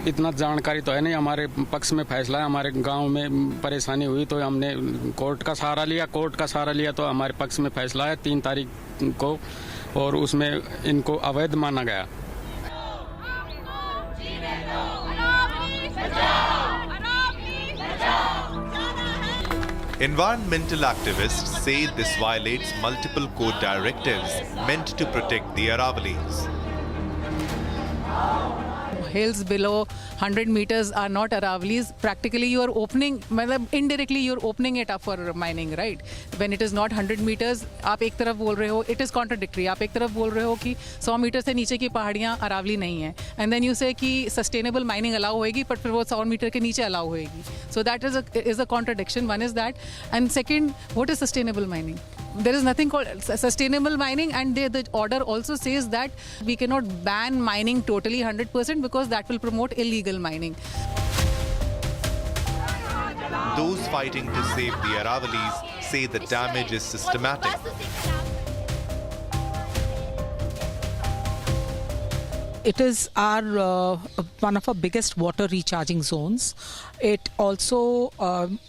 इतना जानकारी तो है नहीं। हमारे पक्ष में फैसला है, हमारे गांव में परेशानी हुई तो हमने कोर्ट का सहारा लिया तो हमारे पक्ष में फैसला है 3 तारीख को, और उसमें इनको अवैध माना गया। Environmental activists say this violates multiple court directives meant to protect the Aravallis. Hills below 100 meters are not Aravallis. Practically you are opening, indirectly you are opening it up for mining, right? When it is not 100 meters, आप एक तरफ बोल रहे हो, it is contradictory. आप एक तरफ बोल रहे हो कि 100 मीटर से नीचे की पहाड़ियाँ अरावली नहीं है, and then you say कि sustainable mining allow होएगी, but फिर वो 100 मीटर के नीचे allow होएगी. So that is a contradiction. One is that, and second, what is sustainable mining? There is nothing called sustainable mining, and the order also says that we cannot ban mining totally 100% because that will promote illegal mining. Those fighting to save the Aravallis say the damage is systematic. It is our one of our biggest water recharging zones. It also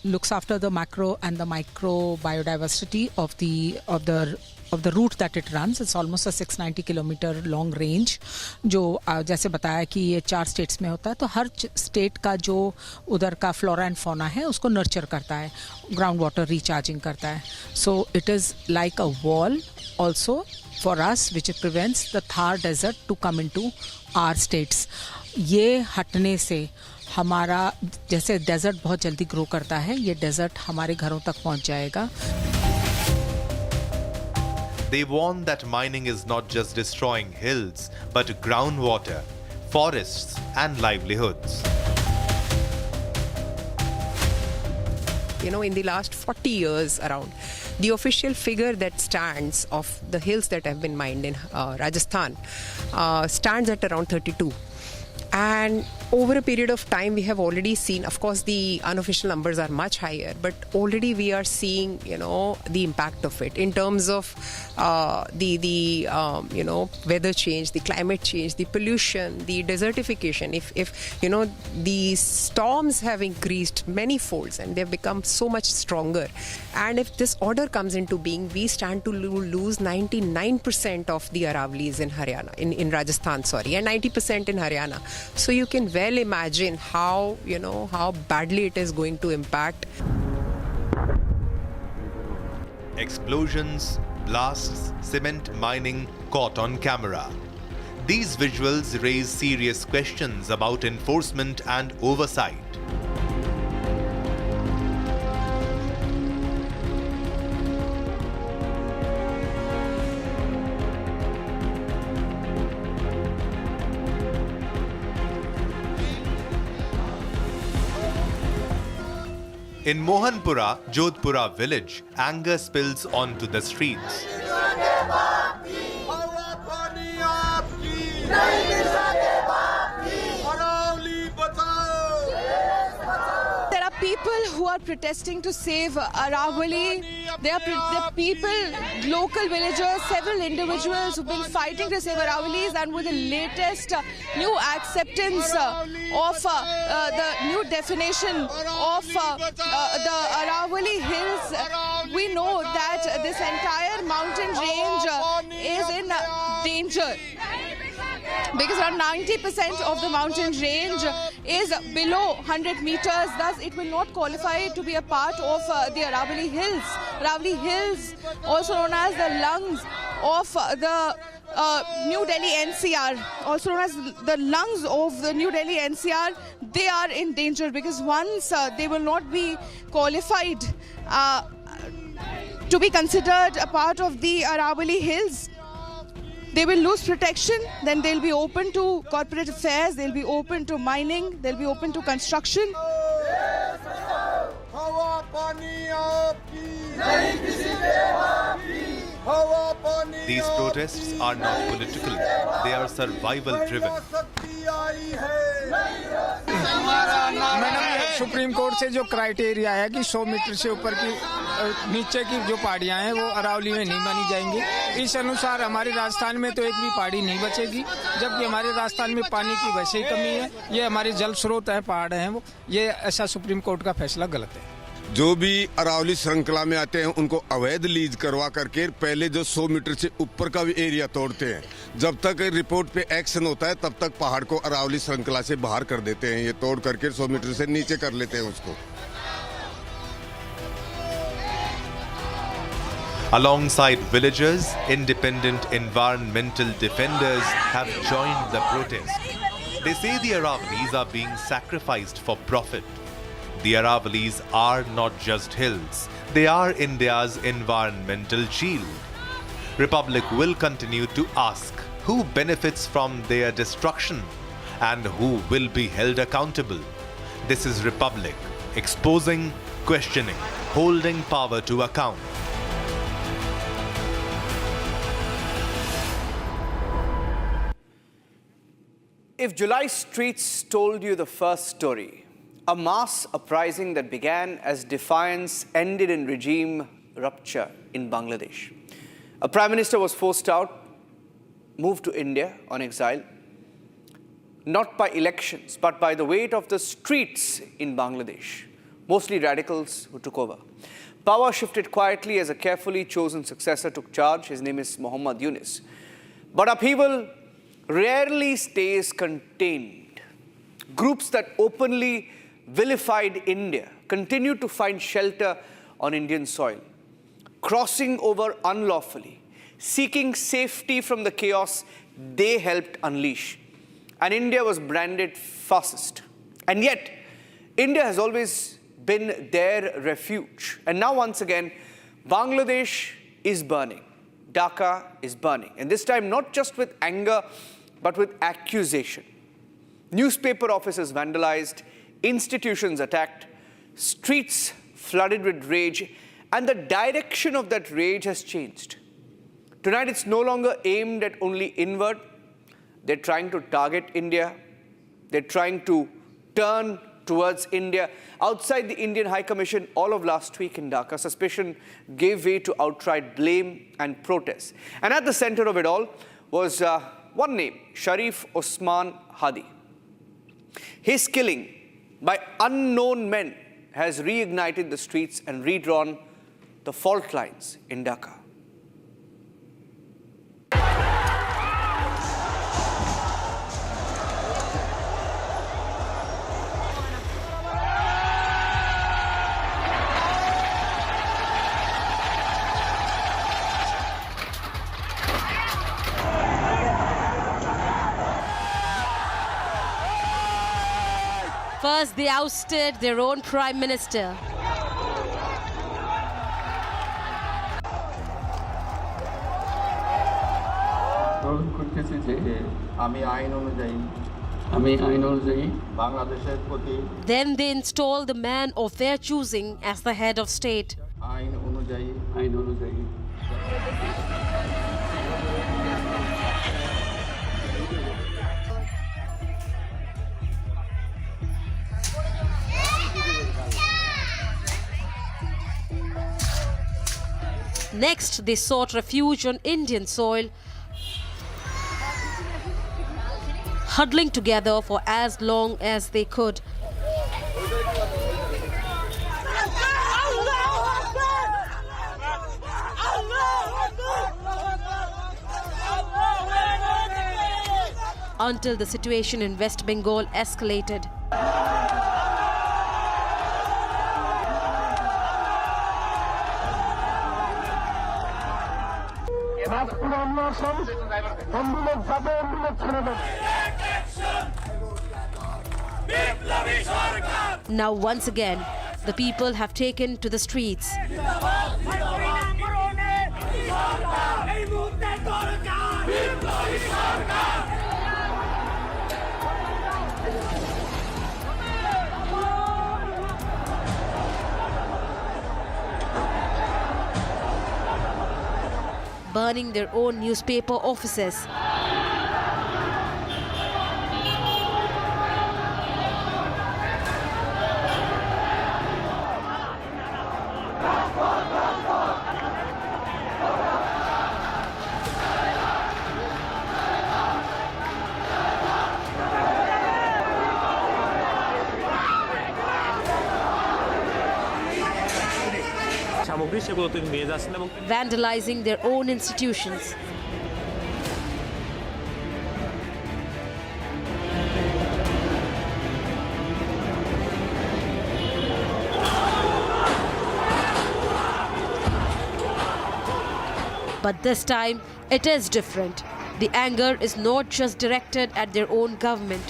looks after the macro and the micro biodiversity of the route that it runs. It's almost a 690 kilometer long range, जो जैसे बताया कि ये 4 states में होता है, तो हर state का जो उधर का flora and fauna है उसको nurture करता है, ground water recharging करता है. So it is like a wall also for us, which prevents the Thar desert to come into our states. ये हटने से हमारा, जैसे डेजर्ट बहुत जल्दी ग्रो करता है, ये डेजर्ट हमारे घरों तक पहुंच जाएगा. They warn that mining is not just destroying hills, but groundwater, forests, and livelihoods. You know, in the last 40 years around, The official figure that stands of the hills that have been mined in Rajasthan stands at around 32. And over a period of time, we have already seen, of course, the unofficial numbers are much higher, but already we are seeing, the impact of it in terms of the weather change, the climate change, the pollution, the desertification. If the storms have increased many folds and they've become so much stronger, and if this order comes into being, we stand to lose 99% of the Aravallis in Haryana, in Rajasthan, and 90% in Haryana. So you can well imagine how badly it is going to impact. Explosions, blasts, cement mining caught on camera. These visuals raise serious questions about enforcement and oversight. In Mohanpura, Jodhpura village, anger spills onto the streets. There are people who are protesting to save Aravalli. There are people, local villagers, several individuals who've been fighting to save Aravallis, and with the latest new acceptance of the new definition of the Aravalli Hills, we know that this entire mountain range is in danger. Because around 90% of the mountain range is below 100 meters, thus it will not qualify to be a part of the Aravalli Hills. Aravalli Hills, also known as the lungs of the New Delhi NCR, also known as the lungs of the New Delhi NCR, they are in danger because once they will not be qualified to be considered a part of the Aravalli Hills, they will lose protection. Then they'll be open to corporate affairs, they'll be open to mining, they'll be open to construction. These protests are not political, they are survival driven. Madam, supreme court से जो criteria है कि 100 metre से ऊपर की नीचे की जो पहाड़ियां हैं वो अरावली में नहीं मानी जाएंगी, इस अनुसार हमारे राजस्थान में तो एक भी पहाड़ी नहीं बचेगी, जबकि हमारे राजस्थान में पानी की वैसे ही कमी है, ये हमारे जल स्रोत है, पहाड़ हैं वो, ये ऐसा सुप्रीम कोर्ट का फैसला गलत है। जो भी अरावली श्रृंखला में आते हैं उनको अवैध लीज करवा करके पहले जो 100 मीटर से ऊपर का भी एरिया तोड़ते हैं, जब तक रिपोर्ट पे एक्शन होता है तब तक पहाड़ को अरावली श्रृंखला से बाहर कर देते हैं, ये तोड़ करके 100 मीटर से नीचे कर लेते हैं उसको। Alongside villagers, independent environmental defenders have joined the protest. They say the Aravallis are being sacrificed for profit. The Aravallis are not just hills, they are India's environmental shield. Republic will continue to ask who benefits from their destruction and who will be held accountable. This is Republic, exposing, questioning, holding power to account. If July streets told you the first story, a mass uprising that began as defiance ended in regime rupture in Bangladesh. A prime minister was forced out, moved to India on exile, not by elections, but by the weight of the streets in Bangladesh, mostly radicals who took over. Power shifted quietly as a carefully chosen successor took charge. His name is Muhammad Yunus. But upheaval rarely stays contained. Groups that openly vilified India continued to find shelter on Indian soil, crossing over unlawfully, seeking safety from the chaos they helped unleash. And India was branded fascist. And yet, India has always been their refuge. And now once again, Bangladesh is burning. Dhaka is burning. And this time not just with anger, but with accusation. Newspaper offices vandalized, institutions attacked, streets flooded with rage, And the direction of that rage has changed. Tonight it's no longer aimed at only inward. They're trying to target India. They're trying to turn towards India. Outside the Indian High Commission all of last week in Dhaka, suspicion gave way to outright blame and protest. And at the center of it all was one name, Sharif Osman Hadi. His killing by unknown men has reignited the streets and redrawn the fault lines in Dhaka. First, they ousted their own prime minister. Then they installed the man of their choosing as the head of state. Next, they sought refuge on Indian soil, huddling together for as long as they could. Until the situation in West Bengal escalated. Now once again, the people have taken to the streets. Burning their own newspaper offices. Vandalizing their own institutions. But this time, it is different. The anger is not just directed at their own government.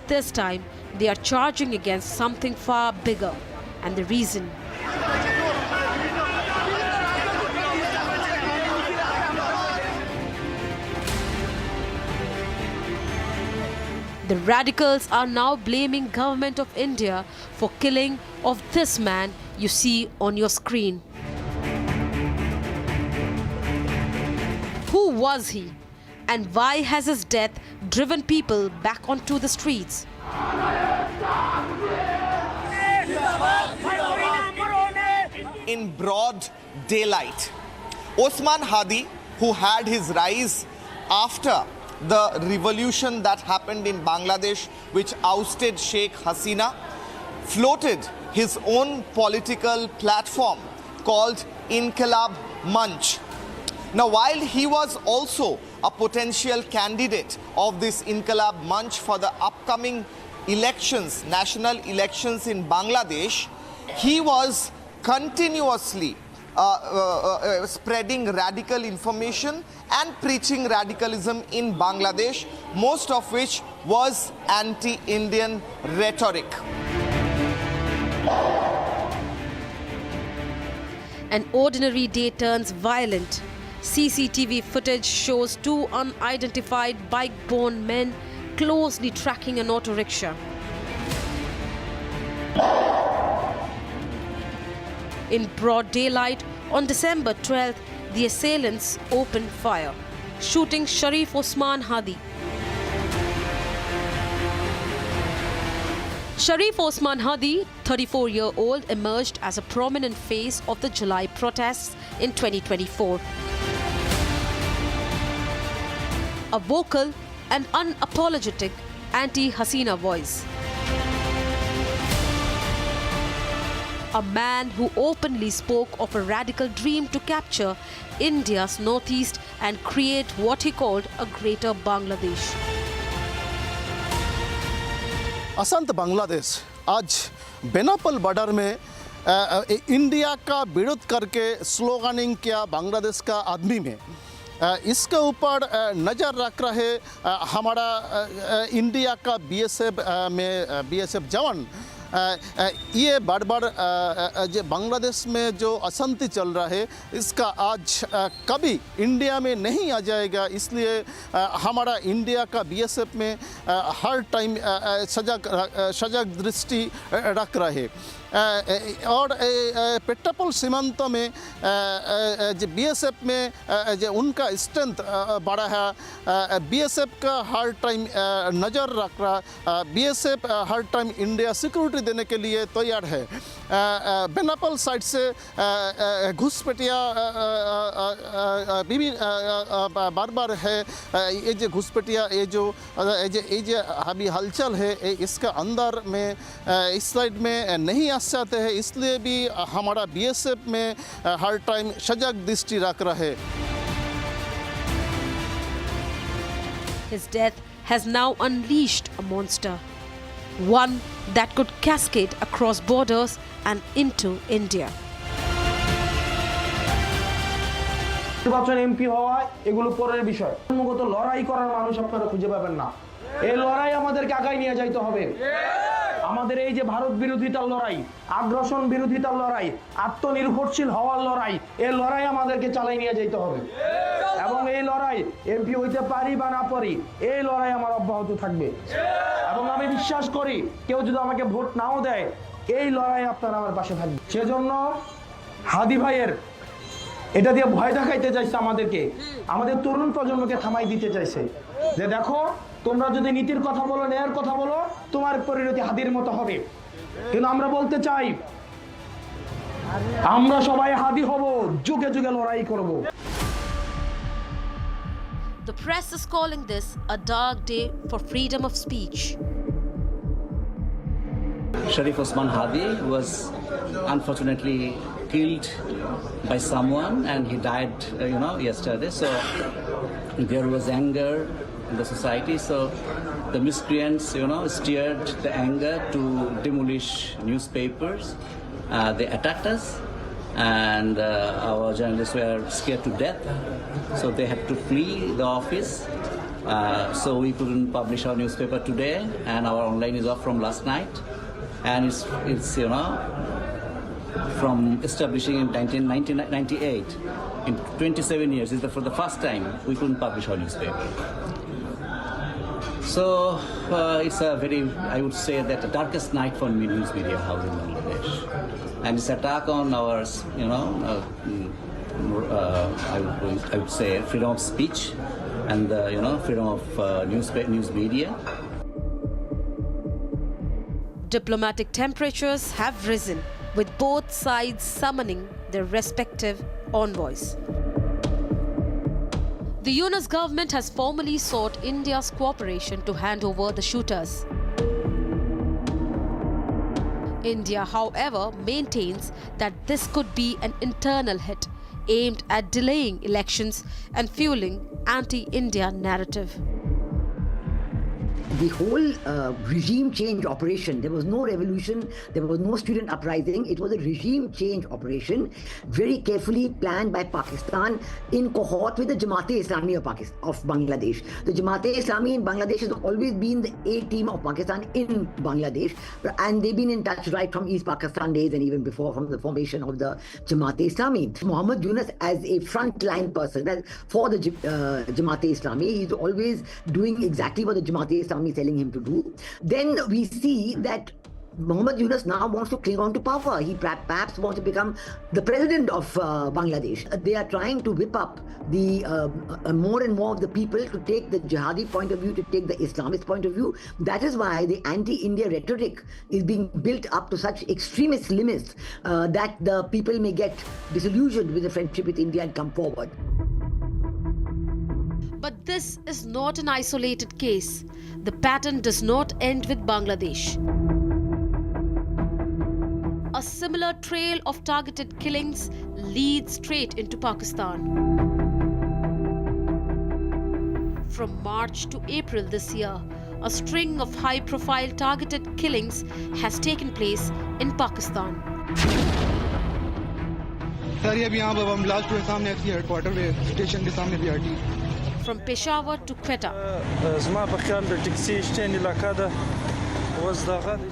This time, they are charging against something far bigger, and the reason. The radicals are now blaming Government of India for killing of this man you see on your screen. Who was he? And why has his death driven people back onto the streets? In broad daylight, Osman Hadi, who had his rise after the revolution that happened in Bangladesh, which ousted Sheikh Hasina, floated his own political platform called Inqilab Manch. Now, while he was also a potential candidate of this Inqilab Manch for the upcoming elections, national elections in Bangladesh, he was continuously spreading radical information and preaching radicalism in Bangladesh, most of which was anti-Indian rhetoric. An ordinary day turns violent. CCTV footage shows two unidentified bike-borne men closely tracking an auto rickshaw. In broad daylight, on December 12th, the assailants opened fire, shooting Sharif Osman Hadi. Sharif Osman Hadi, 34-year-old, emerged as a prominent face of the July protests in 2024. A vocal and unapologetic anti-Hasina voice. A man who openly spoke of a radical dream to capture India's northeast and create what he called a greater Bangladesh. अशांत बांग्लादेश आज Benapole border में India का विरोध करके स्लोगनिंग किया बांग्लादेश का आदमी में इसके ऊपर नज़र रख रहे हमारा इंडिया का बीएसएफ जवान ये बार बार जो बांग्लादेश में जो अशांति चल रहा है इसका आज कभी इंडिया में नहीं आ जाएगा, इसलिए हमारा इंडिया का बीएसएफ में हर टाइम सजग दृष्टि रख रहे और पेट्रापोल सीमांत में जो बीएसएफ में जो उनका स्ट्रेंथ बढ़ा है, बीएसएफ का हर टाइम नज़र रख रहा, बीएसएफ हर टाइम इंडिया सिक्योरिटी देने के लिए तैयार है। बेनापोल साइड से घुसपैठिया बार बार है, ये जो घुसपैठिया ये जो अभी हलचल है इसका अंदर में इस साइड में नहीं चाहते हैं, इसलिए भी हमारा बीएसएफ में हर टाइम सजग दृष्टि रख रहा है। His death has now unleashed a monster, one that could cascade across borders and into India. নির্বাচন এমপি হওয়া এগুলো পরের বিষয়, জন্মগত লড়াই করার মানুষ আপনারা খুঁজে পাবেন না। এই লড়াই আমাদেরকে আগায় নিয়ে যাইতে হবে। আমাদের এই যে ভারত বিরোধিতার লড়াই, আগ্রাসন বিরোধিতার লড়াই, আত্মনির্ভরশীল হওয়ার লড়াই, এই লড়াই আমাদেরকে চালাই নিয়ে যেতে হবে এবং এই লড়াই এমপি হইতে পারি বা না পারি এই লড়াই আমার অব্যাহত থাকবে এবং আমি বিশ্বাস করি কেউ যদি আমাকে ভোট নাও দেয় এই লড়াই আপনারা আমার পাশে থাকবে। সেজন্য হাদি ভাইয়ের এটা দিয়ে ভয় দেখাইতে চাইছে আমাদেরকে, আমাদের তরুণ প্রজন্মকে থামাই দিতে চাইছে যে দেখো তোমরা যদি নীতির কথা বলো, ন্যায়ের কথা বলো, তোমার পরিণতি হাদির মতো হবে। কিন্তু আমরা বলতে চাই আমরা সবাই হাদি হব, যুগে যুগে লড়াই করব। The press is calling this a dark day for freedom of speech. Sharif Osman Hadi was unfortunately killed by someone and he died yesterday, so there was anger in the society, so the miscreants steered the anger to demolish newspapers. They attacked us and our journalists were scared to death, so they had to flee the office, so we couldn't publish our newspaper today and our online is off from last night, and it's from establishing in 1998 in 27 years is for the first time we couldn't publish our newspaper. So it's a very, I would say that the darkest night for news media house in Bangladesh, and it's attack on our I would say freedom of speech and freedom of news media. Diplomatic temperatures have risen, with both sides summoning their respective envoys. The Yunus government has formally sought India's cooperation to hand over the shooters. India, however, maintains that this could be an internal hit aimed at delaying elections and fueling anti-India narrative. The whole regime change operation, there was no revolution, there was no student uprising, it was a regime change operation, very carefully planned by Pakistan in cohort with the Jamaat-e-Islami of Bangladesh. The Jamaat-e-Islami in Bangladesh has always been the A team of Pakistan in Bangladesh, and they've been in touch right from East Pakistan days and even before, from the formation of the Jamaat-e-Islami. Muhammad Yunus as a frontline person for the Jamaat-e-Islami, he's always doing exactly what the Jamaat-e-Islami is telling him to do. Then we see that Muhammad Yunus now wants to cling on to power. He perhaps wants to become the president of Bangladesh. They are trying to whip up the more and more of the people to take the jihadi point of view, to take the Islamist point of view. That is why the anti-India rhetoric is being built up to such extremist limits that the people may get disillusioned with the friendship with India and come forward. But this is not an isolated case. The pattern does not end with Bangladesh. A similar trail of targeted killings leads straight into Pakistan. From March to April this year, a string of high-profile targeted killings has taken place in Pakistan. From Peshawar to Quetta.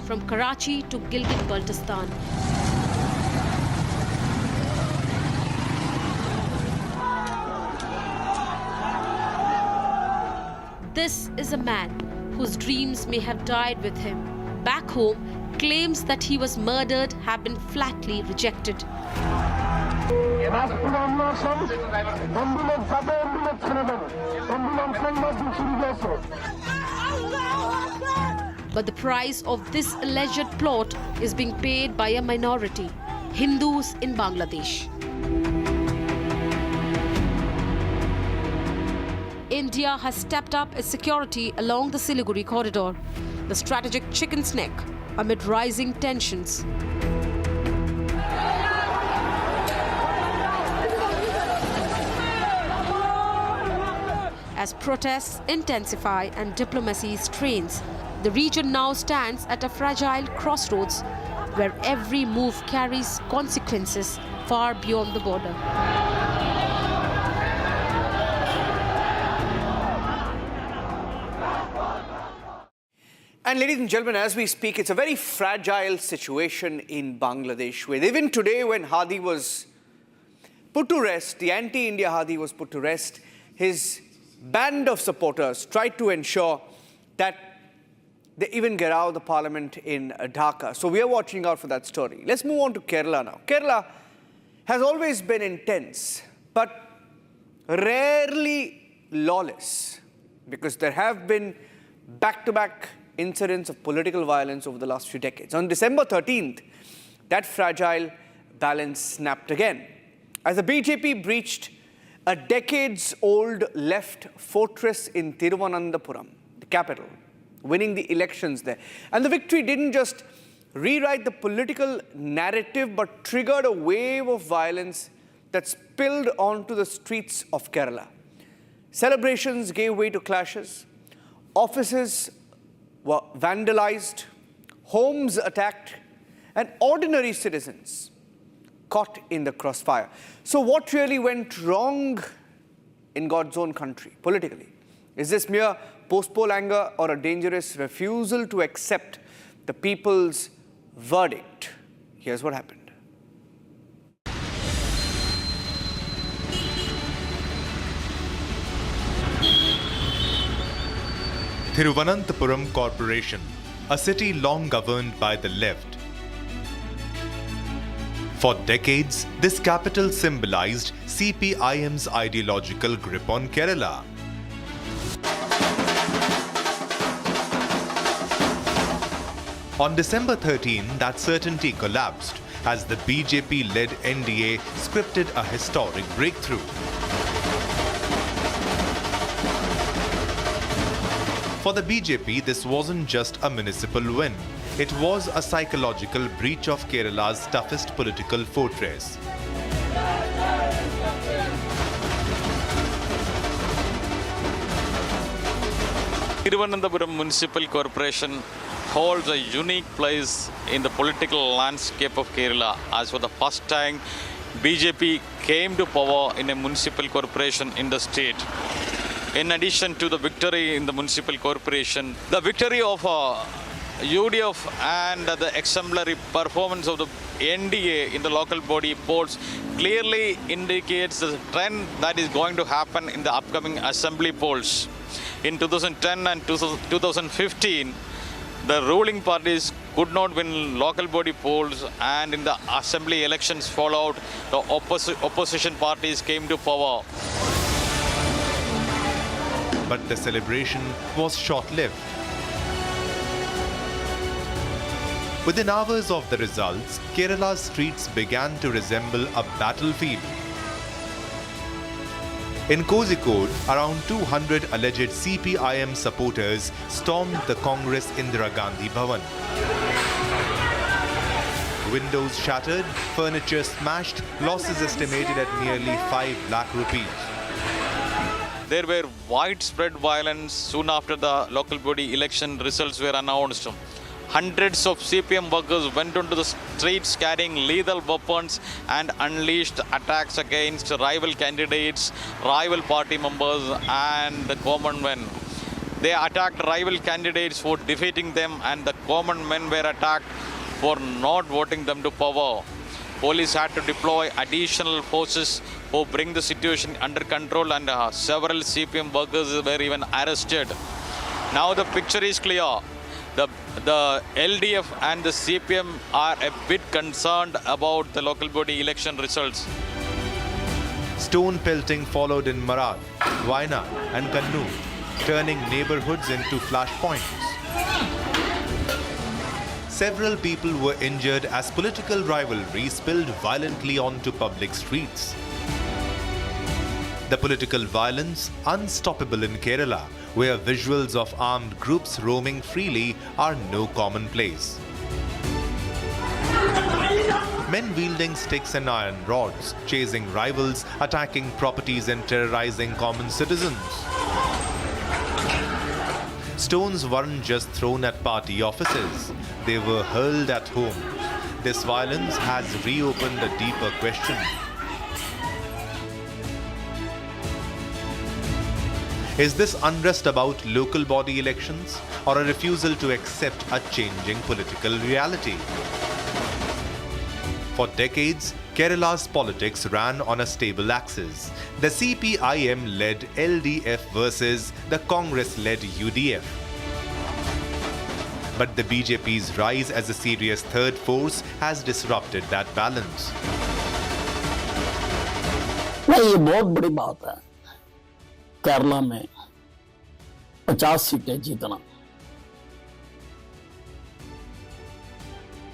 From Karachi to Gilgit-Baltistan. This is a man whose dreams may have died with him. Back home, claims that he was murdered have been flatly rejected. But the price of this alleged plot is being paid by a minority, Hindus in Bangladesh. India has stepped up its security along the Siliguri corridor, the strategic chicken's neck, amid rising tensions. As protests intensify and diplomacy strains, the region now stands at a fragile crossroads where every move carries consequences far beyond the border. And ladies and gentlemen, as we speak, it's a very fragile situation in Bangladesh, where even today when Hadi was put to rest, the anti-India Hadi was put to rest, his band of supporters tried to ensure that they even get out of the parliament in Dhaka. So we are watching out for that story. Let's move on to Kerala now. Kerala has always been intense, but rarely lawless, because there have been back-to-back incidents of political violence over the last few decades. On December 13th, that fragile balance snapped again, as the BJP breached a decades-old left fortress in Thiruvananthapuram, the capital, winning the elections there. And the victory didn't just rewrite the political narrative, but triggered a wave of violence that spilled onto the streets of Kerala. Celebrations gave way to clashes, offices were vandalized, homes attacked, and ordinary citizens caught in the crossfire. So what really went wrong in God's own country, politically? Is this mere post-poll anger or a dangerous refusal to accept the people's verdict? Here's what happened. Thiruvananthapuram Corporation, a city long governed by the left. For decades, this capital symbolized CPIM's ideological grip on Kerala. On December 13, that certainty collapsed as the BJP-led NDA scripted a historic breakthrough. For the BJP, this wasn't just a municipal win. It was a psychological breach of Kerala's toughest political fortress. Thiruvananthapuram Municipal Corporation holds a unique place in the political landscape of Kerala, as for the first time BJP came to power in a municipal corporation in the state. In addition to the victory in the municipal corporation, the victory of UDF and the exemplary performance of the NDA in the local body polls clearly indicates the trend that is going to happen in the upcoming assembly polls. In 2010 and 2015, the ruling parties could not win local body polls, and in the assembly elections followed, the opposition parties came to power. But the celebration was short-lived. Within hours of the results, Kerala's streets began to resemble a battlefield. In Kozhikode, around 200 alleged CPIM supporters stormed the Congress Indira Gandhi Bhavan. Windows shattered, furniture smashed, losses estimated at nearly 5 lakh rupees. There were widespread violence soon after the local body election results were announced. Hundreds of CPM workers went onto the streets carrying lethal weapons and unleashed attacks against rival candidates, rival party members and the common men. They attacked rival candidates for defeating them, and the common men were attacked for not voting them to power. Police had to deploy additional forces to bring the situation under control, and several CPM workers were even arrested. Now the picture is clear. The LDF and the CPM are a bit concerned about the local body election results. Stone pelting followed in Marad, Wayanad and Kannur, turning neighborhoods into flashpoints. Several people were injured as political rivalry spilled violently onto public streets. The political violence, unstoppable in Kerala, where visuals of armed groups roaming freely are no commonplace. Men wielding sticks and iron rods, chasing rivals, attacking properties and terrorizing common citizens. Stones weren't just thrown at party offices, they were hurled at homes. This violence has reopened a deeper question. Is this unrest about local body elections or a refusal to accept a changing political reality? For decades, Kerala's politics ran on a stable axis. The CPIM-led LDF versus the Congress-led UDF. But the BJP's rise as a serious third force has disrupted that balance. नहीं, ये बहुत बड़ी बात है केरला में 50 सीटें जीतना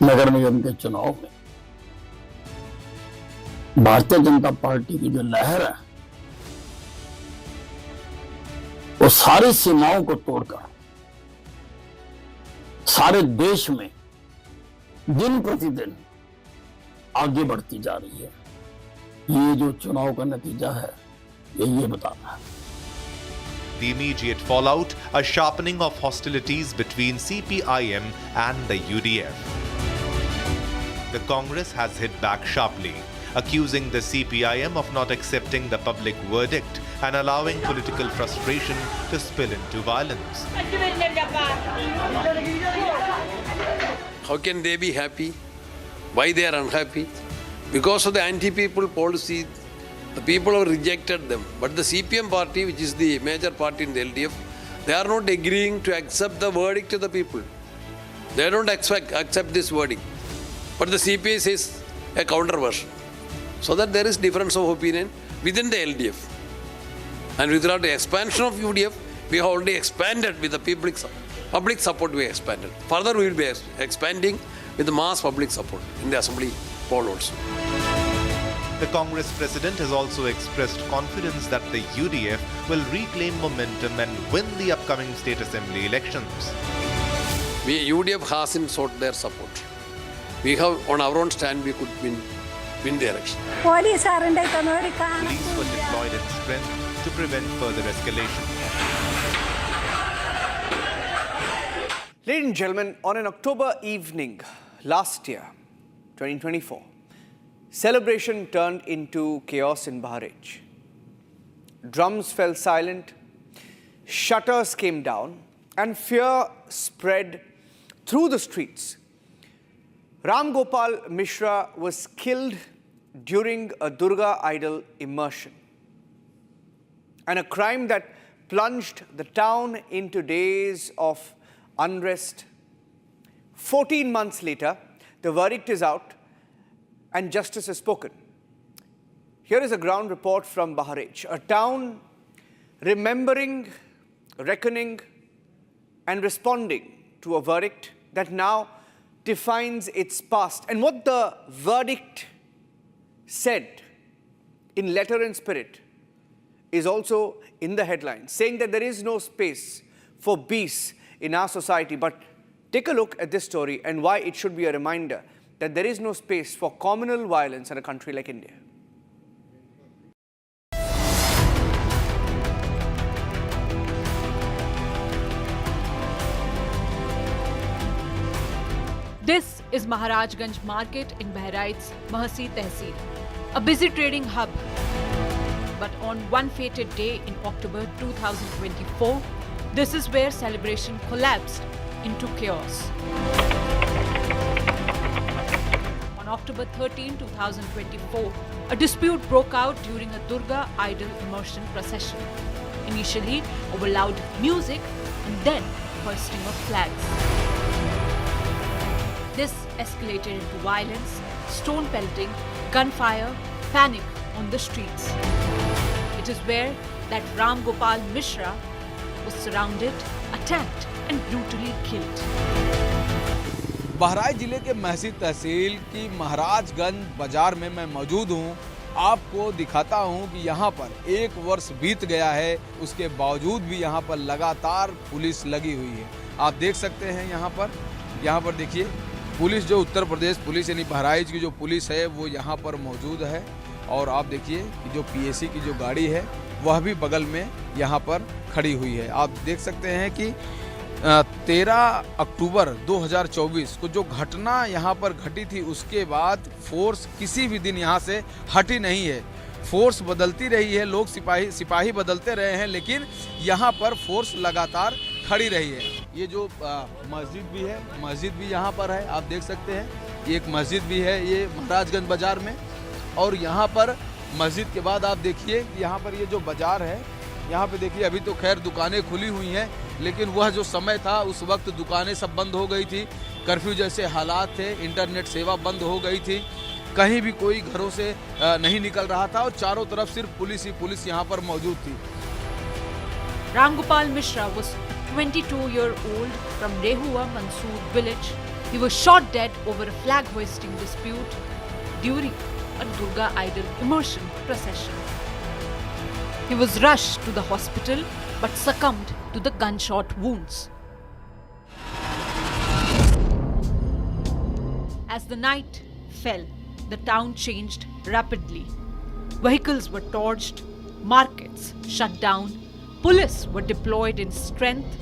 नगर निगम के चुनाव में भारतीय जनता पार्टी की जो लहर है वो सारी सीमाओं को तोड़कर सारे देश में दिन प्रतिदिन आगे बढ़ती जा रही है। ये जो चुनाव का नतीजा है ये बताता है। The immediate fallout, a sharpening of hostilities between CPIM and the UDF. The Congress has hit back sharply, accusing the CPIM of not accepting the public verdict and allowing political frustration to spill into violence. How can they be happy? Why they are unhappy? Because of the anti-people policy, the people have rejected them. But the CPM party, which is the major party in the LDF, they are not agreeing to accept the verdict of the people. They don't accept this verdict. But the CPI says a counter version. So that there is difference of opinion within the LDF. And without the expansion of UDF, we have already expanded with the public support we expanded. Further we will be expanding with the mass public support in the assembly poll also. The Congress president has also expressed confidence that the UDF will reclaim momentum and win the upcoming state assembly elections. UDF hasn't sought their support. We have, on our own stand, we could win the election. Police were deployed in strength to prevent further escalation. Ladies and gentlemen, on an October evening last year, 2024, celebration turned into chaos in Bahraich. Drums fell silent, shutters came down, and fear spread through the streets. Ram Gopal Mishra was killed during a Durga idol immersion, and a crime that plunged the town into days of unrest. 14 months later, the verdict is out and justice is spoken. Here is a ground report from Bahraich, a town remembering, reckoning, and responding to a verdict that now defines its past. And what the verdict said in letter and spirit is also in the headline, saying that there is no space for peace in our society. But take a look at this story and why it should be a reminder that there is no space for communal violence in a country like India. This is Maharajganj Market in Bahraich's Mahasi Tehsil, a busy trading hub. But on one fated day in October 2024, this is where celebration collapsed into chaos. On October 13, 2024, a dispute broke out during a Durga idol immersion procession, initially over loud music and then hoisting of flags. This escalated into violence, stone pelting, gunfire, panic on the streets. It is where that Ram Gopal Mishra was surrounded, attacked and brutally killed. Bahraich जिले के महसी तहसील की महाराजगंज बाजार में मैं मौजूद हूं। आपको दिखाता हूं कि यहां पर एक वर्ष बीत गया है, उसके बावजूद भी यहां पर लगातार पुलिस लगी हुई है। आप देख सकते हैं यहां पर देखिए पुलिस, जो उत्तर प्रदेश पुलिस यानी बहराइच की जो पुलिस है वो यहाँ पर मौजूद है। और आप देखिए कि जो पीएसी की जो गाड़ी है वह भी बगल में यहाँ पर खड़ी हुई है। आप देख सकते हैं कि 13 अक्टूबर 2024 को जो घटना यहाँ पर घटी थी उसके बाद फोर्स किसी भी दिन यहाँ से हटी नहीं है। फोर्स बदलती रही है, लोग सिपाही बदलते रहे हैं, लेकिन यहाँ पर फोर्स लगातार खड़ी रही है। ये जो मस्जिद भी है, मस्जिद भी यहाँ पर है, आप देख सकते हैं। ये एक मस्जिद भी है ये महाराजगंज बाजार में। और यहाँ पर मस्जिद के बाद आप देखिए यहाँ पर ये जो बाजार है, यहाँ पे देखिए अभी तो खैर दुकानें खुली हुई हैं, लेकिन वह जो समय था उस वक्त दुकानें सब बंद हो गई थी। कर्फ्यू जैसे हालात थे, इंटरनेट सेवा बंद हो गई थी, कहीं भी कोई घरों से नहीं निकल रहा था और चारों तरफ सिर्फ पुलिस ही पुलिस यहाँ पर मौजूद थी। Ram Gopal Mishra was 22-year-old from Rehua Mansoor village. He was shot dead over a flag hoisting dispute during a Durga idol immersion procession. He was rushed to the hospital but succumbed to the gunshot wounds. As the night fell, the town changed rapidly. Vehicles were torched, markets shut down, police were deployed in strength.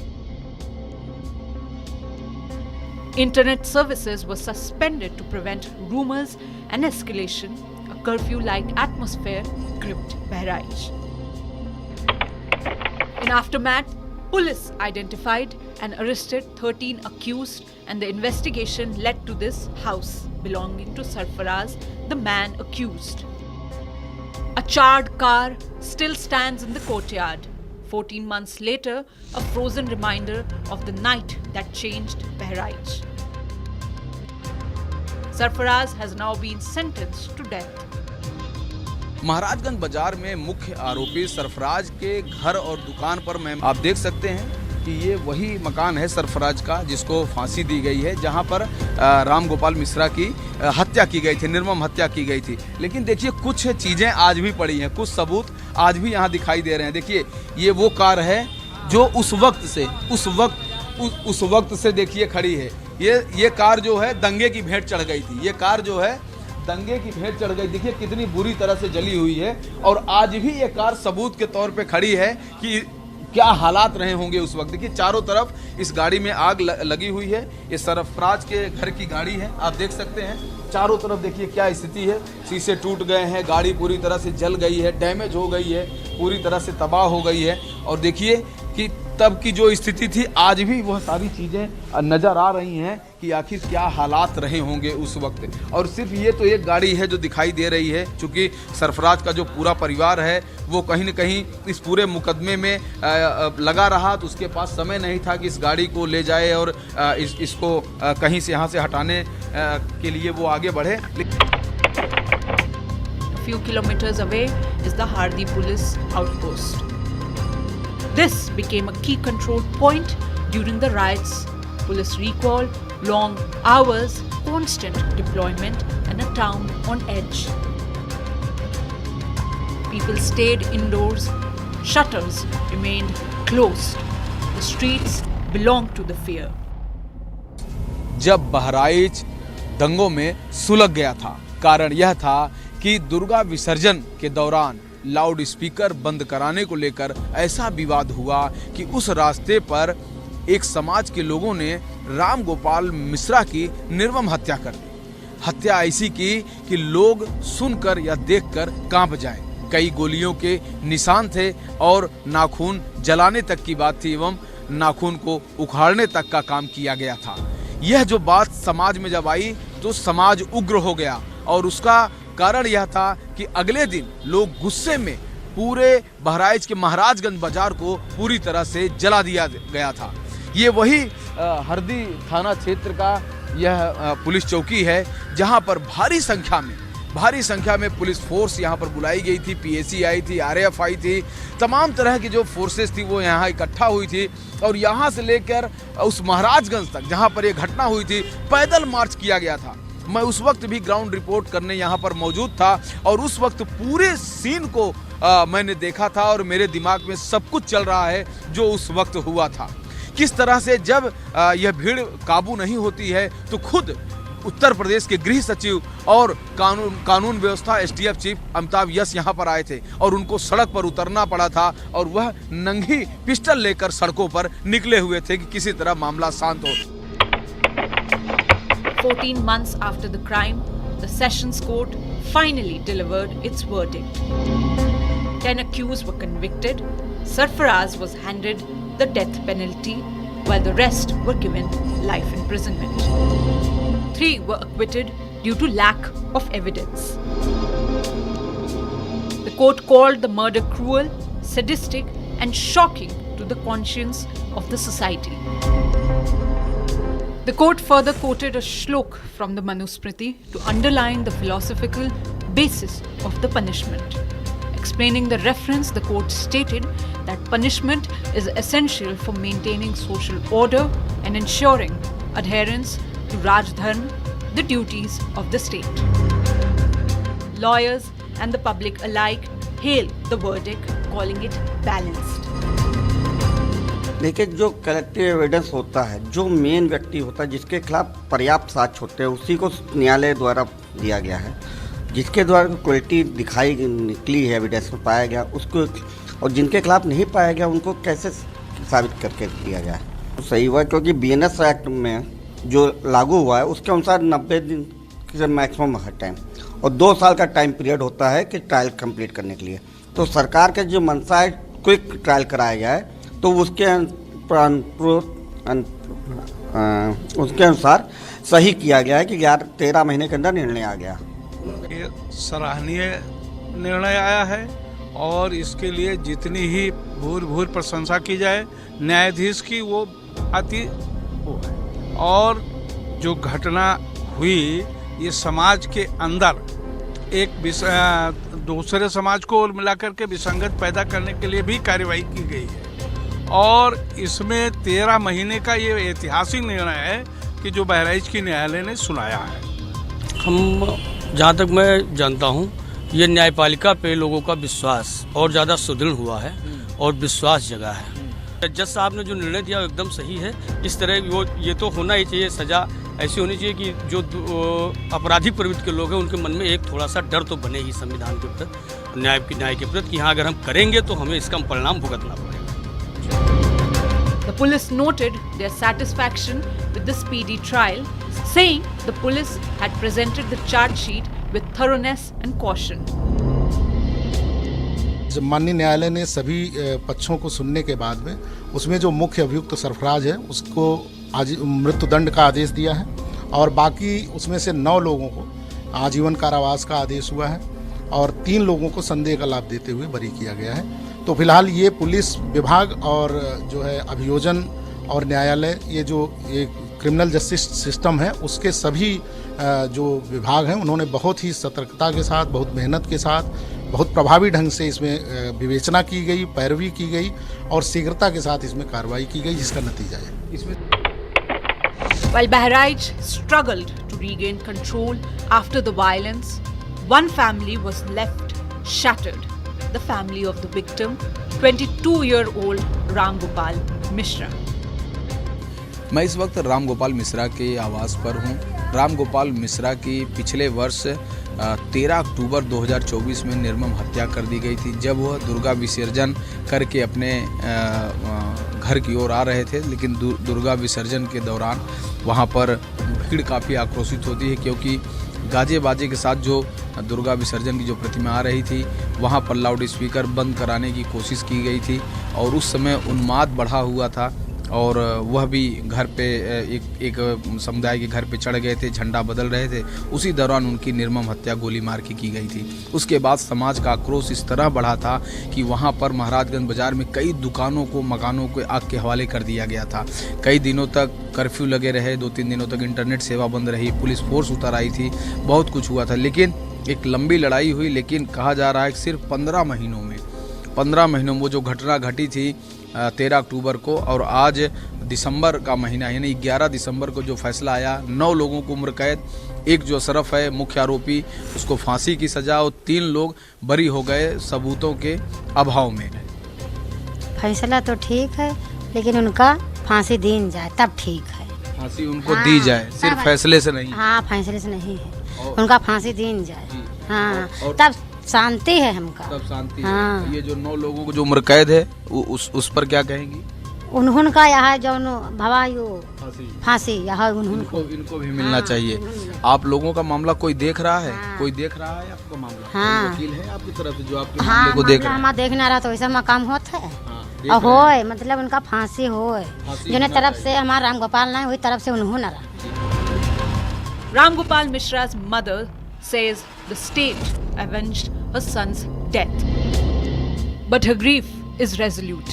Internet services were suspended to prevent rumors and escalation. A curfew-like atmosphere gripped Bahraich. In aftermath, police identified and arrested 13 accused, and the investigation led to this house belonging to Sarfaraz, the man accused. A charred car still stands in the courtyard. 14 months later, a frozen reminder of the night that changed Bahraich. Sarfaraz has now been sentenced to death. Maharajganj बाजार में मुख्य आरोपी सरफराज के घर और दुकान पर आप देख सकते हैं कि ये वही मकान है सरफराज का जिसको फांसी दी गई है, जहां पर राम गोपाल मिश्रा की हत्या की गई थी, निर्मम हत्या की गई थी। लेकिन देखिए कुछ चीजें आज भी पड़ी हैं, कुछ सबूत आज भी यहाँ दिखाई दे रहे हैं। देखिए ये वो कार है जो उस वक्त से देखिए खड़ी है। ये कार जो है दंगे की भेंट चढ़ गई थी, ये कार जो है दंगे की भेंट चढ़ गई। देखिए कितनी बुरी तरह से जली हुई है और आज भी ये कार सबूत के तौर पे खड़ी है कि क्या हालात रहे होंगे उस वक्त। देखिए चारों तरफ इस गाड़ी में आग लगी हुई है। ये सरफराज के घर की गाड़ी है, आप देख सकते हैं। चारों तरफ देखिए क्या स्थिति है, शीशे टूट गए हैं, गाड़ी पूरी तरह से जल गई है, डैमेज हो गई है, पूरी तरह से तबाह हो गई है। और देखिए कि तब की जो स्थिति थी आज भी वह सारी चीज़ें नज़र आ रही हैं कि आखिर क्या हालात रहे होंगे उस वक्त। और सिर्फ ये तो एक गाड़ी है जो दिखाई दे रही है, क्योंकि सरफराज का जो पूरा परिवार है वो कहीं न कहीं इस पूरे मुकदमे में लगा रहा, तो उसके पास समय नहीं था कि इस गाड़ी को ले जाए और इसको कहीं से यहाँ से हटाने के लिए वो आगे बढ़े। Few kilometers away is the Hardi police outpost. This became a key control point during the riots. Police recall, long hours, constant deployment, and a town on edge. People stayed indoors, shutters remained closed. The streets belonged to the fear. जब बहराइच दंगों में सुलग गया था, कारण यह था कि दुर्गा विसर्जन के दौरान लाउड स्पीकर बंद कराने को लेकर ऐसा विवाद हुआ कि उस रास्ते पर एक समाज के लोगों ने राम गोपाल मिश्रा की निर्मम हत्या कर दी। हत्या ऐसी की कि लोग सुनकर या देखकर कांप जाएं। कई गोलियों के निशान थे और नाखून जलाने तक की बात थी एवं नाखून को उखाड़ने तक का काम किया गया था। यह जो बात समाज में जब आई तो समाज उग्र हो गया और उसका कारण यह था कि अगले दिन लोग गुस्से में पूरे बहराइच के महाराजगंज बाजार को पूरी तरह से जला दिया गया था। ये वही हरदी थाना क्षेत्र का यह पुलिस चौकी है जहां पर भारी संख्या में पुलिस फोर्स यहां पर बुलाई गई थी। पीएसी आई थी, आरएएफ आई थी, तमाम तरह की जो फोर्सेस थी वो यहां इकट्ठा हुई थी और यहां से लेकर उस महाराजगंज तक जहां पर यह घटना हुई थी पैदल मार्च किया गया था। मैं उस वक्त भी ग्राउंड रिपोर्ट करने यहाँ पर मौजूद था और उस वक्त पूरे सीन को मैंने देखा था और मेरे दिमाग में सब कुछ चल रहा है जो उस वक्त हुआ था। किस तरह से जब यह भीड़ काबू नहीं होती है तो खुद उत्तर प्रदेश के गृह सचिव और कानून व्यवस्था एसटीएफ चीफ अमिताभ यश यहाँ पर आए थे और उनको सड़क पर उतरना पड़ा था और वह नंगी पिस्टल लेकर सड़कों पर निकले हुए थे कि किसी तरह मामला शांत हो। 14 months after the crime, the Sessions Court finally delivered its verdict. 10 accused were convicted. Sarfaraz was handed the death penalty, while the rest were given life imprisonment. 3 were acquitted due to lack of evidence. The court called the murder cruel, sadistic, and shocking to the conscience of the society. The court further quoted a shlok from the Manusmriti to underline the philosophical basis of the punishment. Explaining the reference, the court stated that punishment is essential for maintaining social order and ensuring adherence to Raj Dharma, the duties of the state. Lawyers and the public alike hailed the verdict, calling it balanced. देखिए, जो collective evidence होता है, जो main व्यक्ति होता है जिसके खिलाफ पर्याप्त साक्ष्य होते हैं, उसी को न्यायालय द्वारा दिया गया है। जिसके द्वारा क्वालिटी दिखाई निकली है, एविडेंस में पाया गया उसको, और जिनके खिलाफ नहीं पाया गया उनको कैसे साबित करके दिया गया है। तो सही हुआ क्योंकि बीएनएस एक्ट में जो लागू हुआ है उसके अनुसार 90 दिन से मैक्सिमम है टाइम और 2 साल का टाइम पीरियड होता है कि ट्रायल कंप्लीट करने के लिए। तो सरकार के जो मंशा है क्विक ट्रायल कराया जाए तो उसके अनुसार सही किया गया है कि 13 महीने के अंदर निर्णय आ गया। ये सराहनीय निर्णय आया है और इसके लिए जितनी ही भूर प्रशंसा की जाए न्यायाधीश की वो अति वो है। और जो घटना हुई ये समाज के अंदर एक दूसरे समाज को मिलाकर के विसंगत पैदा करने के लिए भी कार्रवाई की गई है और इसमें 13 महीने का ये ऐतिहासिक निर्णय है कि जो बहराइच की न्यायालय ने सुनाया है। हम जहाँ तक मैं जानता हूँ ये न्यायपालिका पे लोगों का विश्वास और ज़्यादा सुदृढ़ हुआ है और विश्वास जगा है। जज साहब ने जो निर्णय दिया एकदम सही है। इस तरह वो ये तो होना ही चाहिए, सज़ा ऐसी होनी चाहिए कि जो आपराधिक प्रवृत्ति के लोग हैं उनके मन में एक थोड़ा सा डर तो बने ही संविधान के प्रति, न्याय के प्रति कि हाँ अगर हम करेंगे तो हमें इसका परिणाम भुगतना पड़ेगा। police noted their satisfaction with the speedy trial, saying the police had presented the charge sheet with thoroughness and caution. माननीय न्यायालय ने सभी पक्षों को सुनने के बाद में उसमें जो मुख्य अभियुक्त सरफराज है उसको आज मृत्युदंड का आदेश दिया है और बाकी उसमें से 9 लोगों को आजीवन कारावास का आदेश हुआ है और 3 लोगों को संदेह का लाभ देते हुए बरी किया गया है। तो फिलहाल ये पुलिस विभाग और जो है अभियोजन और न्यायालय ये जो एक क्रिमिनल जस्टिस सिस्टम है उसके सभी जो विभाग हैं उन्होंने बहुत ही सतर्कता के साथ, बहुत मेहनत के साथ, बहुत प्रभावी ढंग से इसमें विवेचना की गई, पैरवी की गई और शीघ्रता के साथ इसमें कार्रवाई की गई, जिसका नतीजा है। While Bahraich struggled to regain control after the violence, one family was left shattered. The family of the victim, 22-year-old Ram Gopal Mishra. मैं इस वक्त राम गोपाल मिश्रा के आवास पर हूँ। राम गोपाल मिश्रा की पिछले वर्ष 13 अक्टूबर 2024 में निर्मम हत्या कर दी गई थी, जब वह दुर्गा विसर्जन करके अपने घर की ओर आ रहे थे। लेकिन दुर्गा विसर्जन के दौरान वहां पर भीड़ काफ़ी आक्रोशित होती है, क्योंकि गाजे बाजे के साथ जो दुर्गा विसर्जन की जो प्रतिमा आ रही थी वहां पर लाउड स्पीकर बंद कराने की कोशिश की गई थी और उस समय उन्माद बढ़ा हुआ था और वह भी घर पे एक समुदाय के घर पे चढ़ गए थे, झंडा बदल रहे थे। उसी दौरान उनकी निर्मम हत्या गोली मार के की गई थी। उसके बाद समाज का आक्रोश इस तरह बढ़ा था कि वहां पर महाराजगंज बाजार में कई दुकानों को, मकानों को आग के हवाले कर दिया गया था। कई दिनों तक कर्फ्यू लगे रहे, 2-3 दिनों तक इंटरनेट सेवा बंद रही, पुलिस फोर्स उतर आई थी, बहुत कुछ हुआ था। लेकिन एक लंबी लड़ाई हुई, लेकिन कहा जा रहा है कि सिर्फ 15 महीनों में वो जो घटना घटी थी 13 अक्टूबर को और आज दिसंबर का महीना यानी 11 दिसंबर को जो फैसला आया, 9 लोगों को उम्र कैद, एक जो अशरफ है मुख्य आरोपी उसको फांसी की सजा और 3 लोग बरी हो गए सबूतों के अभाव में। फैसला तो ठीक है, लेकिन उनका फांसी दी जाए तब ठीक है। फांसी उनको दी जाए, सिर्फ फैसले से नहीं। हाँ, फैसले से नहीं है, उनका फांसी दी जाए। हाँ, तब शांति है हमका। तब शांति हाँ। है। ये जो 9 लोगों को जो उम्र कैद है उस पर क्या कहेंगी? उन्होंने यहाँ जो भवायु फांसी यहाँ इनको भी मिलना चाहिए। आप लोगों का मामला कोई देख रहा है? हाँ। कोई देख रहा है आपका मामला? हाँ। वकील है आपकी तरफ से जो आपके मामले को देख रहा है? हमारा देखना रहा तो ऐसा मकाम होता है और होए, मतलब उनका फांसी होए, जो तरफ से हमारा राम गोपाल ना हुई तरफ से उन्होंने रहा। Ram Gopal Mishra's mother says the state avenged her son's death, but her grief is resolute.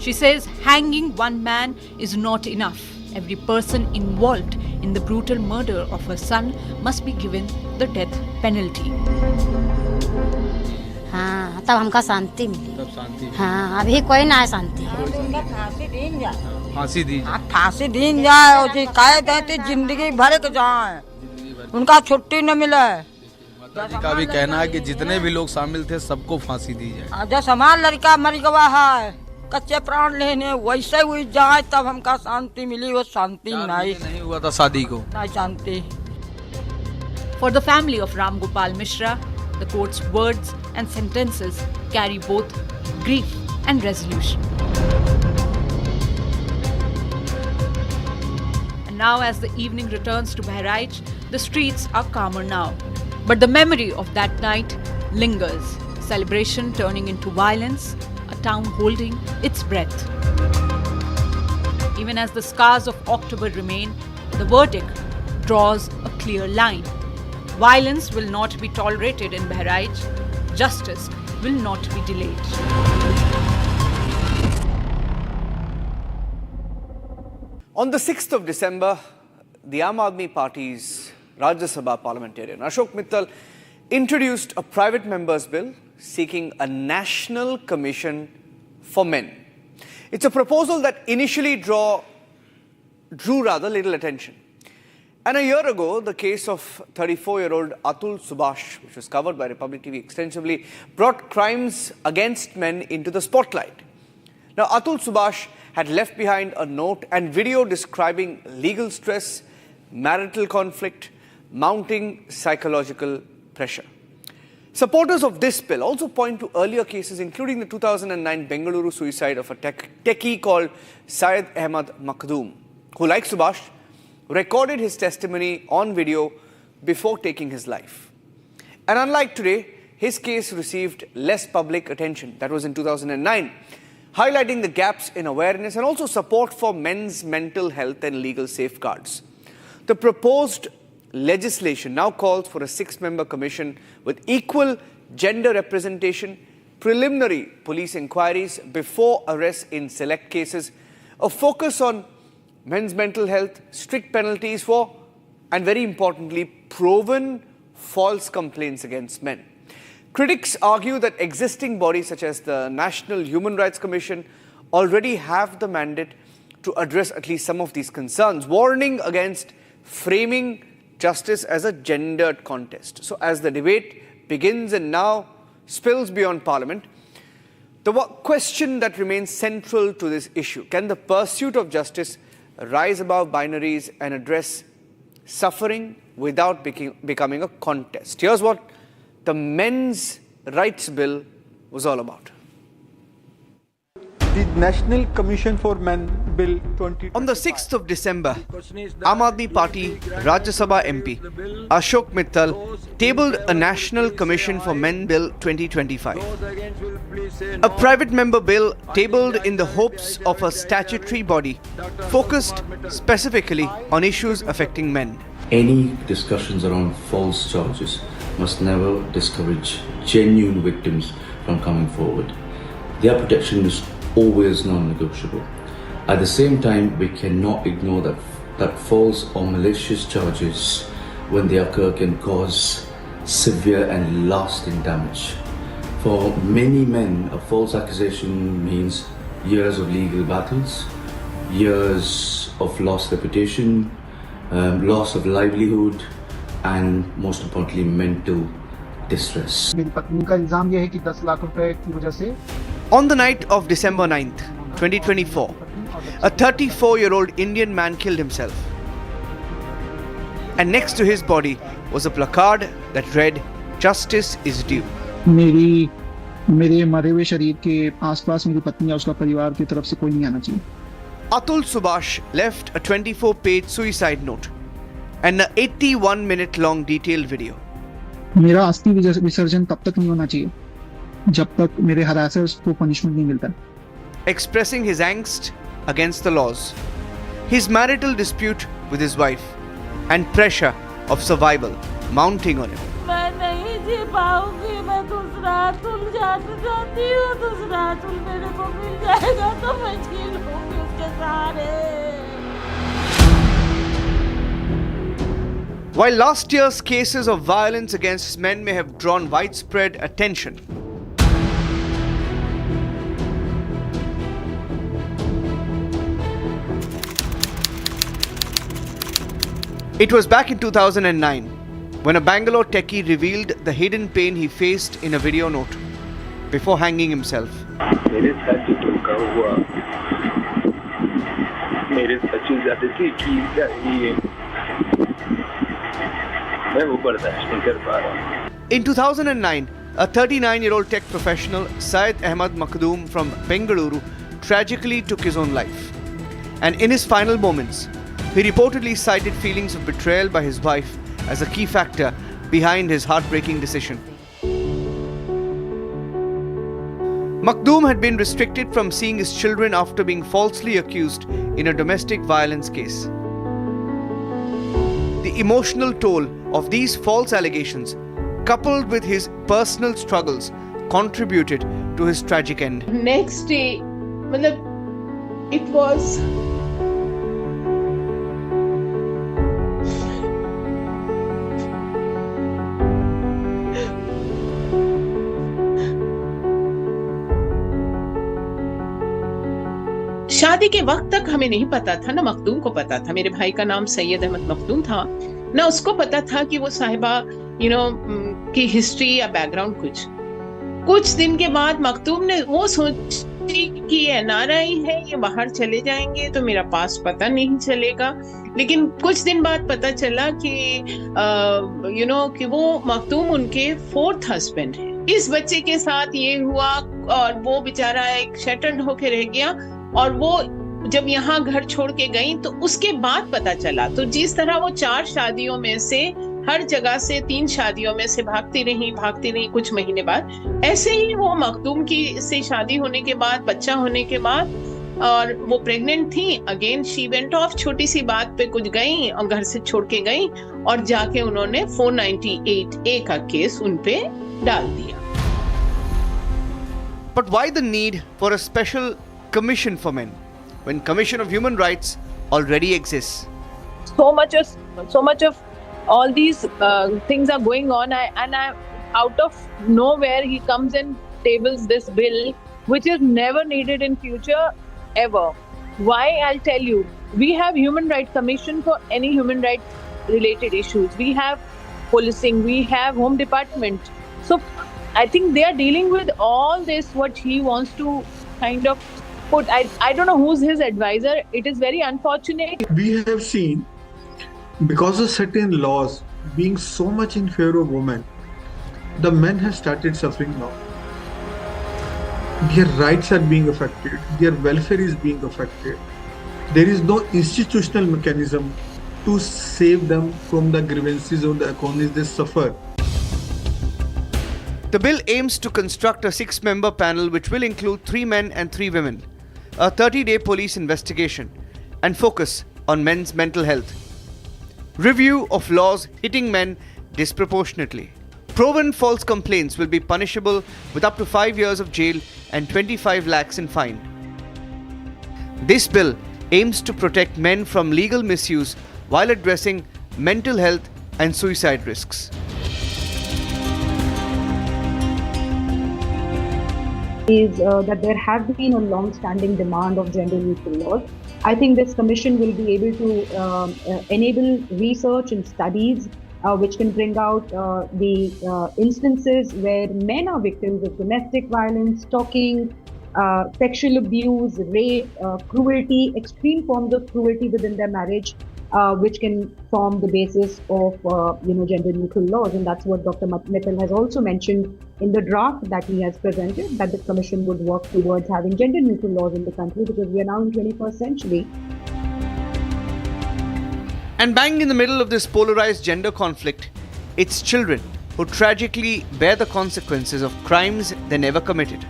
She says hanging one man is not enough. Every person involved in the brutal murder of her son must be given the death penalty. हाँ, तब हमका शांति मिली। तब शांति। हाँ, अभी कोई ना है शांति। फांसी दी जाए। फांसी दी जाए और कैद है जिंदगी भर के जाए, उनका छुट्टी न मिले। माताजी का भी कहना है कि जितने भी लोग शामिल थे सबको फांसी दी जाए। जैसे हमारा लड़का मर गया है, कच्चे प्राण लेने, वैसे हुई जाए तब हमका शांति मिली। वो शांति नहीं हुआ था शादी को, नहीं शांति। For the family of Ram Gopal Mishra, the court's words and sentences carry both grief and resolution. And now, as the evening returns to Bahraich, the streets are calmer now. But the memory of that night lingers. Celebration turning into violence, a town holding its breath. Even as the scars of October remain, the verdict draws a clear line. Violence will not be tolerated in Bahraich. Justice will not be delayed. On the 6th of December, the Aam Aadmi Party's Rajya Sabha parliamentarian Ashok Mittal introduced a private member's bill seeking a national commission for men. It's a proposal that initially drew little attention. And a year ago, the case of 34-year-old Atul Subhash, which was covered by Republic TV extensively, brought crimes against men into the spotlight. Now, Atul Subhash had left behind a note and video describing legal stress, marital conflict, mounting psychological pressure. Supporters of this bill also point to earlier cases, including the 2009 Bengaluru suicide of a techie called Syed Ahmad Makhdoom, who, like Subhash, recorded his testimony on video before taking his life. And unlike today, his case received less public attention. That was in 2009, highlighting the gaps in awareness and also support for men's mental health and legal safeguards. The proposed legislation now calls for a 6-member commission with equal gender representation, preliminary police inquiries before arrests in select cases, a focus on men's mental health, strict penalties for, and very importantly, proven false complaints against men. Critics argue that existing bodies such as the National Human Rights Commission already have the mandate to address at least some of these concerns, warning against framing justice as a gendered contest. So as the debate begins and now spills beyond Parliament, the question that remains central to this issue: can the pursuit of justice rise above binaries and address suffering without becoming a contest? Here's what the Men's Rights Bill was all about. The National Commission for Men Bill 20. On the 6th of December, Aam Aadmi Party Rajya Sabha MP Ashok Mittal tabled a National Commission for Men Bill 2025. A private member bill tabled in the hopes of a statutory body focused specifically on issues affecting men. Any discussions around false charges must never discourage genuine victims from coming forward. Their protection is always non-negotiable. At the same time, we cannot ignore that false or malicious charges, when they occur, can cause severe and lasting damage. For many men, a false accusation means years of legal battles, years of lost reputation, loss of livelihood, and most importantly, mental distress. On the night of December 9th, 2024, a 34-year-old Indian man killed himself. And next to his body was a placard that read, "Justice is due." मेरे मरे हुए शरीर के आसपास मेरी पत्नी या उसका परिवार की तरफ से कोई नहीं आना चाहिए. Atul Subhash left a 24-page suicide note and an 81-minute-long detailed video. मेरा अस्थि विसर्जन तब तक नहीं होना चाहिए जब तक मेरे हरासर्स को पनिशमेंट नहीं मिलता. Expressing his angst against the laws, his marital dispute with his wife, and pressure of survival mounting on him. मैं नहीं जी पाऊंगी, मैं दूसरा अतुल जानना चाहती हूँ. दूसरा अतुल मेरे को मिल जाएगा तो मैं जी लूंगी उसके सहारे. While last year's cases of violence against men may have drawn widespread attention, it was back in 2009 when a Bangalore techie revealed the hidden pain he faced in a video note before hanging himself. मेरे साथ जो धोखा हुआ, मेरे बच्चे ज़्यादा से की ये मैं वो बर्दाश्त नहीं कर पा रहा. In 2009, a 39-year-old tech professional, Syed Ahmad Makhdoom from Bengaluru, tragically took his own life. And in his final moments, he reportedly cited feelings of betrayal by his wife as a key factor behind his heartbreaking decision. Makhdoom had been restricted from seeing his children after being falsely accused in a domestic violence case. The emotional toll of these false allegations, coupled with his personal struggles, contributed to his tragic end. Next day, it was शादी के वक्त तक हमें नहीं पता था, ना मखदूम को पता था. मेरे भाई का नाम सैयद अहमद मखदूम था, ना उसको पता था कि वो साहिबा की हिस्ट्री या बैकग्राउंड कुछ दिन के बाद मखदूम ने वो जी कि एनआरआई है, ये बाहर चले जाएंगे तो मेरा पास पता नहीं चलेगा। लेकिन कुछ दिन बाद पता चला कि कि वो मखदूम उनके 4th हस्बैंड है। इस बच्चे के साथ ये हुआ और वो बेचारा एक शटर्ड होके रह गया। और वो जब यहाँ घर छोड़ के गई तो उसके बाद पता चला। तो जिस तरह वो 4 शादियों में से हर जगह से 3 शादियों में से भागती रही कुछ महीने बाद, ऐसे ही वो मखदूम की से शादी होने के बाद, बच्चा होने के बाद, और वो प्रेग्नेंट थी, अगेन शी वेंट ऑफ, छोटी सी बात पे कुछ गई और घर से छोड़ के गई और जाके उन्होंने 498A का केस उन पे डाल दिया। But why the need for a special commission for men when Commission of Human Rights already exists? So much of all these things are going on, and out of nowhere he comes and tables this bill, which is never needed in future ever. Why? I'll tell you. We have Human Rights Commission for any human rights related issues. We have policing. We have Home Department. So I think they are dealing with all this, what he wants to kind of put. I don't know who's his advisor. It is very unfortunate. We have seen, because of certain laws being so much in favor of women, the men have started suffering now. Their rights are being affected, their welfare is being affected. There is no institutional mechanism to save them from the grievances or the agonies they suffer. The bill aims to construct a 6-member panel which will include 3 men and 3 women, a 30-day police investigation, and focus on men's mental health. Review of laws hitting men disproportionately. Proven false complaints will be punishable with up to 5 years of jail and 25 lakhs in fine. This bill aims to protect men from legal misuse while addressing mental health and suicide risks. Is that there have been a long-standing demand of gender-neutral laws. I think this commission will be able to enable research and studies which can bring out the instances where men are victims of domestic violence, stalking, sexual abuse, rape, cruelty, extreme forms of cruelty within their marriage, which can form the basis of gender-neutral laws. And that's what Dr. Mittal has also mentioned in the draft that he has presented, that the commission would work towards having gender-neutral laws in the country, because we are now in 21st century. And bang in the middle of this polarized gender conflict, it's children who tragically bear the consequences of crimes they never committed.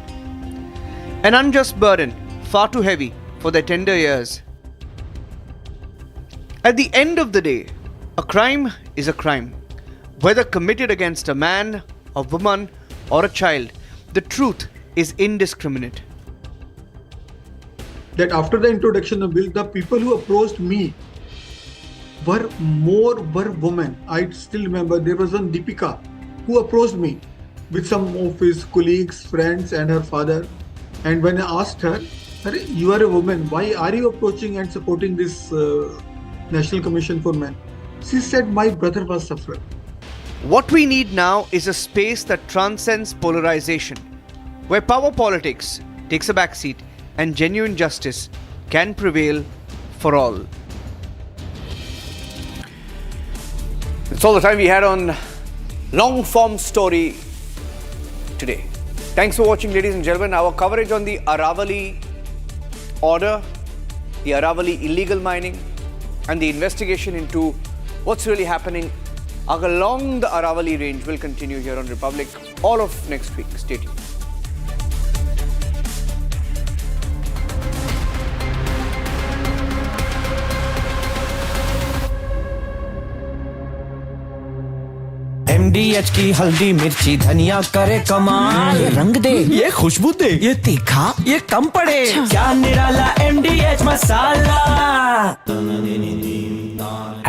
An unjust burden, far too heavy for their tender years. At the end of the day, a crime is a crime. Whether committed against a man, a woman, or a child, the truth is indiscriminate. That after the introduction of the bill, the people who approached me were women. I still remember there was one Deepika who approached me with some of his colleagues, friends, and her father. And when I asked her, "You are a woman, why are you approaching and supporting this National Commission for Men?" She said, "My brother was suffering." What we need now is a space that transcends polarization, where power politics takes a backseat and genuine justice can prevail for all. That's all the time we had on long form story today. Thanks for watching, ladies and gentlemen. Our coverage on the Aravalli order, the Aravalli illegal mining, and the investigation into what's really happening along the Aravalli range will continue here on Republic all of next week. Stay tuned. MDH की हल्दी मिर्ची धनिया करे कमाल, ये रंग दे, ये खुशबू दे, ये तीखा, ये कम पड़े, क्या निराला MDH masala.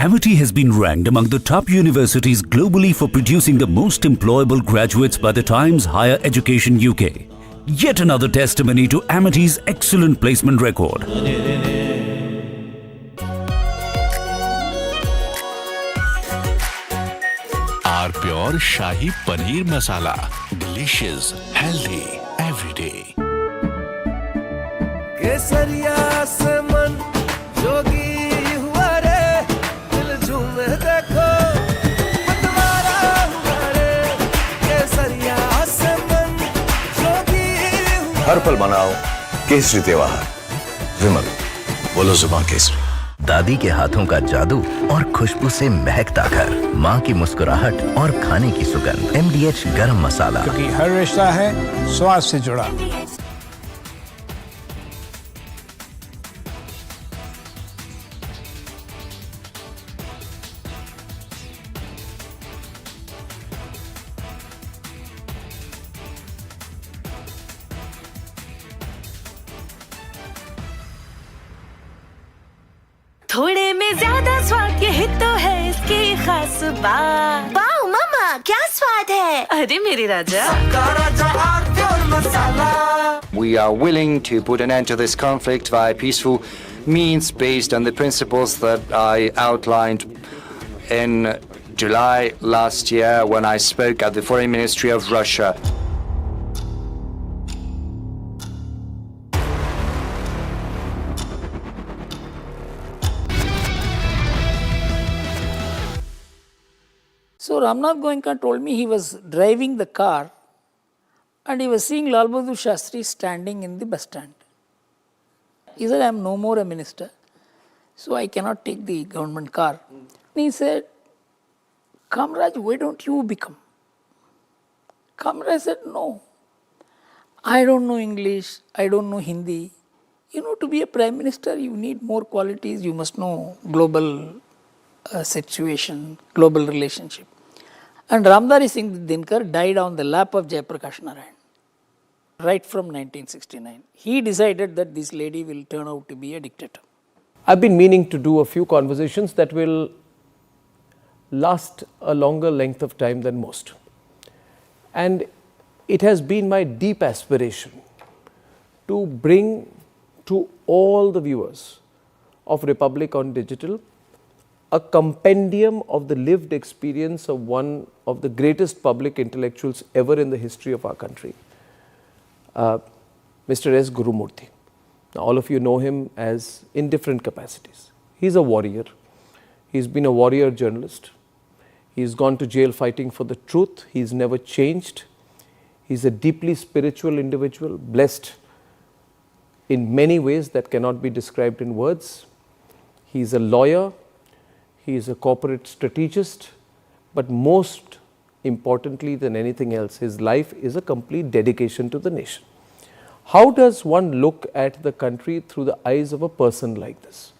Amity has been ranked among the top universities globally for producing the most employable graduates by the Times Higher Education UK. Yet another testimony to Amity's excellent placement record. R Pure Shahi Paneer Masala. Delicious, healthy, every day. केसरिया से मन जोगी हुआ रे, दिल झूमे देखो मतवारा हुआ रे, केसरिया से मन जोगी हुआ। हर पल मनाओ केसरी त्योहार। विमल, बोलो जुबान केसरी। दादी के हाथों का जादू और खुशबू से महकता घर, माँ की मुस्कुराहट और खाने की सुगंध। MDH गरम मसाला, क्योंकि हर रिश्ता है स्वाद से जुड़ा। थोड़े में ज्यादा स्वाद, यही तो है इसकी खास बात। वाओ मामा, क्या स्वाद है। अरे मेरे राजा, We are willing to put an end to this conflict via peaceful means based on the principles that I outlined in July last year when I spoke at the Foreign Ministry of Russia. So Ramnath Goenka told me he was driving the car and he was seeing Lal Bahadur Shastri standing in the bus stand. He said, I am no more a minister, so I cannot take the government car. And he said, Kamraj, why don't you become? Kamraj said, no, I don't know English, I don't know Hindi. You know, to be a prime minister, you need more qualities. You must know global situation, global relationship. And Ramdari Singh Dinkar died on the lap of Jayaprakash Narayan, right from 1969. He decided that this lady will turn out to be a dictator. I've been meaning to do a few conversations that will last a longer length of time than most. And it has been my deep aspiration to bring to all the viewers of Republic on Digital a compendium of the lived experience of one of the greatest public intellectuals ever in the history of our country, Mr. S. Gurumurthy. Now, all of you know him as in different capacities. He's a warrior. He's been a warrior journalist. He's gone to jail fighting for the truth. He's never changed. He's a deeply spiritual individual, blessed in many ways that cannot be described in words. He's a lawyer. He is a corporate strategist, but most importantly than anything else, his life is a complete dedication to the nation. How does one look at the country through the eyes of a person like this?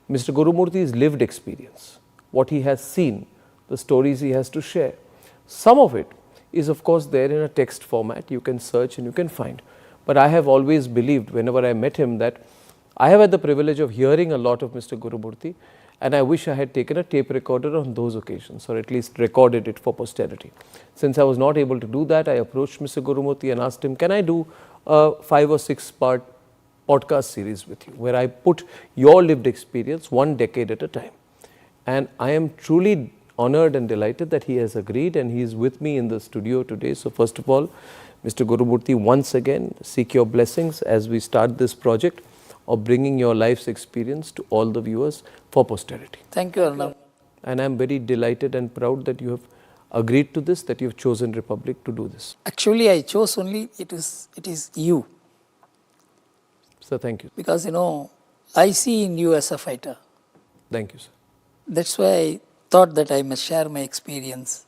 Mr. Gurumurthy's lived experience, what he has seen, the stories he has to share. Some of it is of course there in a text format, you can search and you can find. But I have always believed whenever I met him that I have had the privilege of hearing a lot of Mr. Gurumurthy, and I wish I had taken a tape recorder on those occasions, or at least recorded it for posterity. Since I was not able to do that, I approached Mr. Gurumurthy and asked him, can I do a 5 or 6 part podcast series with you, where I put your lived experience 1 decade at a time. And I am truly honored and delighted that he has agreed, and he is with me in the studio today. So first of all, Mr. Gurumurthy, once again, seek your blessings as we start this project of bringing your life's experience to all the viewers for posterity. Thank you, Arnav. And I am very delighted and proud that you have agreed to this, that you have chosen Republic to do this. Actually, I chose only, it is you. Sir, thank you. Because, you know, I see in you as a fighter. Thank you, sir. That's why I thought that I must share my experience.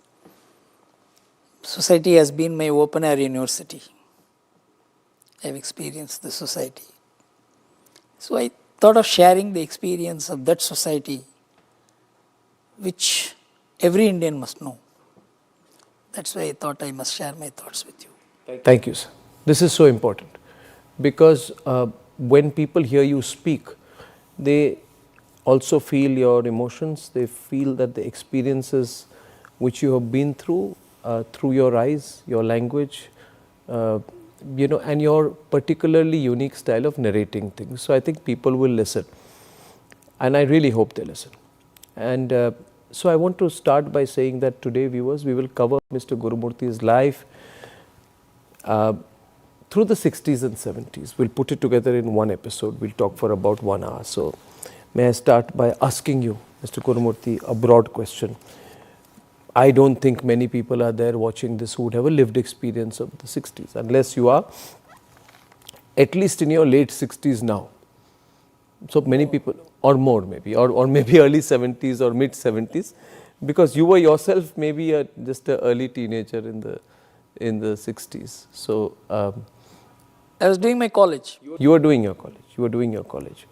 Society has been my open air university. I have experienced the society. So I thought of sharing the experience of that society, which every Indian must know. That's why I thought I must share my thoughts with you. Thank you, sir. This is so important because when people hear you speak, they also feel your emotions. They feel that the experiences which you have been through your eyes, your language, and your particularly unique style of narrating things. So I think people will listen, and I really hope they listen. And so I want to start by saying that today, viewers, we will cover Mr. Gurumurthy's life, through the 60s and 70s. We'll put it together in one episode. We'll talk for about 1 hour. So may I start by asking you, Mr. Kurumurthy, a broad question. I don't think many people are there watching this who would have a lived experience of the 60s, unless you are at least in your late 60s now. So many people, or more maybe, or maybe early 70s or mid 70s, because you were yourself maybe just an early teenager in the 60s. So I was doing my college. You were doing your college. You were doing your college.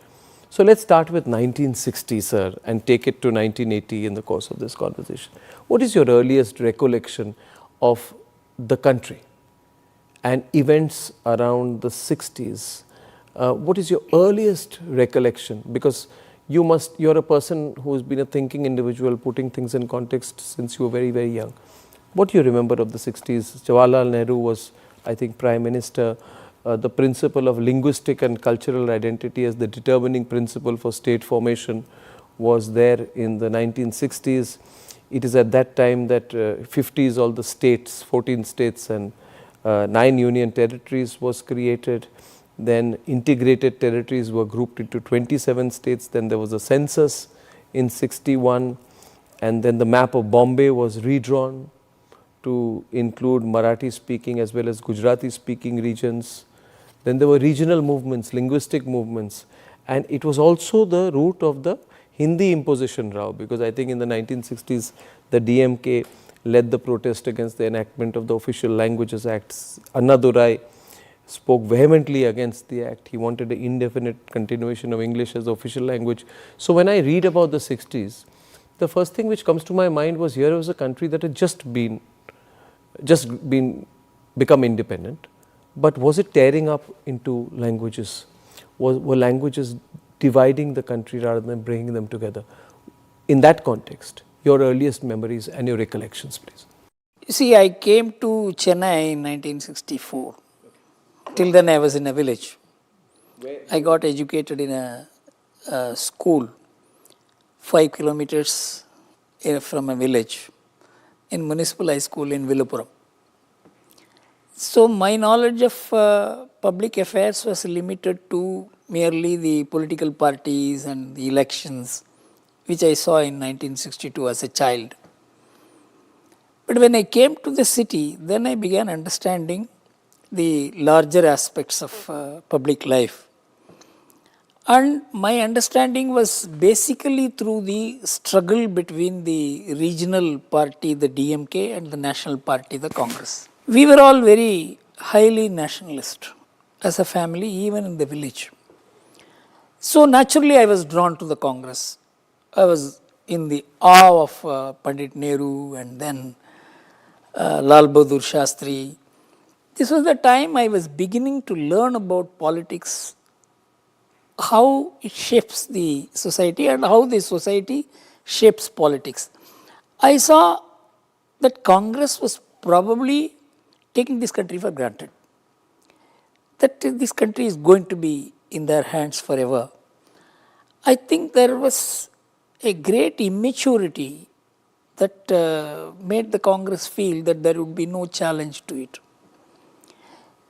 So let's start with 1960, sir, and take it to 1980 in the course of this conversation. What is your earliest recollection of the country and events around the 60s? What is your earliest recollection? Because you're a person who has been a thinking individual, putting things in context since you were very, very young. What do you remember of the 60s? Jawaharlal Nehru was, I think, Prime Minister. The principle of linguistic and cultural identity as the determining principle for state formation was there in the 1960s. It is at that time that 50s, all the states, 14 states and 9 union territories was created. Then integrated territories were grouped into 27 states. Then there was a census in 61, and then the map of Bombay was redrawn to include Marathi speaking as well as Gujarati speaking regions. Then there were regional movements, linguistic movements, and it was also the root of the Hindi imposition row, because I think in the 1960s the DMK led the protest against the enactment of the Official Languages Act. Annadurai spoke vehemently against the act. He wanted an indefinite continuation of English as the official language. So when I read about the 60s, the first thing which comes to my mind was here was a country that had just become independent. But was it tearing up into languages? Were languages dividing the country rather than bringing them together? In that context, your earliest memories and your recollections, please. You see, I came to Chennai in 1964. Till then I was in a village. I got educated in a school 5 kilometers from a village in Municipal High School in Villupuram. So my knowledge of public affairs was limited to merely the political parties and the elections, which I saw in 1962 as a child. But when I came to the city, then I began understanding the larger aspects of public life. And my understanding was basically through the struggle between the regional party, the DMK, and the national party, the Congress. We were all very highly nationalist as a family, even in the village. So naturally I was drawn to the Congress. I was in the awe of Pandit Nehru and then Lal Bahadur Shastri. This was the time I was beginning to learn about politics, how it shapes the society and how the society shapes politics. I saw that Congress was probably taking this country for granted, that this country is going to be in their hands forever. I think there was a great immaturity that made the Congress feel that there would be no challenge to it.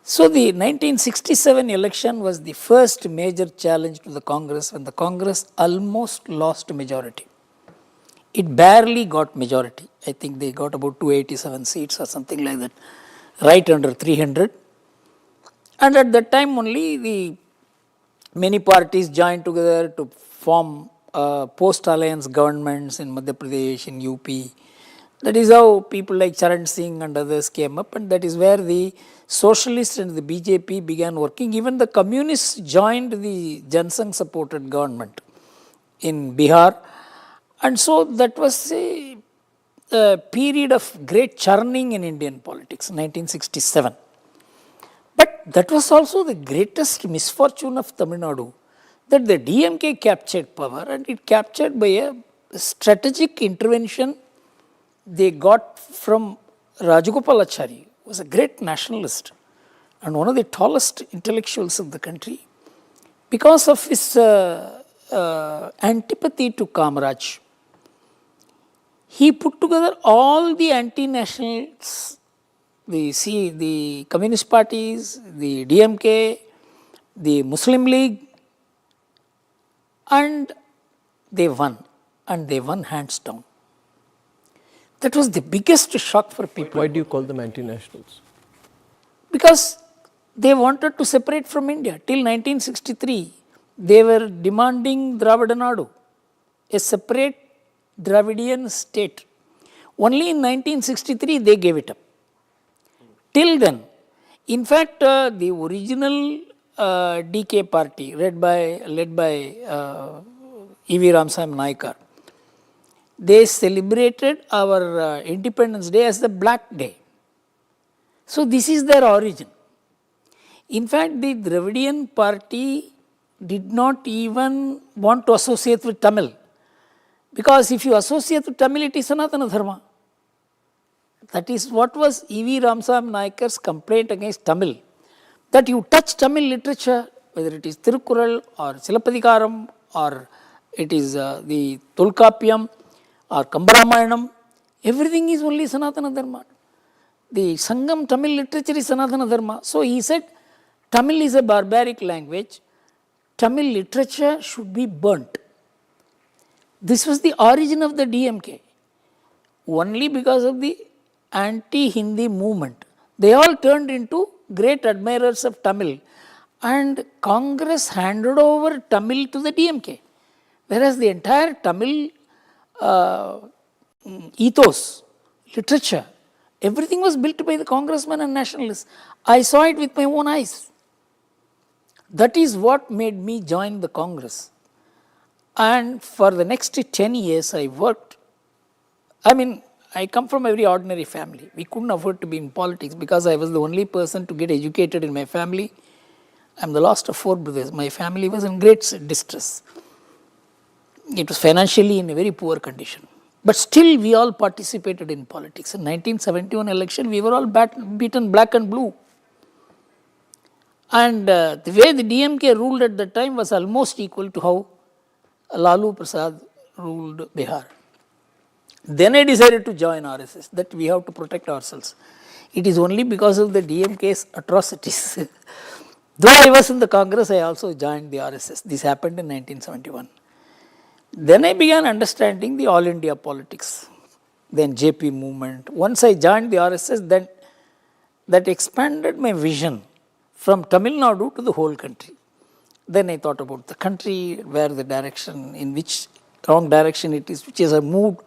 So the 1967 election was the first major challenge to the Congress, when the Congress almost lost majority. It barely got majority. I think they got about 287 seats or something like that, right under 300. And at that time only the many parties joined together to form post-alliance governments in Madhya Pradesh, in UP. That is how people like Chang Singh and others came up, and that is where the socialists and the BJP began working. Even the communists joined the Jansangh supported government in Bihar. And so that was a period of great churning in Indian politics, 1967. But that was also the greatest misfortune of Tamil Nadu, that the DMK captured power, and it captured by a strategic intervention they got from Rajagopalachari, who was a great nationalist and one of the tallest intellectuals of the country. Because of his antipathy to Kamaraj, he put together all the anti-nationals the Communist parties, the DMK, the Muslim League, and they won. And they won hands down. That was the biggest shock for people. Why do you call them anti-nationals? Because they wanted to separate from India. Till 1963, they were demanding Dravida Nadu, a separate Dravidian state. Only in 1963 they gave it up. Till then, in fact, the original DK party led by E.V. Ramsam Naikar, they celebrated our Independence Day as the Black Day. So this is their origin. In fact, the Dravidian party did not even want to associate with Tamil. Because if you associate with Tamil, it is Sanatana Dharma. That is what was E.V. Ramsam Naikar's complaint against Tamil. That you touch Tamil literature, whether it is Tirukkural or Silappatikaram or it is the Tulkapiyam or Kambaramayanam, everything is only Sanatana Dharma. The Sangam Tamil literature is Sanatana Dharma. So he said, Tamil is a barbaric language. Tamil literature should be burnt. This was the origin of the DMK. Only because of the anti-Hindi movement, they all turned into great admirers of Tamil. And Congress handed over Tamil to the DMK. Whereas the entire Tamil ethos, literature, everything was built by the congressmen and nationalists. I saw it with my own eyes. That is what made me join the Congress. And for the next 10 years I worked. I come from a very ordinary family. We couldn't afford to be in politics because I was the only person to get educated in my family. I'm the last of 4 brothers. My family was in great distress. It was financially in a very poor condition. But still we all participated in politics. In 1971 election, we were all beaten black and blue. And the way the DMK ruled at that time was almost equal to how Lalu Prasad ruled Bihar. Then I decided to join RSS, that we have to protect ourselves. It is only because of the DMK's atrocities. Though I was in the Congress, I also joined the RSS. This happened in 1971. Then I began understanding the all India politics, then JP movement. Once I joined the RSS, then that expanded my vision from Tamil Nadu to the whole country. Then I thought about the country, where the direction, in which wrong direction it is, which is a mood,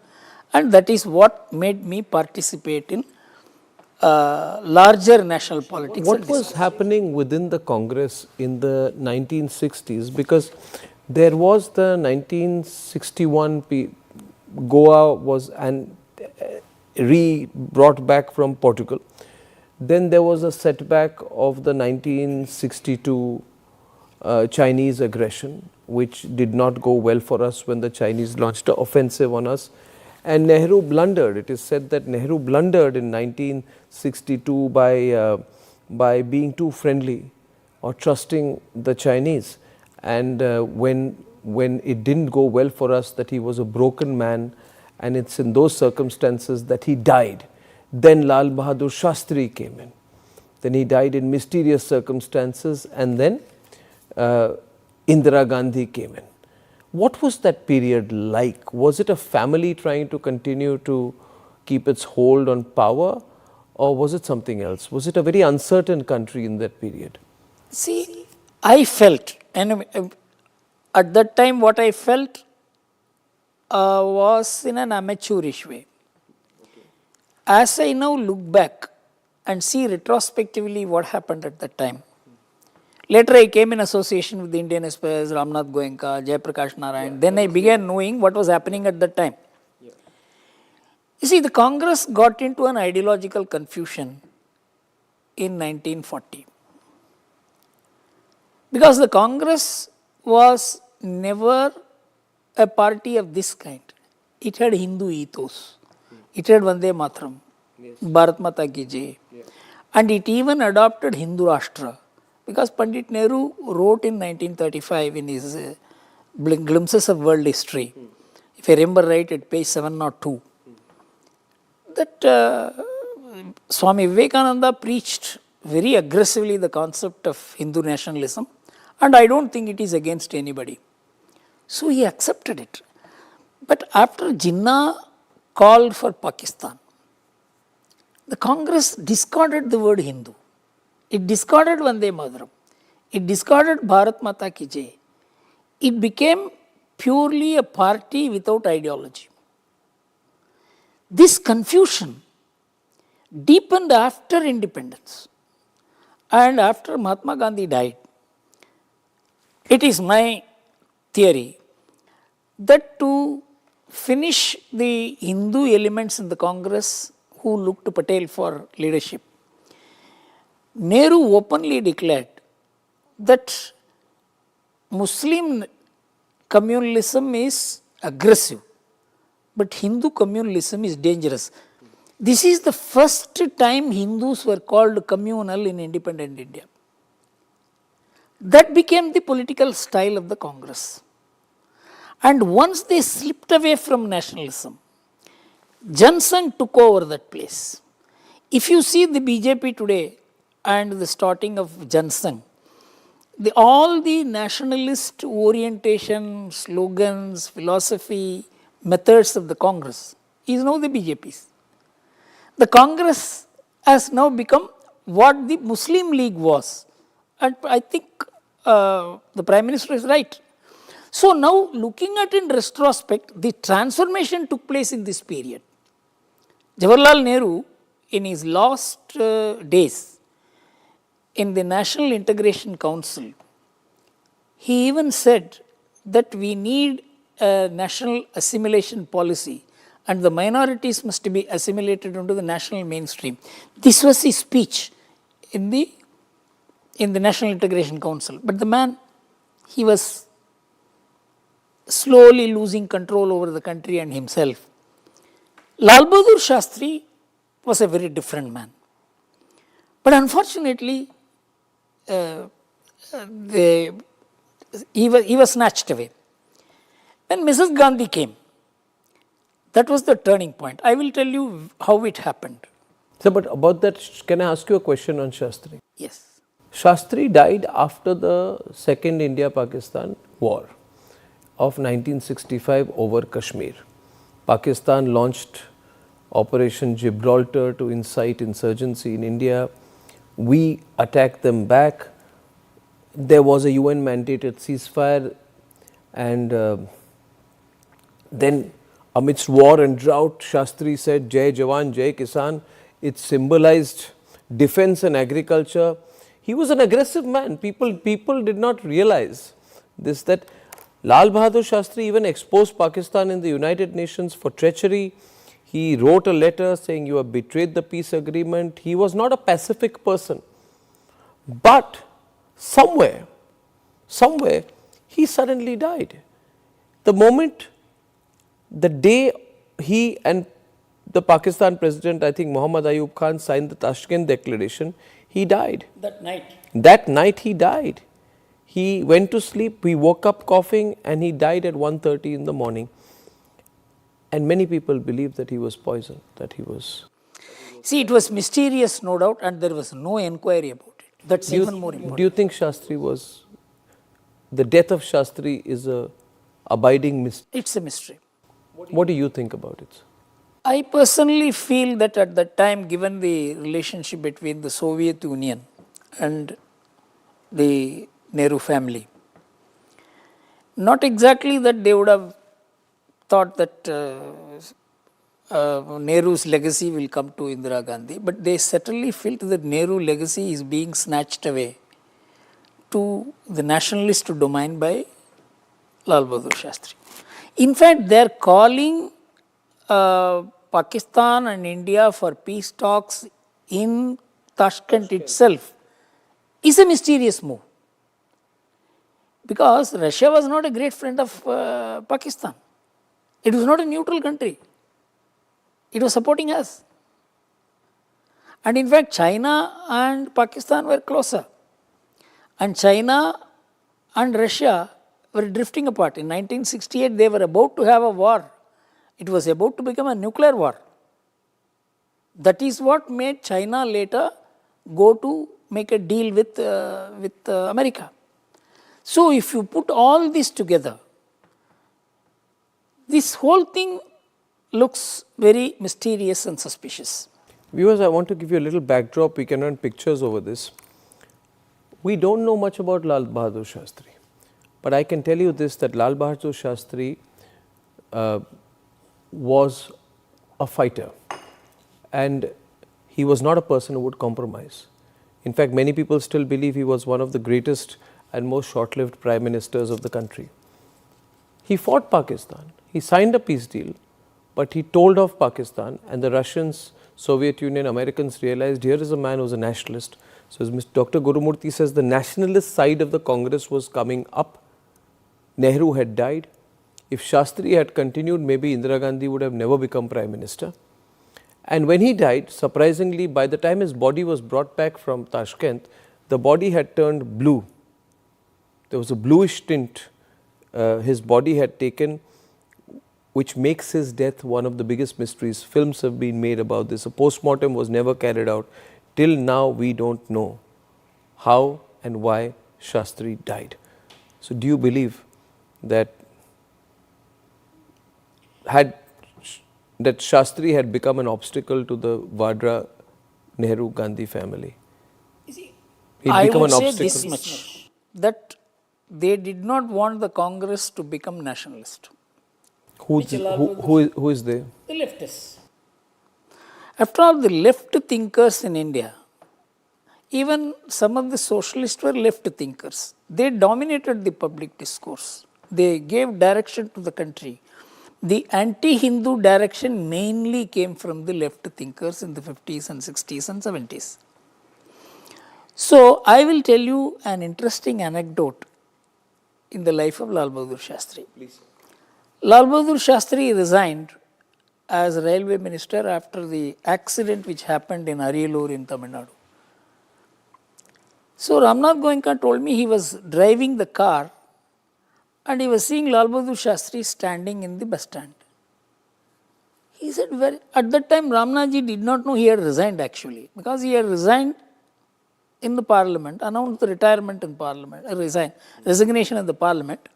and that is what made me participate in larger national politics. What was happening within the Congress in the 1960s? Because there was the 1961 Goa was brought back from Portugal. Then there was a setback of the 1962 Chinese aggression, which did not go well for us when the Chinese launched an offensive on us. And Nehru blundered. It is said that Nehru blundered in 1962 by being too friendly or trusting the Chinese. And when it didn't go well for us, that he was a broken man, and it's in those circumstances that he died. Then Lal Bahadur Shastri came in. Then he died in mysterious circumstances, and then Indira Gandhi came in. What was that period like? Was it a family trying to continue to keep its hold on power, or was it something else? Was it a very uncertain country in that period? See, I felt, and at that time what I felt was in an amateurish way. As I now look back and see retrospectively what happened at that time. Later I came in association with the Indian Express, Ramnath Goenka, Jayaprakash Narayan. Then I began knowing what was happening at that time. You see, the Congress got into an ideological confusion in 1940. Because the Congress was never a party of this kind. It had Hindu ethos. It had Vande Mataram, Bharat Mata Ki Jai. And it even adopted Hindu Rashtra. Because Pandit Nehru wrote in 1935 in his Glimpses of World History, if I remember right, at page 702, that Swami Vivekananda preached very aggressively the concept of Hindu nationalism, and I don't think it is against anybody. So he accepted it. But after Jinnah called for Pakistan, the Congress discarded the word Hindu. It discarded Vande Mataram. It discarded Bharat Mata Ki Jai. It became purely a party without ideology. This confusion deepened after independence and after Mahatma Gandhi died. It is my theory that to finish the Hindu elements in the Congress who looked to Patel for leadership, Nehru openly declared that Muslim communalism is aggressive, but Hindu communalism is dangerous. This is the first time Hindus were called communal in independent India. That became the political style of the Congress. And once they slipped away from nationalism, Jansangh took over that place. If you see the BJP today and the starting of Jansangh, all the nationalist orientation, slogans, philosophy, methods of the Congress is now the BJP's. The Congress has now become what the Muslim League was. And I think the Prime Minister is right. So now looking at in retrospect, the transformation took place in this period. Jawaharlal Nehru, in his last days in the National Integration Council, he even said that we need a national assimilation policy and the minorities must be assimilated into the national mainstream. This was his speech in the National Integration Council. But the man, he was slowly losing control over the country and himself. Lal Bahadur Shastri was a very different man. But unfortunately, he was snatched away. When Mrs. Gandhi came, that was the turning point. I will tell you how it happened. So, but about that, can I ask you a question on Shastri? Yes. Shastri died after the Second India-Pakistan War of 1965 over Kashmir. Pakistan launched Operation Gibraltar to incite insurgency in India. We attacked them back. There was a UN mandated ceasefire, and then amidst war and drought, Shastri said, Jai Jawan, Jai Kisan. It symbolized defense and agriculture. He was an aggressive man. People did not realize this, that Lal Bahadur Shastri even exposed Pakistan in the United Nations for treachery. He wrote a letter saying, you have betrayed the peace agreement. He was not a pacific person. But somewhere, he suddenly died. The moment, the day he and the Pakistan president, I think Muhammad Ayub Khan, signed the Tashkent Declaration, he died. That night. That night he died. He went to sleep, he woke up coughing, and he died at 1:30 in the morning. And many people believe that he was poisoned, that he was... See, it was mysterious, no doubt, and there was no inquiry about it. That's even more important. Do you think Shastri was... The death of Shastri is a abiding mystery? It's a mystery. What do you think about it? I personally feel that at that time, given the relationship between the Soviet Union and the Nehru family, not exactly that they would have thought that Nehru's legacy will come to Indira Gandhi, but they certainly felt that Nehru legacy is being snatched away to the nationalist domain by Lal Bahadur Shastri. In fact, they are calling Pakistan and India for peace talks in Tashkent itself is a mysterious move. Because Russia was not a great friend of Pakistan. It was not a neutral country. It was supporting us. And in fact, China and Pakistan were closer. And China and Russia were drifting apart. In 1968, they were about to have a war. It was about to become a nuclear war. That is what made China later go to make a deal with America. So if you put all this together, this whole thing looks very mysterious and suspicious. Viewers, I want to give you a little backdrop. We can run pictures over this. We don't know much about Lal Bahadur Shastri, but I can tell you this, that Lal Bahadur Shastri was a fighter, and he was not a person who would compromise. In fact, many people still believe he was one of the greatest and most short-lived prime ministers of the country. He fought Pakistan. He signed a peace deal, but he told off Pakistan, and the Russians, Soviet Union, Americans realized here is a man who is a nationalist. So as Dr. Gurumurthy says, the nationalist side of the Congress was coming up. Nehru had died. If Shastri had continued, maybe Indira Gandhi would have never become prime minister. And when he died, surprisingly, by the time his body was brought back from Tashkent, the body had turned blue. There was a bluish tint his body had taken, which makes his death one of the biggest mysteries. Films have been made about this. A post-mortem was never carried out. Till now, we don't know how and why Shastri died. So do you believe that Shastri had become an obstacle to the Vadra Nehru Gandhi family? I would say this much, that they did not want the Congress to become nationalist. Who is they? The leftists. After all, the left thinkers in India, even some of the socialists were left thinkers. They dominated the public discourse. They gave direction to the country. The anti-Hindu direction mainly came from the left thinkers in the 50s and 60s and 70s. So, I will tell you an interesting anecdote in the life of Lal Bahadur Shastri. Please. Lal Bahadur Shastri resigned as railway minister after the accident which happened in Ariyalur in Tamil Nadu. So, Ramnath Goenka told me he was driving the car and he was seeing Lal Bahadur Shastri standing in the bus stand. He said, at that time Ramnathji did not know he had resigned actually, because he had resigned in the parliament, announced the retirement in parliament, resignation in the parliament,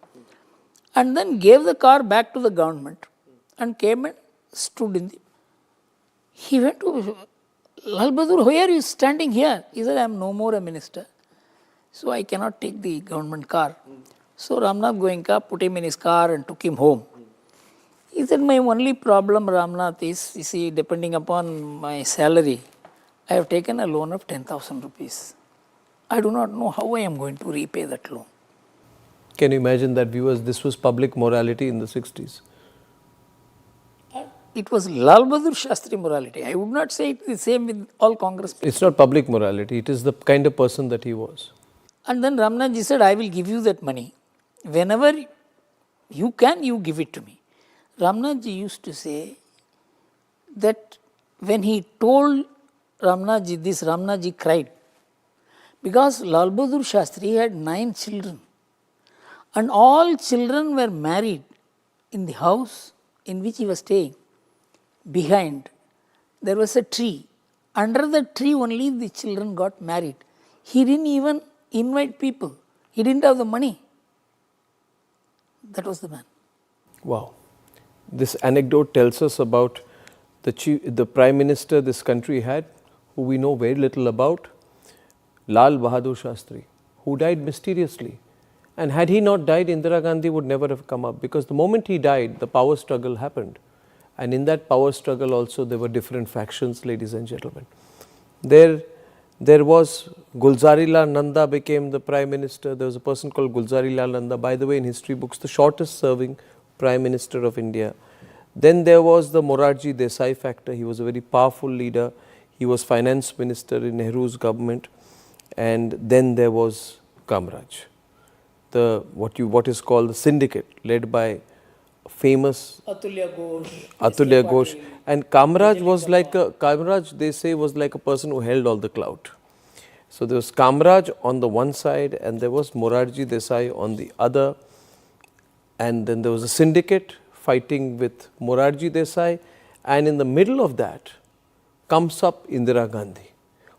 and then gave the car back to the government and came and stood in the. He went to Lal Bahadur, why are you standing here? He said, I am no more a minister, so I cannot take the government car. So Ramnath Goenka put him in his car and took him home. He said, my only problem, Ramnath, is, you see, depending upon my salary, I have taken a loan of 10,000 rupees. I do not know how I am going to repay that loan. Can you imagine that, viewers? This was public morality in the 60s. It was Lal Bahadur Shastri morality. I would not say it is the same with all Congress people. It's not public morality. It is the kind of person that he was. And then Ramnathji said, I will give you that money. Whenever you can, you give it to me. Ramnathji used to say that when he told Ramnathji this, Ramnathji cried. Because Lal Bahadur Shastri had 9 children. And all children were married in the house in which he was staying. Behind, there was a tree. Under the tree only the children got married. He didn't even invite people. He didn't have the money. That was the man. Wow. This anecdote tells us about the Prime Minister this country had, who we know very little about, Lal Bahadur Shastri, who died mysteriously. And had he not died, Indira Gandhi would never have come up, because the moment he died, the power struggle happened. And in that power struggle also, there were different factions, ladies and gentlemen. There was Gulzari Lal Nanda became the Prime Minister. There was a person called Gulzari Lal Nanda, by the way, in history books, the shortest serving Prime Minister of India. Then there was the Morarji Desai factor. He was a very powerful leader. He was finance minister in Nehru's government. And then there was Kamraj, what is called the syndicate, led by famous Atulya Ghosh. And Kamraj, they say, was like a person who held all the clout. So there was Kamraj on the one side and there was Morarji Desai on the other. And then there was a syndicate fighting with Morarji Desai. And in the middle of that, comes up Indira Gandhi.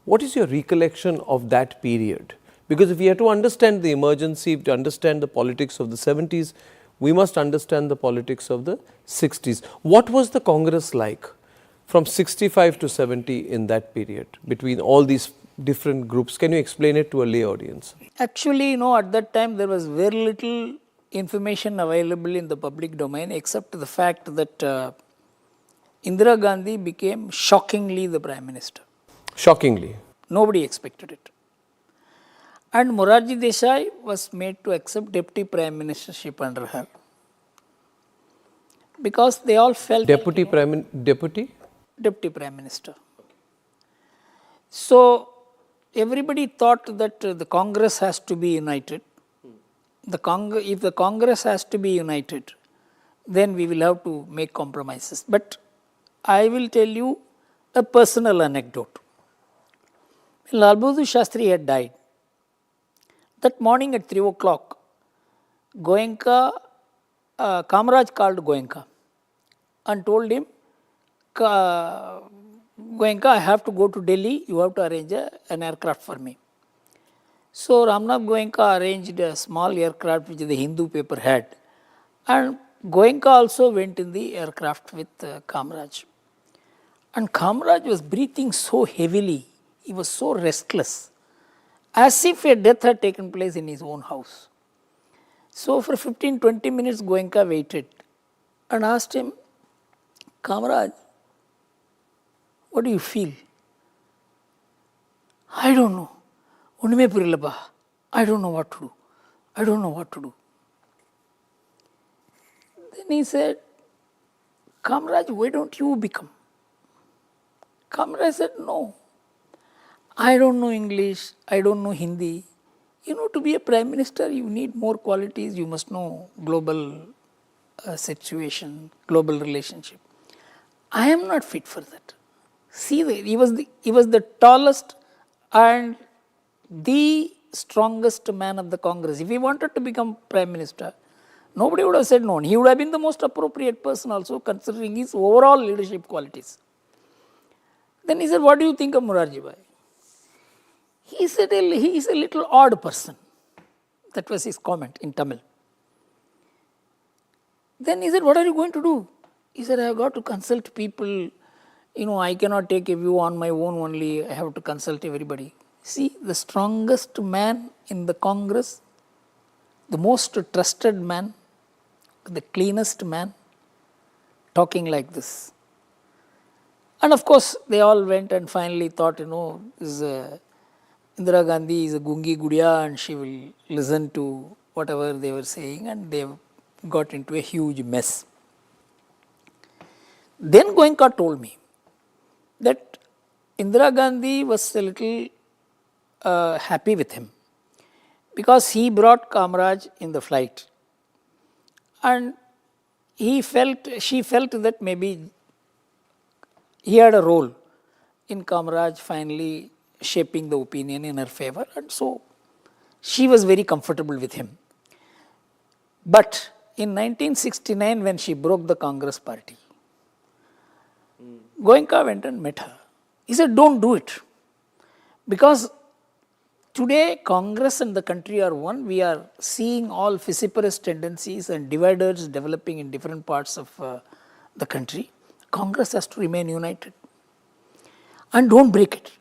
What is your recollection of that period? Because if we have to understand the emergency, to understand the politics of the 70s, we must understand the politics of the 60s. What was the Congress like from 65 to 70 in that period between all these different groups? Can you explain it to a lay audience? Actually, at that time there was very little information available in the public domain except the fact that Indira Gandhi became shockingly the Prime Minister. Shockingly. Nobody expected it. And Morarji Desai was made to accept Deputy Prime Ministership under her. Because they all felt... Deputy Prime Minister. So, everybody thought that the Congress has to be united. If the Congress has to be united, then we will have to make compromises. But I will tell you a personal anecdote. When Lal Bahadur Shastri had died, that morning at 3 o'clock, Goenka, Kamraj called Goenka and told him, Goenka, I have to go to Delhi, you have to arrange an aircraft for me. So Ramnath Goenka arranged a small aircraft which the Hindu paper had, and Goenka also went in the aircraft with Kamraj. And Kamraj was breathing so heavily, he was so restless, as if a death had taken place in his own house. So for 15-20 minutes Goenka waited and asked him, Kamraj, what do you feel? I don't know. I don't know what to do. I don't know what to do. Then he said, Kamraj, why don't you become? Kamraj said, no. I don't know English, I don't know Hindi. To be a Prime Minister, you need more qualities. You must know global situation, global relationship. I am not fit for that. See, he was the tallest and the strongest man of the Congress. If he wanted to become Prime Minister, nobody would have said no. He would have been the most appropriate person also, considering his overall leadership qualities. Then he said, what do you think of Morarji Bhai? He said, he is a little odd person. That was his comment in Tamil. Then he said, what are you going to do? He said, I have got to consult people. I cannot take a view on my own only. I have to consult everybody. See, the strongest man in the Congress, the most trusted man, the cleanest man, talking like this. And of course, they all went and finally thought, Indira Gandhi is a gungi gudiya and she will listen to whatever they were saying, and they got into a huge mess. Then Goenka told me that Indira Gandhi was a little happy with him because he brought Kamraj in the flight, and she felt that maybe he had a role in Kamraj finally shaping the opinion in her favor, and so she was very comfortable with him. But in 1969, when she broke the Congress party, Goenka went and met her. He said, don't do it. Because today, Congress and the country are one. We are seeing all vociferous tendencies and dividers developing in different parts of the country. Congress has to remain united. And don't break it.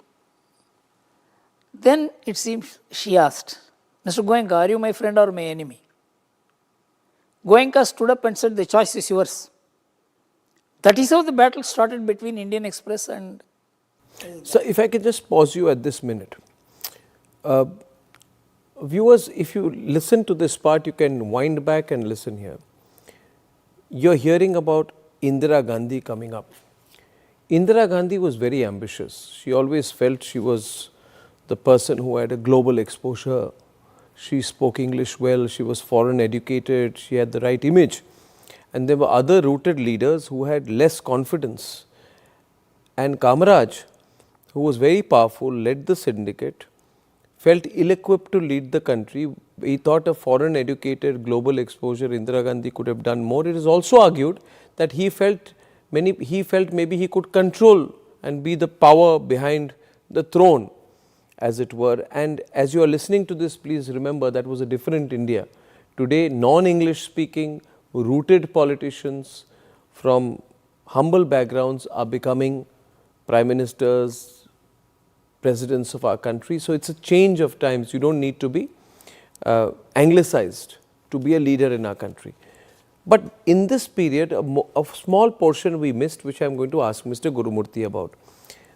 Then it seems she asked, Mr. Goenka, are you my friend or my enemy? Goenka stood up and said, the choice is yours. That is how the battle started between Indian Express and... So if I can just pause you at this minute. Viewers, if you listen to this part, you can wind back and listen here. You're hearing about Indira Gandhi coming up. Indira Gandhi was very ambitious. She always felt she was the person who had a global exposure. She spoke English well, she was foreign educated, she had the right image. And there were other rooted leaders who had less confidence. And Kamraj, who was very powerful, led the syndicate, felt ill-equipped to lead the country. He thought a foreign educated global exposure, Indira Gandhi could have done more. It is also argued that he felt maybe he could control and be the power behind the throne, as it were. And as you are listening to this, please remember that was a different India. Today, non-English speaking, rooted politicians from humble backgrounds are becoming prime ministers, presidents of our country. So it's a change of times. You don't need to be anglicized to be a leader in our country. But in this period, a small portion we missed, which I am going to ask Mr. Gurumurthy about.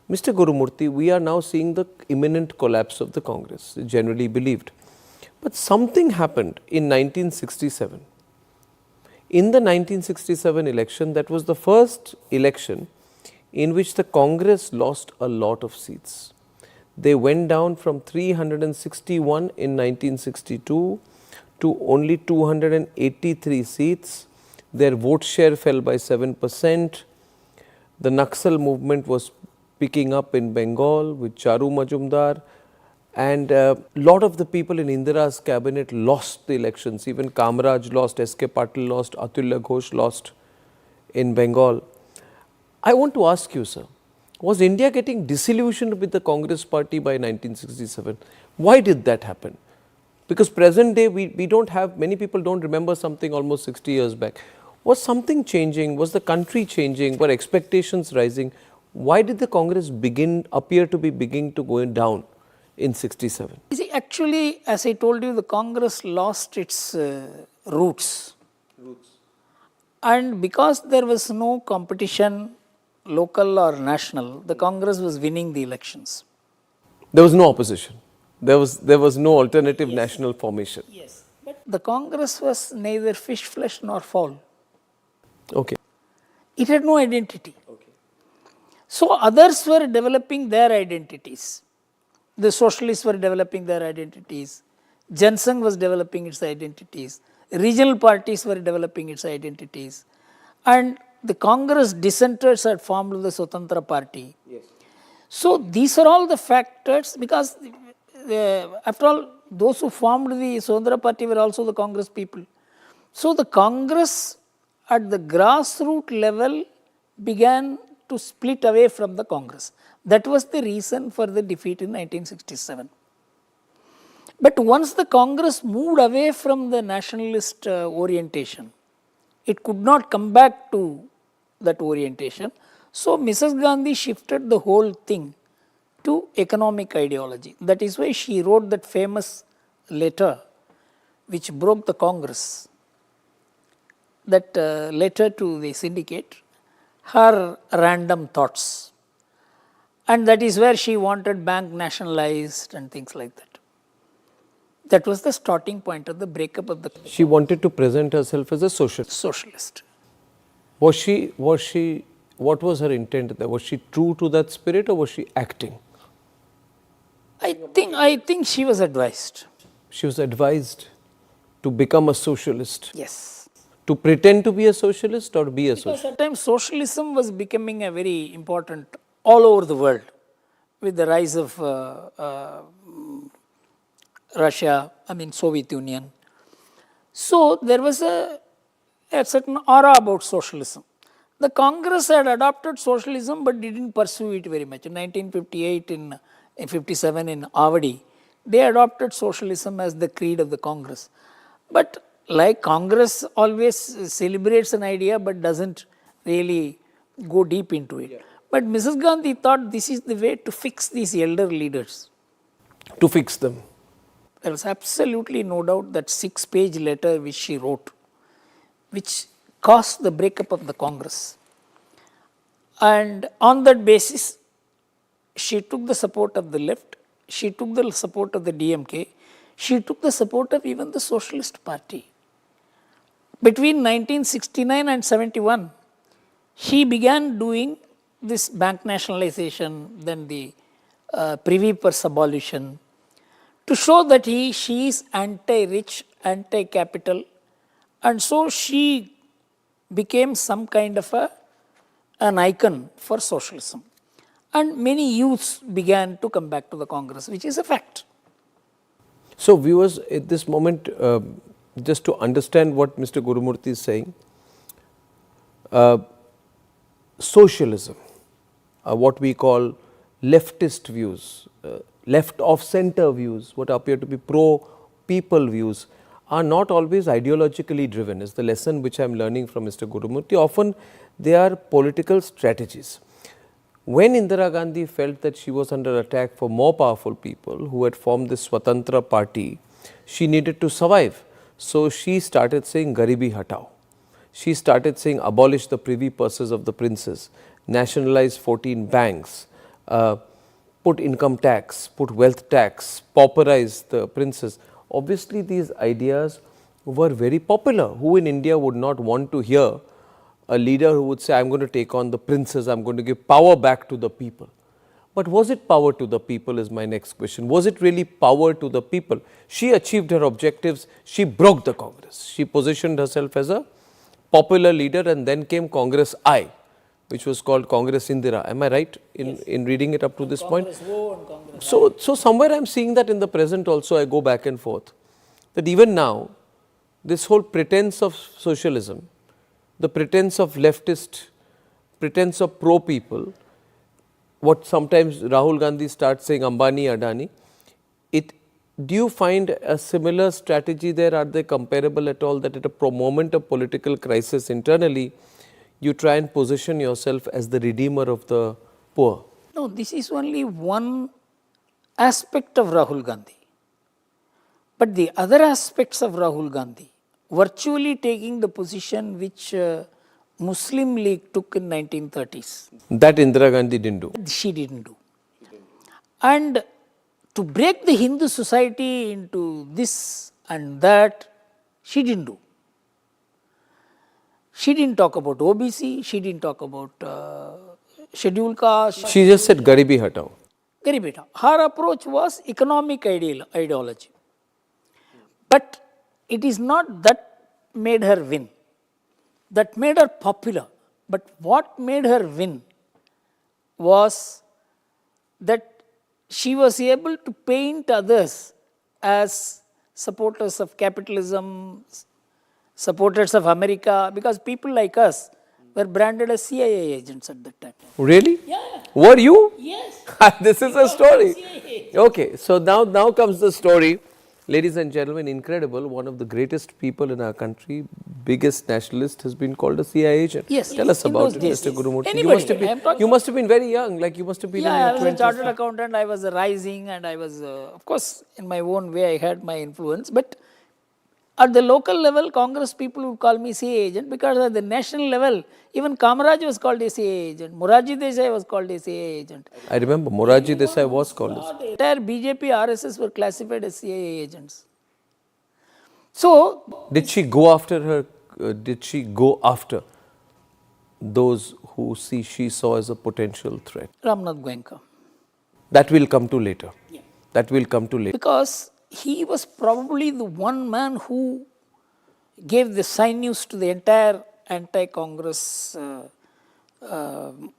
Mr. Gurumurthy, we are now seeing the imminent collapse of the Congress, generally believed. But something happened in 1967. In the 1967 election, that was the first election in which the Congress lost a lot of seats. They went down from 361 in 1962 to only 283 seats. Their vote share fell by 7%. The Naxal movement was picking up in Bengal with Charu Majumdar, and a lot of the people in Indira's cabinet lost the elections. Even Kamraj lost, S.K. Patil lost, Atulya Ghosh lost in Bengal. I want to ask you, sir, was India getting disillusioned with the Congress party by 1967? Why did that happen? Because present day, we don't have, many people don't remember something almost 60 years back. Was something changing? Was the country changing? Were expectations rising? Why did the Congress appear to be beginning to go down in 67? You see, actually, as I told you, the Congress lost its roots. And because there was no competition, local or national, the Congress was winning the elections. There was no opposition. There was no alternative national formation. Yes. But the Congress was neither fish flesh nor fowl. Okay. It had no identity. So others were developing their identities. The socialists were developing their identities. Jansang was developing its identities. Regional parties were developing its identities. And the Congress dissenters had formed the Swatantra party. Yes. So these are all the factors, because after all, those who formed the Swatantra party were also the Congress people. So the Congress at the grassroots level began to split away from the Congress. That was the reason for the defeat in 1967. But once the Congress moved away from the nationalist orientation, it could not come back to that orientation. So Mrs. Gandhi shifted the whole thing to economic ideology. That is why she wrote that famous letter which broke the Congress. That letter to the syndicate, her random thoughts. And that is where she wanted bank nationalized and things like that. That was the starting point of the breakup of the... She wanted to present herself as a socialist. What was her intent there? Was she true to that spirit, or was she acting? I think she was advised. She was advised to become a socialist. Yes. To pretend to be a socialist or be a socialist? Because at times socialism was becoming a very important all over the world with the rise of Russia, Soviet Union. So there was a certain aura about socialism. The Congress had adopted socialism but didn't pursue it very much. In 1958, in 57 in Avadi, they adopted socialism as the creed of the Congress. But like Congress always celebrates an idea but doesn't really go deep into it. Yeah. But Mrs. Gandhi thought this is the way to fix these elder leaders. To fix them. There was absolutely no doubt that 6-page letter which she wrote, which caused the breakup of the Congress. And on that basis, she took the support of the left, she took the support of the DMK, she took the support of even the Socialist Party. Between 1969 and 71, she began doing this bank nationalization, then the Privy Purse abolition, to show that she is anti-rich, anti-capital, and so she became some kind of an icon for socialism. And many youths began to come back to the Congress, which is a fact. So viewers, at this moment, just to understand what Mr. Gurumurthy is saying, socialism, what we call leftist views, left of center views, what appear to be pro-people views, are not always ideologically driven, is the lesson which I am learning from Mr. Gurumurthy. Often they are political strategies. When Indira Gandhi felt that she was under attack for more powerful people who had formed this Swatantra party, she needed to survive. So she started saying Garibi Hatao. She started saying abolish the privy purses of the princes, nationalize 14 banks, put income tax, put wealth tax, pauperize the princes. Obviously, these ideas were very popular. Who in India would not want to hear a leader who would say, I am going to take on the princes, I am going to give power back to the people. But was it power to the people is my next question. Was it really power to the people? She achieved her objectives. She broke the Congress. She positioned herself as a popular leader, and then came Congress I, which was called Congress Indira. Am I right in reading it up to this point? So somewhere I am seeing that in the present also. I go back and forth. That even now, this whole pretense of socialism, the pretense of leftist, pretense of pro-people, what sometimes Rahul Gandhi starts saying Ambani, Adani, do you find a similar strategy there? Are they comparable at all, that at a moment of political crisis internally, you try and position yourself as the redeemer of the poor? No, this is only one aspect of Rahul Gandhi. But the other aspects of Rahul Gandhi, virtually taking the position which Muslim League took in 1930s. That Indira Gandhi didn't do. She didn't do. And to break the Hindu society into this and that, she didn't do. She didn't talk about OBC, she didn't talk about scheduled caste. She just said Garibi Hatao. Garibi Hatao. Her approach was economic ideology. But it is not that made her win. That made her popular. But what made her win was that she was able to paint others as supporters of capitalism, supporters of America, because people like us were branded as CIA agents at that time. Really? Yeah. Were you? Yes. This is a story. Okay, so now comes the story. Ladies and gentlemen, incredible, one of the greatest people in our country, biggest nationalist, has been called a CIA agent. Yes. Tell us about it, Mr. Gurumurthy. You must have been very young, like you must have been in your 20s. I was a chartered accountant, I was rising, and I was, of course, in my own way, I had my influence. But at the local level, Congress people would call me CIA agent, because at the national level, even Kamaraj was called a CIA agent, Morarji Desai was called a CIA agent. I remember Morarji Desai was called as. The entire BJP, RSS were classified as CIA agents. So, did she go after her? Did she go after those who she saw as a potential threat? Ramnath Goenka. That will come to later. Yeah. That will come to later. Because he was probably the one man who gave the sinews to the entire anti-Congress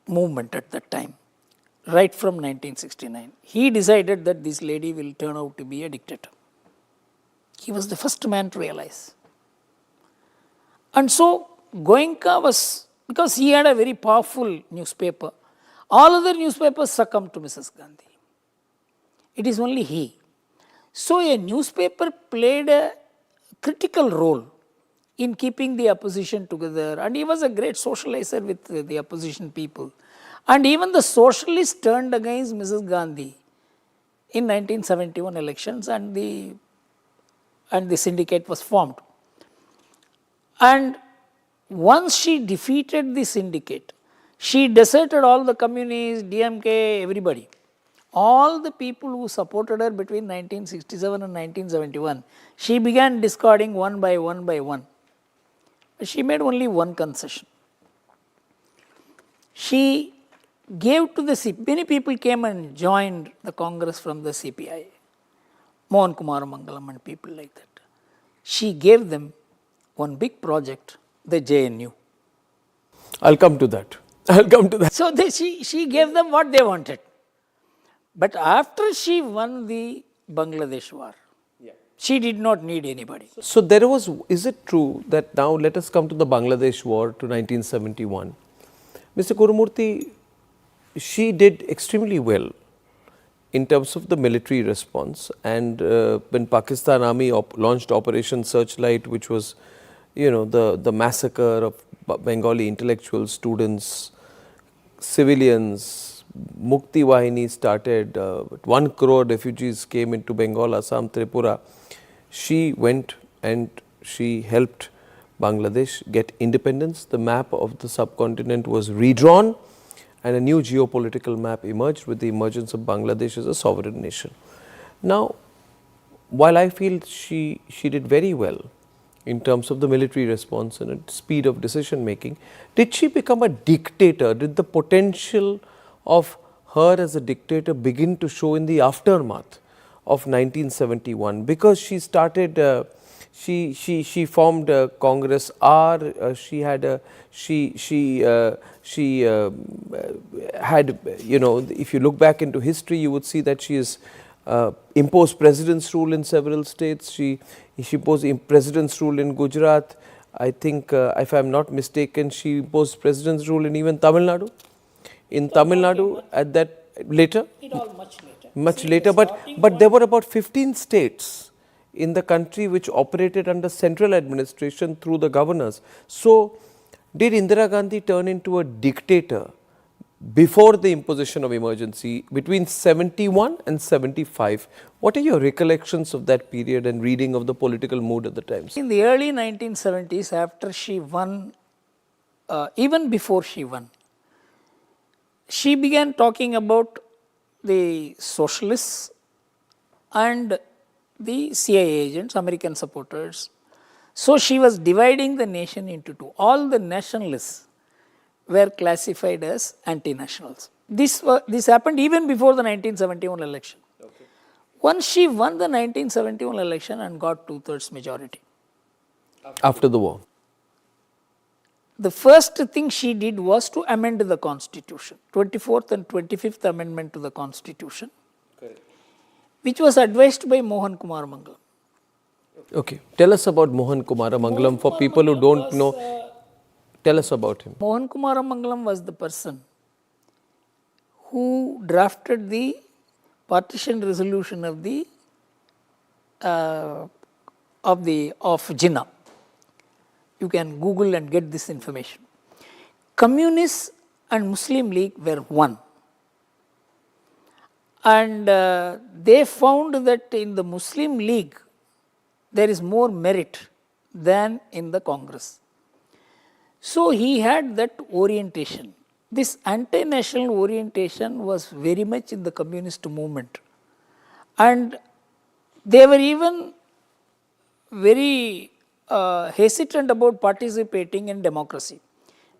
movement at that time, right from 1969. He decided that this lady will turn out to be a dictator. He was the first man to realize. And so Goenka was, because he had a very powerful newspaper, all other newspapers succumbed to Mrs. Gandhi. It is only he. So a newspaper played a critical role in keeping the opposition together, and he was a great socializer with the opposition people. And even the socialists turned against Mrs. Gandhi in 1971 elections, and the syndicate was formed. And once she defeated the syndicate, she deserted all the communists, DMK, everybody. All the people who supported her between 1967 and 1971, she began discarding one by one by one. She made only one concession. She gave to the CPI, many people came and joined the Congress from the CPI, Mohan Kumar Mangalam and people like that. She gave them one big project, the JNU. I'll come to that. So she gave them what they wanted. But after she won the Bangladesh war, she did not need anybody. So is it true that now let us come to the Bangladesh war to 1971. Mr. Gurumurthy, she did extremely well in terms of the military response, and when Pakistan Army launched Operation Searchlight, which was, you know, the massacre of Bengali intellectuals, students, civilians, Mukti Wahini started, 1 crore refugees came into Bengal, Assam, Tripura. She went and she helped Bangladesh get independence. The map of the subcontinent was redrawn, and a new geopolitical map emerged with the emergence of Bangladesh as a sovereign nation. Now, while I feel she did very well in terms of the military response and speed of decision making, did she become a dictator? Did the potential of her as a dictator begin to show in the aftermath of 1971? Because she started, she formed Congress R. She had had, you know, if you look back into history, you would see that she has imposed president's rule in several states. She imposed president's rule in Gujarat. I think, if I am not mistaken, she imposed president's rule in even Tamil Nadu. In Tamil Nadu, at that later, much later, but there were about 15 states in the country which operated under central administration through the governors. So, did Indira Gandhi turn into a dictator before the imposition of emergency between 71 and 75? What are your recollections of that period and reading of the political mood at the time? In the early 1970s, after she won, even before she won, she began talking about the socialists and the CIA agents, American supporters. So she was dividing the nation into two. All the nationalists were classified as anti-nationals. This happened even before the 1971 election. Okay. Once she won the 1971 election and got 2/3 majority. After the war. The first thing she did was to amend the constitution, 24th and 25th amendment to the constitution, which was advised by Mohan Kumar Mangalam. Okay, tell us about Mohan Kumar Mangalam for people who don't know. Tell us about him. Mohan Kumar Mangalam was the person who drafted the partition resolution of Jinnah. You can Google and get this information. Communists and Muslim League were one. And they found that in the Muslim League, there is more merit than in the Congress. So he had that orientation. This anti-national orientation was very much in the communist movement. And they were even very hesitant about participating in democracy.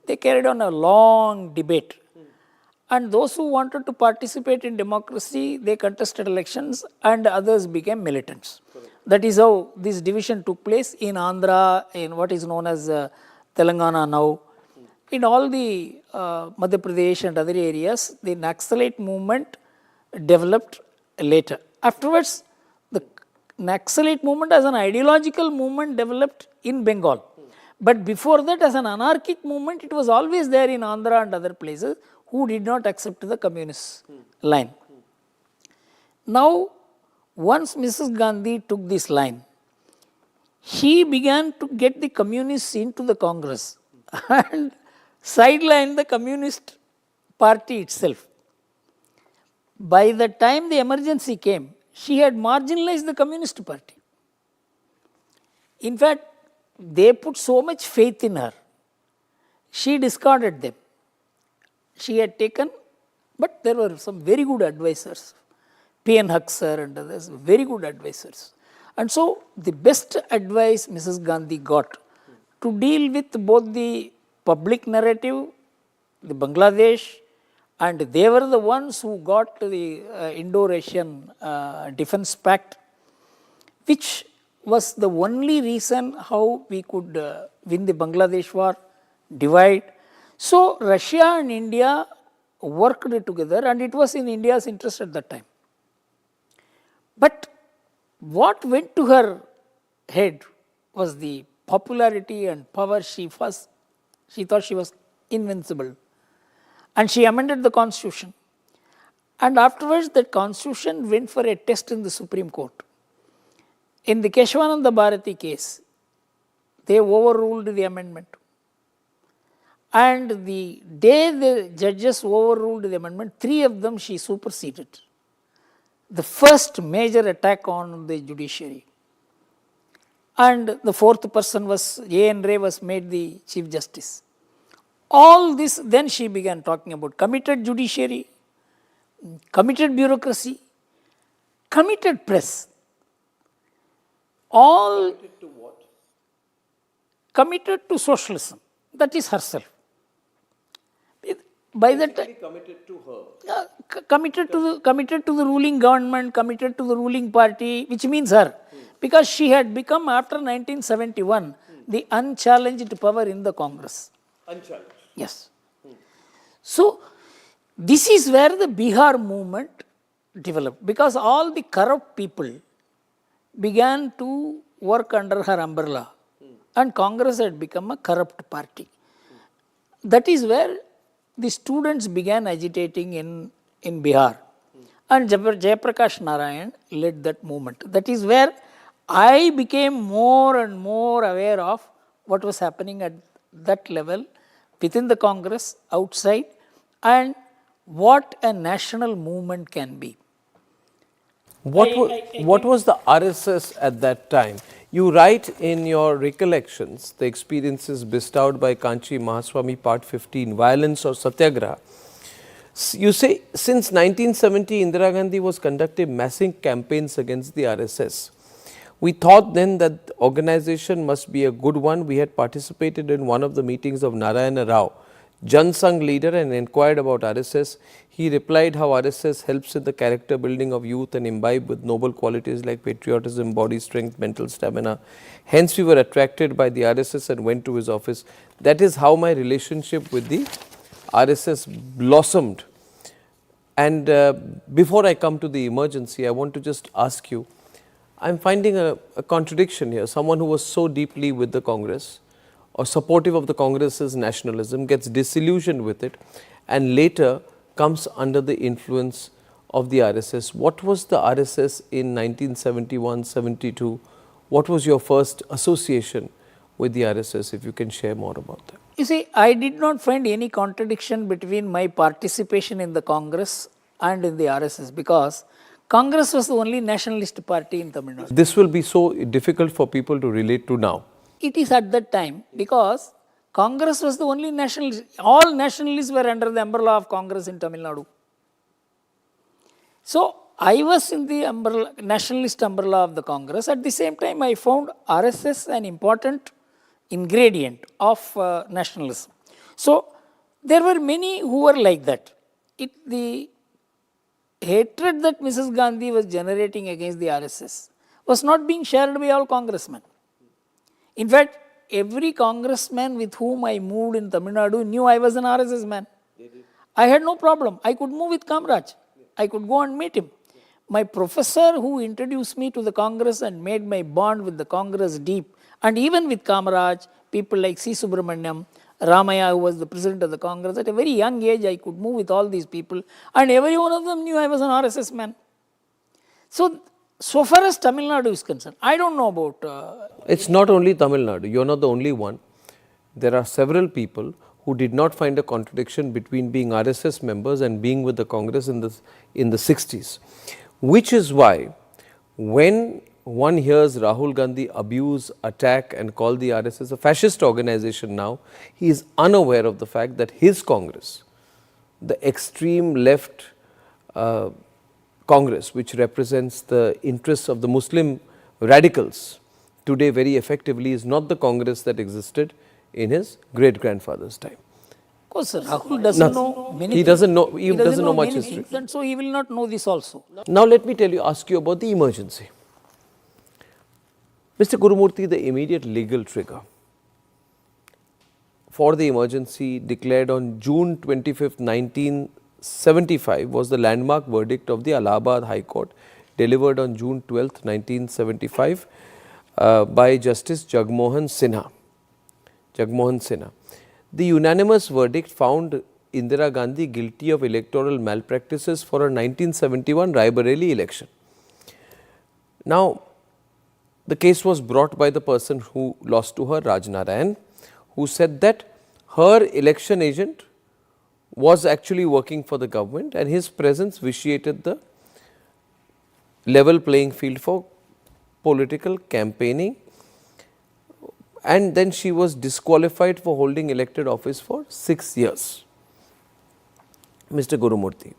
They carried on a long debate. And those who wanted to participate in democracy, they contested elections and others became militants. That is how this division took place in Andhra, in what is known as Telangana now. In all the Madhya Pradesh and other areas, the Naxalite movement developed later. Afterwards, the Naxalite movement as an ideological movement developed in Bengal. But before that, as an anarchic movement, it was always there in Andhra and other places who did not accept the communist line. Now, once Mrs. Gandhi took this line, she began to get the communists into the Congress and sideline the communist party itself. By the time the emergency came, she had marginalized the communist party. In fact, they put so much faith in her, she discarded them. She had taken, but there were some very good advisors, P.N. Huxer and others, very good advisors. And so the best advice Mrs. Gandhi got to deal with both the public narrative, the Bangladesh, and they were the ones who got the Indo-Asian Defense Pact, which was the only reason how we could win the Bangladesh war, divide. So Russia and India worked together and it was in India's interest at that time. But what went to her head was the popularity and power. She thought she was invincible. and she amended the constitution. And afterwards that constitution went for a test in the Supreme Court. In the Keshavananda Bharati case, they overruled the amendment. And the day the judges overruled the amendment, 3 of them she superseded. The first major attack on the judiciary. And the 4th person was, A.N. Ray was made the Chief Justice. All this, then she began talking about committed judiciary, committed bureaucracy, committed press. All committed to what? Committed to socialism. That is herself. By that time, committed to her. Committed to the ruling government, committed to the ruling party, which means her. Because she had become, after 1971, the unchallenged power in the Congress. Unchallenged. Yes. So, this is where the Bihar movement developed. Because all the corrupt people began to work under her umbrella. And Congress had become a corrupt party. That is where the students began agitating in Bihar. And Jayaprakash Narayan led that movement. That is where I became more and more aware of what was happening at that level, within the Congress, outside, and what a national movement can be. What was the RSS at that time? You write in your recollections, the experiences bestowed by Kanchi Mahaswami, part 15, Violence or Satyagraha. You say, since 1970, Indira Gandhi was conducting massive campaigns against the RSS. We thought then that the organization must be a good one. We had participated in one of the meetings of Narayana Rao, Jan Sangh leader, and inquired about RSS. He replied how RSS helps in the character building of youth and imbibe with noble qualities like patriotism, body strength, mental stamina. Hence we were attracted by the RSS and went to his office. That is how my relationship with the RSS blossomed. And before I come to the emergency, I want to just ask you, I am finding a contradiction here. Someone who was so deeply with the Congress or supportive of the Congress's nationalism gets disillusioned with it and later comes under the influence of the RSS. What was the RSS in 1971-72? What was your first association with the RSS, if you can share more about that? You see, I did not find any contradiction between my participation in the Congress and in the RSS, because Congress was the only nationalist party in Tamil Nadu. This will be so difficult for people to relate to now. It is at that time, because Congress was the only nationalist. All nationalists were under the umbrella of Congress in Tamil Nadu. So, I was in the nationalist umbrella of the Congress. At the same time, I found RSS an important ingredient of nationalism. So, there were many who were like that. The hatred that Mrs. Gandhi was generating against the RSS was not being shared by all congressmen. In fact, every congressman with whom I moved in Tamil Nadu knew I was an RSS man. I had no problem. I could move with Kamraj. I could go and meet him. My professor who introduced me to the Congress and made my bond with the Congress deep, and even with Kamraj, people like C. Subramaniam, Ramaya, who was the president of the Congress, at a very young age I could move with all these people, and every one of them knew I was an RSS man. So far as Tamil Nadu is concerned, I don't know about... It's not only Tamil Nadu, you are not the only one. There are several people who did not find a contradiction between being RSS members and being with the Congress in the 60s. Which is why, when one hears Rahul Gandhi abuse, attack and call the RSS a fascist organization now, he is unaware of the fact that his Congress, the extreme left Congress, which represents the interests of the Muslim radicals today very effectively, is not the Congress that existed in his great-grandfather's time. Of course, sir, Rahul doesn't know many things. He doesn't know much history. And so he will not know this also. Now let me ask you about the emergency. Mr. Gurumurthy, the immediate legal trigger for the emergency declared on June 25, 1975 was the landmark verdict of the Allahabad High Court delivered on June 12, 1975 by Justice Jagmohan Sinha. The unanimous verdict found Indira Gandhi guilty of electoral malpractices for a 1971 Raebareli election. Now, the case was brought by the person who lost to her, Raj Narayan, who said that her election agent was actually working for the government and his presence vitiated the level playing field for political campaigning, and then she was disqualified for holding elected office for 6 years. Mr. Gurumurthy,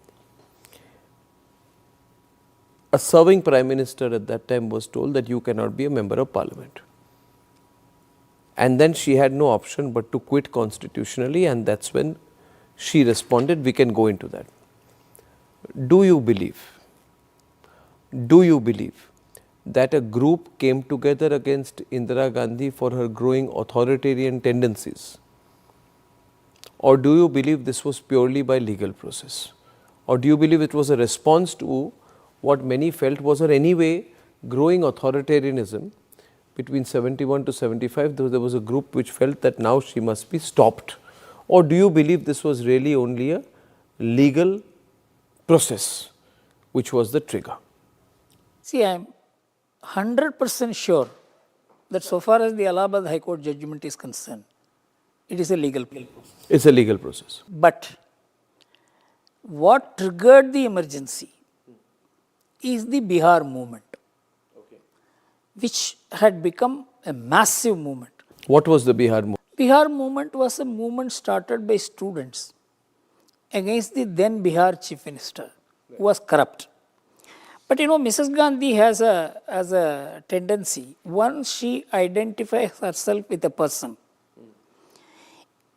a serving Prime Minister at that time was told that you cannot be a member of Parliament. And then she had no option but to quit constitutionally, and that's when she responded. We can go into that. Do you believe that a group came together against Indira Gandhi for her growing authoritarian tendencies? Or do you believe this was purely by legal process? Or do you believe it was a response to what many felt was her anyway growing authoritarianism between 71 to 75? There was a group which felt that now she must be stopped. Or do you believe this was really only a legal process which was the trigger? See, I am 100% sure that so far as the Allahabad High Court judgment is concerned, it is a legal process. It's a legal process. But what triggered the emergency is the Bihar movement, which had become a massive movement. What was the Bihar movement? Bihar movement was a movement started by students against the then Bihar Chief Minister, who was corrupt. But you know, Mrs. Gandhi has a tendency, once she identifies herself with a person,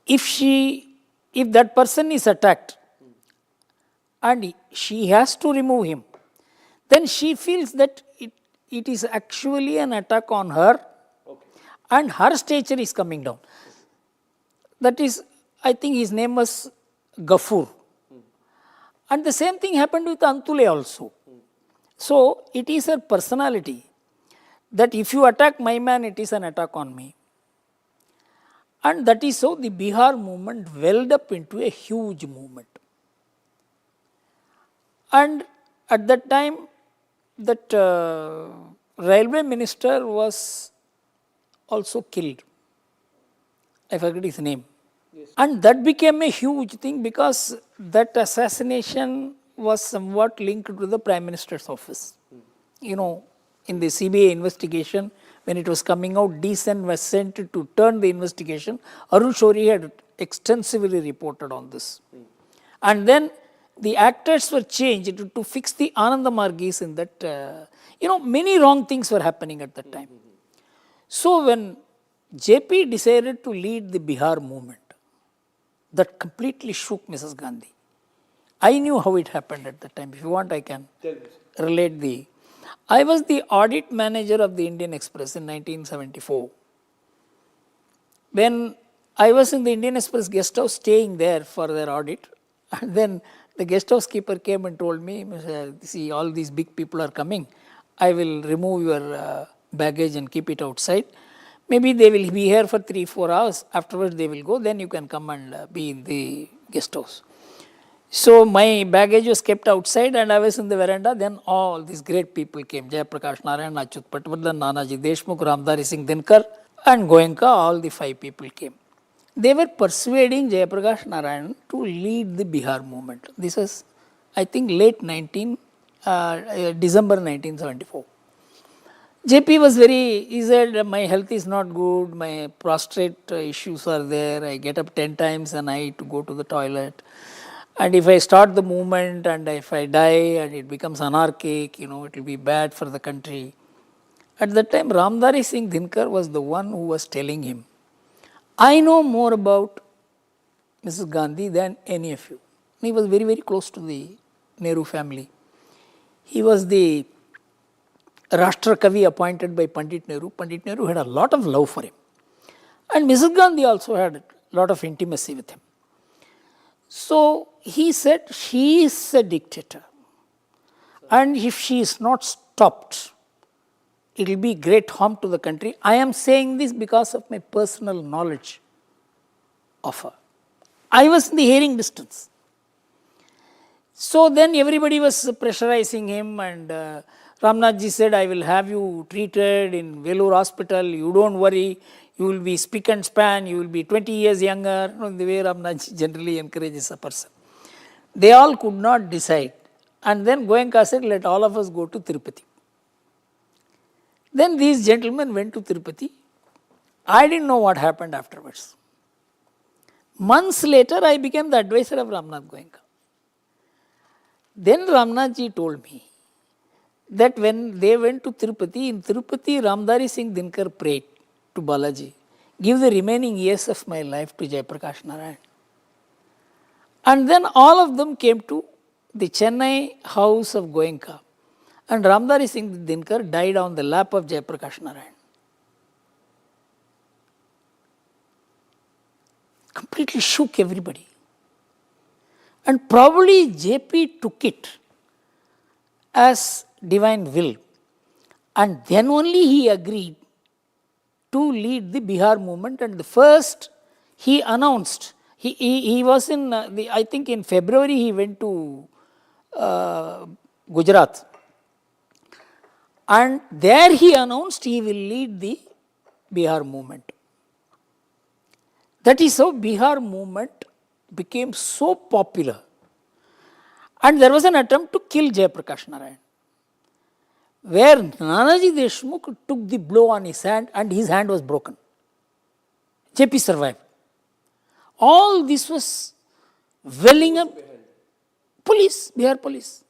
if that person is attacked and she has to remove him, then she feels that it is actually an attack on her and her stature is coming down. That is, I think his name was Gafur. And the same thing happened with Antule also. So, it is her personality that if you attack my man, it is an attack on me. And that is how the Bihar movement welled up into a huge movement. And at that time, that railway minister was also killed. I forget his name. Yes. And that became a huge thing because that assassination was somewhat linked to the Prime Minister's office. You know, in the CBI investigation, when it was coming out, DSEN was sent to turn the investigation. Arun Shourie had extensively reported on this. And then the actors were changed to fix the Ananda Margis in that, many wrong things were happening at that time. So when JP decided to lead the Bihar movement, that completely shook Mrs. Gandhi. I knew how it happened at that time. If you want, I can relate I was the audit manager of the Indian Express in 1974. When I was in the Indian Express guest house staying there for their audit, and then the guest house keeper came and told me, see, all these big people are coming. I will remove your baggage and keep it outside. Maybe they will be here for 3-4 hours. Afterwards they will go. Then you can come and be in the guest house. So my baggage was kept outside and I was in the veranda. Then all these great people came. Jayaprakash Narayan, Achyut Patwardhan, Nanaji Deshmukh, Ramdhari Singh Dinkar and Goenka, all the 5 people came. They were persuading Jayaprakash Narayan to lead the Bihar movement. This was, I think, December 1974. JP was he said, my health is not good, my prostate issues are there, I get up 10 times a night to go to the toilet. And if I start the movement and if I die and it becomes anarchic, it will be bad for the country. At that time, Ramdhari Singh Dinkar was the one who was telling him, I know more about Mrs. Gandhi than any of you. He was very, very close to the Nehru family. He was the Rashtra Kavi appointed by Pandit Nehru. Pandit Nehru had a lot of love for him. And Mrs. Gandhi also had a lot of intimacy with him. So he said, she is a dictator. And if she is not stopped, it will be great harm to the country. I am saying this because of my personal knowledge of her. I was in the hearing distance. So then everybody was pressurizing him, and Ramnathji said, I will have you treated in Vellore hospital, you don't worry, you will be spick and span, you will be 20 years younger, the way Ramnathji generally encourages a person. They all could not decide, and then Goenka said, let all of us go to Tirupati. Then these gentlemen went to Tirupati. I didn't know what happened afterwards. Months later, I became the advisor of Ramnath Goenka. Then Ramnathji told me that when they went to Tirupati, in Tirupati, Ramdari Singh Dinkar prayed to Balaji, give the remaining years of my life to Jayaprakash Narayan. And then all of them came to the Chennai house of Goenka, and Ramdari Singh Dinkar died on the lap of Jayaprakash Narayan. Completely shook everybody. And probably JP took it as divine will. And then only he agreed to lead the Bihar movement. And the first he announced, he was in, I think in February he went to Gujarat. And there he announced he will lead the Bihar movement. That is how Bihar movement became so popular. And there was an attempt to kill Jayaprakash Narayan, where Nanaji Deshmukh took the blow on his hand and his hand was broken. JP survived. All this was welling up. Police, Bihar police.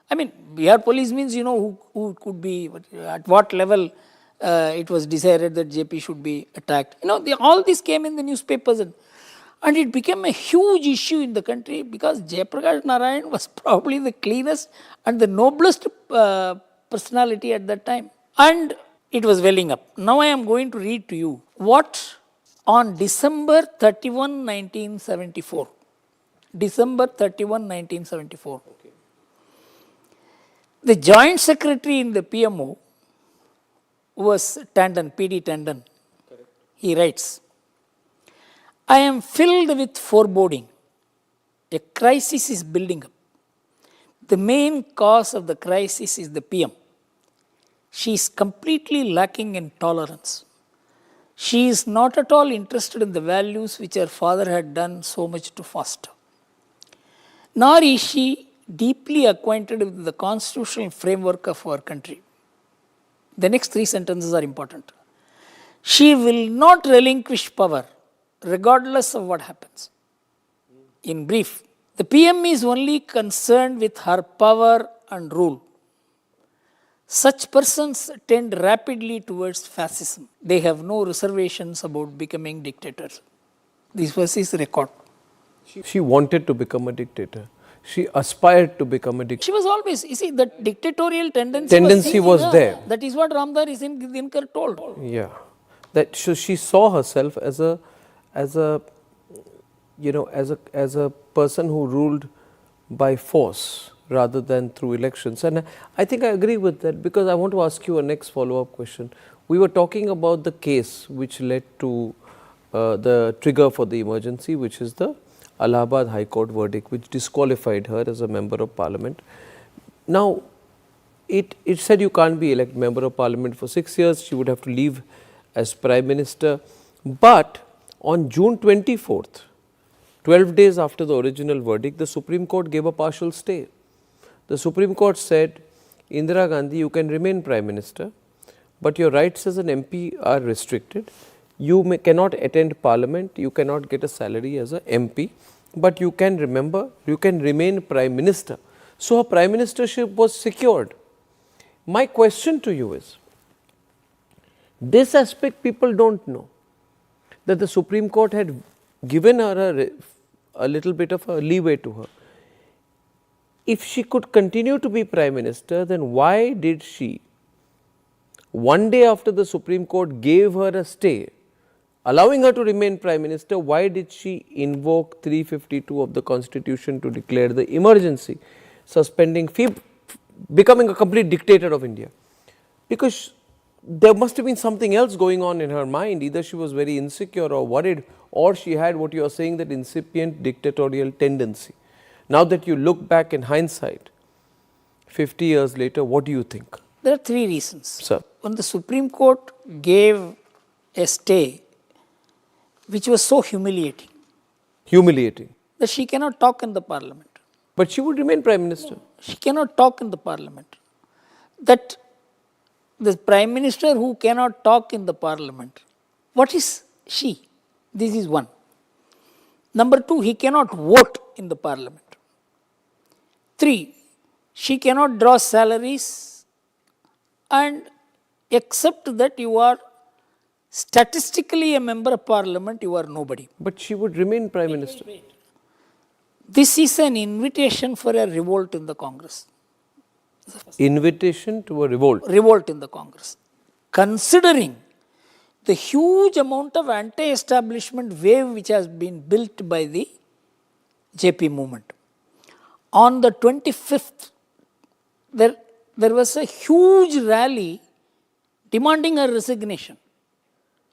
I mean, Bihar police means, you know, who could be, at what level it was decided that JP should be attacked. You know, all this came in the newspapers, and it became a huge issue in the country because Jayaprakash Narayan was probably the cleanest and the noblest personality at that time. And it was welling up. Now I am going to read to you what on December 31, 1974. December 31, 1974. Okay. The joint secretary in the PMO was Tandon, PD Tandon. Correct. He writes, I am filled with foreboding. A crisis is building up. The main cause of the crisis is the PM. She is completely lacking in tolerance. She is not at all interested in the values which her father had done so much to foster. Nor is she deeply acquainted with the constitutional framework of our country. The next three sentences are important. She will not relinquish power regardless of what happens. In brief, the PM is only concerned with her power and rule. Such persons tend rapidly towards fascism. They have no reservations about becoming dictators. This was his record. She wanted to become a dictator. She aspired to become a dictator. She was always, you see, that dictatorial tendency was there. That is what Ramdari Singh Dinkar told. Yeah, that she saw herself as a person who ruled by force rather than through elections. And I think I agree with that, because I want to ask you a next follow-up question. We were talking about the case which led to the trigger for the emergency, which is the Allahabad High Court verdict, which disqualified her as a member of parliament. Now, it said you can't be elected member of parliament for 6 years, she would have to leave as prime minister. But on June 24th, 12 days after the original verdict, the Supreme Court gave a partial stay. The Supreme Court said, Indira Gandhi, you can remain prime minister, but your rights as an MP are restricted. You cannot attend parliament, you cannot get a salary as an MP, but you can remain prime minister. So her prime ministership was secured. My question to you is, this aspect people don't know, that the Supreme Court had given her a little bit of a leeway to her. If she could continue to be prime minister, then why did she, one day after the Supreme Court gave her a stay, allowing her to remain prime minister, why did she invoke 352 of the constitution to declare the emergency, suspending, becoming a complete dictator of India? Because there must have been something else going on in her mind. Either she was very insecure or worried, or she had what you are saying, that incipient dictatorial tendency. Now that you look back in hindsight, 50 years later, what do you think? There are three reasons. Sir. When the Supreme Court gave a stay which was so humiliating. Humiliating. That she cannot talk in the parliament. But she would remain Prime Minister. No, she cannot talk in the parliament. That the Prime Minister who cannot talk in the parliament, what is she? This is one. Number two, he cannot vote in the parliament. Three, she cannot draw salaries, and except that you are statistically a member of parliament, you are nobody. But she would remain Prime Minister. This is an invitation for a revolt in the Congress. Invitation to a revolt. Revolt in the Congress. Considering the huge amount of anti-establishment wave which has been built by the JP movement. On the 25th, there was a huge rally demanding her resignation,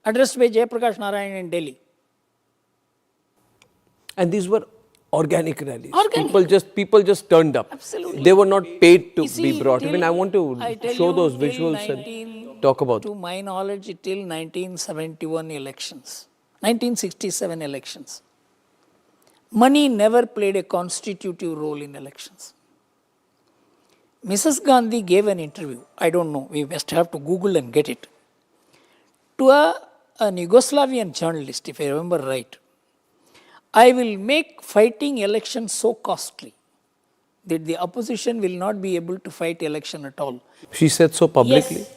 addressed by Jayaprakash Narayan in Delhi. And these were organic rallies. Organic. People just turned up. Absolutely. They were not paid to See, be brought. I mean, I want to show those till visuals and talk about. To my knowledge, till 1971 elections, 1967 elections, money never played a constitutive role in elections. Mrs. Gandhi gave an interview, I don't know, we must have to Google and get it, to an Yugoslavian journalist, if I remember right. I will make fighting elections so costly that the opposition will not be able to fight election at all. She said so publicly. Yes.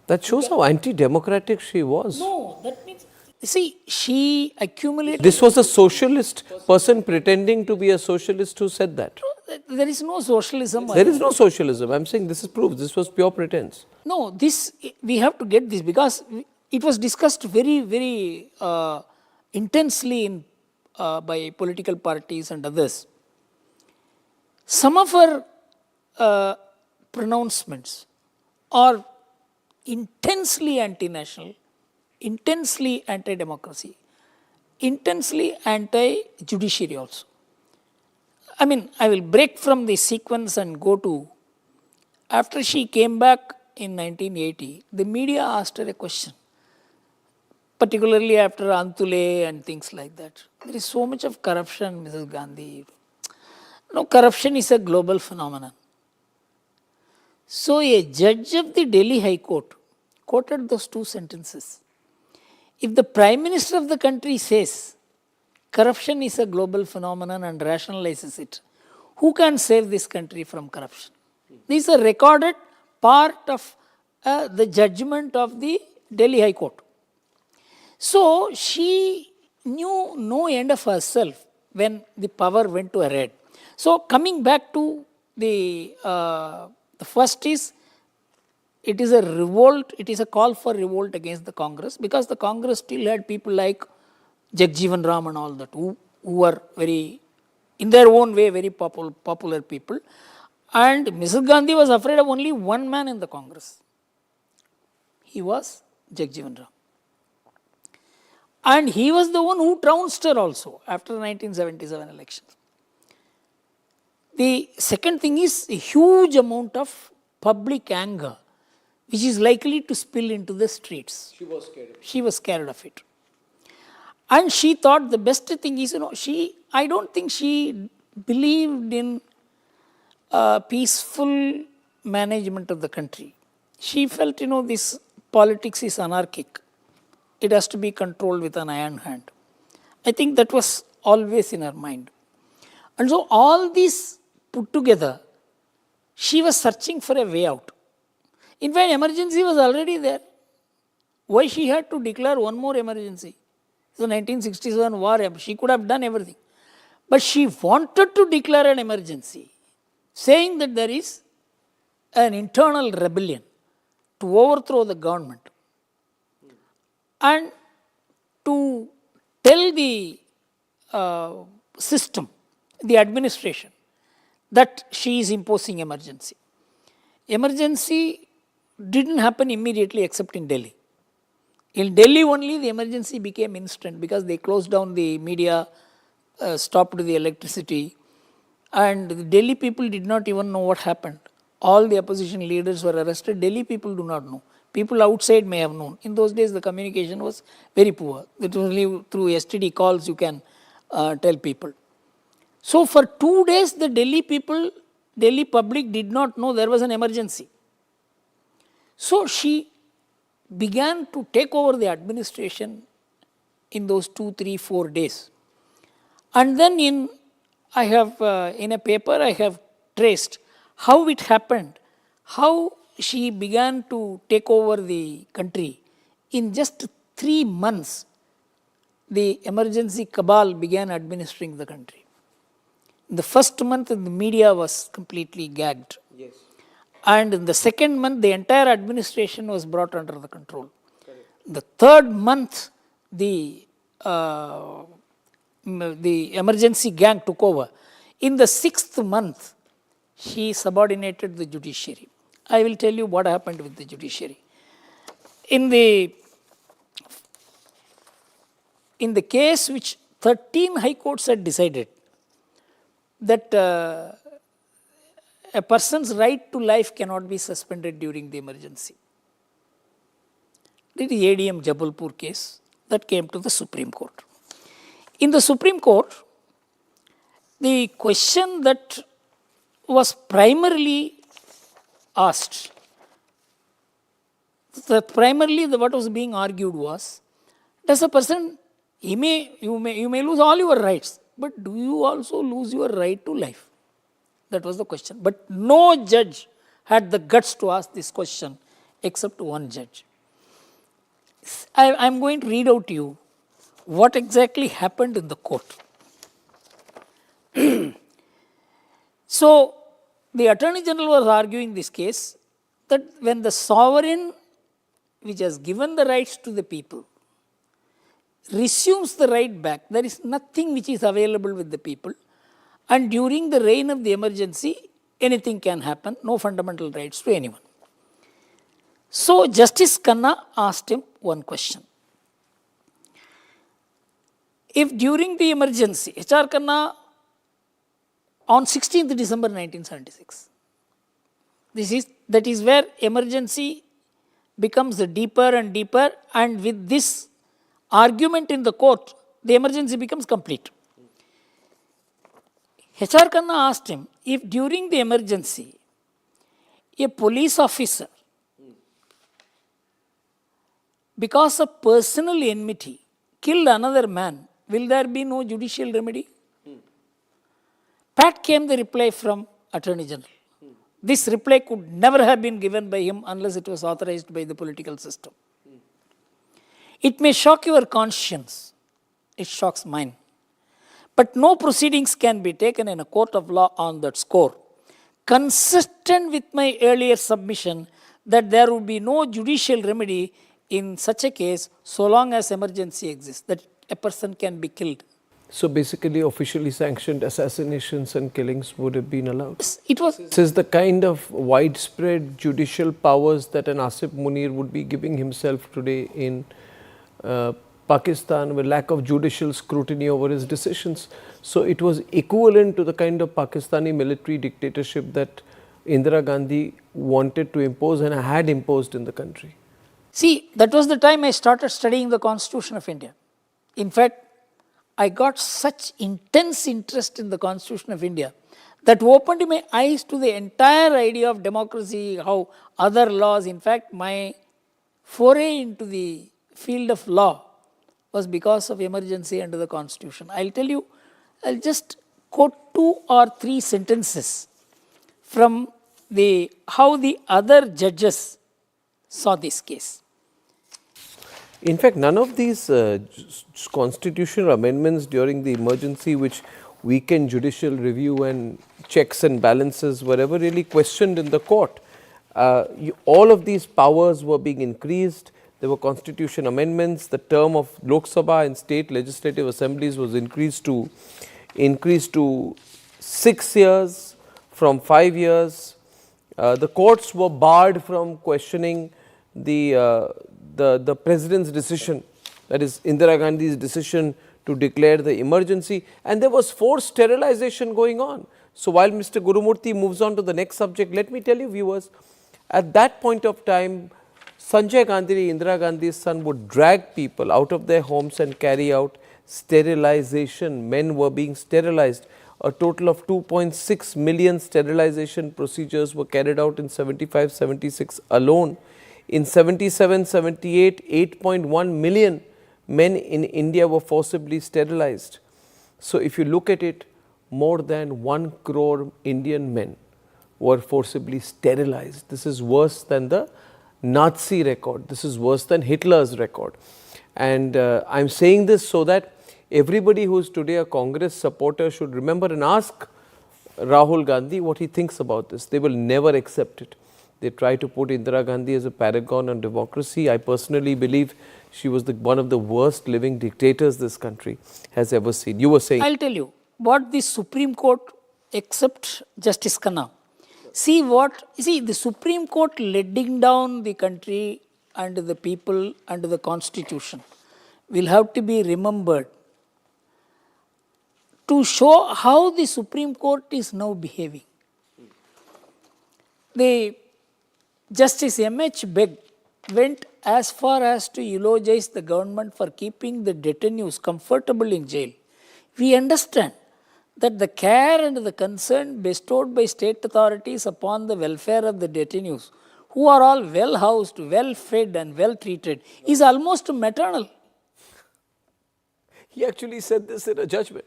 That shows how anti-democratic she was. No, that means, see, she accumulated... This was a socialist person pretending to be a socialist who said that. There is no socialism. There is no socialism. I'm saying this is proof. This was pure pretense. No, this, we have to get this because it was discussed very, very intensely by political parties and others. Some of her pronouncements are intensely anti-national, intensely anti-democracy, intensely anti-judiciary also. I mean, I will break from the sequence and go to, after she came back in 1980, the media asked her a question, particularly after Antule and things like that. There is so much of corruption, Mrs. Gandhi. No, corruption is a global phenomenon. So a judge of the Delhi High Court quoted those two sentences. If the Prime Minister of the country says corruption is a global phenomenon and rationalizes it, who can save this country from corruption? This is a recorded part of the judgment of the Delhi High Court. So she knew no end of herself when the power went to her head. So coming back to the first is, it is a revolt, it is a call for revolt against the Congress, because the Congress still had people like Jagjivan Ram and all that, who were very, in their own way, very popular people. And Mrs. Gandhi was afraid of only one man in the Congress. He was Jagjivan Ram. And he was the one who trounced her also after 1977 elections. The second thing is a huge amount of public anger, which is likely to spill into the streets. She was scared of it. And she thought the best thing is, I don't think she believed in peaceful management of the country. She felt, this politics is anarchic. It has to be controlled with an iron hand. I think that was always in her mind. And so all these put together, she was searching for a way out. In fact, emergency was already there. Why she had to declare one more emergency? So 1967 war, she could have done everything. But she wanted to declare an emergency, saying that there is an internal rebellion to overthrow the government. And to tell the system, the administration, that she is imposing emergency. Emergency didn't happen immediately except in Delhi. In Delhi only the emergency became instant because they closed down the media, stopped the electricity, and the Delhi people did not even know what happened. All the opposition leaders were arrested. Delhi people do not know. People outside may have known. In those days the communication was very poor. It was only through STD calls you can tell people. So for 2 days the Delhi public did not know there was an emergency. So she began to take over the administration in those 2, 3, 4 days. And then in a paper I have traced how it happened, how she began to take over the country. In just 3 months, the emergency cabal began administering the country. In the first month, the media was completely gagged. Yes. And in the second month, the entire administration was brought under the control. Correct. The third month, the emergency gang took over. In the 6th month, she subordinated the judiciary. I will tell you what happened with the judiciary. In the case which 13 high courts had decided that a person's right to life cannot be suspended during the emergency. The ADM Jabalpur case that came to the Supreme Court. In the Supreme Court, the question that was primarily asked, what was being argued was, does a person, you may lose all your rights, but do you also lose your right to life? That was the question. But no judge had the guts to ask this question except one judge. I am going to read out to you what exactly happened in the court. So, the Attorney General was arguing this case that when the sovereign which has given the rights to the people resumes the right back, there is nothing which is available with the people, and during the reign of the emergency, anything can happen, no fundamental rights to anyone. So, Justice Khanna asked him one question. If during the emergency, H.R. Khanna on 16th December 1976, that is where emergency becomes deeper and deeper, and with this argument in the court, the emergency becomes complete. H.R. Khanna asked him, if during the emergency, a police officer, because of personal enmity, killed another man, will there be no judicial remedy? Pat came the reply from Attorney General. This reply could never have been given by him unless it was authorized by the political system. It may shock your conscience. It shocks mine. But no proceedings can be taken in a court of law on that score. Consistent with my earlier submission that there would be no judicial remedy in such a case so long as emergency exists, that a person can be killed. So basically officially sanctioned assassinations and killings would have been allowed? It was. This is the kind of widespread judicial powers that an Asif Munir would be giving himself today in Pakistan, with lack of judicial scrutiny over his decisions. So it was equivalent to the kind of Pakistani military dictatorship that Indira Gandhi wanted to impose and had imposed in the country. See, that was the time I started studying the Constitution of India. In fact, I got such intense interest in the Constitution of India that opened my eyes to the entire idea of democracy, how other laws, in fact, my foray into the field of law was because of emergency under the Constitution. I'll tell you, I'll just quote 2 or 3 sentences from how the other judges saw this case. In fact, none of these constitutional amendments during the emergency which weakened judicial review and checks and balances were ever really questioned in the court. All of these powers were being increased. There were constitution amendments. The term of Lok Sabha and state legislative assemblies was increased to 6 years from 5 years. The courts were barred from questioning the president's decision, that is Indira Gandhi's decision to declare the emergency, and there was forced sterilization going on. So while Mr. Gurumurthy moves on to the next subject, let me tell you viewers, at that point of time, Sanjay Gandhi, Indira Gandhi's son, would drag people out of their homes and carry out sterilization. Men were being sterilized. A total of 2.6 million sterilization procedures were carried out in 75-76 alone. In 77-78, 8.1 million men in India were forcibly sterilized. So if you look at it, more than 1 crore Indian men were forcibly sterilized. This is worse than the Nazi record. This is worse than Hitler's record. And I am saying this so that everybody who is today a Congress supporter should remember and ask Rahul Gandhi what he thinks about this. They will never accept it. They try to put Indira Gandhi as a paragon on democracy. I personally believe she was one of the worst living dictators this country has ever seen. You were saying. I'll tell you what the Supreme Court, except Justice Khanna. See the Supreme Court letting down the country and the people and the constitution will have to be remembered to show how the Supreme Court is now behaving. The Justice M.H. Begg went as far as to eulogize the government for keeping the detainees comfortable in jail. We understand that the care and the concern bestowed by state authorities upon the welfare of the detainees, who are all well housed, well fed and well treated, is almost maternal. He actually said this in a judgment.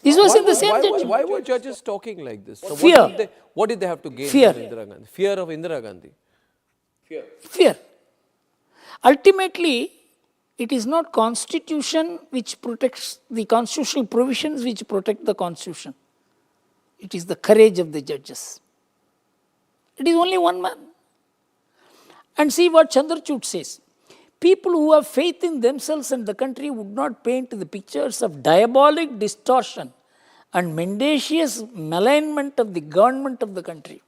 This was in the same judgment. Why were judges talking like this? So Fear. What did they have to gain Fear. from Indira Gandhi? Fear of Indira Gandhi. Fear. Ultimately, it is not constitution which protects the constitutional provisions which protect the constitution. It is the courage of the judges. It is only one man. And see what Chandrachud says. People who have faith in themselves and the country would not paint the pictures of diabolic distortion and mendacious malignment of the government of the country.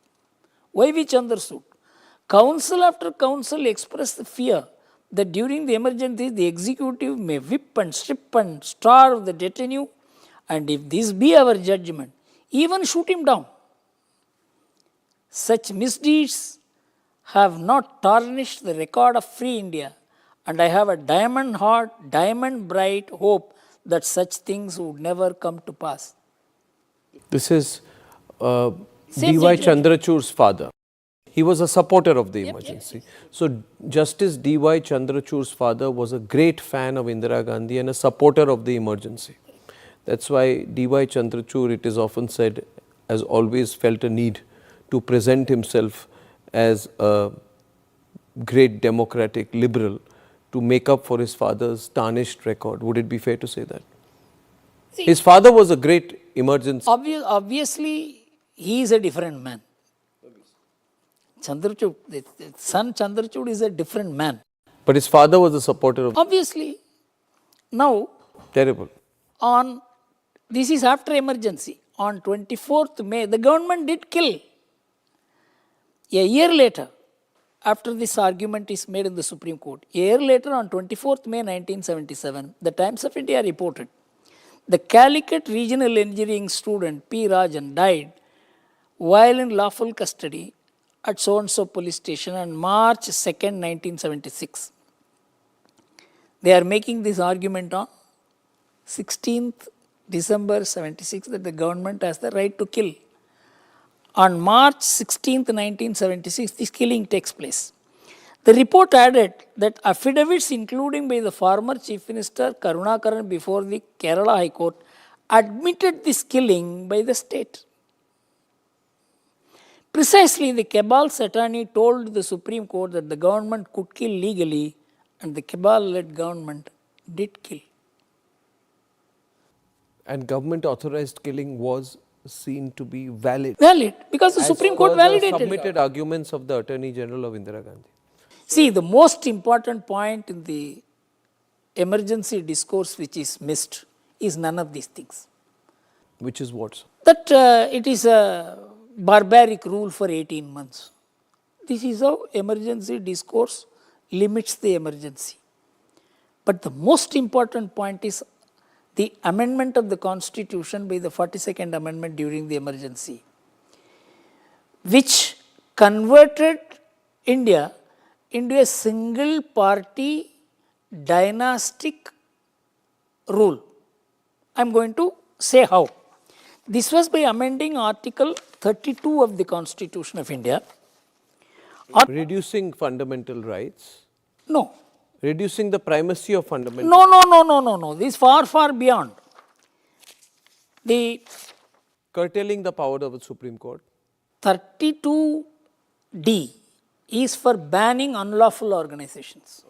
Y.V. Chandrachud. Council after council expressed the fear that during the emergency the executive may whip and strip and starve the detainee, and if this be our judgment, even shoot him down. Such misdeeds have not tarnished the record of free India, and I have a diamond heart, diamond bright hope that such things would never come to pass. This is D.Y. Chandrachud's father. He was a supporter of the emergency. So Justice D.Y. Chandrachud's father was a great fan of Indira Gandhi and a supporter of the emergency. That's why D.Y. Chandrachud, it is often said, has always felt a need to present himself as a great democratic liberal to make up for his father's tarnished record. Would it be fair to say that? See, his father was a great emergency. Obviously, he is a different man. Chandrachud, the son Chandrachud is a different man. But his father was a supporter of... Obviously. Now, terrible. This is after emergency. On 24th May, the government did kill. A year later, after this argument is made in the Supreme Court, a year later on 24th May 1977, the Times of India reported, the Calicut regional engineering student P. Rajan died while in lawful custody at so-and-so police station on March 2nd, 1976. They are making this argument on 16th December 76 that the government has the right to kill. On March 16th, 1976, this killing takes place. The report added that affidavits including by the former Chief Minister Karunakaran before the Kerala High Court admitted this killing by the state. Precisely, the cabal's attorney told the Supreme Court that the government could kill legally, and the cabal-led government did kill. And government authorized killing was seen to be valid. Valid, because the Supreme Court validated it. Submitted arguments of the Attorney General of Indira Gandhi. See, the most important point in the emergency discourse which is missed is none of these things. Which is what? That it is a barbaric rule for 18 months. This is how emergency discourse limits the emergency. But the most important point is the amendment of the constitution by the 42nd amendment during the emergency, which converted India into a single party dynastic rule. I am going to say how. This was by amending Article 32 of the Constitution of India. Reducing fundamental rights? No. Reducing the primacy of fundamental No. This is far, far beyond. The curtailing the power of the Supreme Court? 32D is for banning unlawful organizations.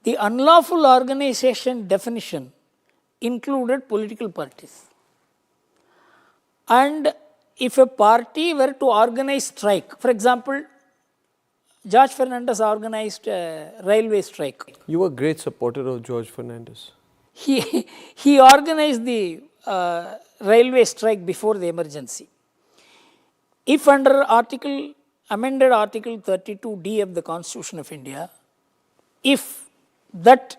The unlawful organization definition included political parties. And if a party were to organize strike, for example, George Fernandez organized a railway strike. You were a great supporter of George Fernandez. He organized the railway strike before the emergency. If under amended Article 32D of the Constitution of India, if that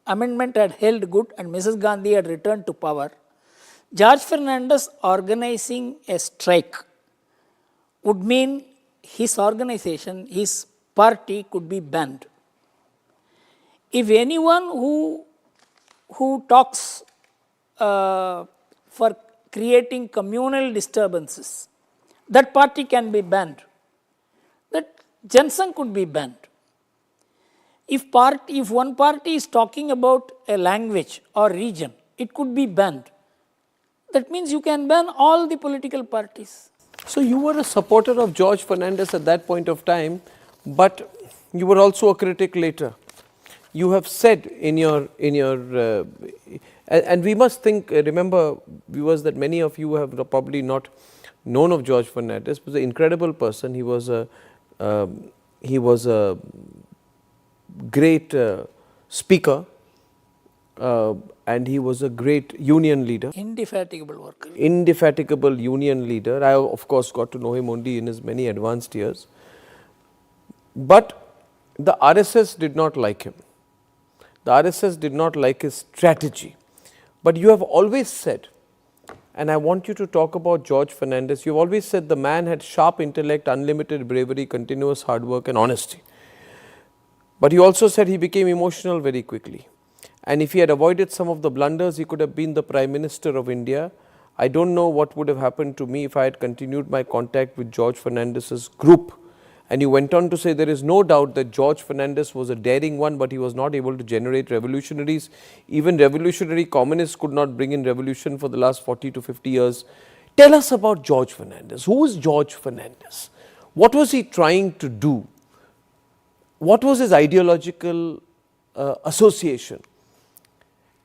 amendment had held good and Mrs. Gandhi had returned to power, George Fernandez organizing a strike would mean his organization, his party could be banned. If anyone who talks for creating communal disturbances, that party can be banned. That Jansan could be banned. If one party is talking about a language or region, it could be banned. That means you can ban all the political parties. So you were a supporter of George Fernandez at that point of time, but you were also a critic later. You have said in your and we must remember viewers, that many of you have probably not known of George Fernandez. He was an incredible person. He was a great speaker, and he was a great union leader. Indefatigable worker. Indefatigable union leader. I of course got to know him only in his many advanced years. But the RSS did not like him. The RSS did not like his strategy. But you have always said, and I want you to talk about George Fernandez, you have always said the man had sharp intellect, unlimited bravery, continuous hard work and honesty. But you also said he became emotional very quickly. And if he had avoided some of the blunders, he could have been the Prime Minister of India. I don't know what would have happened to me if I had continued my contact with George Fernandez's group. And you went on to say there is no doubt that George Fernandez was a daring one, but he was not able to generate revolutionaries. Even revolutionary communists could not bring in revolution for the last 40 to 50 years. Tell us about George Fernandez. Who is George Fernandez? What was he trying to do? What was his ideological association?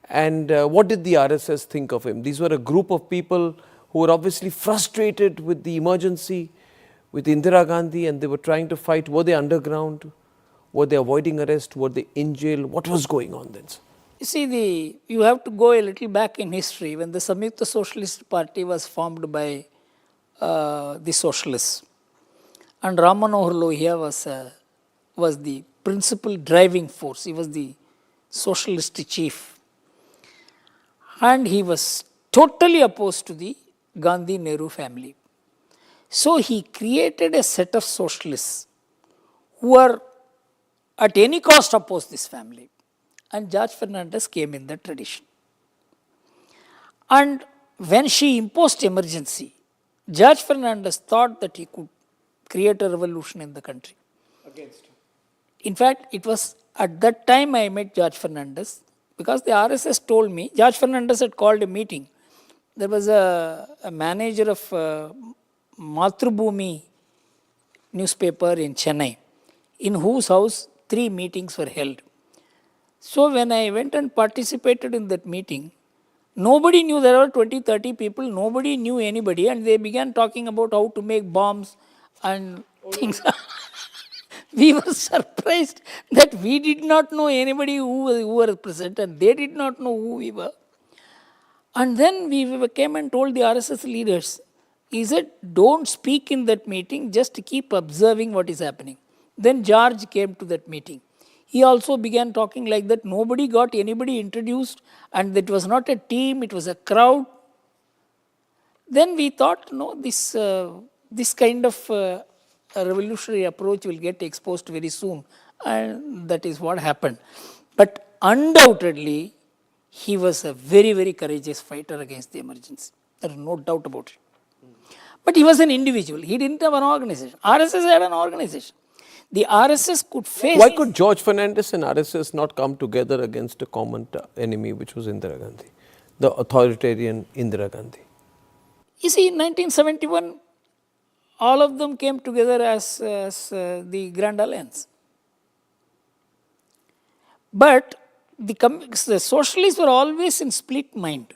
And what did the RSS think of him? These were a group of people who were obviously frustrated with the emergency, with Indira Gandhi, and they were trying to fight. Were they underground? Were they avoiding arrest? Were they in jail? What was going on then? You see, you have to go a little back in history when the Samyukta Socialist Party was formed by the socialists. And Ram Manohar Lohia was the principal driving force. He was the socialist chief. And he was totally opposed to the Gandhi-Nehru family. So he created a set of socialists who were at any cost opposed this family. And George Fernandez came in that tradition. And when she imposed emergency, George Fernandez thought that he could create a revolution in the country. Against him. In fact, it was at that time I met George Fernandez, because the RSS told me, George Fernandez had called a meeting. There was a manager of Matrubhumi newspaper in Chennai, in whose house 3 meetings were held. So when I went and participated in that meeting, nobody knew, there were 20-30 people, nobody knew anybody, and they began talking about how to make bombs and things. We were surprised that we did not know anybody who were present, and they did not know who we were. And then we came and told the RSS leaders He said, don't speak in that meeting, just keep observing what is happening. Then George came to that meeting. He also began talking like that. Nobody got anybody introduced, and it was not a team, it was a crowd. Then we thought, no, this kind of a revolutionary approach will get exposed very soon. And that is what happened. But undoubtedly, he was a very, very courageous fighter against the emergency. There is no doubt about it. But he was an individual. He didn't have an organization. RSS had an organization. The RSS could face... Why could George Fernandez and RSS not come together against a common enemy, which was Indira Gandhi, the authoritarian Indira Gandhi? You see, in 1971, all of them came together as the Grand Alliance. But the socialists were always in split mind,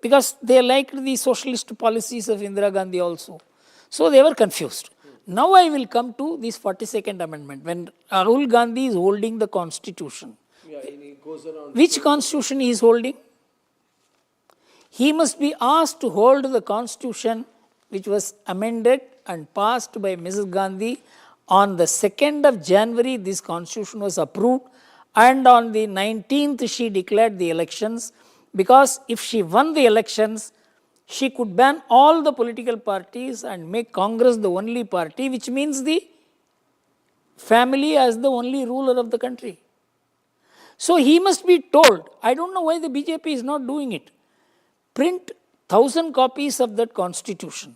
because they liked the socialist policies of Indira Gandhi also. So they were confused. Now I will come to this 42nd amendment. When Rahul Gandhi is holding the constitution, which constitution he is holding? He must be asked to hold the constitution which was amended and passed by Mrs. Gandhi. On the 2nd of January, this constitution was approved, and on the 19th she declared the elections, because if she won the elections, she could ban all the political parties and make Congress the only party, which means the family as the only ruler of the country. So he must be told. I don't know why the BJP is not doing it. Print 1,000 copies of that constitution,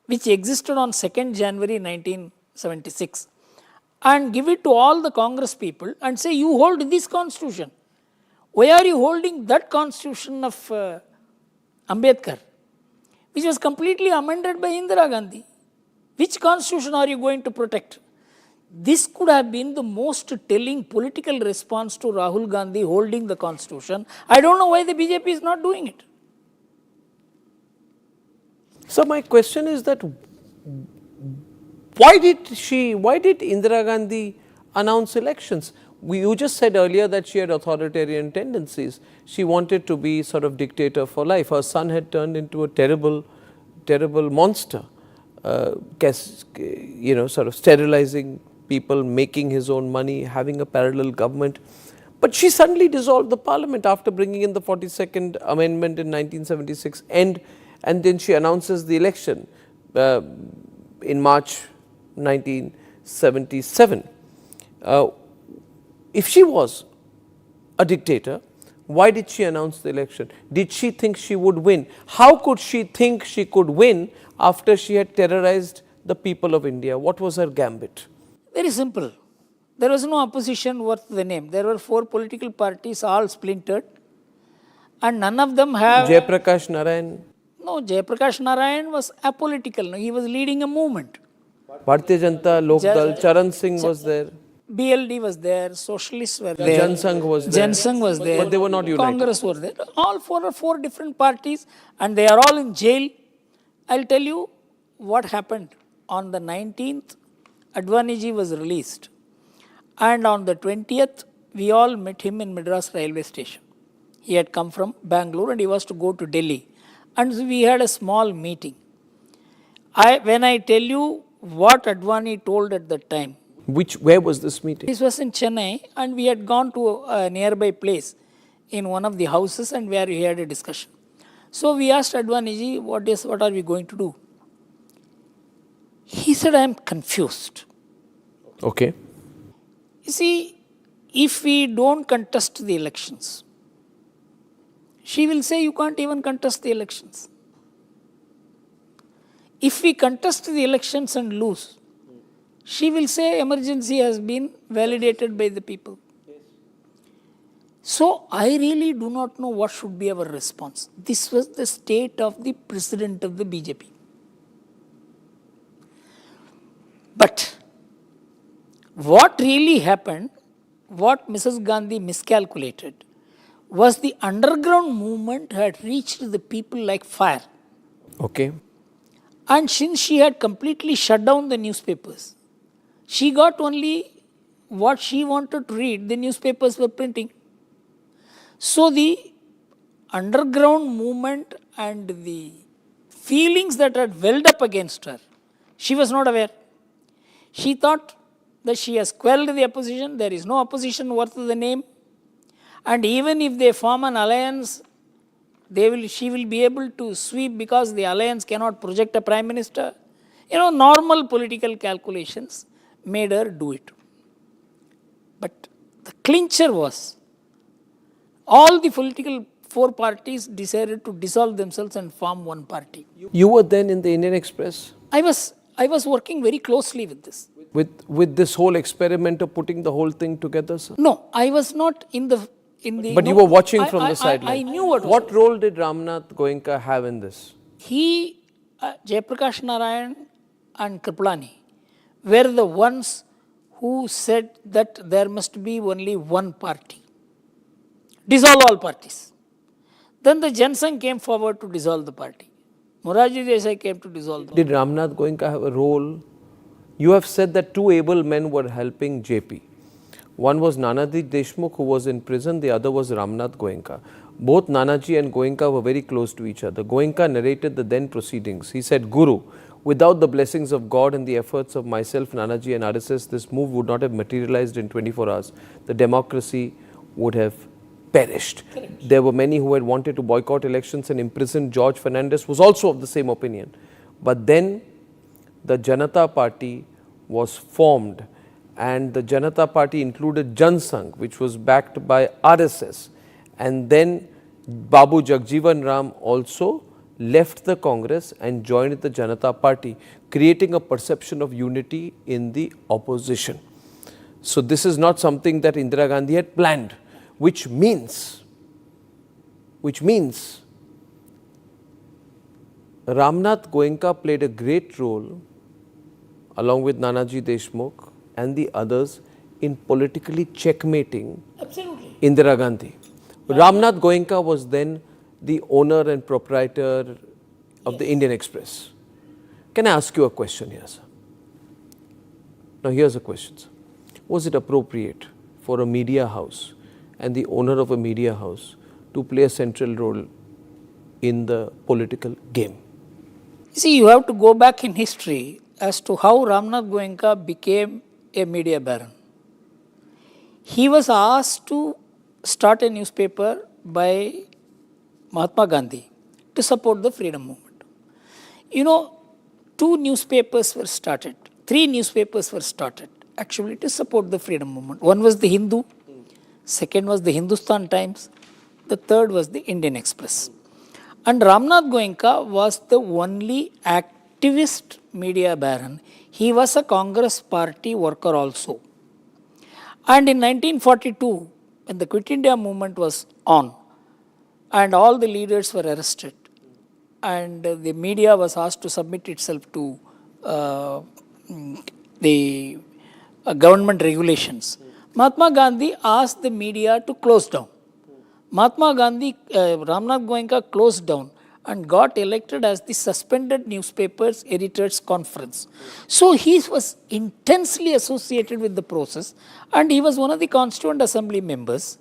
which existed on 2nd January 1976, and give it to all the Congress people and say, you hold this constitution. Why are you holding that constitution of Ambedkar, which was completely amended by Indira Gandhi? Which constitution are you going to protect? This could have been the most telling political response to Rahul Gandhi holding the constitution. I don't know why the BJP is not doing it. So my question is that why did Indira Gandhi announce elections? You just said earlier that she had authoritarian tendencies. She wanted to be sort of dictator for life. Her son had turned into a terrible monster, sort of sterilizing people, making his own money, having a parallel government. But she suddenly dissolved the parliament after bringing in the 42nd Amendment in 1976, and then she announces the election in March 1977. If she was a dictator, why did she announce the election? Did she think she would win? How could she think she could win after she had terrorized the people of India? What was her gambit? Very simple. There was no opposition worth the name. There were 4 political parties, all splintered, and none of them have... Jayaprakash Narayan? No, Jayaprakash Narayan was apolitical. He was leading a movement. Bharatiya Janata, Lok Dal, Charan Singh was there. BLD was there, socialists were there. Jan Sangh was there. Jan Sangh was there. But they were not united. Congress were there. All 4 different parties, and they are all in jail. I'll tell you what happened. On the 19th, Advani ji was released. And on the 20th, we all met him in Madras railway station. He had come from Bangalore and he was to go to Delhi. And so we had a small meeting. When I tell you what Advani told at that time. Where was this meeting? This was in Chennai, and we had gone to a nearby place in one of the houses, and where we had a discussion. So we asked Advani ji, what are we going to do? He said, I am confused. Okay. You see, if we don't contest the elections, she will say you can't even contest the elections. If we contest the elections and lose, she will say emergency has been validated by the people. So I really do not know what should be our response. This was the state of the president of the BJP. But what really happened, what Mrs. Gandhi miscalculated, was the underground movement had reached the people like fire. Okay. And since she had completely shut down the newspapers, she got only what she wanted to read, the newspapers were printing. So the underground movement and the feelings that had welled up against her, she was not aware. She thought that she has quelled the opposition, there is no opposition worth the name, and even if they form an alliance, she will be able to sweep because the alliance cannot project a prime minister. Normal political calculations made her do it. But the clincher was, all the political four parties decided to dissolve themselves and form one party. You were then in the Indian Express? I was working very closely with this. With this whole experiment of putting the whole thing together, sir? No, I was not in the... But you were watching from the sideline. I knew what was What role did Ramnath Goenka have in this? He, Jayaprakash Narayan and Kripalani were the ones who said that there must be only one party. Dissolve all parties. Then the Jan Sangh came forward to dissolve the party. Morarji Desai came to dissolve the party. Did Ramnath Goenka have a role? You have said that two able men were helping JP. One was Nanaji Deshmukh, who was in prison. The other was Ramnath Goenka. Both Nanaji and Goenka were very close to each other. Goenka narrated the then proceedings. He said, Guru, without the blessings of God and the efforts of myself, Nanaji and RSS, this move would not have materialized in 24 hours. The democracy would have perished. Correct. There were many who had wanted to boycott elections and imprison George Fernandez, was also of the same opinion. But then the Janata Party was formed, and the Janata Party included Jan Sangh, which was backed by RSS. And then Babu Jagjeevan Ram also left the Congress and joined the Janata Party, creating a perception of unity in the opposition. So this is not something that Indira Gandhi had planned, which means Ramnath Goenka played a great role along with Nanaji Deshmukh and the others in politically checkmating Indira Gandhi. Ramnath Goenka was then the owner and proprietor of the Indian Express. Can I ask you a question here, sir? Now here's a question, sir. Was it appropriate for a media house and the owner of a media house to play a central role in the political game? See, you have to go back in history as to how Ramnath Goenka became a media baron. He was asked to start a newspaper by Mahatma Gandhi to support the freedom movement. Three newspapers were started actually to support the freedom movement. One was the Hindu, second was the Hindustan Times, the third was the Indian Express. And Ramnath Goenka was the only activist media baron. He was a Congress party worker also. And in 1942, when the Quit India movement was on, and all the leaders were arrested, and the media was asked to submit itself to the government regulations, Mahatma Gandhi asked the media to close down. Ramnath Goenka closed down and got elected as the Suspended Newspapers Editors Conference. So he was intensely associated with the process, and he was one of the Constituent Assembly members.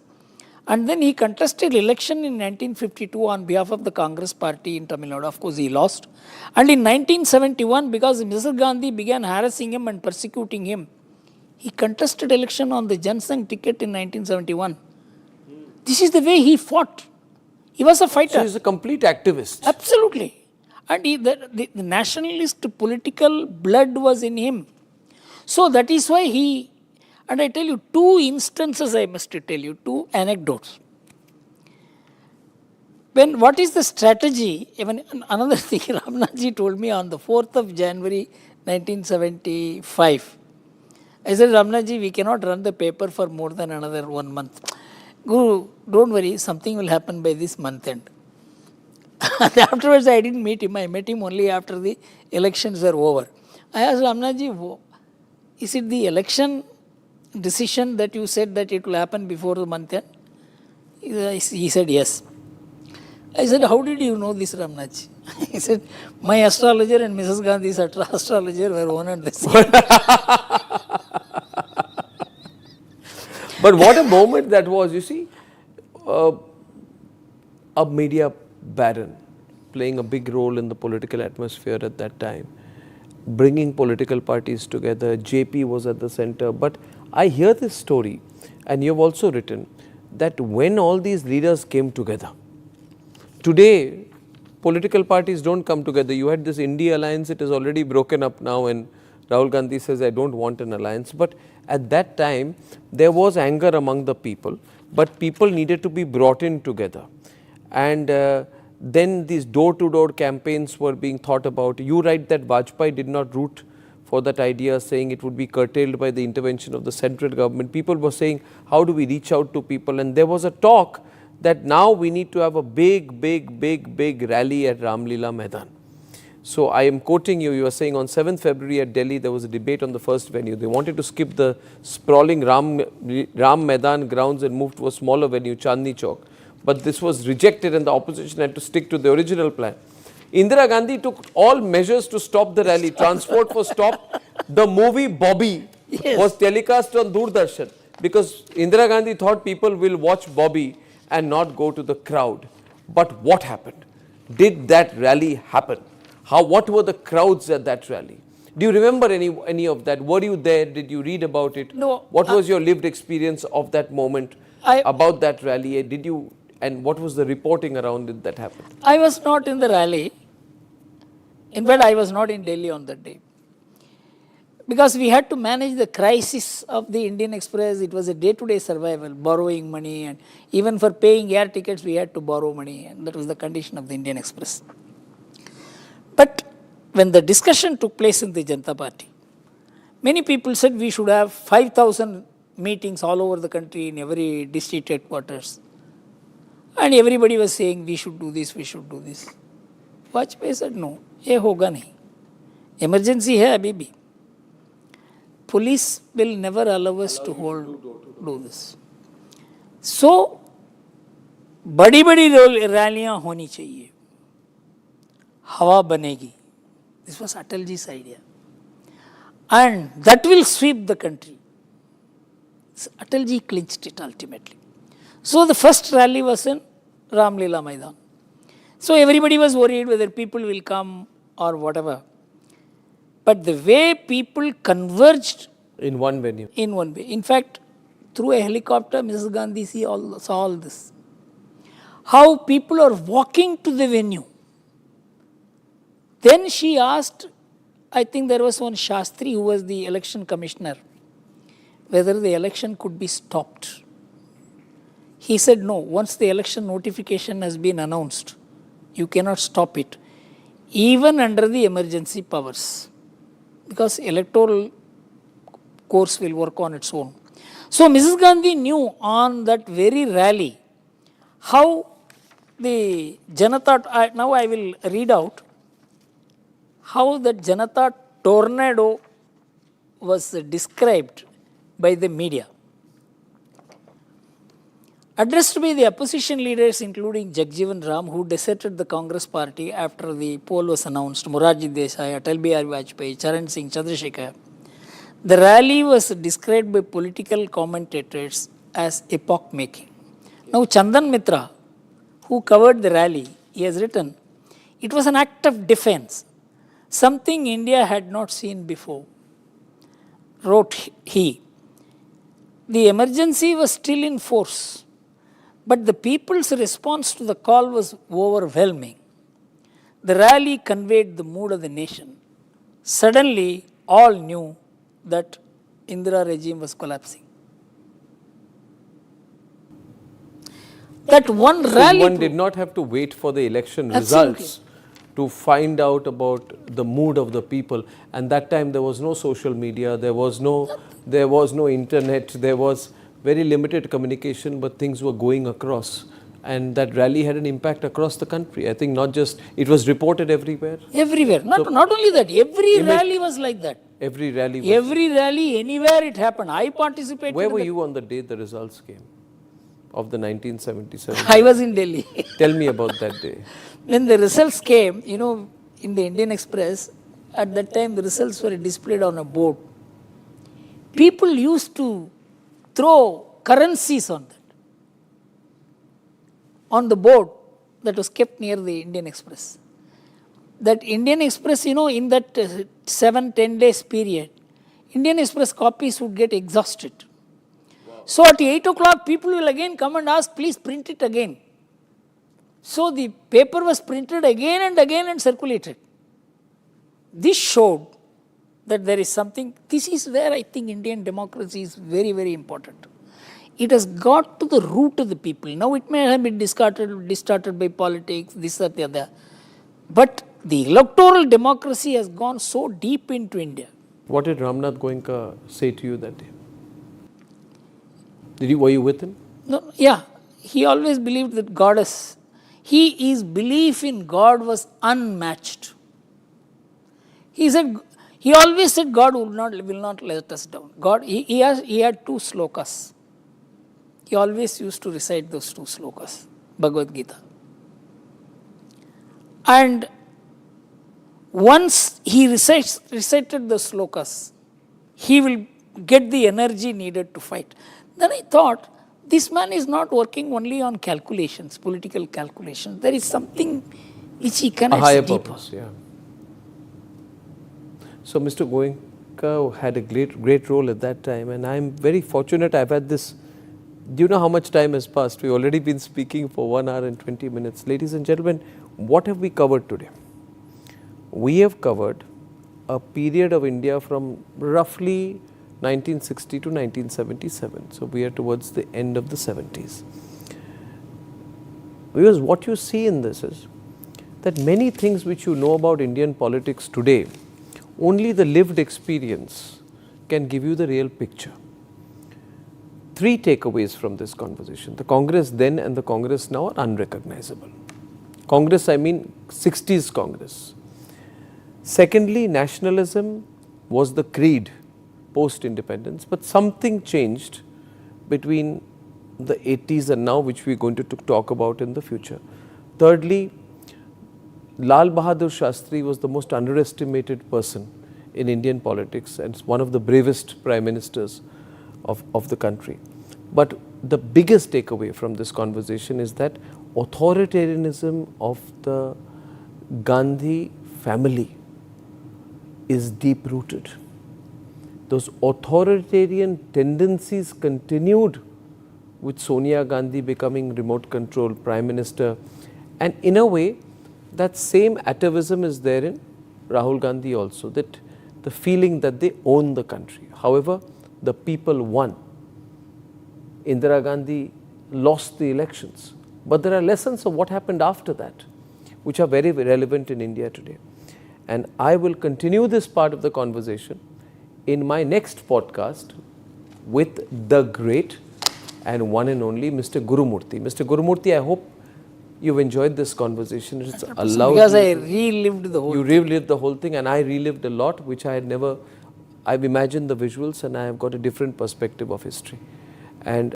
And then he contested election in 1952 on behalf of the Congress party in Tamil Nadu. Of course, he lost. And in 1971, because Mrs. Gandhi began harassing him and persecuting him, he contested election on the Jan Sangh ticket in 1971. This is the way he fought. He was a fighter. So he's a complete activist. Absolutely. And the nationalist political blood was in him. So that is why and I tell you two instances, I must tell you, two anecdotes. What is the strategy? Even another thing, Ramnathji told me on the 4th of January 1975. I said, Ramnathji, we cannot run the paper for more than another 1 month. Guru, don't worry, something will happen by this month end. Afterwards, I didn't meet him. I met him only after the elections were over. I asked Ramnathji, is it the election decision that you said that it will happen before the month end? He said, yes. I said, how did you know this, Ramnathji? He said, my astrologer and Mrs. Gandhi's astrologer were one and the same. But what a moment that was, you see, a media baron playing a big role in the political atmosphere at that time, bringing political parties together. JP was at the center. But I hear this story, and you've also written that when all these leaders came together, today political parties don't come together. You had this India alliance, it is already broken up now, and Rahul Gandhi says, I don't want an alliance. But at that time, there was anger among the people, but people needed to be brought in together. And then these door-to-door campaigns were being thought about. You write that Vajpayee did not root for that idea, saying it would be curtailed by the intervention of the central government. People were saying, how do we reach out to people? And there was a talk that now we need to have a big rally at Ramlila Maidan. So I am quoting you, you are saying on 7th February at Delhi, there was a debate on the first venue. They wanted to skip the sprawling Ram Maidan grounds and move to a smaller venue, Chandni Chowk. But this was rejected and the opposition had to stick to the original plan. Indira Gandhi took all measures to stop the rally. Transport was stopped. The movie Bobby was telecast on Doordarshan because Indira Gandhi thought people will watch Bobby and not go to the crowd. But what happened? Did that rally happen? What were the crowds at that rally? Do you remember any of that? Were you there? Did you read about it? No. What was your lived experience of that moment about that rally? And what was the reporting around it that happened? I was not in the rally. In fact, I was not in Delhi on that day. Because we had to manage the crisis of the Indian Express. It was a day-to-day survival, borrowing money, and even for paying air tickets, we had to borrow money, and that was the condition of the Indian Express. But when the discussion took place in the Janata Party, many people said we should have 5,000 meetings all over the country in every district headquarters. And everybody was saying we should do this, we should do this. Vajpayee said no, ye hoga nahi. Emergency hai abhi bhi. Police will never allow us to do this. So, बड़ी रैलियां होनी चाहिए, हवा बनेगी. This was Atalji's idea. And that will sweep the country. So Atalji clinched it ultimately. So the first rally was in Ramlila Maidan. So everybody was worried whether people will come or whatever. But the way people converged in one venue. In fact, through a helicopter, Mrs. Gandhi saw all this. How people are walking to the venue. Then she asked, I think there was one Shastri who was the election commissioner, whether the election could be stopped. He said no, once the election notification has been announced, you cannot stop it, even under the emergency powers, because electoral course will work on its own. So Mrs. Gandhi knew on that very rally how the Janata, now I will read out how that Janata tornado was described by the media. Addressed by the opposition leaders including Jagjivan Ram, who deserted the Congress party after the poll was announced, Morarji Desai, Atal Bihari Vajpayee, Charan Singh, Chandrasekhar, the rally was described by political commentators as epoch-making. Now Chandan Mitra, who covered the rally, he has written, it was an act of defense, something India had not seen before. Wrote he, the emergency was still in force, but the people's response to the call was overwhelming. The rally conveyed the mood of the nation. Suddenly, all knew that Indira regime was collapsing. That one rally... one did not have to wait for the election results to find out about the mood of the people. And that time there was no social media, there was no internet, there was very limited communication, but things were going across. And that rally had an impact across the country. I think not just, it was reported everywhere. Everywhere. Not only that, every rally was like that. Every rally was. Every rally, anywhere it happened. I participated. Where were you on the day the results came of the 1977? I was in Delhi. Tell me about that day. When the results came, you know, in the Indian Express, at that time the results were displayed on a board. People used to throw currencies on that, on the board that was kept near the Indian Express. that Indian Express, in that 7-10 days period, Indian Express copies would get exhausted. So at 8 o'clock, people will again come and ask, please print it again. So the paper was printed again and circulated. This showed that there is something, this is where I think Indian democracy is very, very important. It has got to the root of the people. Now it may have been distorted by politics, this or the other. But the electoral democracy has gone so deep into India. What did Ramnath Goenka say to you that day? Were you with him? No, yeah, he always believed that his belief in God was unmatched. He always said God will not let us down. God, he had 2 slokas. He always used to recite those 2 slokas, Bhagavad Gita. And once he recited the slokas, he will get the energy needed to fight. Then I thought, this man is not working only on calculations, political calculations. There is something which he connects a higher deeper. Purpose, yeah. So Mr. Goenka had a great role at that time, and I'm very fortunate I've had this. Do you know how much time has passed? We've already been speaking for 1 hour and 20 minutes. Ladies and gentlemen, what have we covered today? We have covered a period of India from roughly 1960 to 1977. So we are towards the end of the 70s. Because what you see in this is that many things which you know about Indian politics today, only the lived experience can give you the real picture. 3 takeaways from this conversation. The Congress then and the Congress now are unrecognizable. Congress, I mean 60s Congress. Secondly, nationalism was the creed post-independence, but something changed between the 80s and now, which we are going to talk about in the future. Thirdly, Lal Bahadur Shastri was the most underestimated person in Indian politics and one of the bravest prime ministers of the country. But the biggest takeaway from this conversation is that authoritarianism of the Gandhi family is deep-rooted. Those authoritarian tendencies continued with Sonia Gandhi becoming remote control prime minister, and in a way that same atavism is there in Rahul Gandhi also, that the feeling that they own the country. However, the people won. Indira Gandhi lost the elections, but there are lessons of what happened after that which are very relevant in India today. And I will continue this part of the conversation in my next podcast with the great and one and only Mr. Gurumurthy. Mr. Gurumurthy, I hope you've enjoyed this conversation. It's allowed because I relived the whole thing. You relived the whole thing, and I relived a lot which I had never. I've imagined the visuals and I have got a different perspective of history. And